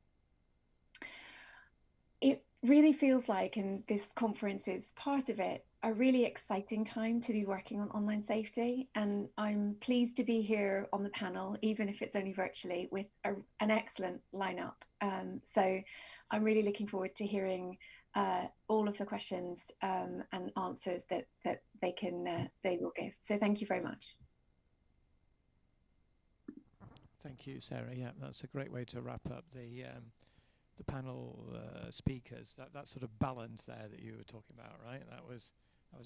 It really feels like, and this conference is part of it, a really exciting time to be working on online safety. And I'm pleased to be here on the panel, even if it's only virtually, with an excellent lineup. So I'm really looking forward to hearing all of the questions and answers that they will give. So thank you very much. Thank you, Sarah. Yeah, that's a great way to wrap up the panel speakers. That sort of balance there that you were talking about, right? That was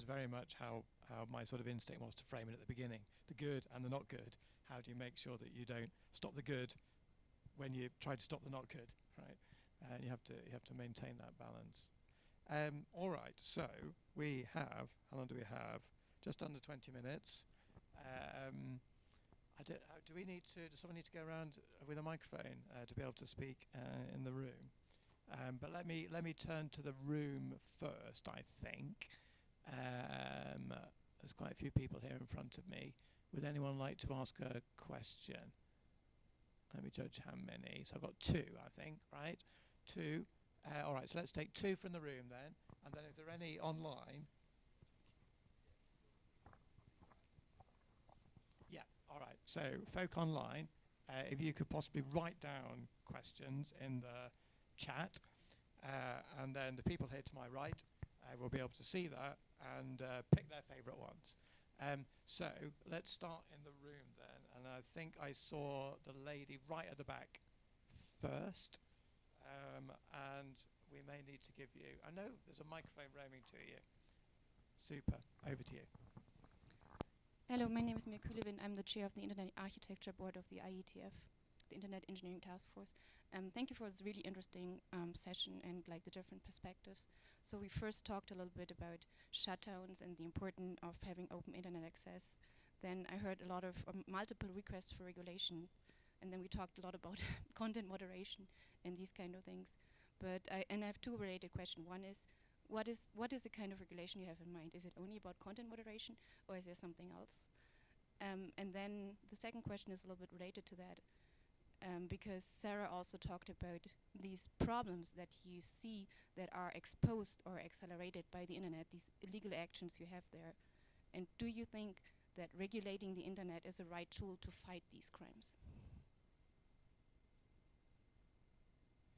very much how my sort of instinct was to frame it at the beginning. The good and the not good. How do you make sure that you don't stop the good when you try to stop the not good, right? And you have to maintain that balance. All right. So we have, how long do we have? Just under 20 minutes. Do we need to? Does someone need to go around with a microphone to be able to speak in the room? But let me turn to the room first. I think there's quite a few people here in front of me. Would anyone like to ask a question? Let me judge how many. So I've got two, I think. Right, two. All right. So let's take two from the room then, and then if there are any online. All right, so folk online, if you could possibly write down questions in the chat, And then the people here to my right will be able to see that and pick their favorite ones. So let's start in the room then. And I think I saw the lady right at the back first. And we may need to give you, I know there's a microphone roaming to you. Super, over to you. Hello, my name is Mia Kulevin. I'm the chair of the Internet Architecture Board of the IETF, the Internet Engineering Task Force. Thank you for this really interesting session and like the different perspectives. So we first talked a little bit about shutdowns and the importance of having open internet access. Then I heard a lot of multiple requests for regulation. And then we talked a lot about content moderation and these kind of things. But I have two related questions. One is, what is the kind of regulation you have in mind? Is it only about content moderation, or is there something else? And then the second question is a little bit related to that, because Sarah also talked about these problems that you see that are exposed or accelerated by the internet, these illegal actions you have there. And do you think that regulating the internet is the right tool to fight these crimes?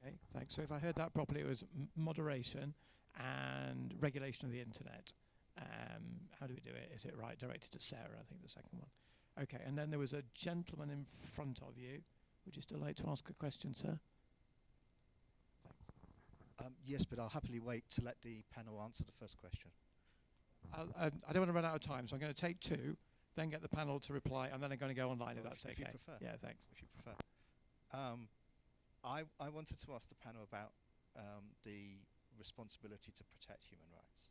Okay, thanks. So if I heard that properly, it was moderation and regulation of the internet. How do we do it? Is it right? Directed to Sarah, I think the second one. Okay, and then there was a gentleman in front of you. Would you still like to ask a question, sir? Yes, but I'll happily wait to let the panel answer the first question. I don't want to run out of time, so I'm going to take two, then get the panel to reply, and then I'm going to go online, Well, if that's if okay. you prefer. Yeah, thanks. If you prefer. I wanted to ask the panel about the responsibility to protect human rights.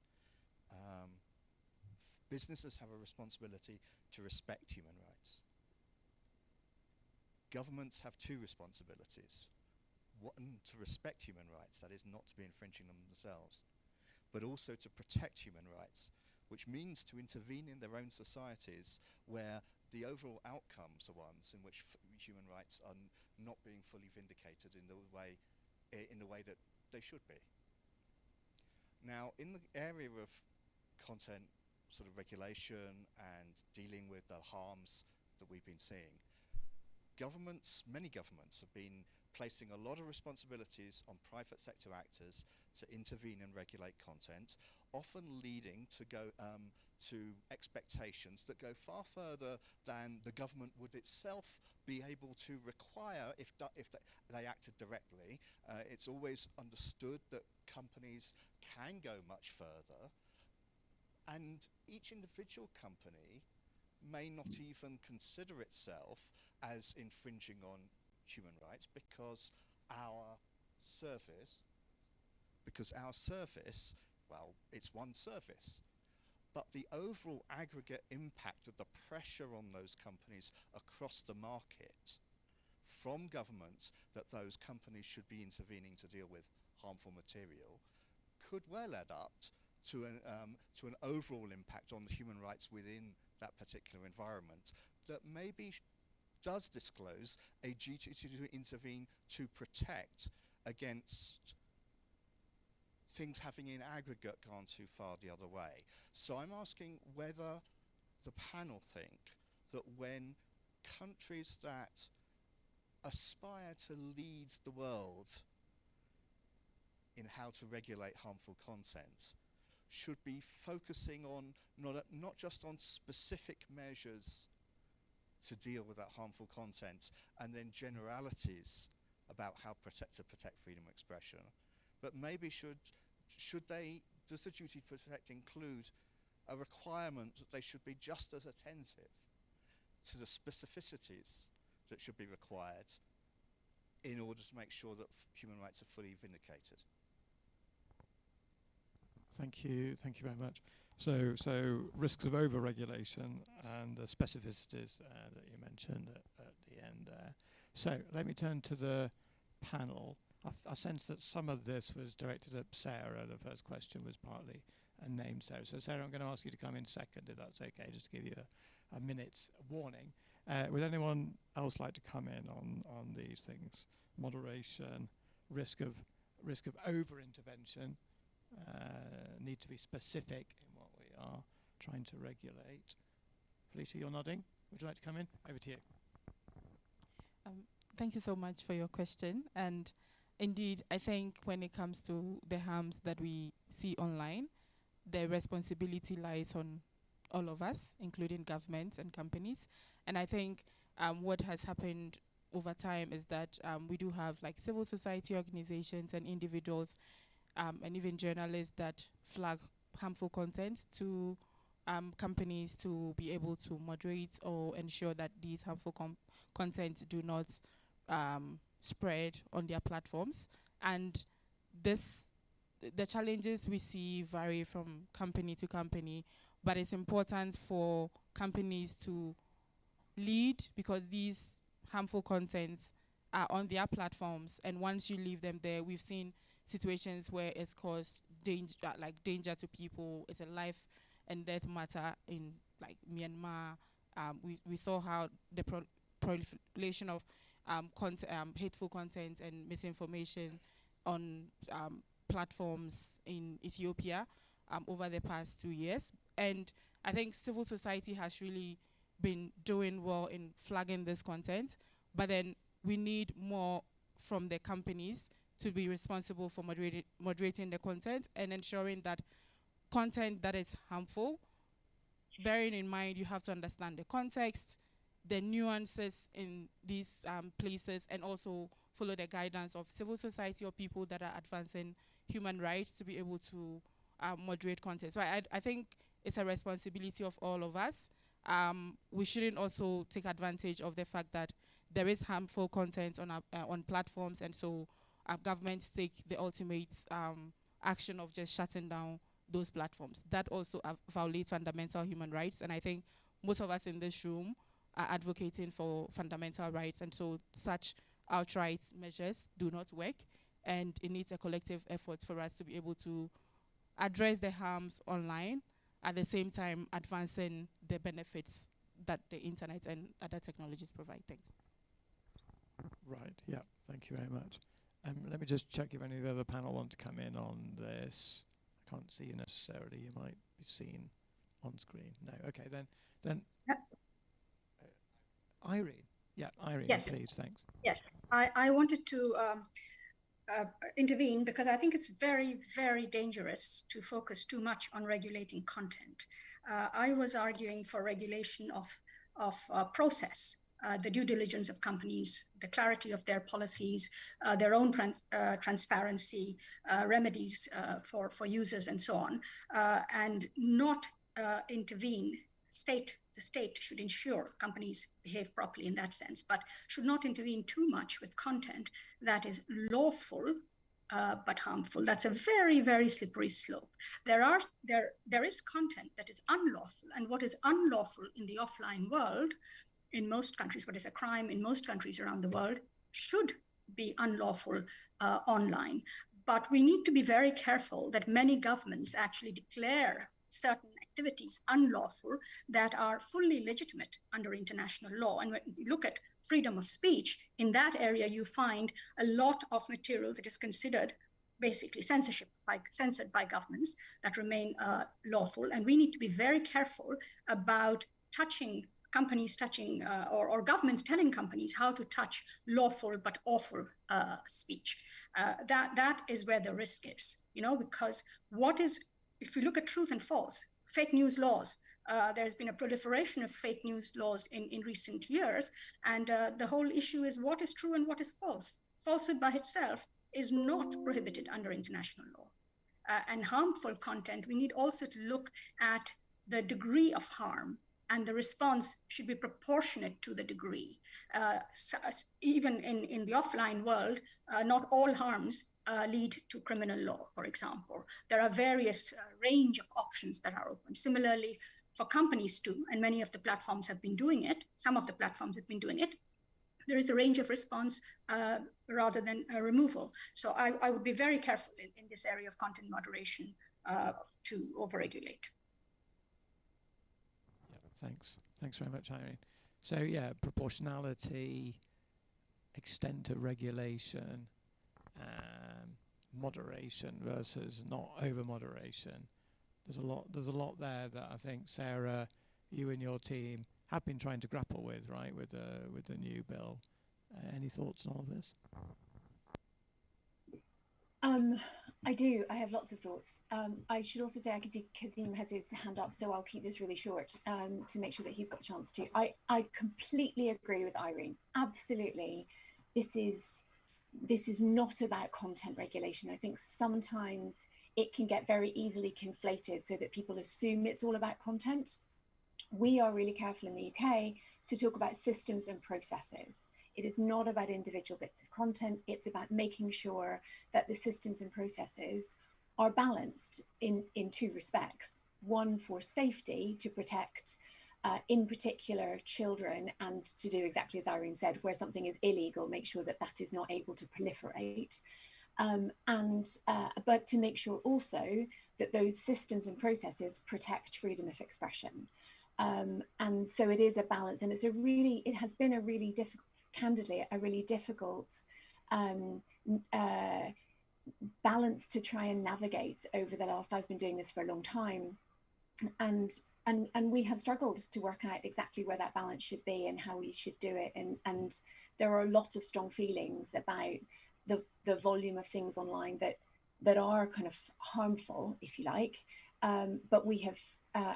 Businesses have a responsibility to respect human rights. Governments have two responsibilities. One, to respect human rights, that is not to be infringing them themselves, but also to protect human rights, which means to intervene in their own societies where the overall outcomes are ones in which human rights are not being fully vindicated in the way that they should be. Now, in the area of content sort of regulation and dealing with the harms that we've been seeing, many governments have been placing a lot of responsibilities on private sector actors to intervene and regulate content, often leading to to expectations that go far further than the government would itself be able to require if they acted directly. It's always understood that companies can go much further, and each individual company may not even consider itself as infringing on human rights because our service, well, it's one service. But the overall aggregate impact of the pressure on those companies across the market from governments that those companies should be intervening to deal with harmful material could well add up to an overall impact on the human rights within that particular environment that maybe does disclose a duty to intervene to protect against things having in aggregate gone too far the other way. So I'm asking whether the panel think that when countries that aspire to lead the world in how to regulate harmful content should be focusing on not just on specific measures to deal with that harmful content and then generalities about how to protect freedom of expression, but maybe does the duty to protect include a requirement that they should be just as attentive to the specificities that should be required in order to make sure that human rights are fully vindicated? Thank you very much. So risks of over-regulation and the specificities that you mentioned at the end there. So let me turn to the panel. I sense that some of this was directed at Sarah. The first question was partly named Sarah. So Sarah, I'm going to ask you to come in second, if that's okay, just to give you a minute's warning. Would anyone else like to come in on these things? Moderation, risk of over-intervention, need to be specific in what we are trying to regulate. Felicia, you're nodding. Would you like to come in? Over to you. Thank you so much for your question. And indeed, I think when it comes to the harms that we see online, the responsibility lies on all of us, including governments and companies. And I think what has happened over time is that we do have like civil society organizations and individuals and even journalists that flag harmful content to companies to be able to moderate or ensure that these harmful content do not spread on their platforms. And the challenges we see vary from company to company, but it's important for companies to lead because these harmful contents are on their platforms, and once you leave them there, we've seen situations where it's caused danger to people. It's a life and death matter in like Myanmar. We saw how the proliferation of hateful content and misinformation on platforms in Ethiopia over the past 2 years. And I think civil society has really been doing well in flagging this content, but then we need more from the companies to be responsible for moderating the content and ensuring that content that is harmful, bearing in mind you have to understand the context, the nuances in these places, and also follow the guidance of civil society or people that are advancing human rights to be able to moderate content. So I think it's a responsibility of all of us. We shouldn't also take advantage of the fact that there is harmful content on platforms, and so governments take the ultimate action of just shutting down those platforms. That also violates fundamental human rights, and I think most of us in this room are advocating for fundamental rights, and so such outright measures do not work, and it needs a collective effort for us to be able to address the harms online, at the same time advancing the benefits that the internet and other technologies provide. Thanks. Right, yeah, thank you very much. Let me just check if any of the other panel want to come in on this. I can't see you necessarily, you might be seen on screen. No, okay, then Irene. Yeah, Irene, yes. Please, thanks. Yes, I wanted to intervene because I think it's very, very dangerous to focus too much on regulating content. I was arguing for regulation of process, the due diligence of companies, the clarity of their policies, their own transparency, remedies for users and so on, and not intervene. The state should ensure companies behave properly in that sense, but should not intervene too much with content that is lawful but harmful. That's a very, very slippery slope. There is content that is unlawful, and what is unlawful in the offline world, in most countries, what is a crime in most countries around the world, should be unlawful online. But we need to be very careful that many governments actually declare certain activities unlawful that are fully legitimate under international law. And when you look at freedom of speech, in that area you find a lot of material that is considered basically censored by governments that remain lawful. And we need to be very careful about companies touching or governments telling companies how to touch lawful but awful speech. That is where the risk is, because if you look at truth and false, fake news laws, there's been a proliferation of fake news laws in recent years. And the whole issue is what is true and what is false. Falsehood by itself is not prohibited under international law. And harmful content, we need also to look at the degree of harm, and the response should be proportionate to the degree. Even in the offline world, not all harms lead to criminal law, for example. There are various range of options that are open. Similarly, for companies too, and many of the platforms have been doing it, some of the platforms have been doing it, there is a range of response rather than a removal. So I would be very careful in this area of content moderation to overregulate. Yeah, thanks very much, Irene. So yeah, proportionality, extent of regulation, moderation versus not over moderation. There's a lot there that I think, Sarah, you and your team have been trying to grapple with, right, with the new bill. Any thoughts on all of this? I do. I have lots of thoughts. I should also say I can see Kazim has his hand up, so I'll keep this really short to make sure that he's got a chance to. I completely agree with Irene. Absolutely. This is not about content regulation. I think sometimes it can get very easily conflated so that people assume it's all about content. We are really careful in the UK to talk about systems and processes. It is not about individual bits of content. It's about making sure that the systems and processes are balanced in two respects. One, for safety, to protect, in particular, children, and to do exactly as Irene said, where something is illegal, make sure that that is not able to proliferate. But to make sure also that those systems and processes protect freedom of expression. And so it is a balance, and it has been a really difficult, candidly, a really difficult balance to try and navigate over the last, I've been doing this for a long time, and we have struggled to work out exactly where that balance should be and how we should do it, and there are a lot of strong feelings about the volume of things online that are kind of harmful, if you like, but we have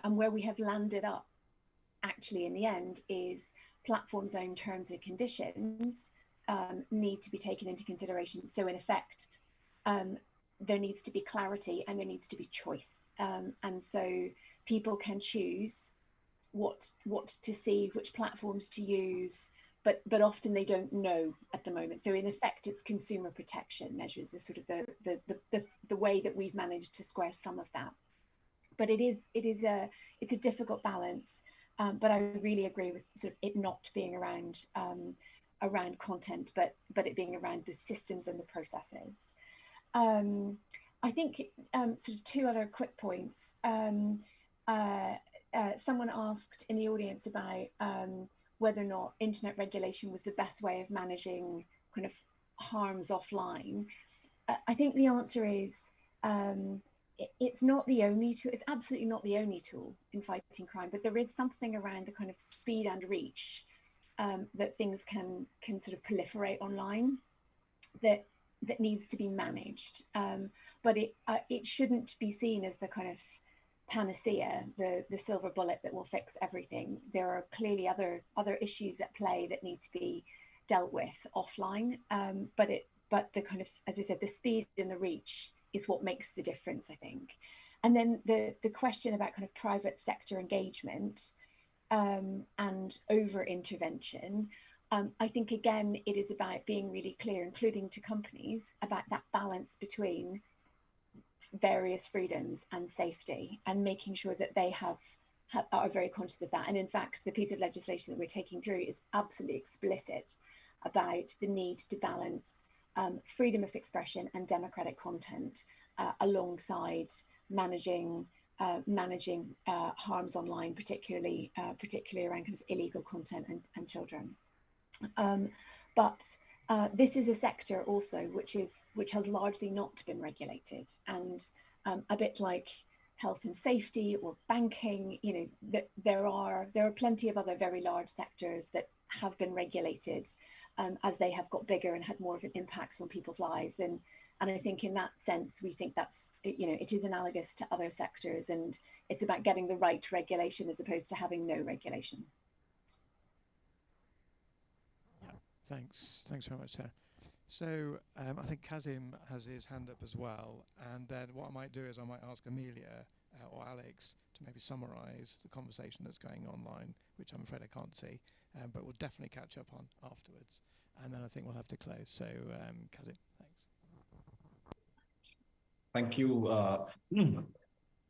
and where we have landed up actually in the end is platforms' own terms and conditions need to be taken into consideration. So in effect, there needs to be clarity and there needs to be choice. And so people can choose what to see, which platforms to use, but often they don't know at the moment. So in effect, it's consumer protection measures is sort of the way that we've managed to square some of that. But it's a difficult balance. But I really agree with sort of it not being around content, but it being around the systems and the processes. I think sort of two other quick points. Someone asked in the audience about whether or not internet regulation was the best way of managing kind of harms offline. I think the answer is it's not the only tool. It's absolutely not the only tool in fighting crime, but there is something around the kind of speed and reach that things can sort of proliferate online that needs to be managed. But it shouldn't be seen as the kind of panacea, the silver bullet that will fix everything. There are clearly other issues at play that need to be dealt with offline. But the kind of, as I said, the speed and the reach is what makes the difference, I think. And then the question about kind of private sector engagement and over intervention, I think again it is about being really clear, including to companies, about that balance between various freedoms and safety, and making sure that they are very conscious of that. And in fact, the piece of legislation that we're taking through is absolutely explicit about the need to balance freedom of expression and democratic content alongside managing harms online, particularly around kind of illegal content and children. But this is a sector also which has largely not been regulated, and a bit like health and safety or banking, you know, there are plenty of other very large sectors that have been regulated as they have got bigger and had more of an impact on people's lives. And I think in that sense, we think that's, you know, it is analogous to other sectors, and it's about getting the right regulation as opposed to having no regulation. Yeah, thanks very much, Sarah. So I think Kazim has his hand up as well, and then what I might do is I might ask Amelia or Alex to maybe summarise the conversation that's going online, which I'm afraid I can't see, but we'll definitely catch up on afterwards, and then I think we'll have to close. So Kazim, thanks. Thank you.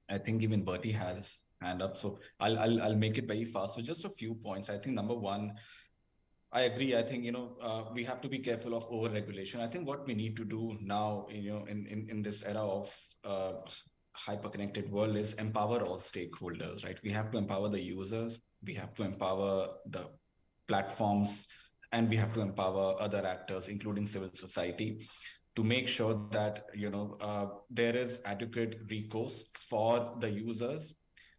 I think even Bertie has hand up, so I'll make it very fast. So just a few points. I think number one, I agree. I think, you know, we have to be careful of over-regulation. I think what we need to do now, you know, in this era of hyper-connected world is empower all stakeholders, right? We have to empower the users, we have to empower the platforms, and we have to empower other actors, including civil society, to make sure that, you know, there is adequate recourse for the users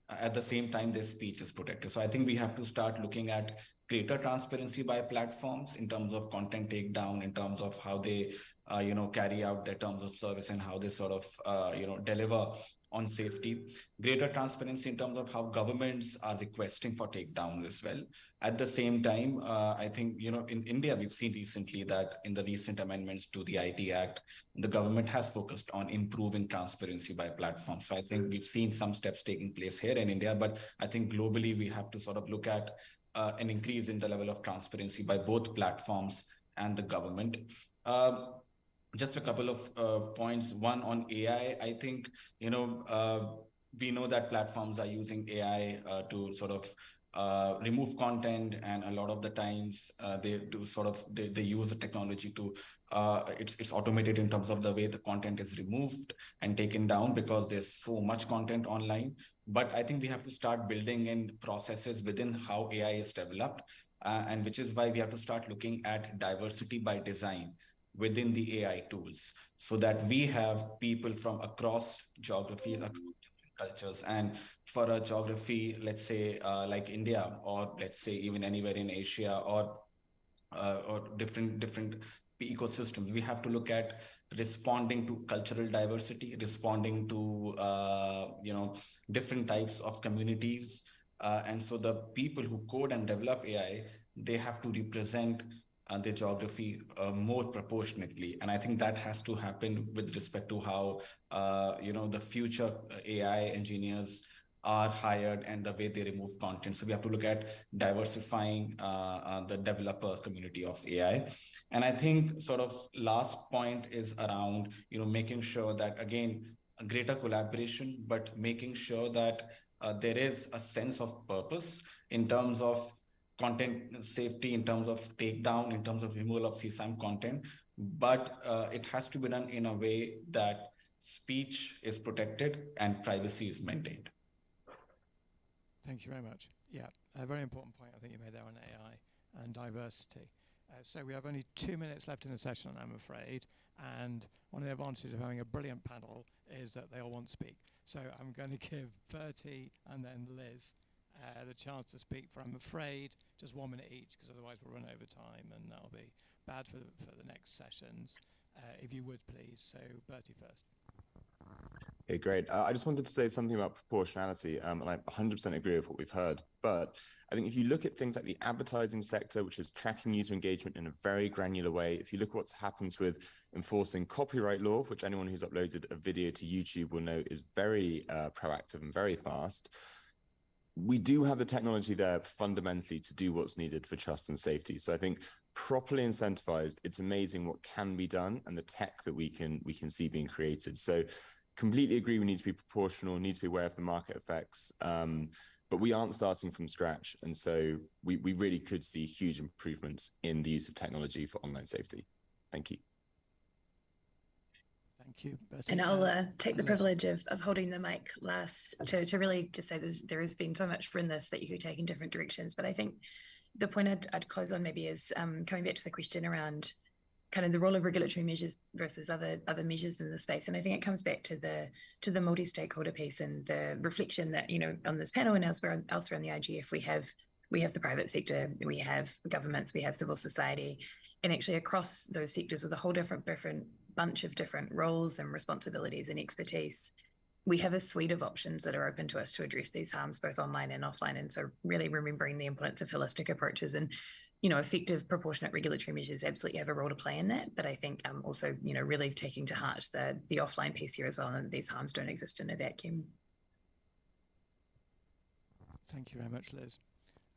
at the same time their speech is protected. So I think we have to start looking at greater transparency by platforms in terms of content takedown, in terms of how they carry out their terms of service and how they sort of deliver on safety. Greater transparency in terms of how governments are requesting for takedown as well. At the same time, I think, in India, we've seen recently that in the recent amendments to the IT Act, the government has focused on improving transparency by platforms. So I think we've seen some steps taking place here in India, but I think globally we have to sort of look at an increase in the level of transparency by both platforms and the government. Just a couple of points. One on AI, I think, we know that platforms are using AI to sort of remove content, and a lot of the times they use the technology to it's automated in terms of the way the content is removed and taken down because there's so much content online. But I think we have to start building in processes within how AI is developed, and which is why we have to start looking at diversity by design within the AI tools, so that we have people from across geographies, across different cultures. And for a geography, let's say like India, or let's say even anywhere in Asia, or different ecosystems, we have to look at responding to cultural diversity, responding to different types of communities. And so the people who code and develop AI, they have to represent the geography more proportionately. And I think that has to happen with respect to how the future AI engineers are hired and the way they remove content. So we have to look at diversifying the developer community of AI. And I think sort of last point is around making sure that, again, a greater collaboration, but making sure that there is a sense of purpose in terms of content safety, in terms of takedown, in terms of removal of CSAM content, but it has to be done in a way that speech is protected and privacy is maintained. Thank you very much. Yeah, a very important point I think you made there on AI and diversity. So we have only 2 minutes left in the session, I'm afraid, and one of the advantages of having a brilliant panel is that they all want to speak. So I'm going to give Bertie and then Liz the chance to speak for, I'm afraid, just 1 minute each, because otherwise we'll run over time and that'll be bad for the next sessions. If you would, please. So Bertie first. Okay, great. I just wanted to say something about proportionality, and I 100% agree with what we've heard. But I think if you look at things like the advertising sector, which is tracking user engagement in a very granular way, if you look at what's happened with enforcing copyright law, which anyone who's uploaded a video to YouTube will know is very proactive and very fast, we do have the technology there fundamentally to do what's needed for trust and safety. So I think properly incentivized, it's amazing what can be done and the tech that we can see being created. So completely agree, we need to be proportional, need to be aware of the market effects, but we aren't starting from scratch. And so we really could see huge improvements in the use of technology for online safety. Thank you. Thank you, Bertie. And I'll take the privilege of holding the mic last to really just say there has been so much from this that you could take in different directions. But I think the point I'd close on maybe is coming back to the question around kind of the role of regulatory measures versus other measures in the space. And I think it comes back to the multi-stakeholder piece and the reflection that, on this panel and elsewhere in the IGF, we have the private sector, we have governments, we have civil society, and actually across those sectors with a whole different bunch of different roles and responsibilities and expertise, we have a suite of options that are open to us to address these harms both online and offline. And so really remembering the importance of holistic approaches and effective proportionate regulatory measures absolutely have a role to play in that. But I think also really taking to heart the offline piece here as well, and these harms don't exist in a vacuum. Thank you very much, Liz.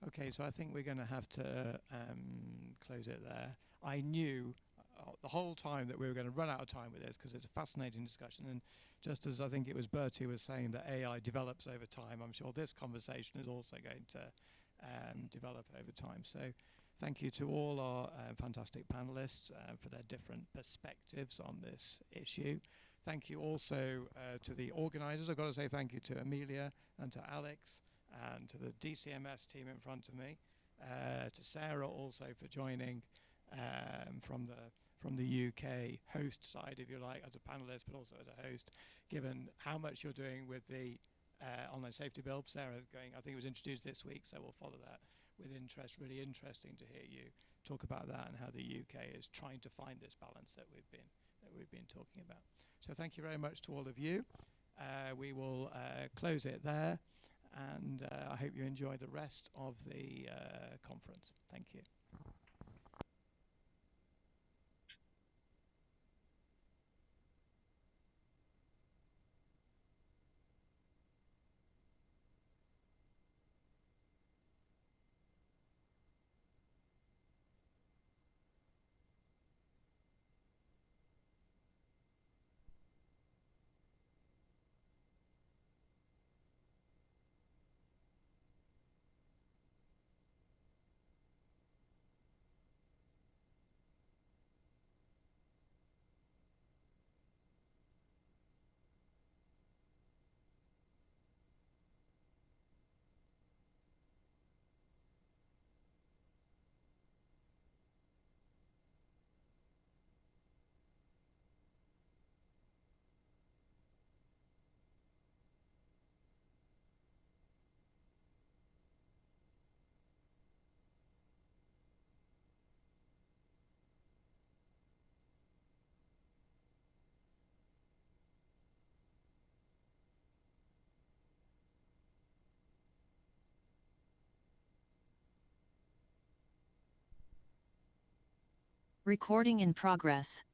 Okay, so I think we're going to have to close it there. I knew the whole time that we were going to run out of time with this because it's a fascinating discussion, and just as I think it was Bertie was saying that AI develops over time, I'm sure this conversation is also going to develop over time. So thank you to all our fantastic panelists for their different perspectives on this issue. Thank you also to the organisers. I've got to say thank you to Amelia and to Alex and to the DCMS team in front of me, to Sarah also for joining from the UK host side, if you like, as a panelist, but also as a host, given how much you're doing with the online safety bill. Sarah I think it was introduced this week, so we'll follow that with interest. Really interesting to hear you talk about that and how the UK is trying to find this balance that we've been talking about. So thank you very much to all of you. We will close it there, and I hope you enjoy the rest of the conference. Thank you. Recording in progress.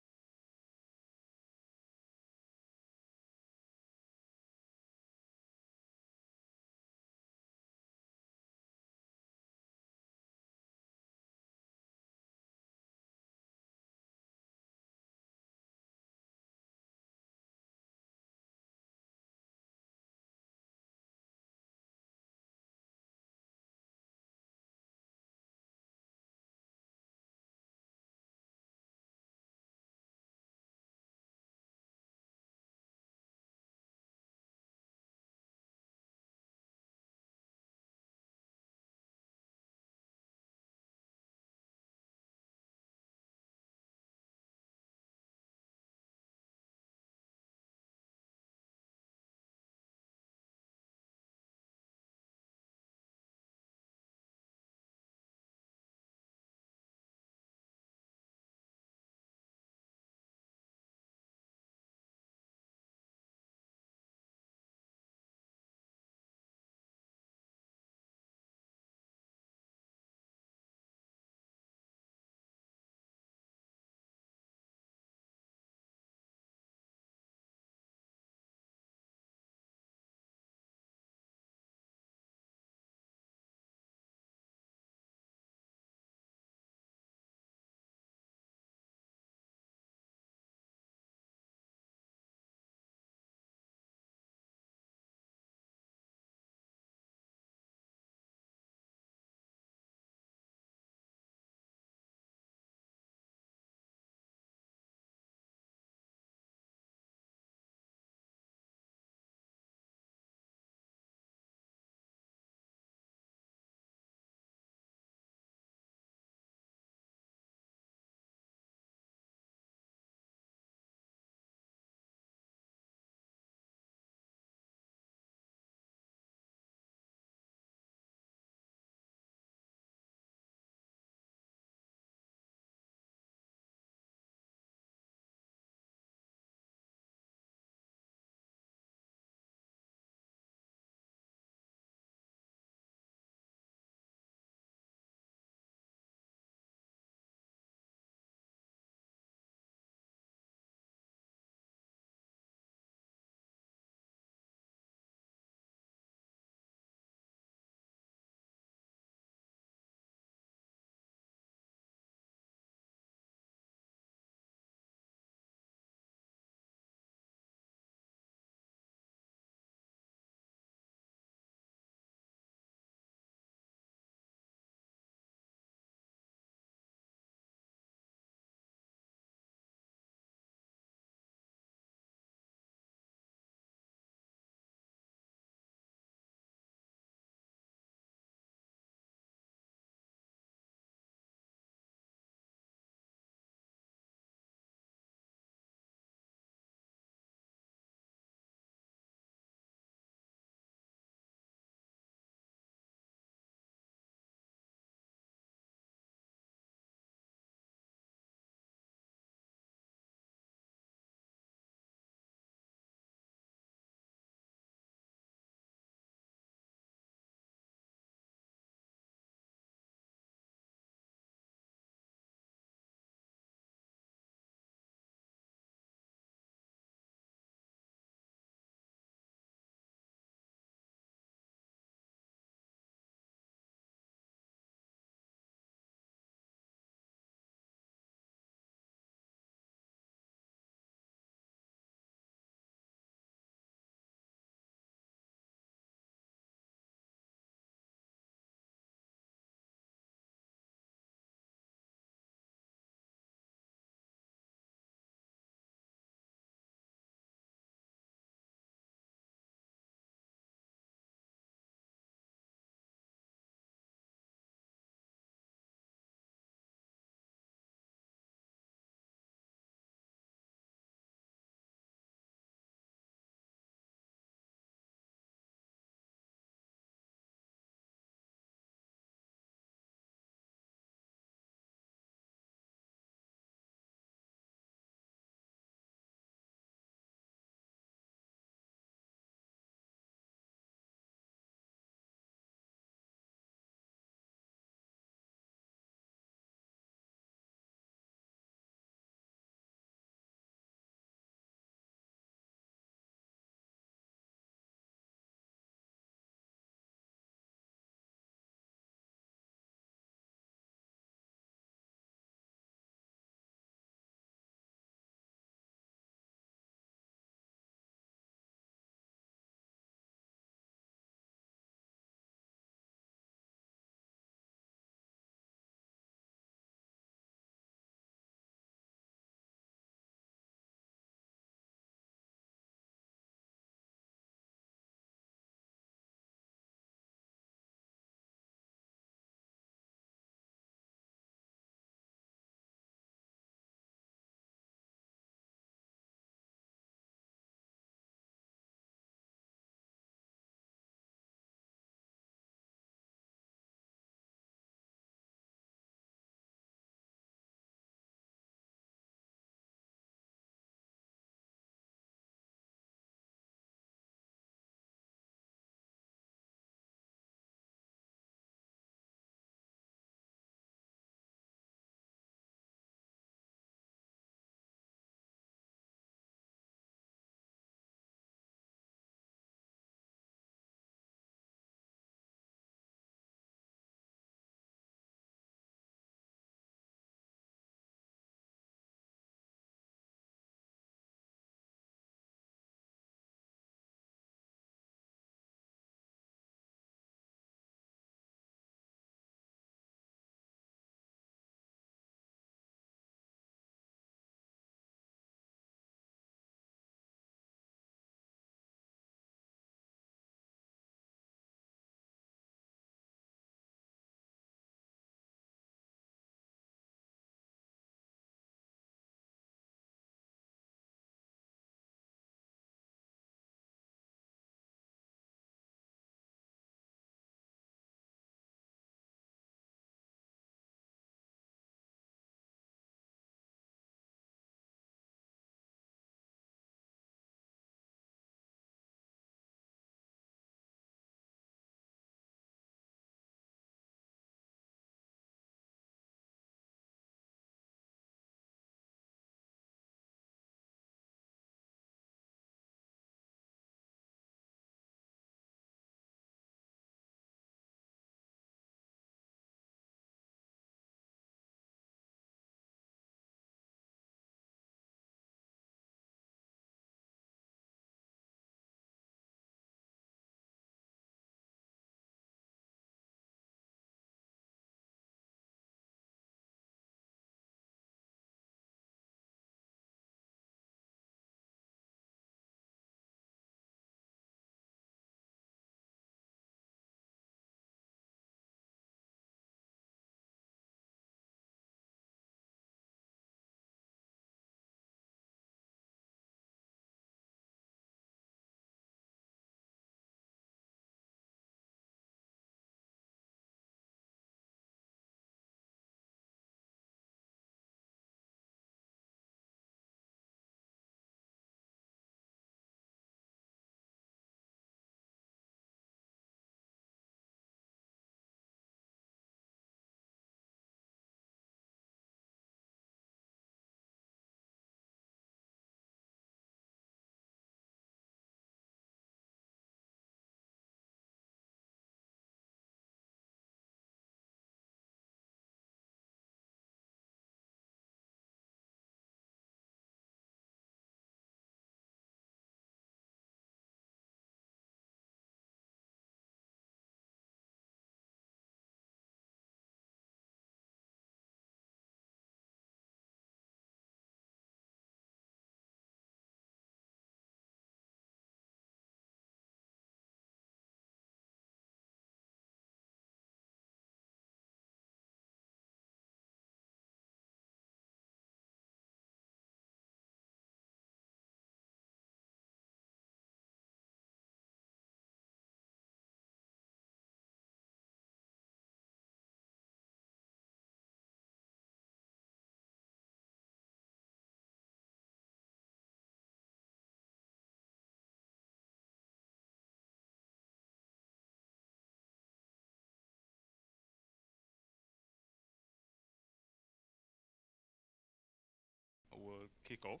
kickoff.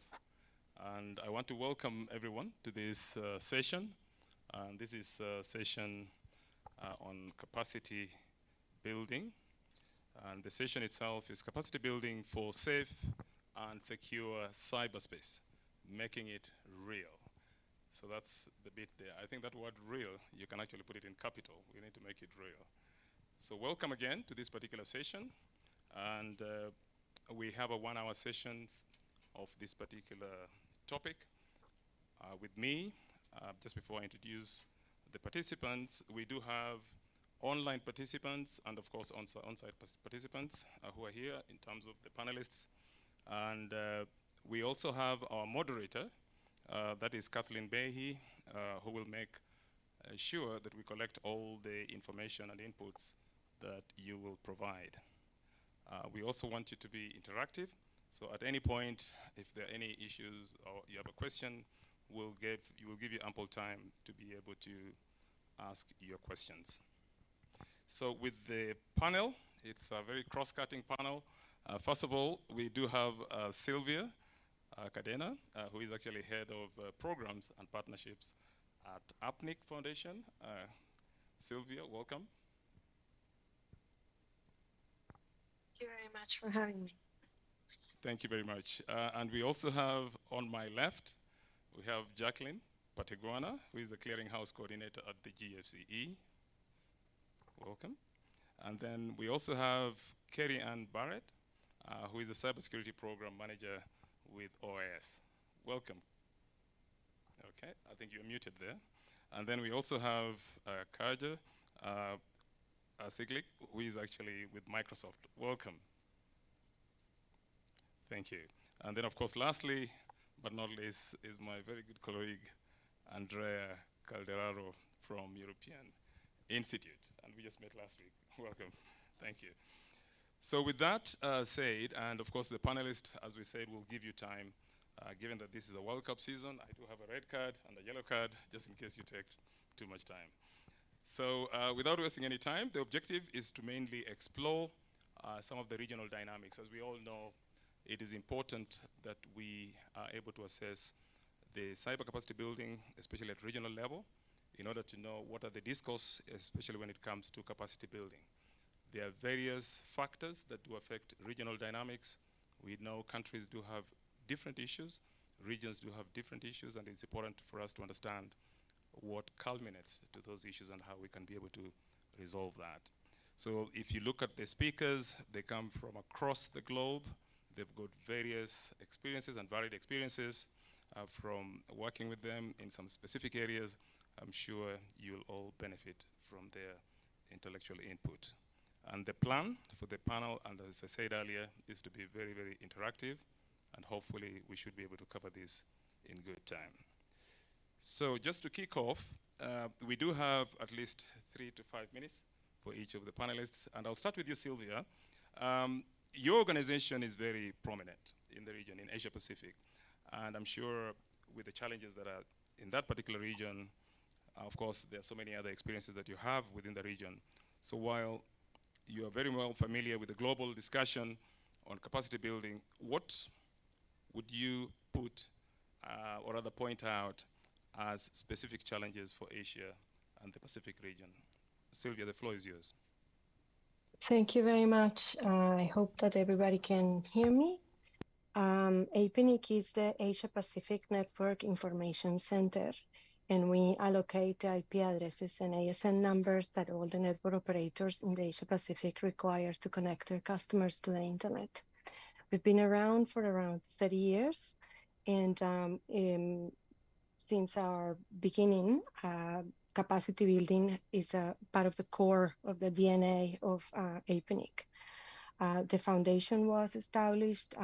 And I want to welcome everyone to this session. And this is a session on capacity building. And the session itself is capacity building for safe and secure cyberspace, making it real. So that's the bit there. I think that word real, you can actually put it in capital. We need to make it real. So welcome again to this particular session. And we have a 1-hour session of this particular topic. With me, just before I introduce the participants, we do have online participants and of course on-site participants who are here in terms of the panelists. And we also have our moderator, that is Kathleen Behe, who will make sure that we collect all the information and inputs that you will provide. We also want you to be interactive. So at any point, if there are any issues or you have a question, we will give you ample time to be able to ask your questions. So with the panel, it's a very cross-cutting panel. First of all, we do have Sylvia Cadena, who is actually head of programs and partnerships at APNIC Foundation. Sylvia, welcome. Thank you very much for having me. Thank you very much. And we also have on my left, we have Jacqueline Pateguana, who is the clearinghouse coordinator at the GFCE. Welcome. And then we also have Kerry Ann Barrett, who is the cybersecurity program manager with OIS. Welcome. Okay, I think you're muted there. And then we also have Kaja Siglik, who is actually with Microsoft. Welcome. Thank you. And then, of course, lastly, but not least, is my very good colleague, Andrea Calderaro from European Institute. And we just met last week. Welcome. Thank you. So with that said, and of course the panelists, as we said, will give you time, given that this is a World Cup season. I do have a red card and a yellow card, just in case you take too much time. So without wasting any time, the objective is to mainly explore some of the regional dynamics. As we all know, it is important that we are able to assess the cyber capacity building, especially at regional level, in order to know what are the discourse, especially when it comes to capacity building. There are various factors that do affect regional dynamics. We know countries do have different issues, regions do have different issues, and it's important for us to understand what culminates to those issues and how we can be able to resolve that. So if you look at the speakers, they come from across the globe. They've got various experiences and varied experiences from working with them in some specific areas. I'm sure you'll all benefit from their intellectual input. And the plan for the panel, and as I said earlier, is to be very, very interactive, and hopefully we should be able to cover this in good time. So just to kick off, we do have at least 3 to 5 minutes for each of the panelists, and I'll start with you, Sylvia. Your organization is very prominent in the region, in Asia Pacific, and I'm sure with the challenges that are in that particular region, of course, there are so many other experiences that you have within the region. So while you are very well familiar with the global discussion on capacity building, what would you put or rather point out as specific challenges for Asia and the Pacific region? Sylvia, the floor is yours. Thank you very much. I hope that everybody can hear me. APNIC is the Asia Pacific Network Information Center, and we allocate IP addresses and ASN numbers that all the network operators in the Asia Pacific require to connect their customers to the internet. We've been around for around 30 years, and since our beginning, capacity building is a part of the core of the DNA of APNIC. The foundation was established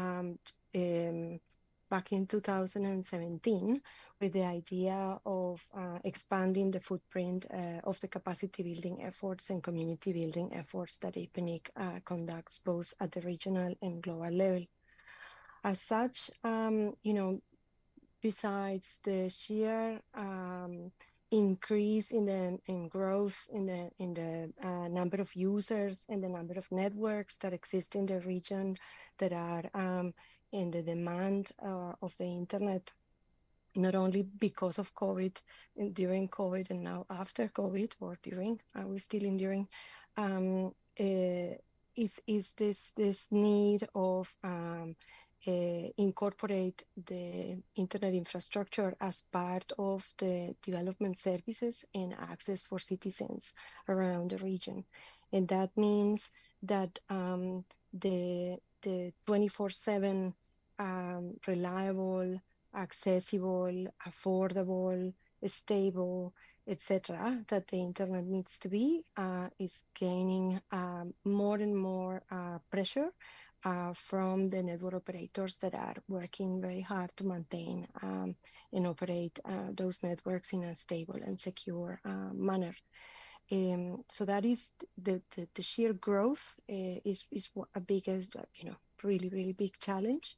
back in 2017 with the idea of expanding the footprint of the capacity building efforts and community building efforts that APNIC conducts both at the regional and global level. As such, besides the sheer increase in growth in the number of users and the number of networks that exist in the region that are and the demand of the internet, not only because of COVID and during COVID and now after COVID or during, we're still in during, is this need of incorporate the internet infrastructure as part of the development services and access for citizens around the region. And that means that the 24/7 reliable, accessible, affordable, stable, etc., that the internet needs to be is gaining more and more pressure from the network operators that are working very hard to maintain and operate those networks in a stable and secure manner. So that is the sheer growth is a biggest, really, really big challenge.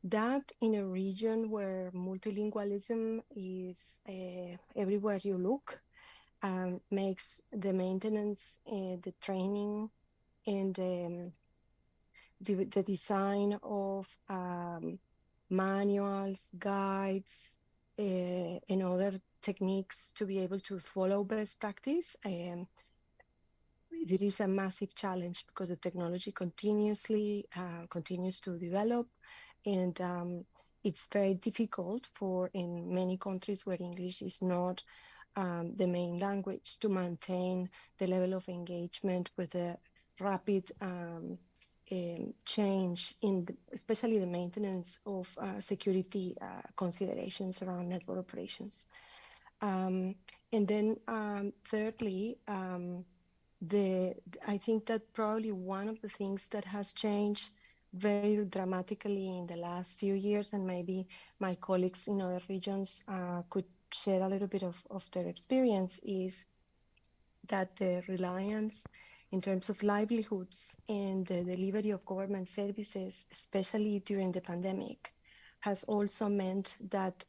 That in a region where multilingualism is everywhere you look, makes the maintenance, the training, and the design of manuals, guides, and other techniques to be able to follow best practice. It is a massive challenge because the technology continues to develop, and it's very difficult in many countries where English is not the main language to maintain the level of engagement with a rapid change especially the maintenance of security considerations around network operations. And then thirdly, I think that probably one of the things that has changed very dramatically in the last few years, and maybe my colleagues in other regions could share a little bit of their experience, is that the reliance in terms of livelihoods and the delivery of government services, especially during the pandemic, has also meant that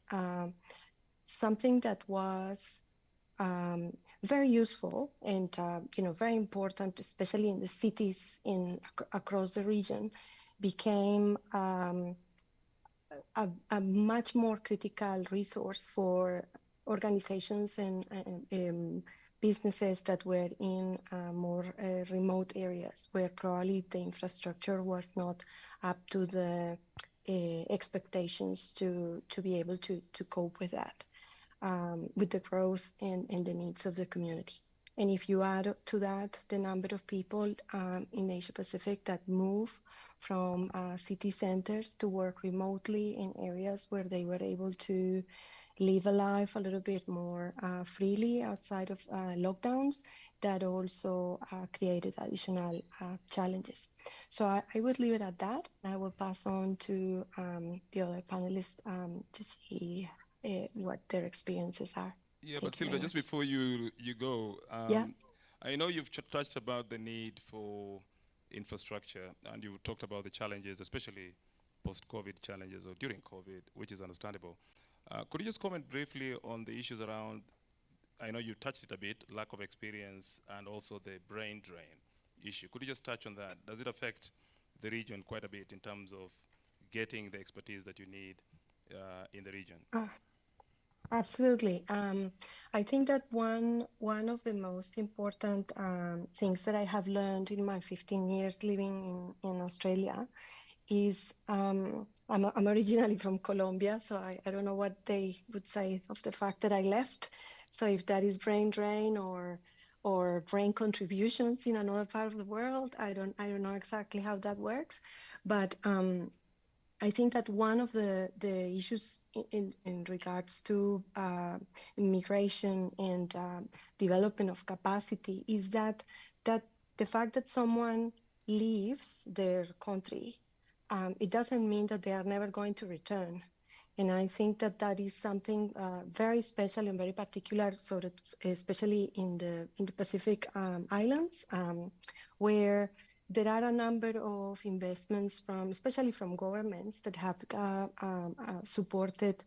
something that was very useful and very important, especially in the cities across the region, became a much more critical resource for organizations and businesses that were in more remote areas where probably the infrastructure was not up to the expectations to be able to cope with that, with the growth and the needs of the community. And if you add to that the number of people in Asia Pacific that move from city centers to work remotely in areas where they were able to live a life a little bit more freely outside of lockdowns, that also created additional challenges. So I would leave it at that. I will pass on to the other panelists to see what their experiences are. Yeah, but Silvia, just before you go, yeah. I know you've touched about the need for infrastructure, and you talked about the challenges, especially post-COVID challenges or during COVID, which is understandable. Could you just comment briefly on the issues around, I know you touched it a bit, lack of experience and also the brain drain issue. Could you just touch on that? Does it affect the region quite a bit in terms of getting the expertise that you need in the region? Absolutely. I think that one of the most important things that I have learned in my 15 years living in Australia is I'm originally from Colombia, so I don't know what they would say of the fact that I left. So if that is brain drain or brain contributions in another part of the world, I don't know exactly how that works, but I think that one of the issues in regards to immigration and development of capacity is that the fact that someone leaves their country, it doesn't mean that they are never going to return. And I think that that is something very special and very particular, so that especially in the Pacific Islands, where there are a number of investments especially from governments that have supported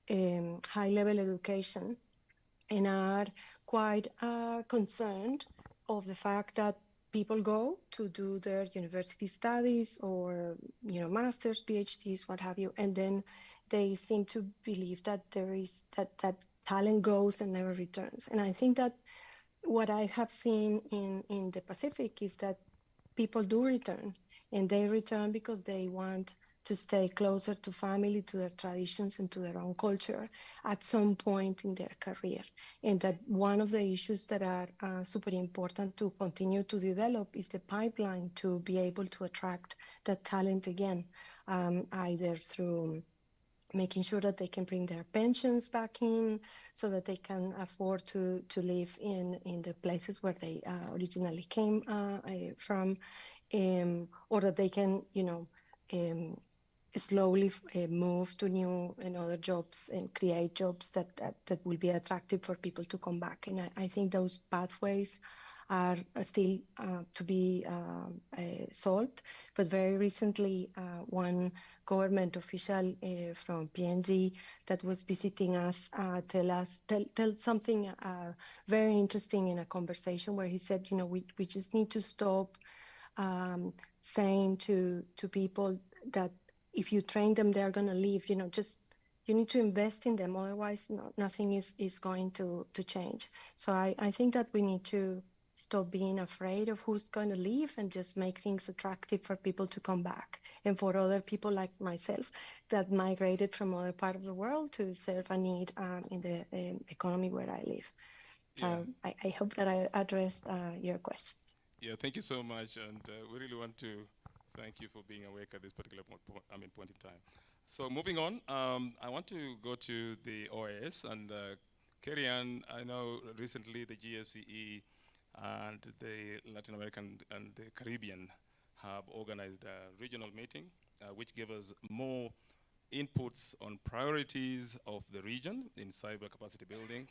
high-level education and are quite concerned of the fact that people go to do their university studies or, masters, PhDs, what have you, and then they seem to believe that there is that talent goes and never returns. And I think that what I have seen in the Pacific is that people do return, and they return because they want to stay closer to family, to their traditions, and to their own culture at some point in their career. And that one of the issues that are super important to continue to develop is the pipeline to be able to attract that talent again, either through making sure that they can bring their pensions back in so that they can afford to live in the places where they originally came from, or that they can, slowly move to new and other jobs and create jobs that will be attractive for people to come back. And I think those pathways are still to be solved. But very recently, one government official from PNG that was visiting us tell something very interesting in a conversation where he said, we just need to stop saying to people that if you train them, they're going to leave. You need to invest in them. Otherwise, nothing is going to change. So I think that we need to stop being afraid of who's going to leave and just make things attractive for people to come back. And for other people like myself that migrated from other part of the world to serve a need in the economy where I live. So I hope that I addressed your questions. Yeah, thank you so much. And we really want to thank you for being awake at this particular point in time. So moving on, I want to go to the OAS. And Kerry-Ann, I know recently the GFCE and the Latin American and the Caribbean have organized a regional meeting, which gave us more inputs on priorities of the region in cyber capacity building.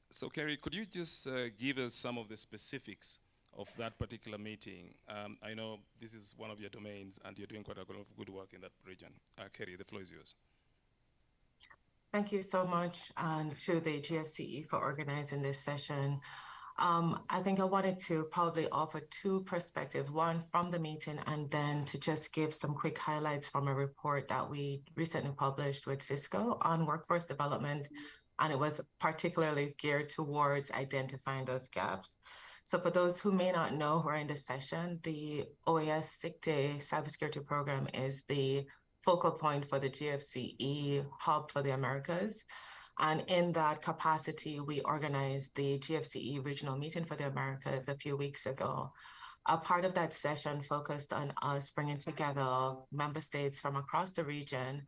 So Kerry, could you just give us some of the specifics of that particular meeting? I know this is one of your domains and you're doing quite a lot of good work in that region. Kerry, the floor is yours. Thank you so much to the GFCE for organizing this session. I think I wanted to probably offer two perspectives, one from the meeting and then to just give some quick highlights from a report that we recently published with Cisco on workforce development, and it was particularly geared towards identifying those gaps. So for those who may not know who are in this session, the OAS SICTE cybersecurity program is the focal point for the GFCE hub for the Americas. And in that capacity, we organized the GFCE regional meeting for the Americas a few weeks ago. A part of that session focused on us bringing together member states from across the region.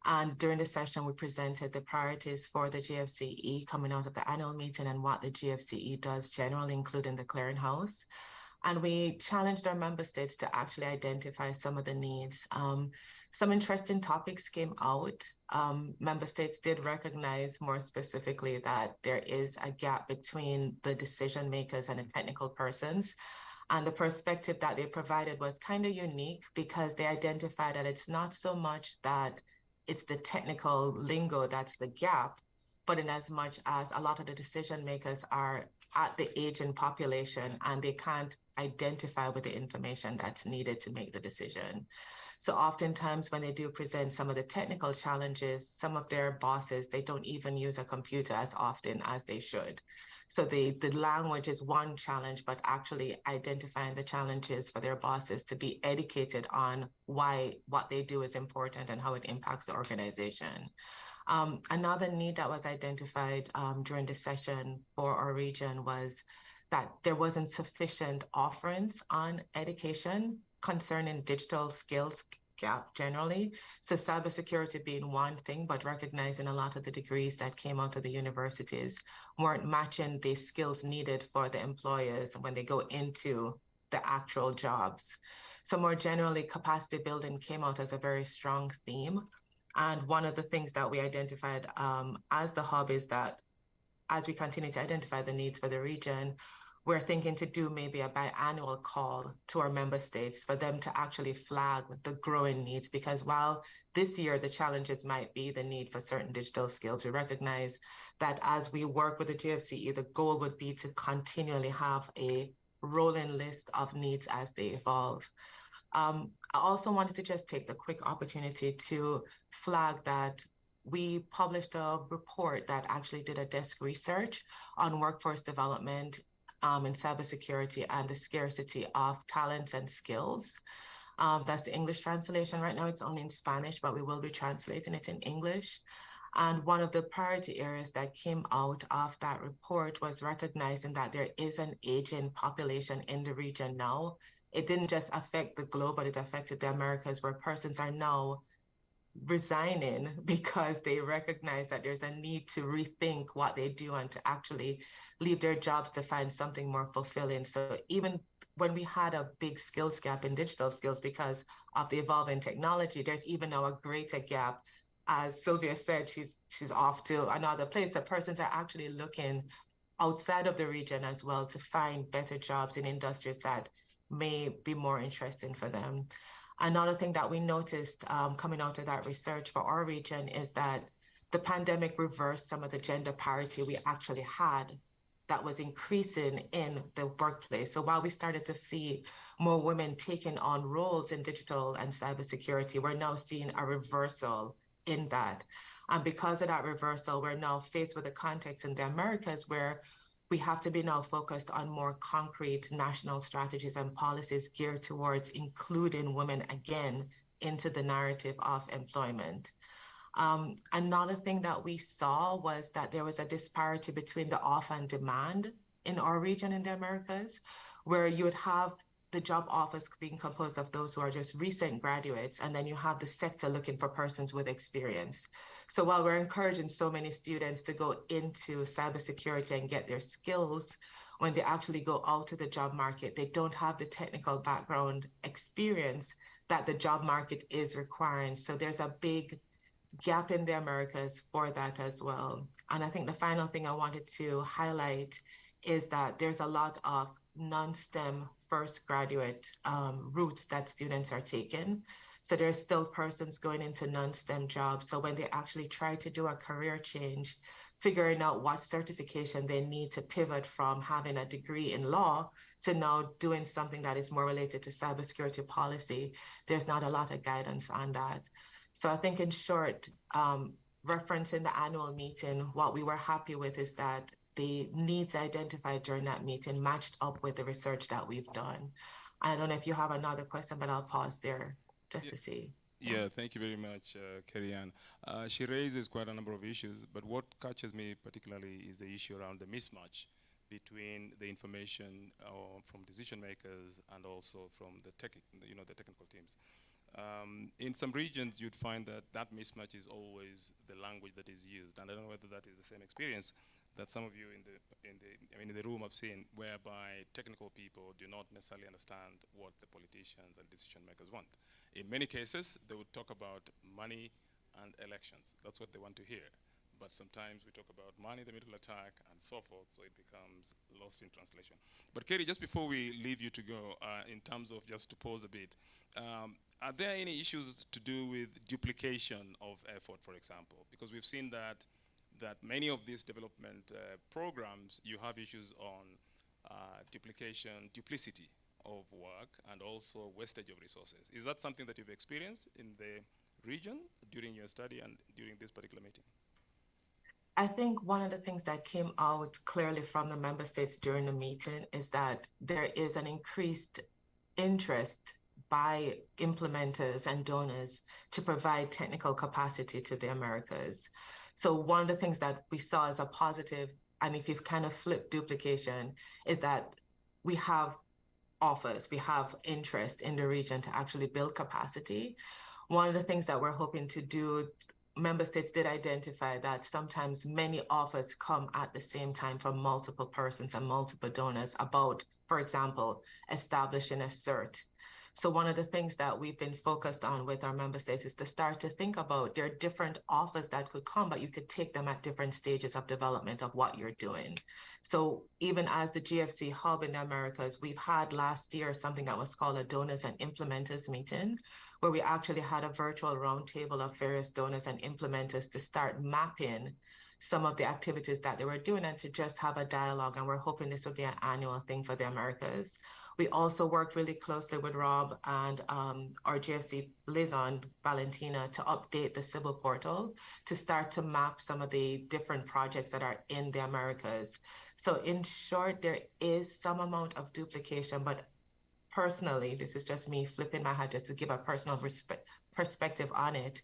And during the session, we presented the priorities for the GFCE coming out of the annual meeting and what the GFCE does generally, including the clearinghouse. And we challenged our member states to actually identify some of the needs. Some interesting topics came out. Member states did recognize more specifically that there is a gap between the decision makers and the technical persons. And the perspective that they provided was kind of unique because they identified that it's not so much that it's the technical lingo that's the gap, but in as much as a lot of the decision makers are at the aging population and they can't identify with the information that's needed to make the decision. So oftentimes when they do present some of the technical challenges, some of their bosses, they don't even use a computer as often as they should. So the language is one challenge, but actually identifying the challenges for their bosses to be educated on why what they do is important and how it impacts the organization. Another need that was identified during the session for our region was that there wasn't sufficient offerings on education concerning digital skills gap generally. So cybersecurity being one thing, but recognizing a lot of the degrees that came out of the universities weren't matching the skills needed for the employers when they go into the actual jobs. So more generally, capacity building came out as a very strong theme. And one of the things that we identified as the hub is that as we continue to identify the needs for the region, we're thinking to do maybe a biannual call to our member states for them to actually flag the growing needs, because while this year the challenges might be the need for certain digital skills, we recognize that as we work with the GFCE, the goal would be to continually have a rolling list of needs as they evolve. I also wanted to just take the quick opportunity to flag that we published a report that actually did a desk research on workforce development in cybersecurity and the scarcity of talents and skills. That's the English translation. Right now it's only in Spanish, but we will be translating it in English. And one of the priority areas that came out of that report was recognizing that there is an aging population in the region now. It didn't just affect the globe, but it affected the Americas, where persons are now resigning because they recognize that there's a need to rethink what they do and to actually leave their jobs to find something more fulfilling. So even when we had a big skills gap in digital skills because of the evolving technology, there's even now a greater gap. As Sylvia said, she's off to another place. So persons are actually looking outside of the region as well to find better jobs in industries that may be more interesting for them. Another thing that we noticed coming out of that research for our region is that the pandemic reversed some of the gender parity we actually had that was increasing in the workplace. So while we started to see more women taking on roles in digital and cybersecurity, we're now seeing a reversal in that. And because of that reversal, we're now faced with a context in the Americas where we have to be now focused on more concrete national strategies and policies geared towards including women again into the narrative of employment. Another thing that we saw was that there was a disparity between the offer and demand in our region in the Americas, where you would have the job offers being composed of those who are just recent graduates, and then you have the sector looking for persons with experience. So while we're encouraging so many students to go into cybersecurity and get their skills, when they actually go out to the job market, they don't have the technical background experience that the job market is requiring. So there's a big gap in the Americas for that as well. And I think the final thing I wanted to highlight is that there's a lot of non-STEM first graduate routes that students are taking. So there's still persons going into non-STEM jobs. So when they actually try to do a career change, figuring out what certification they need to pivot from having a degree in law to now doing something that is more related to cybersecurity policy, there's not a lot of guidance on that. So I think in short, referencing the annual meeting, what we were happy with is that the needs identified during that meeting matched up with the research that we've done. I don't know if you have another question, but I'll pause there just to see. Yeah, thank you very much, Kerry-Ann. She raises quite a number of issues, but what catches me particularly is the issue around the mismatch between the information from decision makers and also from the technical teams. In some regions, you'd find that that mismatch is always the language that is used, and I don't know whether that is the same experience that some of you in the room have seen, whereby technical people do not necessarily understand what the politicians and decision makers want. In many cases, they would talk about money and elections. That's what they want to hear. But sometimes we talk about money, the middle attack, and so forth, so it becomes lost in translation. But Kerry, just before we leave you to go, in terms of just to pause a bit, are there any issues to do with duplication of effort, for example? Because we've seen that many of these development programs, you have issues on duplication, duplicity of work, and also wastage of resources. Is that something that you've experienced in the region during your study and during this particular meeting? I think one of the things that came out clearly from the member states during the meeting is that there is an increased interest by implementers and donors to provide technical capacity to the Americas. So one of the things that we saw as a positive, and if you've kind of flipped duplication, is that we have offers, we have interest in the region to actually build capacity. One of the things that we're hoping to do, member states did identify that sometimes many offers come at the same time from multiple persons and multiple donors about, for example, establishing a cert. So one of the things that we've been focused on with our member states is to start to think about there are different offers that could come, but you could take them at different stages of development of what you're doing. So even as the GFC hub in the Americas, we've had last year something that was called a donors and implementers meeting, where we actually had a virtual roundtable of various donors and implementers to start mapping some of the activities that they were doing and to just have a dialogue. And we're hoping this will be an annual thing for the Americas. We also worked really closely with Rob and our GFC liaison, Valentina, to update the civil portal to start to map some of the different projects that are in the Americas. So in short, there is some amount of duplication, but personally, this is just me flipping my hat just to give a personal perspective on it.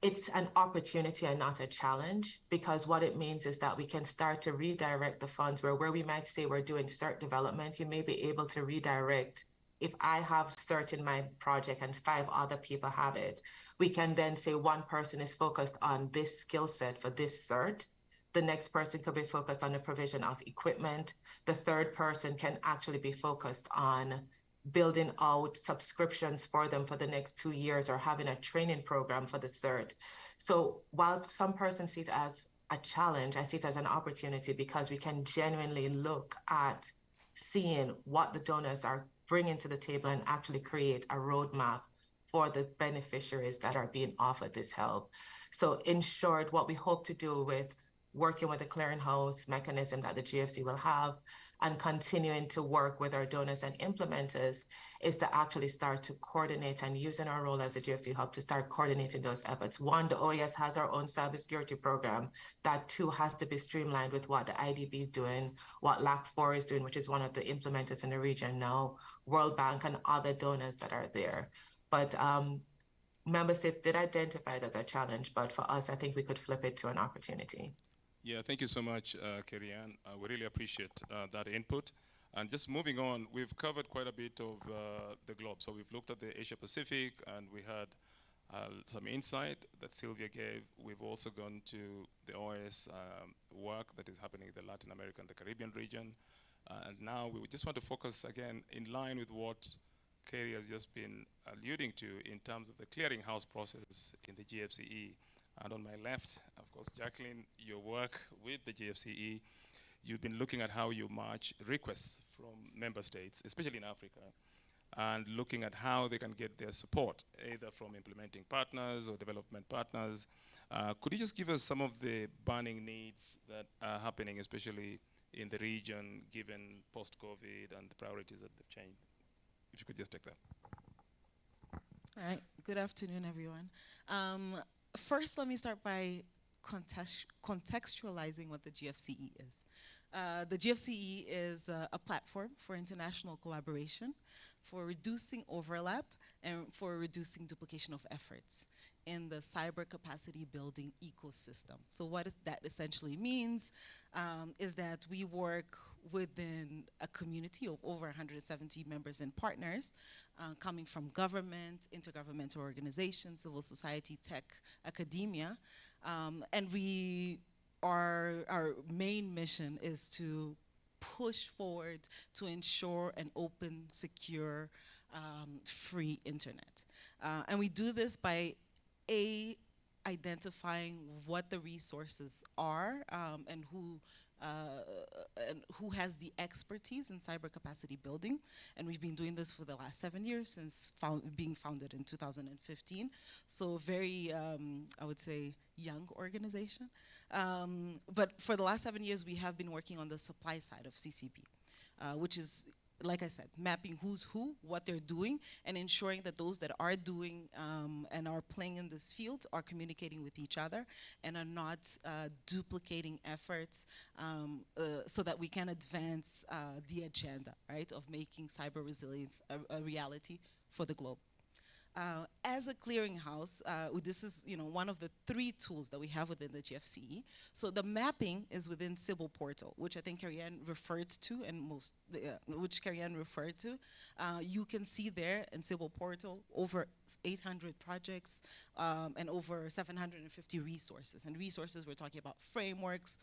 It's an opportunity and not a challenge, because what it means is that we can start to redirect the funds where we might say we're doing CERT development, you may be able to redirect. If I have CERT in my project and 5 other people have it, we can then say one person is focused on this skill set for this CERT. The next person could be focused on the provision of equipment. The third person can actually be focused on building out subscriptions for them for the next 2 years or having a training program for the CERT. So while some persons see it as a challenge, I see it as an opportunity, because we can genuinely look at seeing what the donors are bringing to the table and actually create a roadmap for the beneficiaries that are being offered this help. So in short, what we hope to do with working with the clearinghouse mechanism that the GFC will have and continuing to work with our donors and implementers is to actually start to coordinate and using our role as a GFC hub to start coordinating those efforts. One, the OAS has our own cybersecurity program. That too has to be streamlined with what the IDB is doing, what LAC4 is doing, which is one of the implementers in the region now, World Bank and other donors that are there. But member states did identify it as a challenge, but for us, I think we could flip it to an opportunity. Yeah, thank you so much, Kerry-Ann. We really appreciate that input. And just moving on, we've covered quite a bit of the globe. So we've looked at the Asia Pacific, and we had some insight that Sylvia gave. We've also gone to the OAS work that is happening in the Latin America and the Caribbean region. And now we just want to focus again in line with what Kerry has just been alluding to in terms of the clearinghouse process in the GFCE. And on my left, of course, Jacqueline, your work with the GFCE, you've been looking at how you match requests from member states, especially in Africa, and looking at how they can get their support, either from implementing partners or development partners. Could you just give us some of the burning needs that are happening, especially in the region, given post-COVID and the priorities that they've changed? If you could just take that. All right, good afternoon, everyone. First, let me start by contextualizing what the GFCE is. The GFCE is a platform for international collaboration, for reducing overlap, and for reducing duplication of efforts in the cyber capacity building ecosystem. So what that essentially means is that we work within a community of over 170 members and partners coming from government, intergovernmental organizations, civil society, tech, academia. And our main mission is to push forward to ensure an open, secure, free internet. And we do this by identifying what the resources are and who has the expertise in cyber capacity building. And we've been doing this for the last 7 years since being founded in 2015. So very, I would say, young organization. But for the last 7 years, we have been working on the supply side of CCP, which is, like I said, mapping who's who, what they're doing, and ensuring that those that are doing and are playing in this field are communicating with each other and are not duplicating efforts so that we can advance the agenda, right, of making cyber resilience a reality for the globe. As a clearinghouse, this is one of the 3 tools that we have within the GFCE. So the mapping is within Civil Portal, which I think Kerry-Ann referred to, and which Kerry-Ann referred to. You can see there in Civil Portal over 800 projects and over 750 resources. And resources, we're talking about frameworks,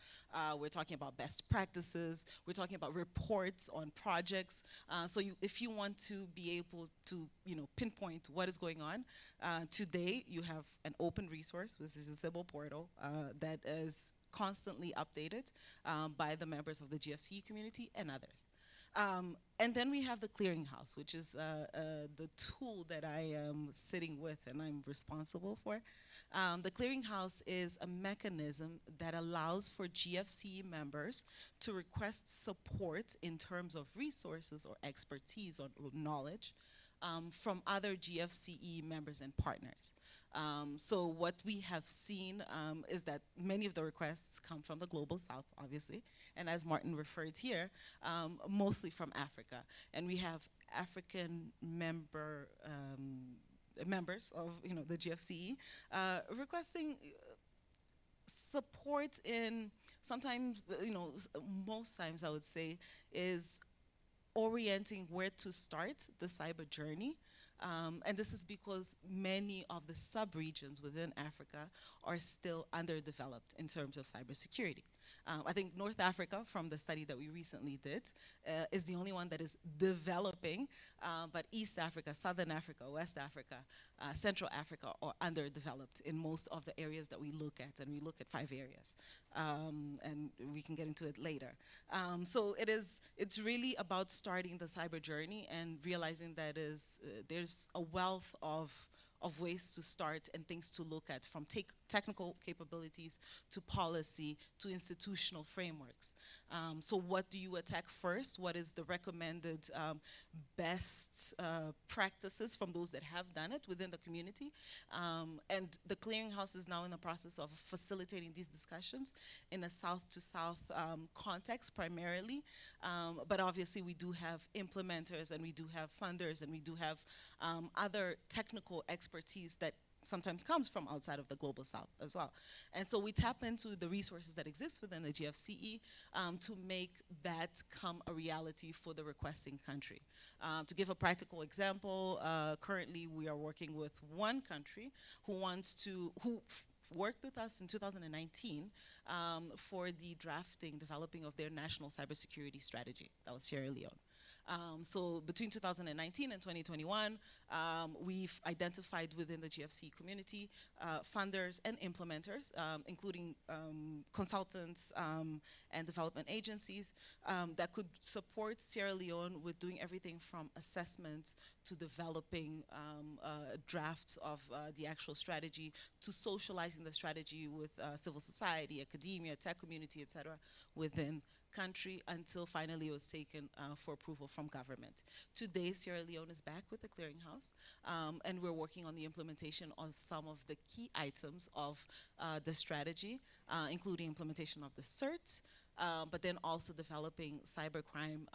we're talking about best practices, we're talking about reports on projects. So if you want to be able to pinpoint what is going on, today you have an open resource, this is a Civil Portal, that is constantly updated by the members of the GFC community and others. And then we have the clearinghouse, which is the tool that I am sitting with and I'm responsible for. The clearinghouse is a mechanism that allows for GFCE members to request support in terms of resources or expertise or knowledge from other GFCE members and partners. So what we have seen is that many of the requests come from the Global South, obviously, and as Martin referred here, mostly from Africa. And we have African members of the GFCE requesting support in sometimes, most times I would say, is orienting where to start the cyber journey. And this is because many of the sub-regions within Africa are still underdeveloped in terms of cybersecurity. I think North Africa, from the study that we recently did, is the only one that is developing, but East Africa, Southern Africa, West Africa, Central Africa are underdeveloped in most of the areas that we look at, and we look at 5 areas. And we can get into it later. So it's really about starting the cyber journey and realizing that there's a wealth of ways to start and things to look at, from technical capabilities to policy to institutional frameworks. So what do you attack first? What is the recommended best practices from those that have done it within the community? And the clearinghouse is now in the process of facilitating these discussions in a south-to-south context primarily. But obviously we do have implementers and we do have funders and we do have other technical expertise that sometimes comes from outside of the Global South as well. And so we tap into the resources that exist within the GFCE to make that come a reality for the requesting country. To give a practical example, currently we are working with one country who worked with us in 2019 for the developing of their national cybersecurity strategy. That was Sierra Leone. So between 2019 and 2021, we've identified within the GFC community funders and implementers, including consultants and development agencies that could support Sierra Leone with doing everything from assessments to developing drafts of the actual strategy to socializing the strategy with civil society, academia, tech community, etc. within country until finally it was taken for approval from government. Today, Sierra Leone is back with the clearinghouse, and we're working on the implementation of some of the key items of the strategy, including implementation of the CERT, but then also developing cybercrime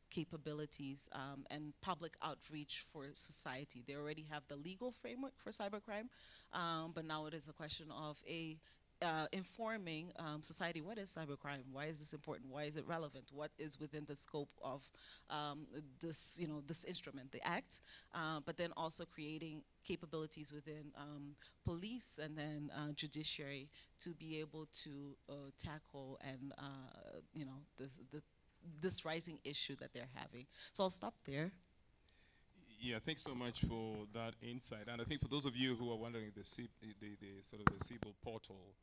capabilities and public outreach for society. They already have the legal framework for cybercrime, but now it is a question of informing society, what is cybercrime? Why is this important? Why is it relevant? What is within the scope of this instrument, the act? But then also creating capabilities within police and then judiciary to be able to tackle and this rising issue that they're having. So I'll stop there. Yeah, thanks so much for that insight. And I think for those of you who are wondering, the sort of the CBIL portal,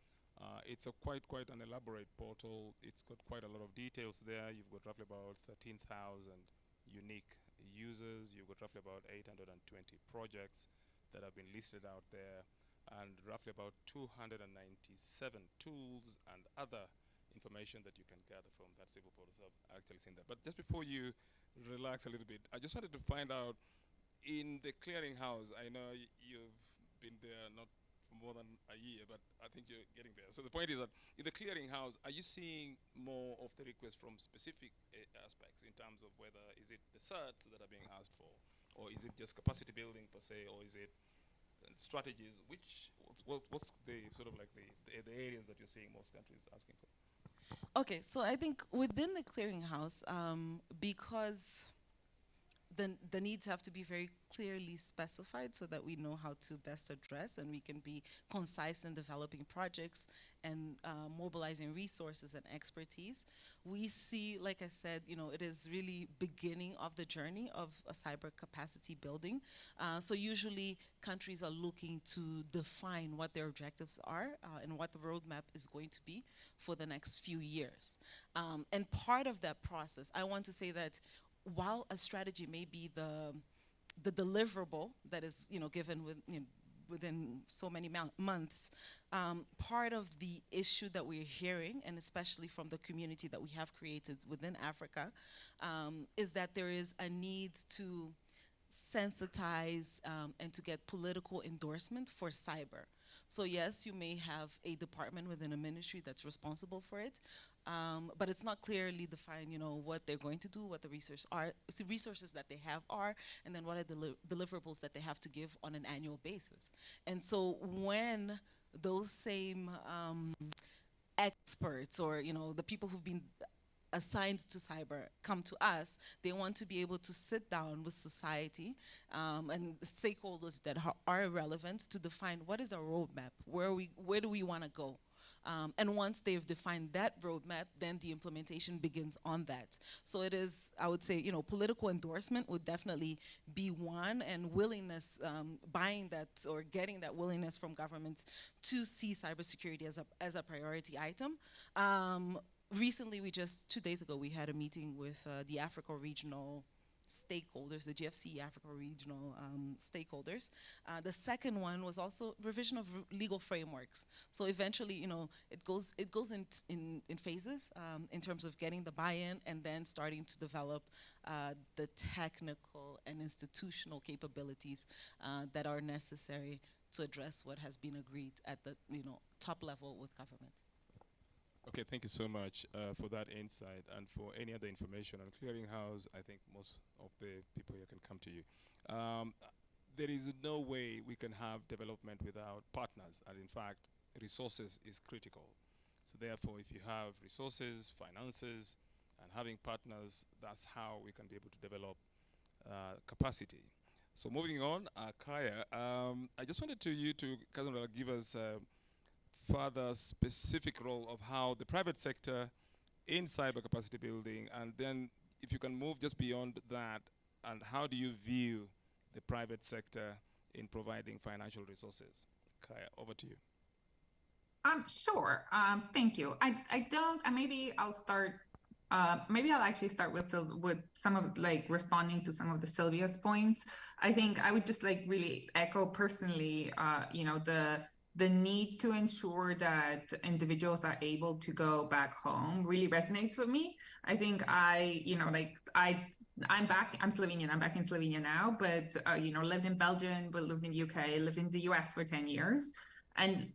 it's a quite an elaborate portal. It's got quite a lot of details there. You've got roughly about 13,000 unique users. You've got roughly about 820 projects that have been listed out there, and roughly about 297 tools and other information that you can gather from that CBIL portal. So I've actually seen that. But just before you relax a little bit, I just wanted to find out, in the clearinghouse, I know you've been there not for more than a year, but I think you're getting there. So the point is that in the clearinghouse, are you seeing more of the requests from specific aspects in terms of whether is it the certs that are being asked for, or is it just capacity building per se, or is it strategies? What's the sort of like the areas that you're seeing most countries asking for? Okay, so I think within the clearinghouse, because the needs have to be very clearly specified so that we know how to best address, and we can be concise in developing projects and mobilizing resources and expertise. We see, like I said, it is really beginning of the journey of a cyber capacity building. So usually countries are looking to define what their objectives are and what the roadmap is going to be for the next few years. And part of that process, I want to say that while a strategy may be the deliverable that is given within so many months, part of the issue that we're hearing, and especially from the community that we have created within Africa, is that there is a need to sensitize and to get political endorsement for cyber. So yes, you may have a department within a ministry that's responsible for it, but it's not clearly defined, what they're going to do, what the resources that they have are, and then what are the deliverables that they have to give on an annual basis. And so when those same experts or the people who've been assigned to cyber come to us, they want to be able to sit down with society and stakeholders that are relevant to define what is our roadmap, where do we want to go. And once they've defined that roadmap, then the implementation begins on that. So it is, I would say, political endorsement would definitely be one, and willingness, buying that or getting that willingness from governments to see cybersecurity as a priority item. Recently, 2 days ago, we had a meeting with the Africa regional stakeholders, the GFC Africa regional stakeholders. The second one was also revision of legal frameworks. So eventually, it goes in phases in terms of getting the buy-in and then starting to develop the technical and institutional capabilities that are necessary to address what has been agreed at the top level with government. Okay, thank you so much for that insight, and for any other information on Clearinghouse. I think most of the people here can come to you. There is no way we can have development without partners, and in fact, resources is critical. So therefore, if you have resources, finances, and having partners, that's how we can be able to develop capacity. So moving on, Kaya, I just wanted you to give us further specific role of how the private sector in cyber capacity building, and then if you can move just beyond that, and how do you view the private sector in providing financial resources? Kaya, over to you. Sure. Thank you. Maybe I'll start. Maybe I'll actually start with some of responding to some of the Sylvia's points. I think I would just really echo personally, the need to ensure that individuals are able to go back home really resonates with me. I think I'm Slovenian, I'm back in Slovenia now, but, lived in Belgium, but lived in the UK, lived in the US for 10 years. And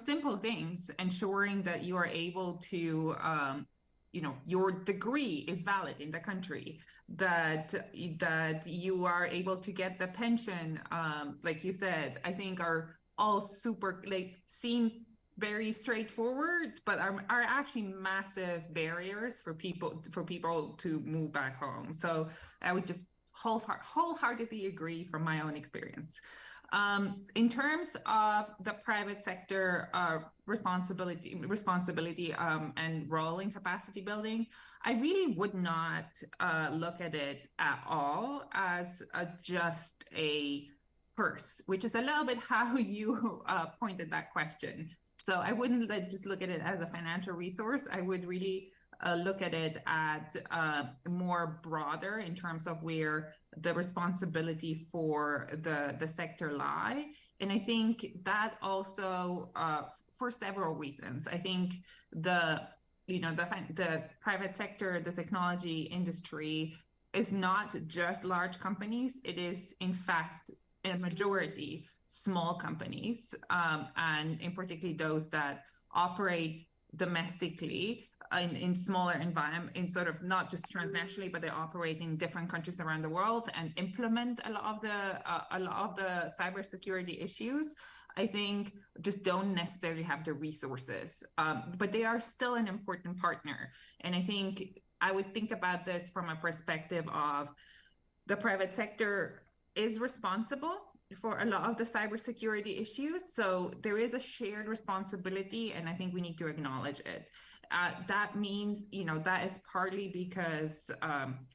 simple things, ensuring that you are able to, your degree is valid in the country, that you are able to get the pension, like you said, I think are all super seem very straightforward, but are actually massive barriers for people to move back home. So I would just wholeheartedly agree from my own experience. In terms of the private sector responsibility and role in capacity building, I really would not look at it at all as just a purse, which is a little bit how you pointed that question. So I wouldn't just look at it as a financial resource. I would really look at it at more broader in terms of where the responsibility for the sector lie. And I think that also for several reasons. I think the private sector, the technology industry is not just large companies. It is in fact a majority small companies, and in particularly those that operate domestically in smaller environment, in sort of not just transnationally, but they operate in different countries around the world and implement a lot of the cybersecurity issues. I think just don't necessarily have the resources, but they are still an important partner. And I think I would think about this from a perspective of the private sector is responsible for a lot of the cybersecurity issues. So there is a shared responsibility, and I think we need to acknowledge it. That means, that is partly because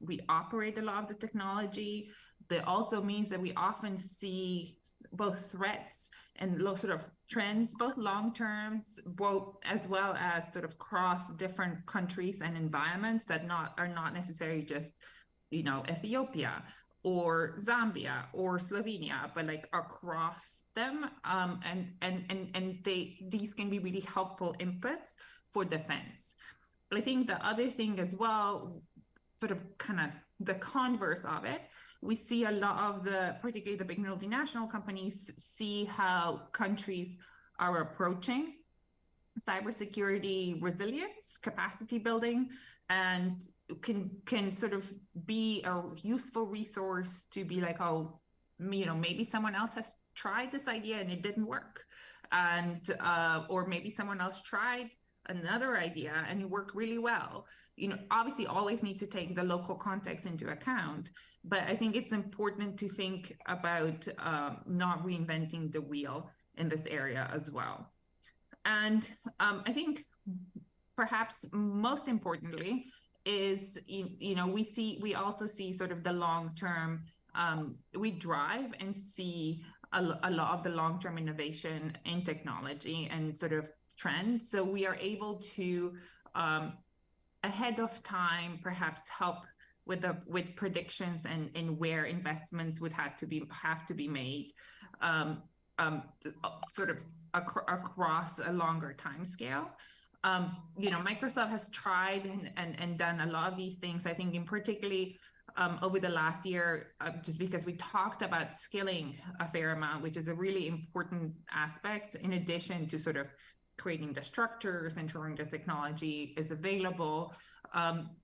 we operate a lot of the technology. That also means that we often see both threats and sort of trends, both long terms, both as well as sort of cross different countries and environments that are not necessarily just, Ethiopia or Zambia or Slovenia, but like across them. And these can be really helpful inputs for defense. I think the other thing as well, sort of kind of the converse of it, we see a lot of particularly the big multinational companies, see how countries are approaching cybersecurity resilience, capacity building, and can sort of be a useful resource to be like, oh, maybe someone else has tried this idea and it didn't work, and or maybe someone else tried another idea and it worked really well. Obviously always need to take the local context into account, but I think it's important to think about not reinventing the wheel in this area as well. And I think perhaps most importantly is, we also see sort of the long-term, we drive and see a lot of the long-term innovation in technology and sort of trends. So we are able to, ahead of time, perhaps help with predictions and where investments would have to be made, sort of across a longer time scale. Microsoft has tried and done a lot of these things. I think in particularly over the last year, just because we talked about skilling a fair amount, which is a really important aspect, in addition to sort of creating the structures, ensuring the technology is available.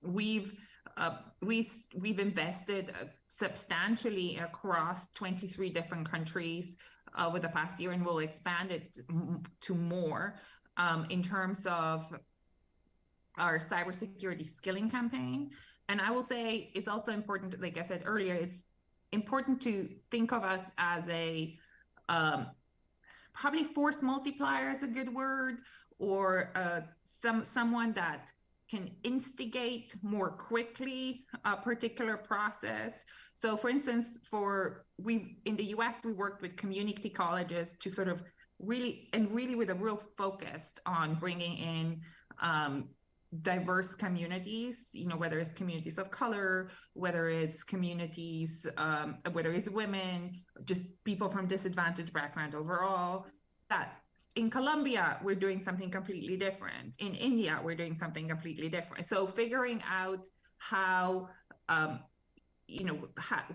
We've invested substantially across 23 different countries over the past year, and we'll expand it to more in terms of our cybersecurity skilling campaign. And I will say it's also important, like I said earlier, it's important to think of us as a probably force multiplier is a good word, or someone that can instigate more quickly a particular process. So for instance, in the US, we worked with community colleges to sort of really with a real focus on bringing in diverse communities, whether it's communities of color, whether it's communities, whether it's women, just people from disadvantaged background overall. That in Colombia, we're doing something completely different. In India, we're doing something completely different. So figuring out how,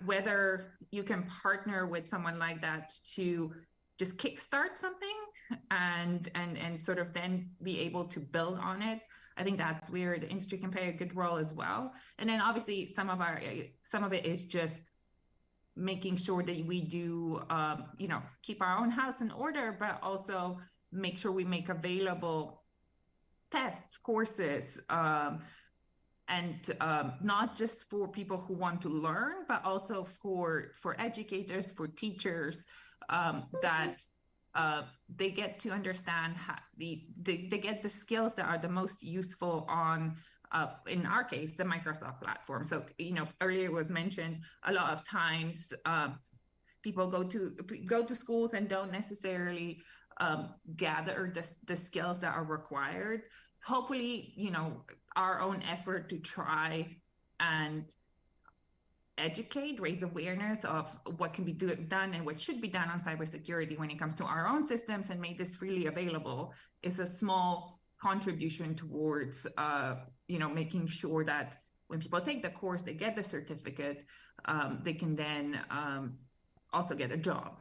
whether you can partner with someone like that to just kickstart something and sort of then be able to build on it. I think that's where the industry can play a good role as well. And then obviously some of it is just making sure that we do, keep our own house in order, but also make sure we make available tests, courses, and not just for people who want to learn, but also for educators, for teachers, that they get to understand how they get the skills that are the most useful on, in our case, the Microsoft platform. So, earlier it was mentioned, a lot of times people go to schools and don't necessarily gather the skills that are required. Hopefully, our own effort to try and educate, raise awareness of what can be done and what should be done on cybersecurity when it comes to our own systems and make this freely available is a small contribution towards, making sure that when people take the course, they get the certificate, they can then also get a job.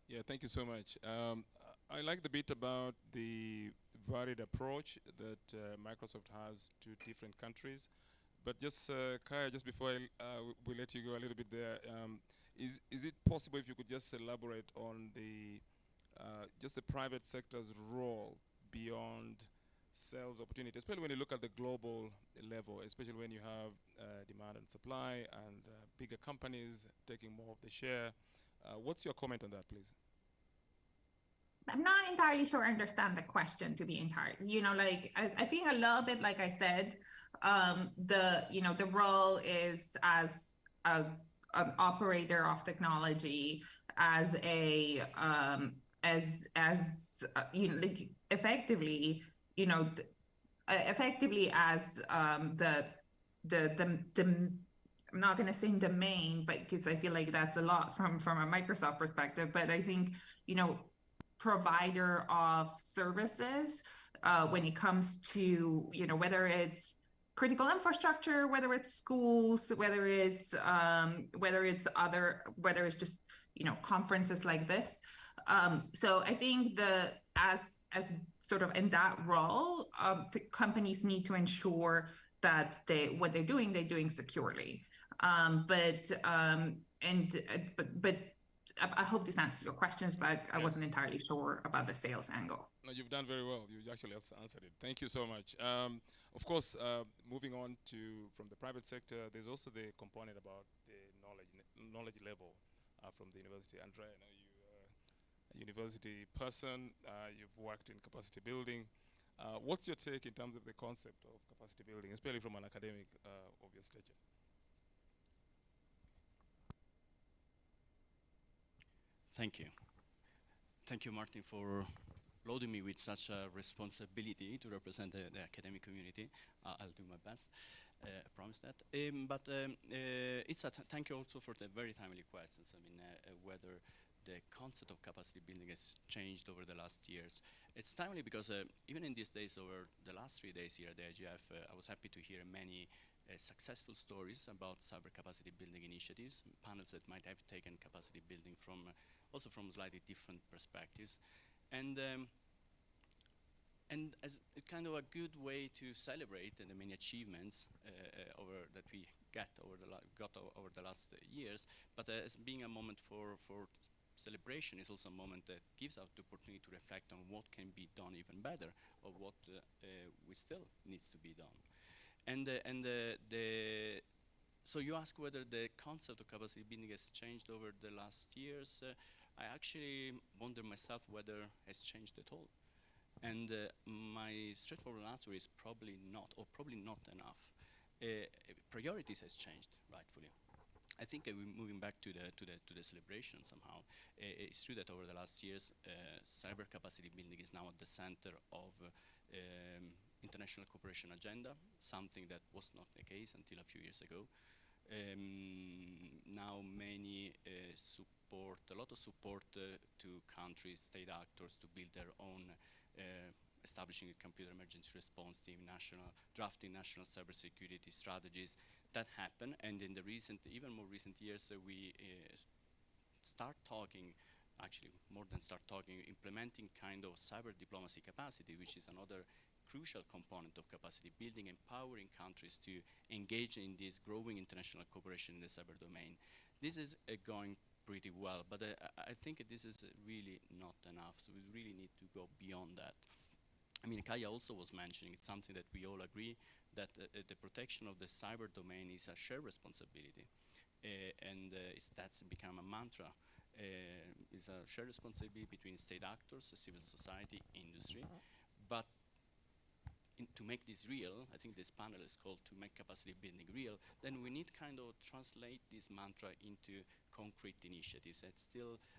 Yeah, thank you so much. I like the bit about the varied approach that Microsoft has to different countries. But just, Kaya, just before we let you go a little bit there, is it possible if you could just elaborate on the just the private sector's role beyond sales opportunity, especially when you look at the global level, especially when you have demand and supply and bigger companies taking more of the share. What's your comment on that, please? I'm not entirely sure I understand the question, to be entirely, like I think a little bit, like I said, the role is as an operator of technology, as a like effectively, effectively as the I'm not going to say the main, but because I feel like that's a lot from a Microsoft perspective, but I think, provider of services when it comes to, whether it's critical infrastructure, whether it's schools, whether it's just, conferences like this. So I think as sort of in that role, the companies need to ensure that what they're doing securely. But I hope this answers your questions, but I wasn't entirely sure about the sales angle. No, you've done very well. You actually answered it. Thank you so much. Of course, moving on from the private sector, there's also the component about the knowledge level from the university. Andrea, I know you're a university person. You've worked in capacity building. What's your take in terms of the concept of capacity building, especially from an academic of your stature? Thank you. Thank you, Martin, for loading me with such a responsibility to represent the academic community. I'll do my best, I promise that. Thank you also for the very timely questions. I mean, whether the concept of capacity building has changed over the last years. It's timely because even in these days, over the last 3 days here at the IGF, I was happy to hear many successful stories about cyber capacity building initiatives, panels that might have taken capacity building also from slightly different perspectives. And as a kind of a good way to celebrate the many achievements that we got over the last years, but as being a moment for celebration is also a moment that gives us the opportunity to reflect on what can be done even better, or what we still needs to be done. So you ask whether the concept of capacity building has changed over the last years. I actually wonder myself whether it has changed at all. And my straightforward answer is probably not, or probably not enough. Priorities has changed, rightfully. I think we're moving back to the celebration somehow. It's true that over the last years, cyber capacity building is now at the center of international cooperation agenda, something that was not the case until a few years ago. Now many a lot of support to countries, state actors to build their own, establishing a computer emergency response team, drafting national cybersecurity strategies. That happened, and in the even more recent years, we start talking, actually more than start talking, implementing kind of cyber diplomacy capacity, which is another crucial component of capacity building, empowering countries to engage in this growing international cooperation in the cyber domain. This is going pretty well, but I think this is really not enough, so we really need to go beyond that. I mean, Kaya also was mentioning, it's something that we all agree, that the protection of the cyber domain is a shared responsibility, and that's become a mantra. It's a shared responsibility between state actors, civil society, industry, but to make this real, I think this panel is called to make capacity building real, then we need kind of translate this mantra into concrete initiatives. And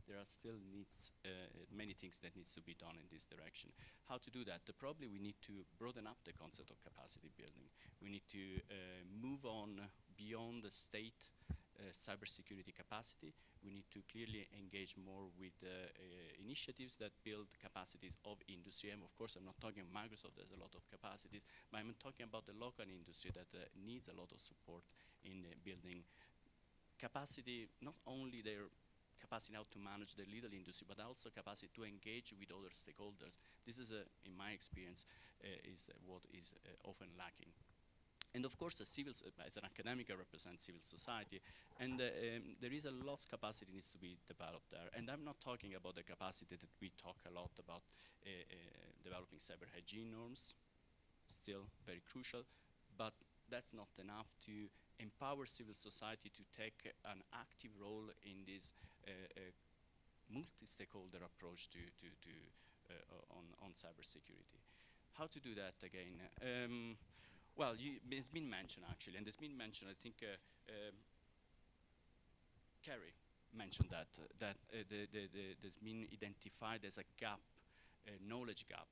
there are still many things that needs to be done in this direction. How to do that? Probably we need to broaden up the concept of capacity building. We need to move on beyond the state cybersecurity capacity. We need to clearly engage more with initiatives that build capacities of industry. And of course, I'm not talking about Microsoft, there's a lot of capacities, but I'm talking about the local industry that needs a lot of support in building capacity, not only their capacity now to manage the little industry, but also capacity to engage with other stakeholders. This is, in my experience, is what is often lacking. And of course, as an academic, I represent civil society, and there is a lot of capacity needs to be developed there. And I'm not talking about the capacity that we talk a lot about developing cyber hygiene norms, still very crucial, but that's not enough to empower civil society to take an active role in this multi-stakeholder approach on cybersecurity. How to do that again? Well, it's been mentioned actually, and it's been mentioned, I think Kerry mentioned that there's been identified as a gap, a knowledge gap.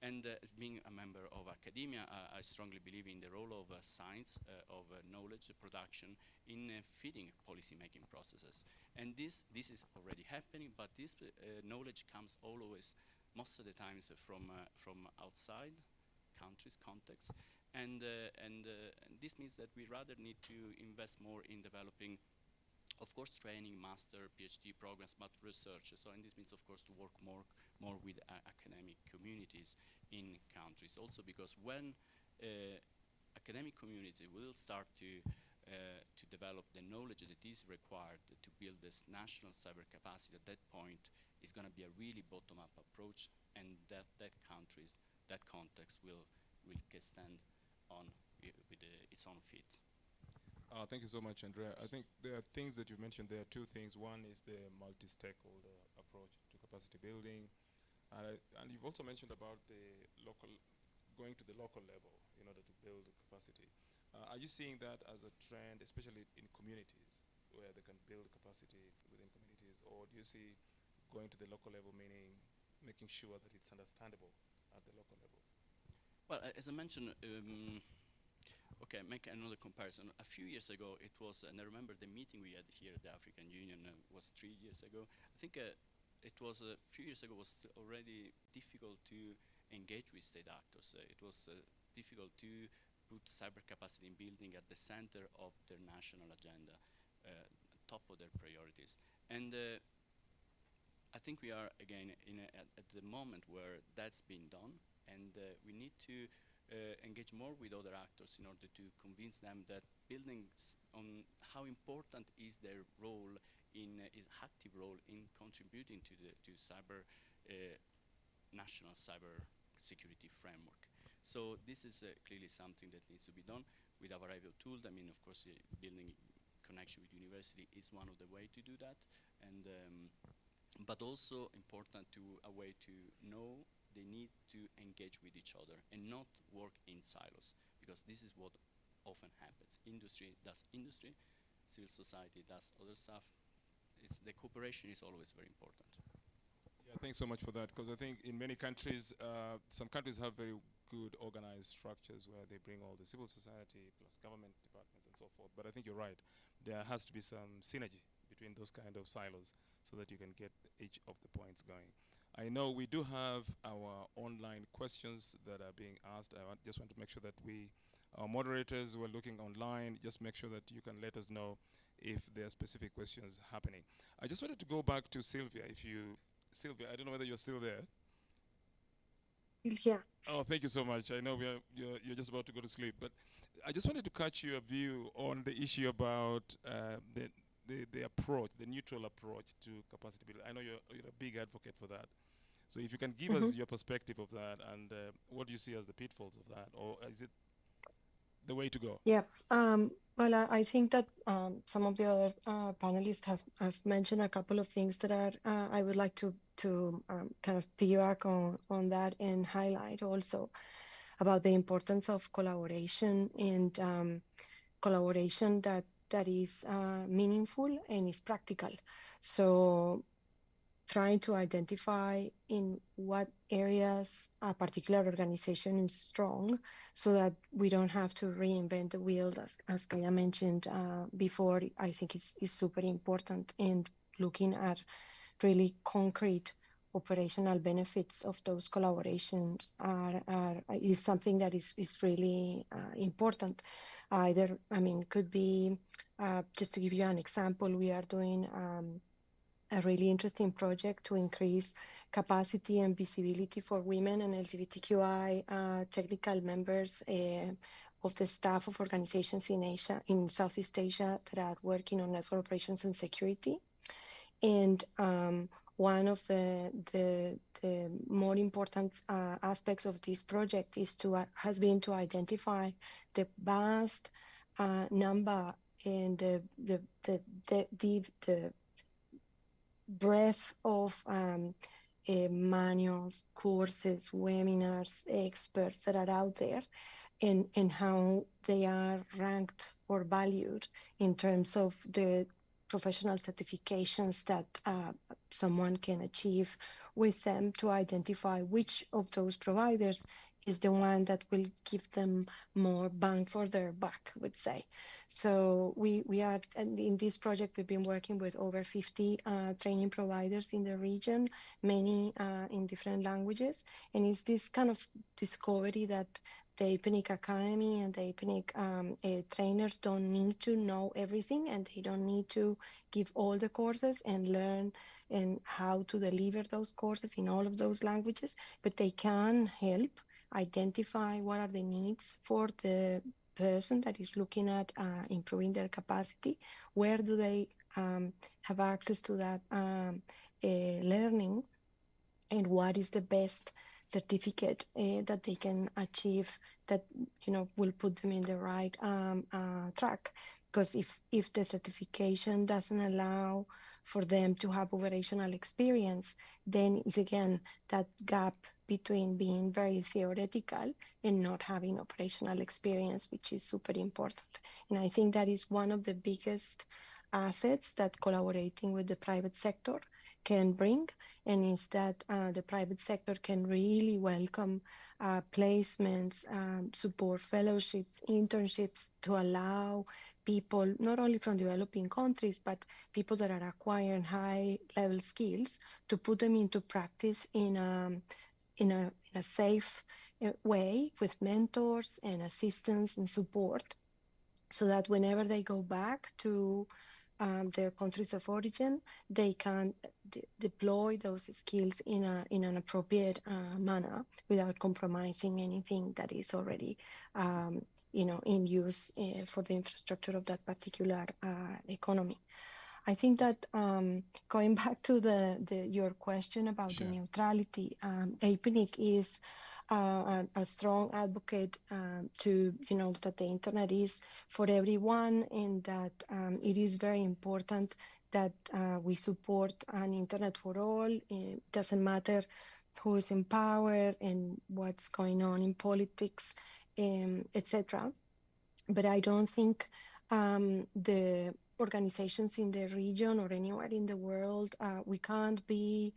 And being a member of academia, I strongly believe in the role of science, of knowledge production in feeding policy-making processes. And this is already happening, but this knowledge comes always, most of the times, from outside countries, contexts. And this means that we rather need to invest more in developing, of course, training, master, PhD programs, but research. So, and this means, of course, to work more with academic communities in countries. Also, because when academic community will start to develop the knowledge that is required to build this national cyber capacity, at that point, is going to be a really bottom-up approach, and that countries, that context will stand on with its own feet. Thank you so much, Andrea. I think there are things that you mentioned. There are two things. One is the multi-stakeholder approach to capacity building. And you've also mentioned about the going to the local level in order to build capacity. Are you seeing that as a trend, especially in communities, where they can build capacity within communities? Or do you see going to the local level meaning making sure that it's understandable at the local level? Well, as I mentioned, okay, make another comparison. A few years ago, it was, and I remember the meeting we had here at the African Union was 3 years ago. I think it was a few years ago, was already difficult to engage with state actors. It was difficult to put cyber capacity in building at the center of their national agenda, top of their priorities. And I think we are, again, at the moment where that's been done, and we need to engage more with other actors in order to convince them that buildings on how important is their role is active role in contributing to cyber national cyber security framework. So this is clearly something that needs to be done with our IVO tool. I mean, of course, building connection with university is one of the way to do that, and but also important a way to know they need to engage with each other and not work in silos, because this is what often happens. Industry does industry, civil society does other stuff. The cooperation is always very important. Yeah, thanks so much for that, because I think in many countries, some countries have very good organized structures where they bring all the civil society plus government departments and so forth. But I think you're right. There has to be some synergy between those kind of silos so that you can get each of the points going. I know we do have our online questions that are being asked. I just want to make sure that our moderators who are looking online, just make sure that you can let us know if there are specific questions happening. I just wanted to go back to Sylvia. Sylvia, I don't know whether you're still there. Yeah. Oh, thank you so much. I know you're just about to go to sleep, but I just wanted to catch your view on the issue about the approach, the neutral approach to capacity building. I know you're a big advocate for that. So if you can give us your perspective of that, and what do you see as the pitfalls of that, or is it the way to go? Yeah. Well, I think that some of the other panelists have mentioned a couple of things that are I would like to kind of piggyback on that and highlight also about the importance of collaboration and collaboration that is meaningful and is practical. So trying to identify in what areas a particular organization is strong so that we don't have to reinvent the wheel, as Kaya mentioned before, I think is super important. And looking at really concrete operational benefits of those collaborations is something that is really important. Could be, just to give you an example, we are doing a really interesting project to increase capacity and visibility for women and LGBTQI technical members of the staff of organizations in Southeast Asia that are working on network operations and security. And one of the more important aspects of this project has been to identify the vast number and the breadth of manuals, courses, webinars, experts that are out there, and how they are ranked or valued in terms of the professional certifications that someone can achieve with them, to identify which of those providers is the one that will give them more bang for their buck, I would say. So we are, and in this project, we've been working with over 50 training providers in the region, many in different languages. And it's this kind of discovery that the APNIC Academy and the APNIC trainers don't need to know everything, and they don't need to give all the courses and learn and how to deliver those courses in all of those languages, but they can help identify what are the needs for the person that is looking at improving their capacity, where do they have access to that learning, and what is the best certificate that they can achieve that will put them in the right track. Because if the certification doesn't allow for them to have operational experience, then it's again that gap between being very theoretical and not having operational experience, which is super important. And I think that is one of the biggest assets that collaborating with the private sector can bring, and is that the private sector can really welcome placements, support fellowships, internships, to allow people not only from developing countries, but people that are acquiring high level skills, to put them into practice in a safe way, with mentors and assistance and support, so that whenever they go back to their countries of origin, they can deploy those skills in an appropriate manner, without compromising anything that is already in use for the infrastructure of that particular economy. I think that going back to your question about the neutrality, APNIC is a strong advocate to that the internet is for everyone, and that it is very important that we support an internet for all. It doesn't matter who is in power and what's going on in politics, etc. But I don't think the organizations in the region or anywhere in the world, we can't be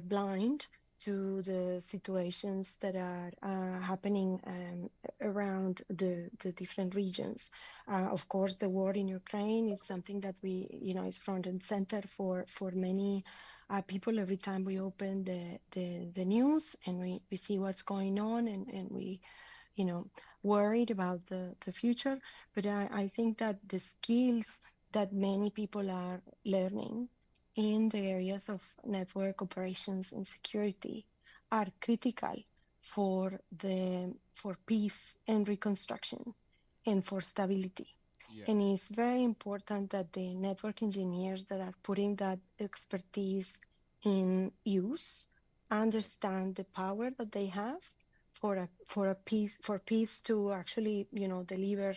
blind to the situations that are happening around the different regions. Of course, the war in Ukraine is something that is front and center for many people. Every time we open the news and we see what's going on, and we worried about the future. But I think that the skills that many people are learning in the areas of network operations and security are critical for peace and reconstruction and for stability. Yeah. And it's very important that the network engineers that are putting that expertise in use understand the power that they have for peace to actually deliver,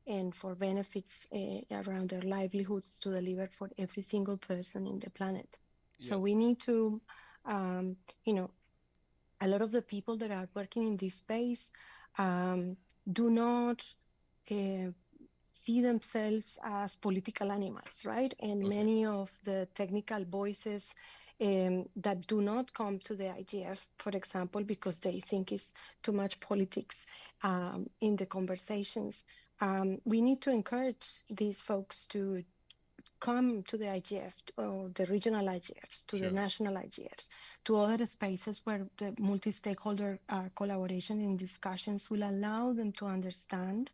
and for benefits around their livelihoods to deliver for every single person in the planet. Yes. So we need to, a lot of the people that are working in this space do not see themselves as political animals, right? And many of the technical voices that do not come to the IGF, for example, because they think it's too much politics in the conversations. We need to encourage these folks to come to the IGF, or the regional IGFs, to the national IGFs, to other spaces where the multi-stakeholder collaboration and discussions will allow them to understand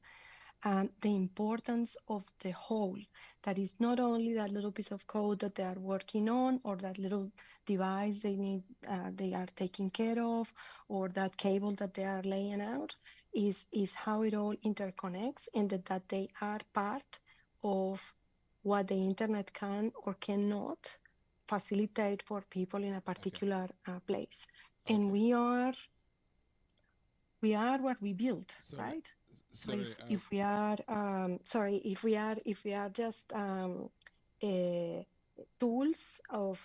the importance of the whole. That is not only that little piece of code that they are working on, or that little device they are taking care of, or that cable that they are laying out, is how it all interconnects, and that they are part of what the internet can or cannot facilitate for people in a particular place. Okay. And we are what we build, Sorry. right? Sorry. So if we are just tools of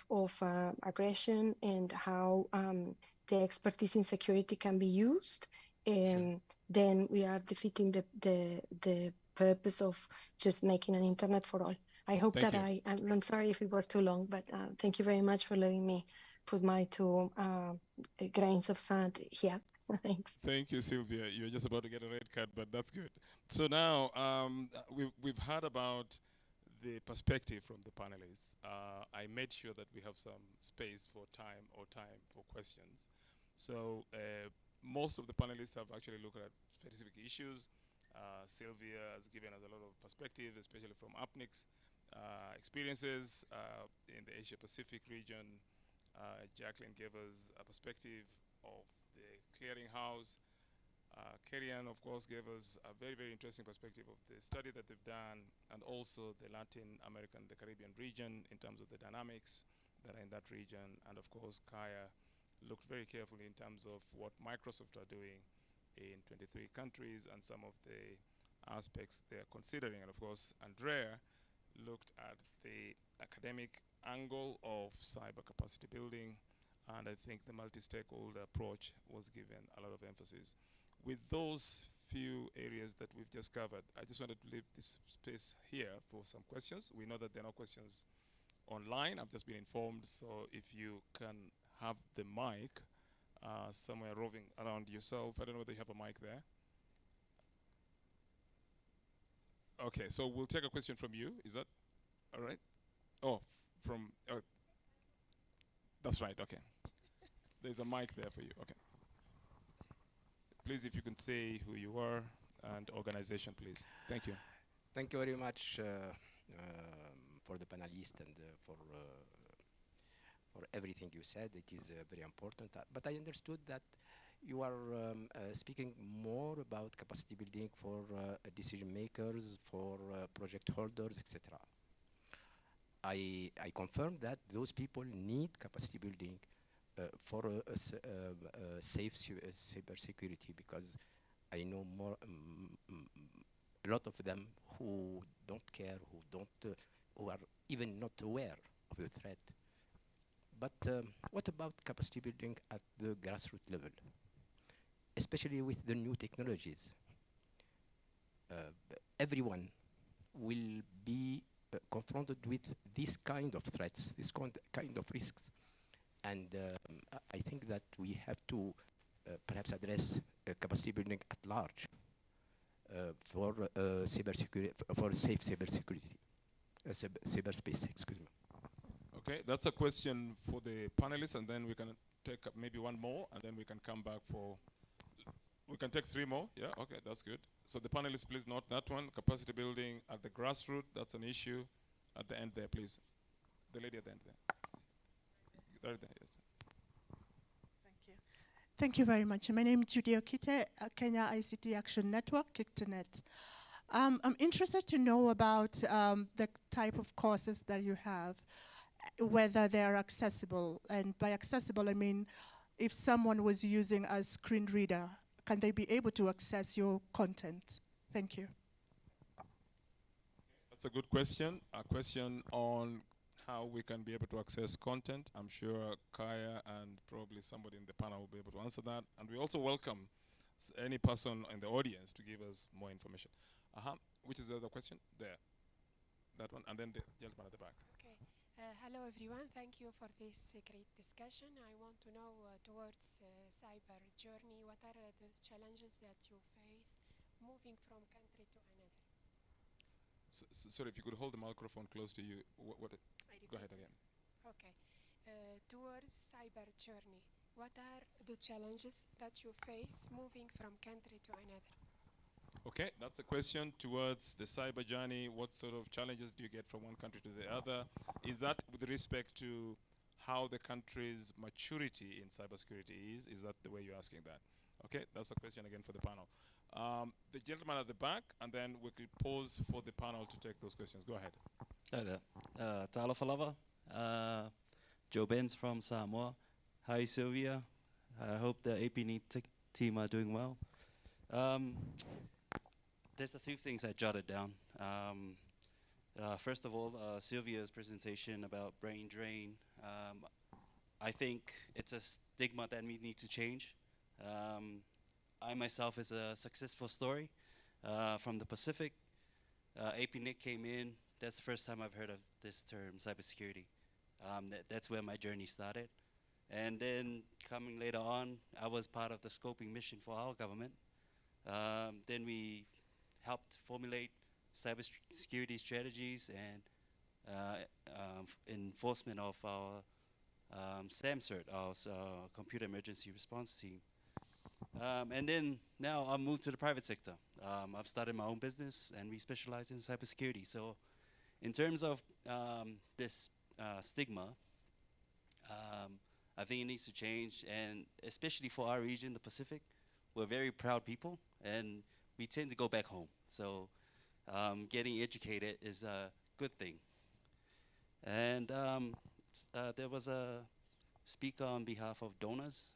aggression and how the expertise in security can be used, then we are defeating the purpose of just making an internet for all. I hope Thank that you. I'm sorry if it was too long, but thank you very much for letting me put my two grains of sand here. Thanks. Thank you, Sylvia. You're just about to get a red card, but that's good. So now we've heard about the perspective from the panelists. I made sure that we have some space for time for questions. So most of the panelists have actually looked at specific issues. Sylvia has given us a lot of perspective, especially from APNIC's experiences in the Asia-Pacific region. Jacqueline gave us a perspective of the clearinghouse. Kerian, of course, gave us a very, very interesting perspective of the study that they've done, and also the Latin American, the Caribbean region in terms of the dynamics that are in that region. And of course, Kaya looked very carefully in terms of what Microsoft are doing in 23 countries and some of the aspects they're considering. And of course, Andrea looked at the academic angle of cyber capacity building, and I think the multi-stakeholder approach was given a lot of emphasis. With those few areas that we've just covered, I just wanted to leave this space here for some questions. We know that there are no questions online. I've just been informed, so if you can have the mic somewhere roving around yourself. I don't know whether you have a mic there. Okay, so we'll take a question from you. Is that all right? Oh, from, that's right, okay. There's a mic there for you, okay. Please, if you can say who you are and organization, please. Thank you. Thank you very much for the panelists and for everything you said. It is very important. But I understood that you are speaking more about capacity building for decision makers, for project holders, etc. I confirm that those people need capacity building for safe cyber security, because I know a lot of them who don't care, who are even not aware of the threat. But what about capacity building at the grassroots level, especially with the new technologies? Everyone will be confronted with this kind of threats, this kind of risks. And I think that we have to perhaps address capacity building at large for cybersecurity, for safe cybersecurity, cyberspace, excuse me. Okay, that's a question for the panelists, and then we can take up maybe one more, and then we can come back for, we can take three more, yeah, okay, that's good. So the panelists, please note that one, capacity building at the grassroots, that's an issue. At the end there, please. The lady at the end there. Right there, yes. Thank you. Thank you very much. My name is Judy Okite, Kenya ICT Action Network, KICTANET. I'm interested to know about the type of courses that you have, whether they are accessible. And by accessible, I mean, if someone was using a screen reader, can they be able to access your content? Thank you. That's a good question. A question on how we can be able to access content. I'm sure Kaya and probably somebody in the panel will be able to answer that. And we also welcome any person in the audience to give us more information. Which is the other question? There. That one. And then the gentleman at the back. Okay. Hello, everyone. Thank you for this great discussion. I want to know towards cyber journey, what are the challenges that you face moving from country to another? Sorry, if you could hold the microphone close to you. Go ahead again. Okay. Towards cyber journey, what are the challenges that you face moving from country to another? Okay, that's a question towards the cyber journey. What sort of challenges do you get from one country to the other? Is that with respect to how the country's maturity in cybersecurity is? Is that the way you're asking that? Okay, that's a question again for the panel. The gentleman at the back, and then we will pause for the panel to take those questions. Go ahead. Hi there. Tala Falava. Joe Benz from Samoa. Hi, Sylvia. I hope the APNIC team are doing well. There's a few things I jotted down. First of all, Sylvia's presentation about brain drain. I think it's a stigma that we need to change. I myself is a successful story from the Pacific. APNIC came in. That's the first time I've heard of this term, cybersecurity. That's where my journey started. And then coming later on, I was part of the scoping mission for our government. Then we helped formulate cybersecurity strategies and enforcement of our SAMCERT, our Computer Emergency Response Team. And then now I've moved to the private sector. I've started my own business and we specialize in cybersecurity. So in terms of this stigma, I think it needs to change, and especially for our region, the Pacific, we're very proud people and we tend to go back home. So getting educated is a good thing. And there was a speaker on behalf of donors.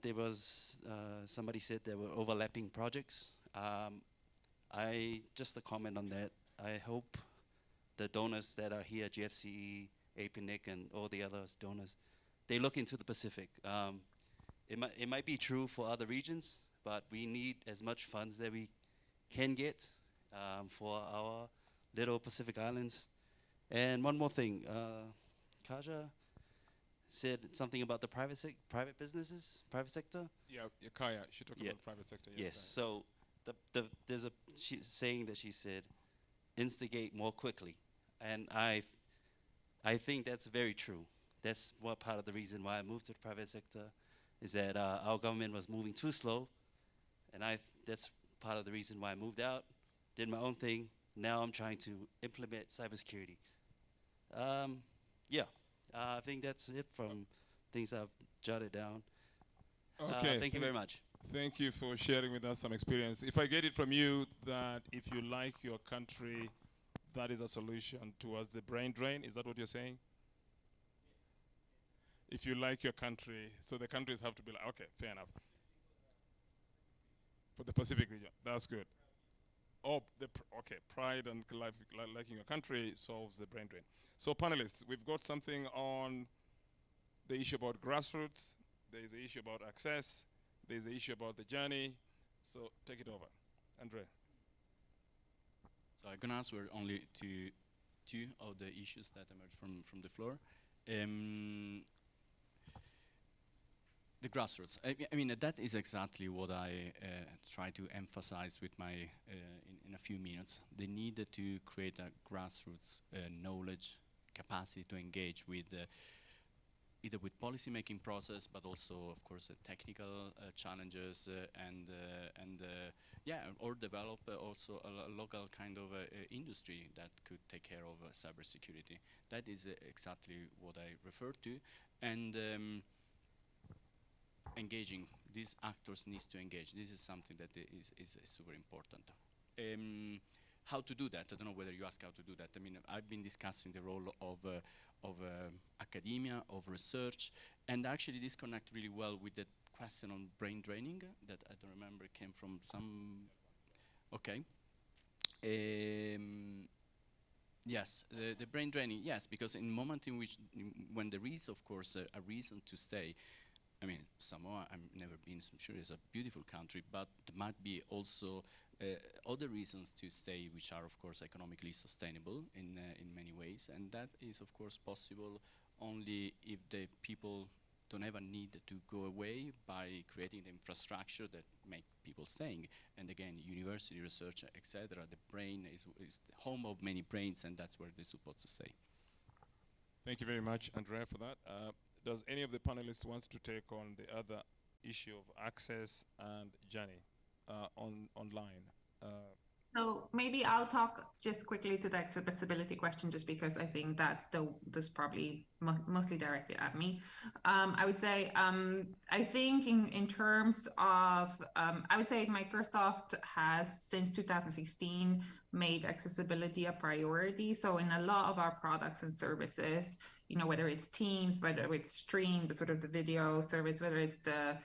There was, somebody said there were overlapping projects. Just a comment on that. I hope the donors that are here, GFCE, APNIC, and all the other donors, they look into the Pacific. It might be true for other regions, but we need as much funds that we can get for our little Pacific Islands. And one more thing, Kaja said something about the private businesses, private sector. Yeah, Kaya, she talked about private sector. Yes. So there's a saying that she said, instigate more quickly, and I think that's very true. That's what part of the reason why I moved to the private sector, is that our government was moving too slow, and that's part of the reason why I moved out, did my own thing. Now I'm trying to implement cybersecurity. Yeah, I think that's it from things I've jotted down. Okay. Thank you very much. Thank you for sharing with us some experience. If I get it from you that if you like your country, that is a solution towards the brain drain, is that what you're saying? If you like your country, so the countries have to be like, okay, fair enough. For the Pacific region, that's good. Oh, okay, pride and liking your country solves the brain drain. So panelists, we've got something on the issue about grassroots, there's the issue about access, there's the issue about the journey. So take it over. Andre. So I'm going to answer only to two of the issues that emerged from the floor. The grassroots. I mean, that is exactly what I try to emphasize with my, in a few minutes. The need to create a grassroots knowledge capacity to engage with either with policy-making process, but also, of course, technical challenges or develop also a local kind of industry that could take care of cybersecurity. That is exactly what I refer to, and engaging. These actors need to engage. This is something that is super important. How to do that? I don't know whether you ask how to do that. I mean, I've been discussing the role of academia, of research, and actually this connects really well with the question on brain draining that I don't remember came from some. Okay. Yes, the brain draining. Yes, because in the moment in which, when there is, of course, a reason to stay. I mean, Samoa, I've never been, I'm sure it's a beautiful country, but there might be also other reasons to stay, which are, of course, economically sustainable in many ways. And that is, of course, possible only if the people don't ever need to go away by creating the infrastructure that make people staying. And again, university research, etc. The brain is the home of many brains, and that's where they're supposed to stay. Thank you very much, Andrea, for that. Does any of the panelists want to take on the other issue of access and journey online? So maybe I'll talk just quickly to the accessibility question, just because I think that's probably mostly directed at me. I would say I think in terms of I would say Microsoft has since 2016 made accessibility a priority. So in a lot of our products and services, you know, whether it's Teams, whether it's Stream, the sort of the video service, whether it's the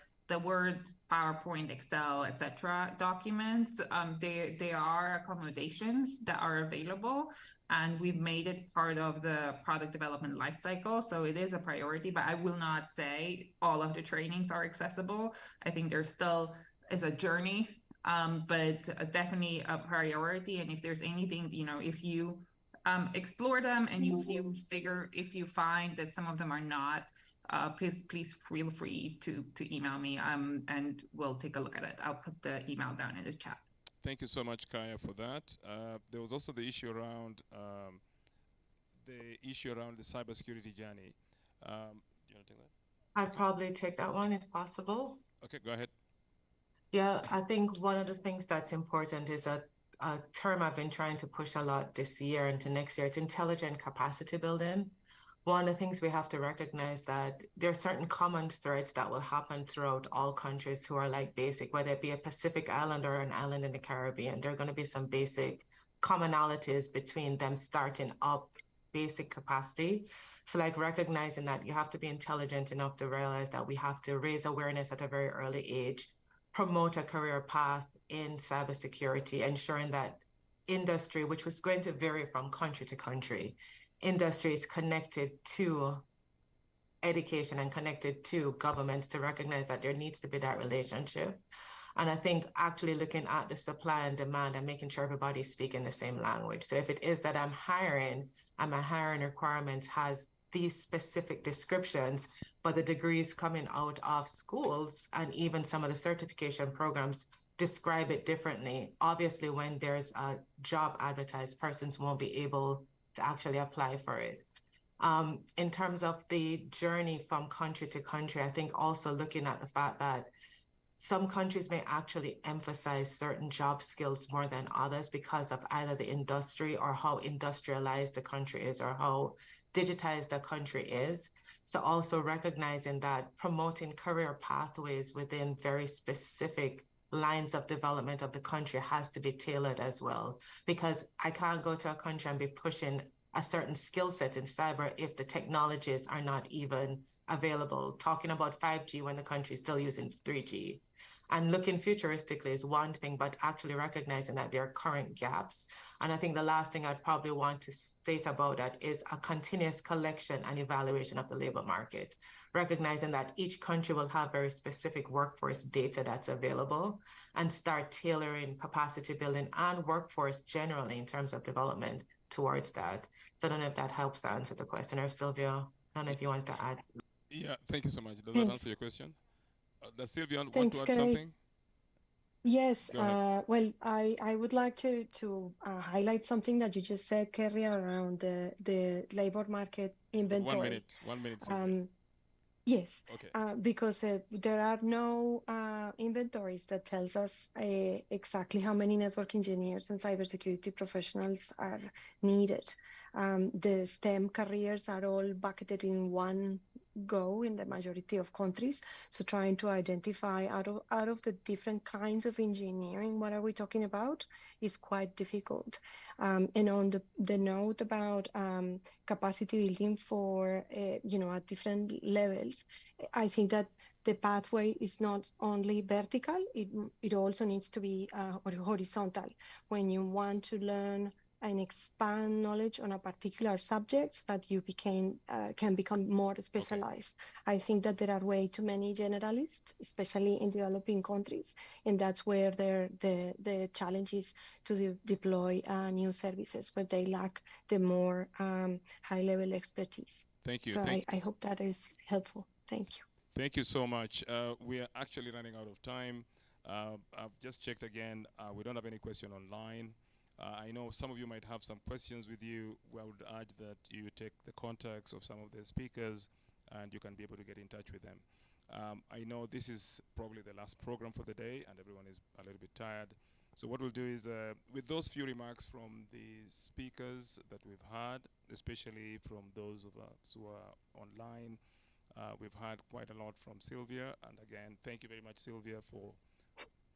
Word, PowerPoint, Excel, etc. documents, they are accommodations that are available, and we've made it part of the product development lifecycle. So it is a priority, but I will not say all of the trainings are accessible. I think there still is a journey, but definitely a priority. And if there's anything, you know, if you explore them and if you find that some of them are not, please feel free to email me, and we'll take a look at it. I'll put the email down in the chat. Thank you so much, Kaya, for that. There was also the issue around the cybersecurity journey. Do you want to take that? I'd probably take that one if possible. Okay, go ahead. Yeah, I think one of the things that's important is a term I've been trying to push a lot this year into next year. It's intelligent capacity building. One of the things we have to recognize that there are certain common threads that will happen throughout all countries who are like basic, whether it be a Pacific island or an island in the Caribbean. There are going to be some basic commonalities between them starting up basic capacity. So like recognizing that you have to be intelligent enough to realize that we have to raise awareness at a very early age, promote a career path in cybersecurity, ensuring that industry, which was going to vary from country to country, industry is connected to education and connected to governments to recognize that there needs to be that relationship. And I think actually looking at the supply and demand and making sure everybody's speaking the same language. So if it is that I'm hiring and my hiring requirements has these specific descriptions, but the degrees coming out of schools and even some of the certification programs describe it differently. Obviously, when there's a job advertised, persons won't be able to actually apply for it. In terms of the journey from country to country, I think also looking at the fact that some countries may actually emphasize certain job skills more than others because of either the industry or how industrialized the country is or how digitized the country is. So also recognizing that promoting career pathways within very specific lines of development of the country has to be tailored as well, because I can't go to a country and be pushing a certain skill set in cyber if the technologies are not even available. Talking about 5G when the country is still using 3G. And looking futuristically is one thing, but actually recognizing that there are current gaps. And I think the last thing I'd probably want to state about that is a continuous collection and evaluation of the labor market, recognizing that each country will have very specific workforce data that's available and start tailoring capacity building and workforce generally in terms of development towards that. So I don't know if that helps to answer the question. Or Sylvia, I don't know if you want to add. Yeah, thank you so much. Does that answer your question? Does Sylvia want to add Can something? Yes, well, I would like to highlight something that you just said, Kerry, around the labor market inventory. 1 minute, Sylvia. Yes, Okay. because there are no inventories that tells us exactly how many network engineers and cybersecurity professionals are needed. The STEM careers are all bucketed in one go in the majority of countries. So trying to identify out of the different kinds of engineering, what are we talking about, is quite difficult. And on the note about capacity building for, at different levels, I think that the pathway is not only vertical, it also needs to be horizontal. When you want to learn and expand knowledge on a particular subject so that you can become more specialized. Okay. I think that there are way too many generalists, especially in developing countries, and that's where the challenge is to deploy new services where they lack the more high-level expertise. Thank you. So I hope that is helpful. Thank you. Thank you so much. We are actually running out of time. I've just checked again. We don't have any question online. I know some of you might have some questions with you. I would urge that you take the contacts of some of the speakers and you can be able to get in touch with them. I know this is probably the last program for the day and everyone is a little bit tired. So what we'll do is, with those few remarks from the speakers that we've had, especially from those of us who are online, we've heard quite a lot from Sylvia. And again, thank you very much, Sylvia, for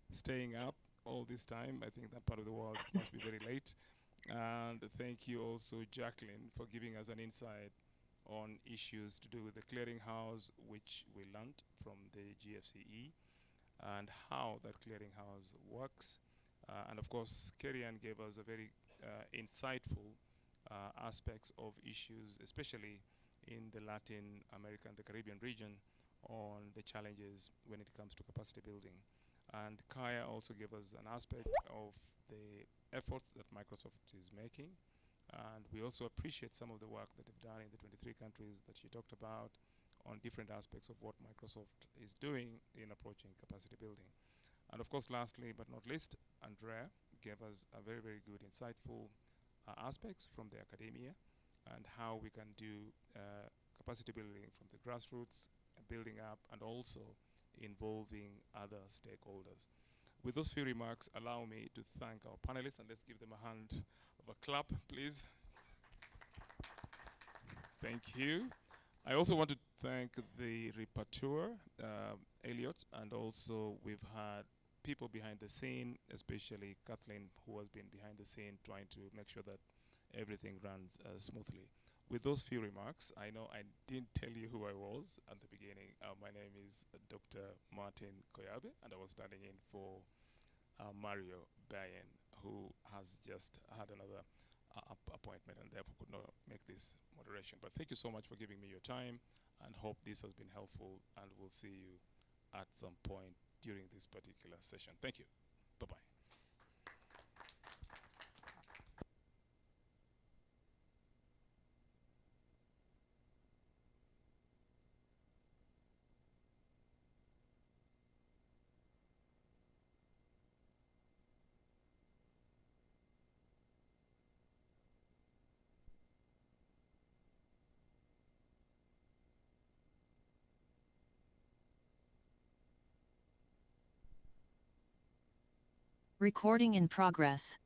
staying up all this time. I think that part of the world must be very late. And thank you also, Jacqueline, for giving us an insight on issues to do with the clearinghouse, which we learned from the GFCE, and how that clearinghouse works. And of course, Kerry-Ann gave us a very insightful aspects of issues, especially in the Latin America and the Caribbean region, on the challenges when it comes to capacity building. And Kaya also gave us an aspect of the efforts that Microsoft is making. And we also appreciate some of the work that they've done in the 23 countries that she talked about on different aspects of what Microsoft is doing in approaching capacity building. And of course, lastly but not least, Andrea gave us a very, very good, insightful aspects from the academia and how we can do capacity building from the grassroots, building up, and also involving other stakeholders. With those few remarks, allow me to thank our panelists, and let's give them a hand of a clap, please. Thank you. I also want to thank the rapporteur, Elliot, and also we've had people behind the scene, especially Kathleen, who has been behind the scene trying to make sure that everything runs smoothly. With those few remarks, I know I didn't tell you who I was at the beginning. My name is Dr. Martin Koyabe, and I was standing in for Mario Bayen, who has just had another appointment and therefore could not make this moderation. But thank you so much for giving me your time, and hope this has been helpful, and we'll see you at some point during this particular session. Thank you. Bye-bye. Recording in progress.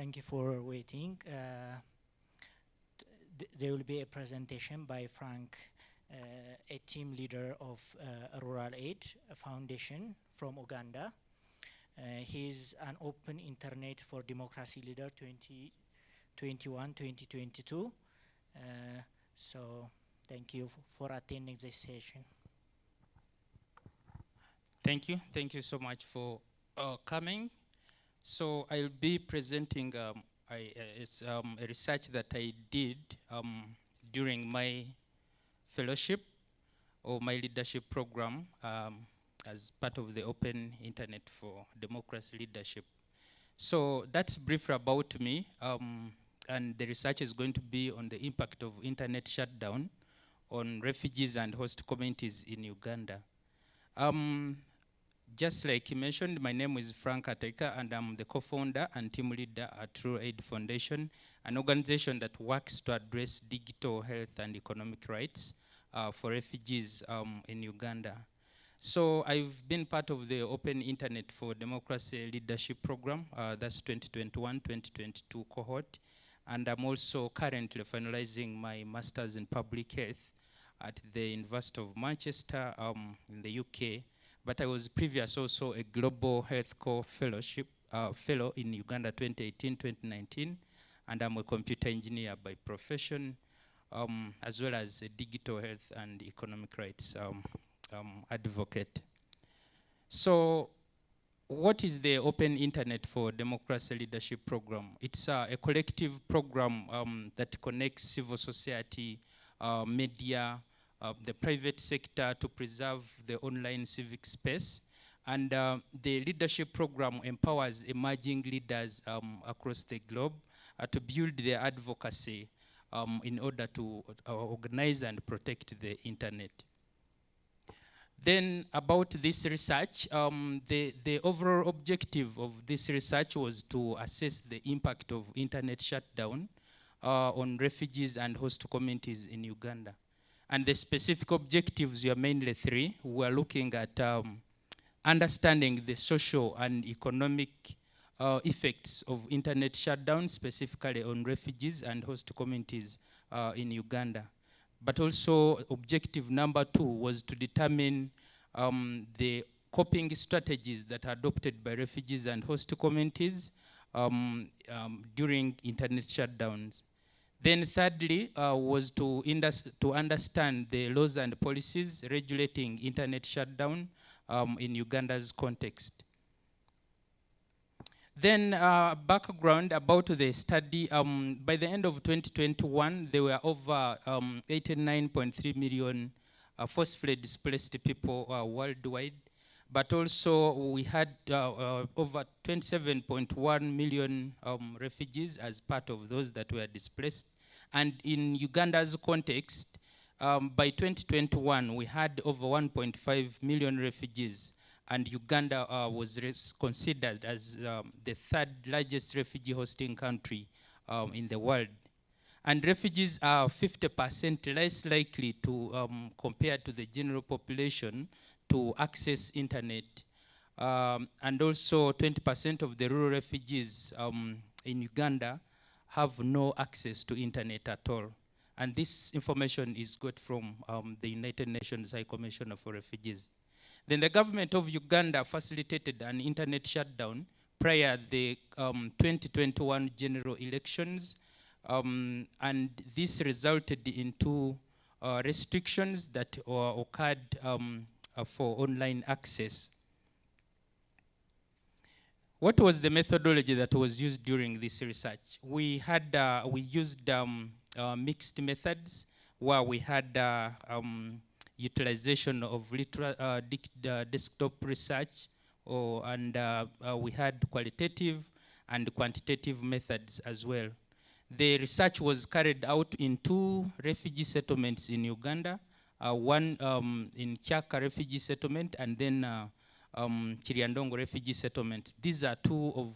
Thank you for waiting. There will be a presentation by Frank, a team leader of Rural Aid Foundation from Uganda. He's an open internet for democracy leader 2021-2022. So thank you for attending this session. Thank you so much for coming. So I'll be presenting it's a research that I did during my fellowship or my leadership program as part of the Open Internet for Democracy Leadership. So that's brief about me, and the research is going to be on the impact of internet shutdown on refugees and host communities in Uganda. Just like he mentioned, my name is Frank Ateka, and I'm the co-founder and team leader at Rural Aid Foundation, an organization that works to address digital health and economic rights for refugees in Uganda. So I've been part of the Open Internet for Democracy Leadership Program, that's 2021-2022 cohort, and I'm also currently finalizing my Master's in Public Health at the University of Manchester in the UK. But I was previous also a Global Health Corps fellow in Uganda 2018-2019, and I'm a computer engineer by profession, as well as a digital health and economic rights advocate. So what is the Open Internet for Democracy Leadership Program? It's a collective program that connects civil society, media, the private sector to preserve the online civic space. And the leadership program empowers emerging leaders across the globe to build their advocacy in order to organize and protect the internet. Then about this research, the overall objective of this research was to assess the impact of internet shutdown on refugees and host communities in Uganda. And the specific objectives were mainly three. We are looking at understanding the social and economic effects of internet shutdown, specifically on refugees and host communities in Uganda. But also objective number 2 was to determine the coping strategies that are adopted by refugees and host communities during internet shutdowns. Then thirdly was to understand the laws and policies regulating internet shutdown in Uganda's context. Then background about the study, by the end of 2021, there were over 89.3 million forcefully displaced people worldwide, but also we had over 27.1 million refugees as part of those that were displaced. And in Uganda's context, by 2021, we had over 1.5 million refugees, and Uganda was considered as the third largest refugee hosting country in the world. And refugees are 50% less likely to, compared to the general population, to access internet. And also 20% of the rural refugees in Uganda have no access to internet at all. And this information is got from the United Nations High Commissioner for Refugees. Then the government of Uganda facilitated an internet shutdown prior to the 2021 general elections. And this resulted into restrictions that occurred for online access. What was the methodology that was used during this research? We used mixed methods where we had utilization of desktop research, and we had qualitative and quantitative methods as well. The research was carried out in 2 refugee settlements in Uganda, one in Chaka refugee settlement and then Chiriandongo refugee settlement. These are 2 of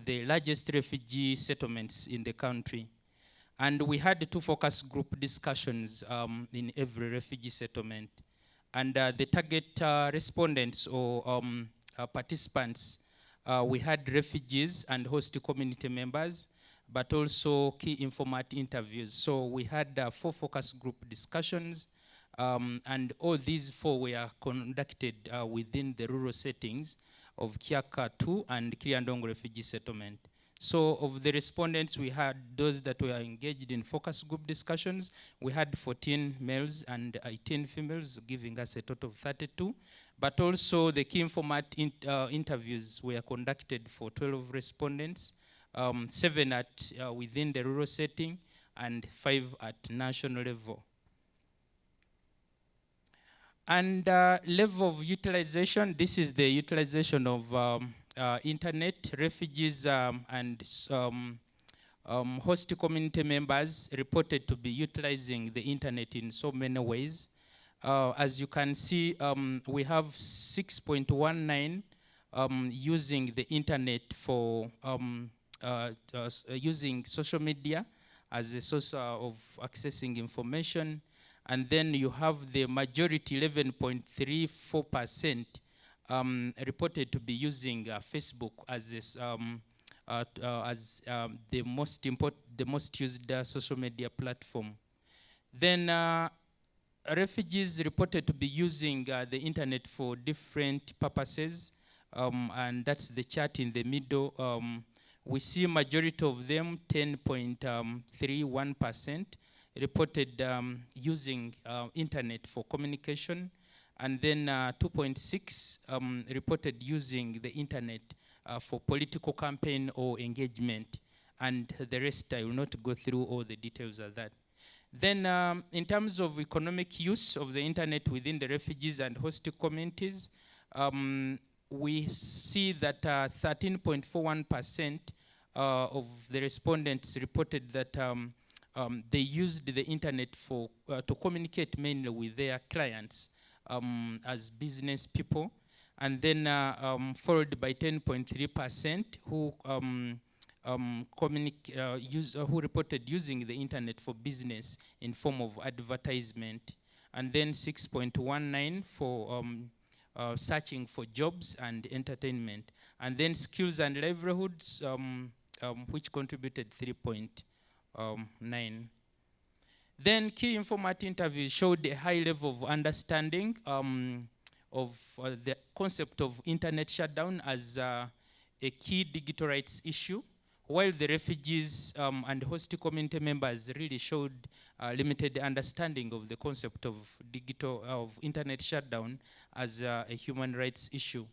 the largest refugee settlements in the country. And we had 2 focus group discussions in every refugee settlement. And the target respondents or participants We had refugees and host community members, but also key informant interviews. So we had 4 focus group discussions, and all these 4 were conducted within the rural settings of Kiaka 2 and Kiriandongo Refugee Settlement. So of the respondents, we had those that were engaged in focus group discussions. We had 14 males and 18 females, giving us a total of 32. But also the key informant interviews were conducted for 12 respondents, 7 at within the rural setting and 5 at national level. And level of utilization, this is the utilization of internet. Refugees and host community members reported to be utilizing the internet in so many ways. As you can see, we have 6.19 using the internet for using social media as a source of accessing information. And then you have the majority, 11.34%, reported to be using Facebook as this, the most used social media platform. Then refugees reported to be using the internet for different purposes, and that's the chart in the middle. We see majority of them, 10.31%, reported using internet for communication, and then 2.6 reported using the internet for political campaign or engagement, and the rest I will not go through all the details of that. Then in terms of economic use of the internet within the refugees and host communities, we see that 13.41% of the respondents reported that they used the internet for to communicate mainly with their clients as business people, and then followed by 10.3% who who reported using the internet for business in form of advertisement, and then 6.19 for searching for jobs and entertainment, and then skills and livelihoods, which contributed 3.9. Then key informant interviews showed a high level of understanding of the concept of internet shutdown as a key digital rights issue, while the refugees and host community members really showed limited understanding of the concept of internet shutdown as a human rights issue.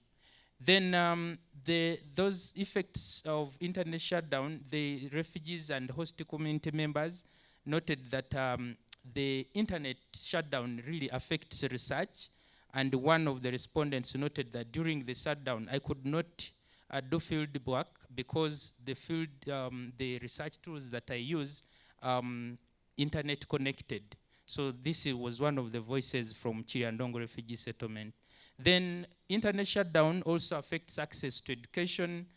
Then those effects of internet shutdown, the refugees and host community members noted that the internet shutdown really affects research, and one of the respondents noted that during the shutdown, I could not do field work because the research tools that I use, internet connected. So this was one of the voices from Chiriandongo Refugee Settlement. Then internet shutdown also affects access to education.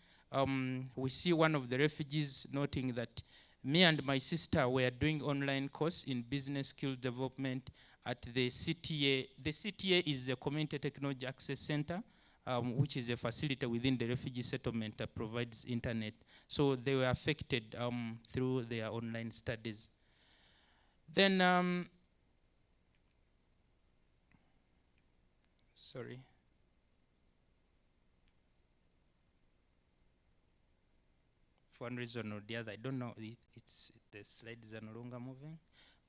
We see one of the refugees noting that me and my sister were doing online course in business skill development at the CTA. The CTA is the Community Technology Access Center, which is a facility within the refugee settlement that provides internet. So they were affected through their online studies. Then, sorry. For one reason or the other, I don't know, the slides are no longer moving.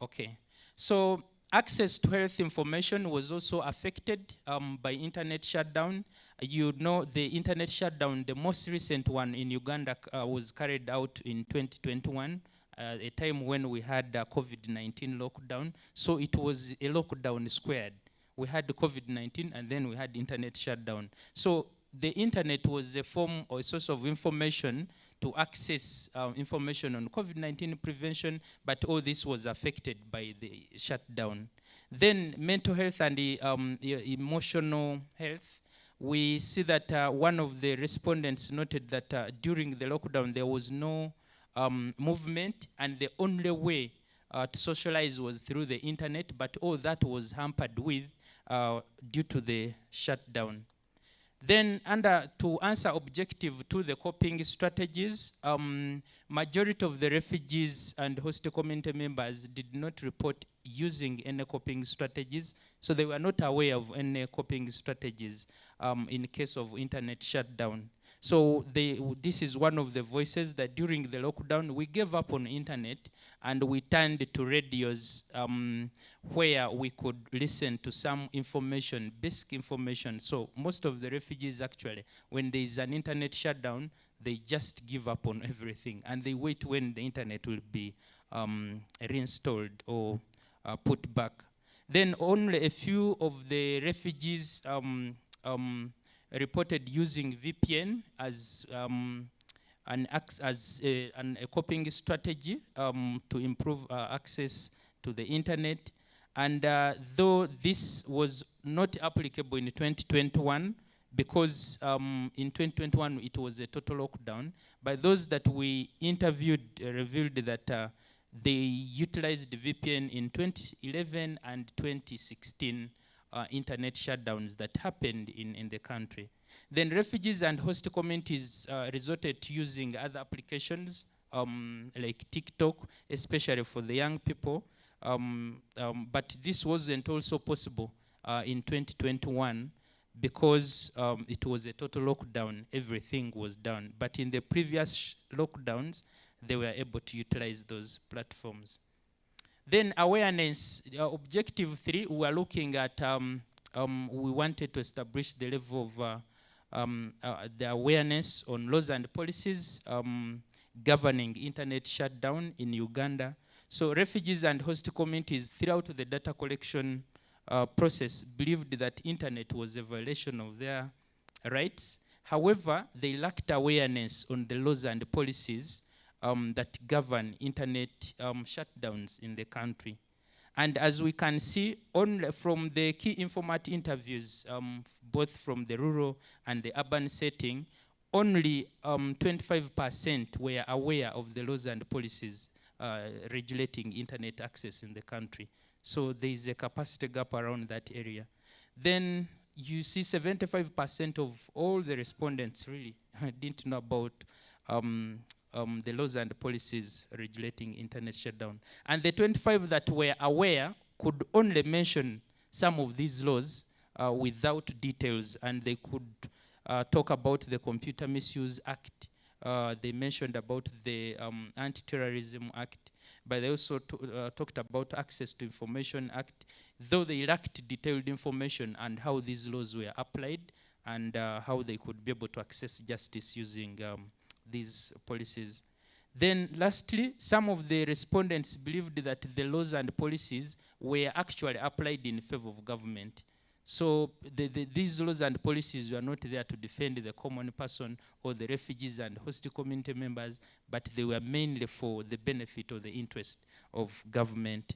Okay, so access to health information was also affected by internet shutdown. You know, the internet shutdown, the most recent one in Uganda was carried out in 2021, a time when we had COVID-19 lockdown. So it was a lockdown squared. We had the COVID-19 and then we had internet shutdown. So the internet was a form or a source of information to access information on COVID-19 prevention, but all this was affected by the shutdown. Then mental health and emotional health. We see that one of the respondents noted that during the lockdown there was no movement, and the only way to socialize was through the internet, but all that was hampered with due to the shutdown. Then to answer objective to the coping strategies, majority of the refugees and host community members did not report using any coping strategies, so they were not aware of any coping strategies in case of internet shutdown. So this is one of the voices that during the lockdown, we gave up on internet and we turned to radios where we could listen to some information, basic information. So most of the refugees actually, when there is an internet shutdown, they just give up on everything and they wait when the internet will be reinstalled or put back. Then only a few of the refugees reported using VPN as a coping strategy to improve access to the internet. And though this was not applicable in 2021, because in 2021 it was a total lockdown, but those that we interviewed revealed that they utilized VPN in 2011 and 2016 internet shutdowns that happened in the country. Then refugees and host communities resorted to using other applications like TikTok, especially for the young people. But this wasn't also possible in 2021 because it was a total lockdown, everything was down. But in the previous lockdowns, they were able to utilize those platforms. Then awareness, objective 3, we are looking at, we wanted to establish the level of the awareness on laws and policies governing internet shutdown in Uganda. So refugees and host communities throughout the data collection process believed that internet was a violation of their rights. However, they lacked awareness on the laws and policies that govern internet shutdowns in the country. And as we can see, only from the key informant interviews, both from the rural and the urban setting, only 25% were aware of the laws and policies regulating internet access in the country. So there is a capacity gap around that area. Then you see 75% of all the respondents really didn't know about the laws and policies regulating internet shutdown. And the 25 that were aware could only mention some of these laws without details, and they could talk about the Computer Misuse Act. They mentioned about the Anti-Terrorism Act, but they also talked about Access to Information Act, though they lacked detailed information on how these laws were applied and how they could be able to access justice using these policies. Then lastly, some of the respondents believed that the laws and policies were actually applied in favor of government. So these laws and policies were not there to defend the common person or the refugees and host community members, but they were mainly for the benefit or the interest of government.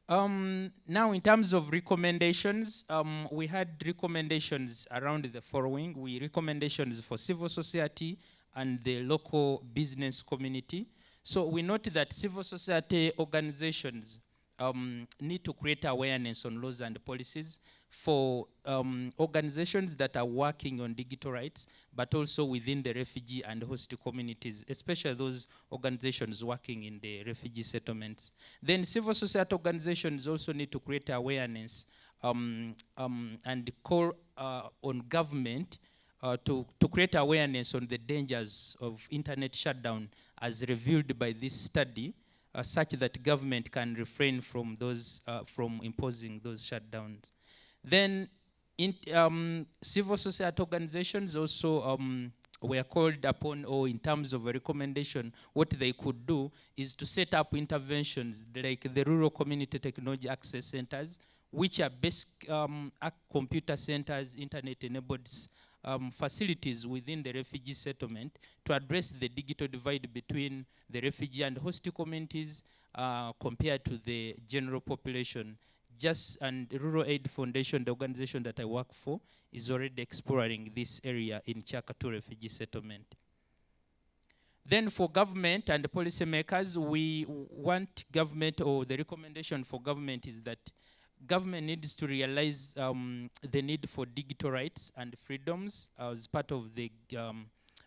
Now, in terms of recommendations, we had recommendations around the following. Recommendations for civil society and the local business community. So we note that civil society organizations need to create awareness on laws and policies for organizations that are working on digital rights, but also within the refugee and host communities, especially those organizations working in the refugee settlements. Then civil society organizations also need to create awareness and call on government to create awareness on the dangers of internet shutdown as revealed by this study, such that government can refrain from those from imposing those shutdowns. Then civil society organizations also were called upon, or in terms of a recommendation, what they could do is to set up interventions like the Rural Community Technology Access Centers, which are basic computer centers, internet-enabled facilities within the refugee settlement to address the digital divide between the refugee and host communities compared to the general population. And Rural Aid Foundation, the organization that I work for, is already exploring this area in Chakatu refugee settlement. Then for government and the policymakers, we want government, or the recommendation for government is that government needs to realize the need for digital rights and freedoms as part of the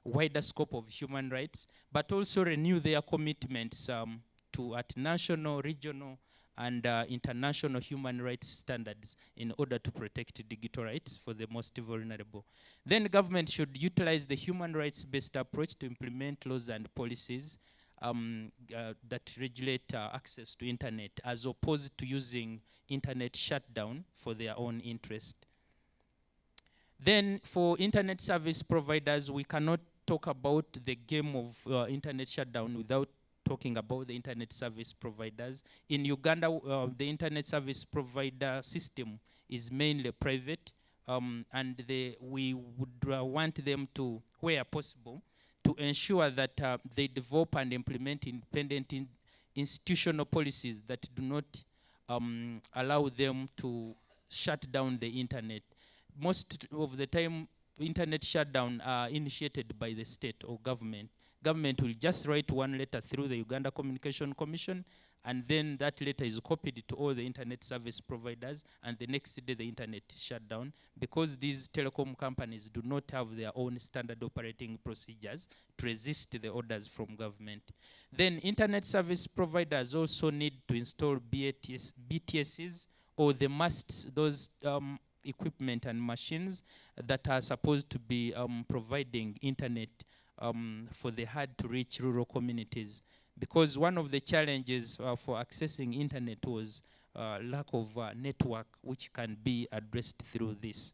wider scope of human rights, but also renew their commitments to at national, regional, and international human rights standards in order to protect digital rights for the most vulnerable. Then government should utilize the human rights-based approach to implement laws and policies that regulate access to internet, as opposed to using internet shutdown for their own interest. Then for internet service providers, we cannot talk about the game of internet shutdown without talking about the internet service providers. In Uganda, the internet service provider system is mainly private, and we would want them to, where possible, to ensure that they develop and implement independent institutional policies that do not allow them to shut down the internet. Most of the time, internet shutdown are initiated by the state or government. Government will just write one letter through the Uganda Communication Commission, and then that letter is copied to all the internet service providers, and the next day the internet is shut down, because these telecom companies do not have their own standard operating procedures to resist the orders from government. Then internet service providers also need to install BTSs, or the masts, those equipment and machines that are supposed to be providing internet for the hard-to-reach rural communities, because one of the challenges for accessing internet was lack of network, which can be addressed through this.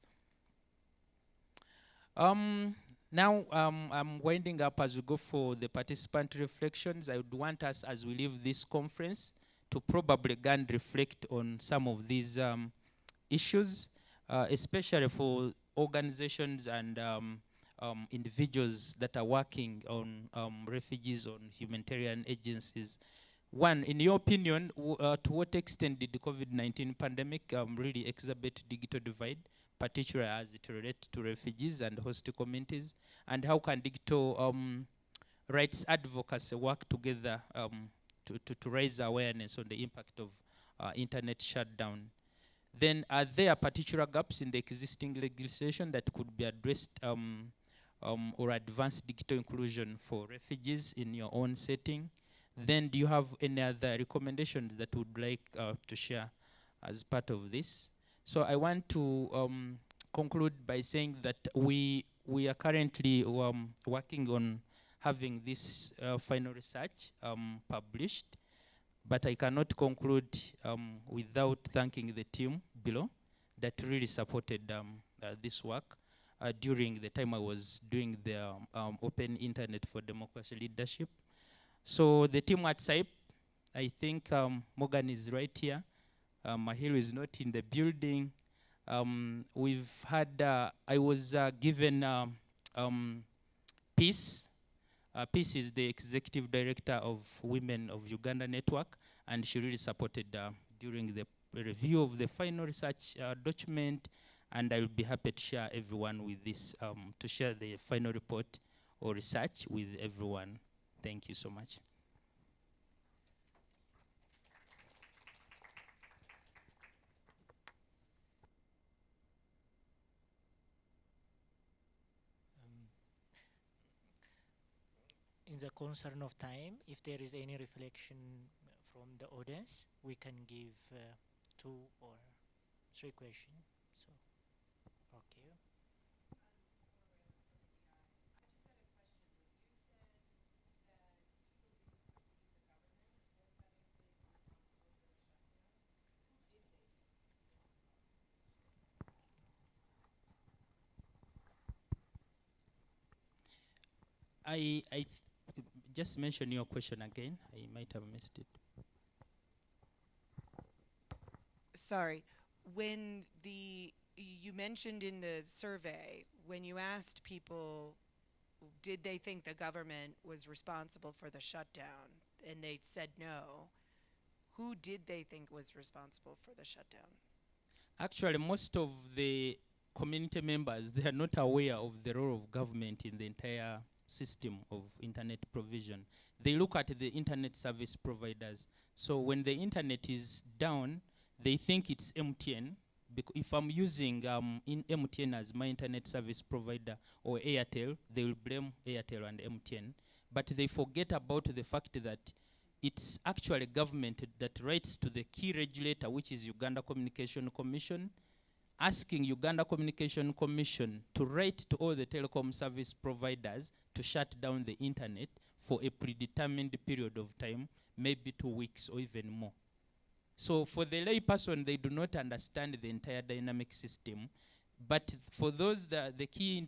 Now I'm winding up as we go for the participant reflections. I would want us, as we leave this conference, to probably again reflect on some of these issues, especially for organizations and individuals that are working on refugees, on humanitarian agencies. One, in your opinion, to what extent did the COVID-19 pandemic really exacerbate digital divide, particularly as it relates to refugees and host communities? And how can digital rights advocacy work together to raise awareness on the impact of internet shutdown? Then are there particular gaps in the existing legislation that could be addressed or advanced digital inclusion for refugees in your own setting? Then do you have any other recommendations that would like to share as part of this? So I want to conclude by saying that we are currently working on having this final research published, but I cannot conclude without thanking the team below that really supported this work during the time I was doing the Open Internet for Democracy Leadership. So the team at SAIP, I think Morgan is right here. Mahiru is not in the building. We've had, I was given Peace. Peace is the executive director of Women of Uganda Network, and she really supported during the review of the final research document, and I will be happy to share everyone with this, to share the final report or research with everyone. Thank you so much. In the concern of time, if there is any reflection from the audience, we can give 2 or 3 questions. So, okay. I just mention your question again. I might have missed it. Sorry, when you mentioned in the survey, when you asked people, did they think the government was responsible for the shutdown, and they said no, who did they think was responsible for the shutdown? Actually, most of the community members, they are not aware of the role of government in the entire system of internet provision. They look at the internet service providers. So when the internet is down, they think it's MTN. If I'm using in MTN as my internet service provider or Airtel, they will blame Airtel and MTN. But they forget about the fact that it's actually government that writes to the key regulator, which is Uganda Communication Commission, asking Uganda Communication Commission to write to all the telecom service providers to shut down the internet for a predetermined period of time, maybe 2 weeks or even more. So for the lay person, they do not understand the entire dynamic system. But for those, the key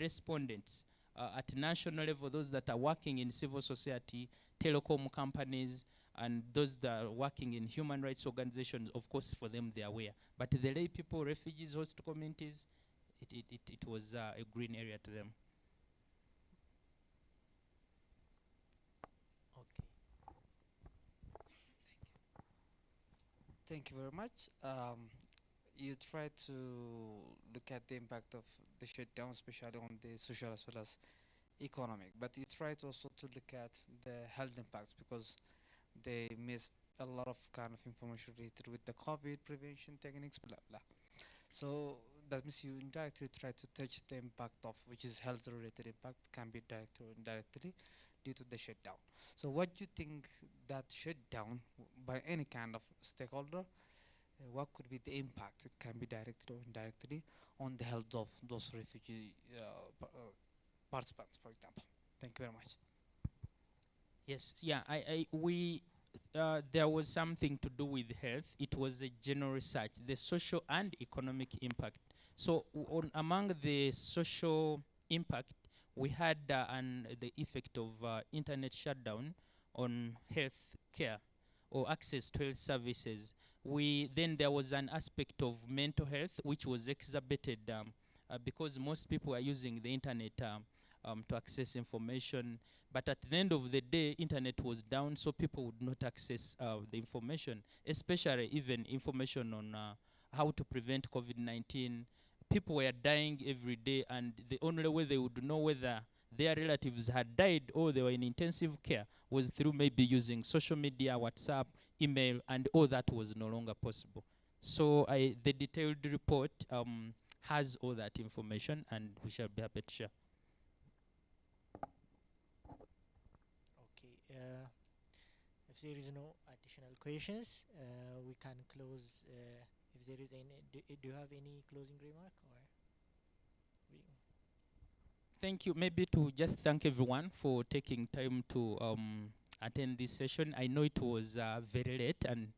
respondents at national level, those that are working in civil society, telecom companies, and those that are working in human rights organizations, of course, for them, they are aware. But the lay people, refugees, host communities, it was a green area to them. Thank you very much. You try to look at the impact of the shutdown, especially on the social as well as economic, but you try to also to look at the health impacts because they missed a lot of kind of information related with the COVID prevention techniques, blah, blah. So that means you indirectly try to touch the impact of, which is health related impact, can be direct or indirectly due to the shutdown. So what do you think that shutdown by any kind of stakeholder, what could be the impact? It can be directly or indirectly on the health of those refugee participants, for example. Thank you very much. Yes, yeah, there was something to do with health. It was a general research, the social and economic impact. So among the social impact, we had the effect of internet shutdown on health care or access to health services. Then there was an aspect of mental health which was exacerbated because most people are using the internet to access information. But at the end of the day, internet was down, so people would not access the information, especially even information on how to prevent COVID-19. People were dying every day, and the only way they would know whether their relatives had died or they were in intensive care was through maybe using social media, WhatsApp, email, and all that was no longer possible. So the detailed report has all that information, and we shall be happy to share. Okay. If there is no additional questions, we can close. If there is any, do you have any closing remark or? Thank you. Maybe to just thank everyone for taking time to attend this session. I know it was very late, and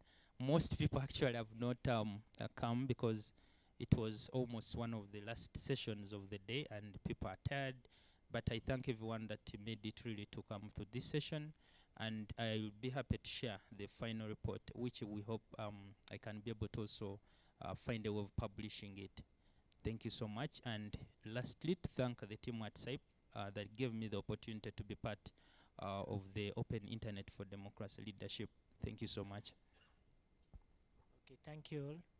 most people actually have not come because it was almost one of the last sessions of the day, and people are tired. But I thank everyone that made it really to come to this session, and I'll be happy to share the final report, which we hope I can be able to also find a way of publishing it. Thank you so much. And lastly, to thank the team at SIPE that gave me the opportunity to be part of the Open Internet for Democracy Leadership. Thank you so much. Okay, thank you all.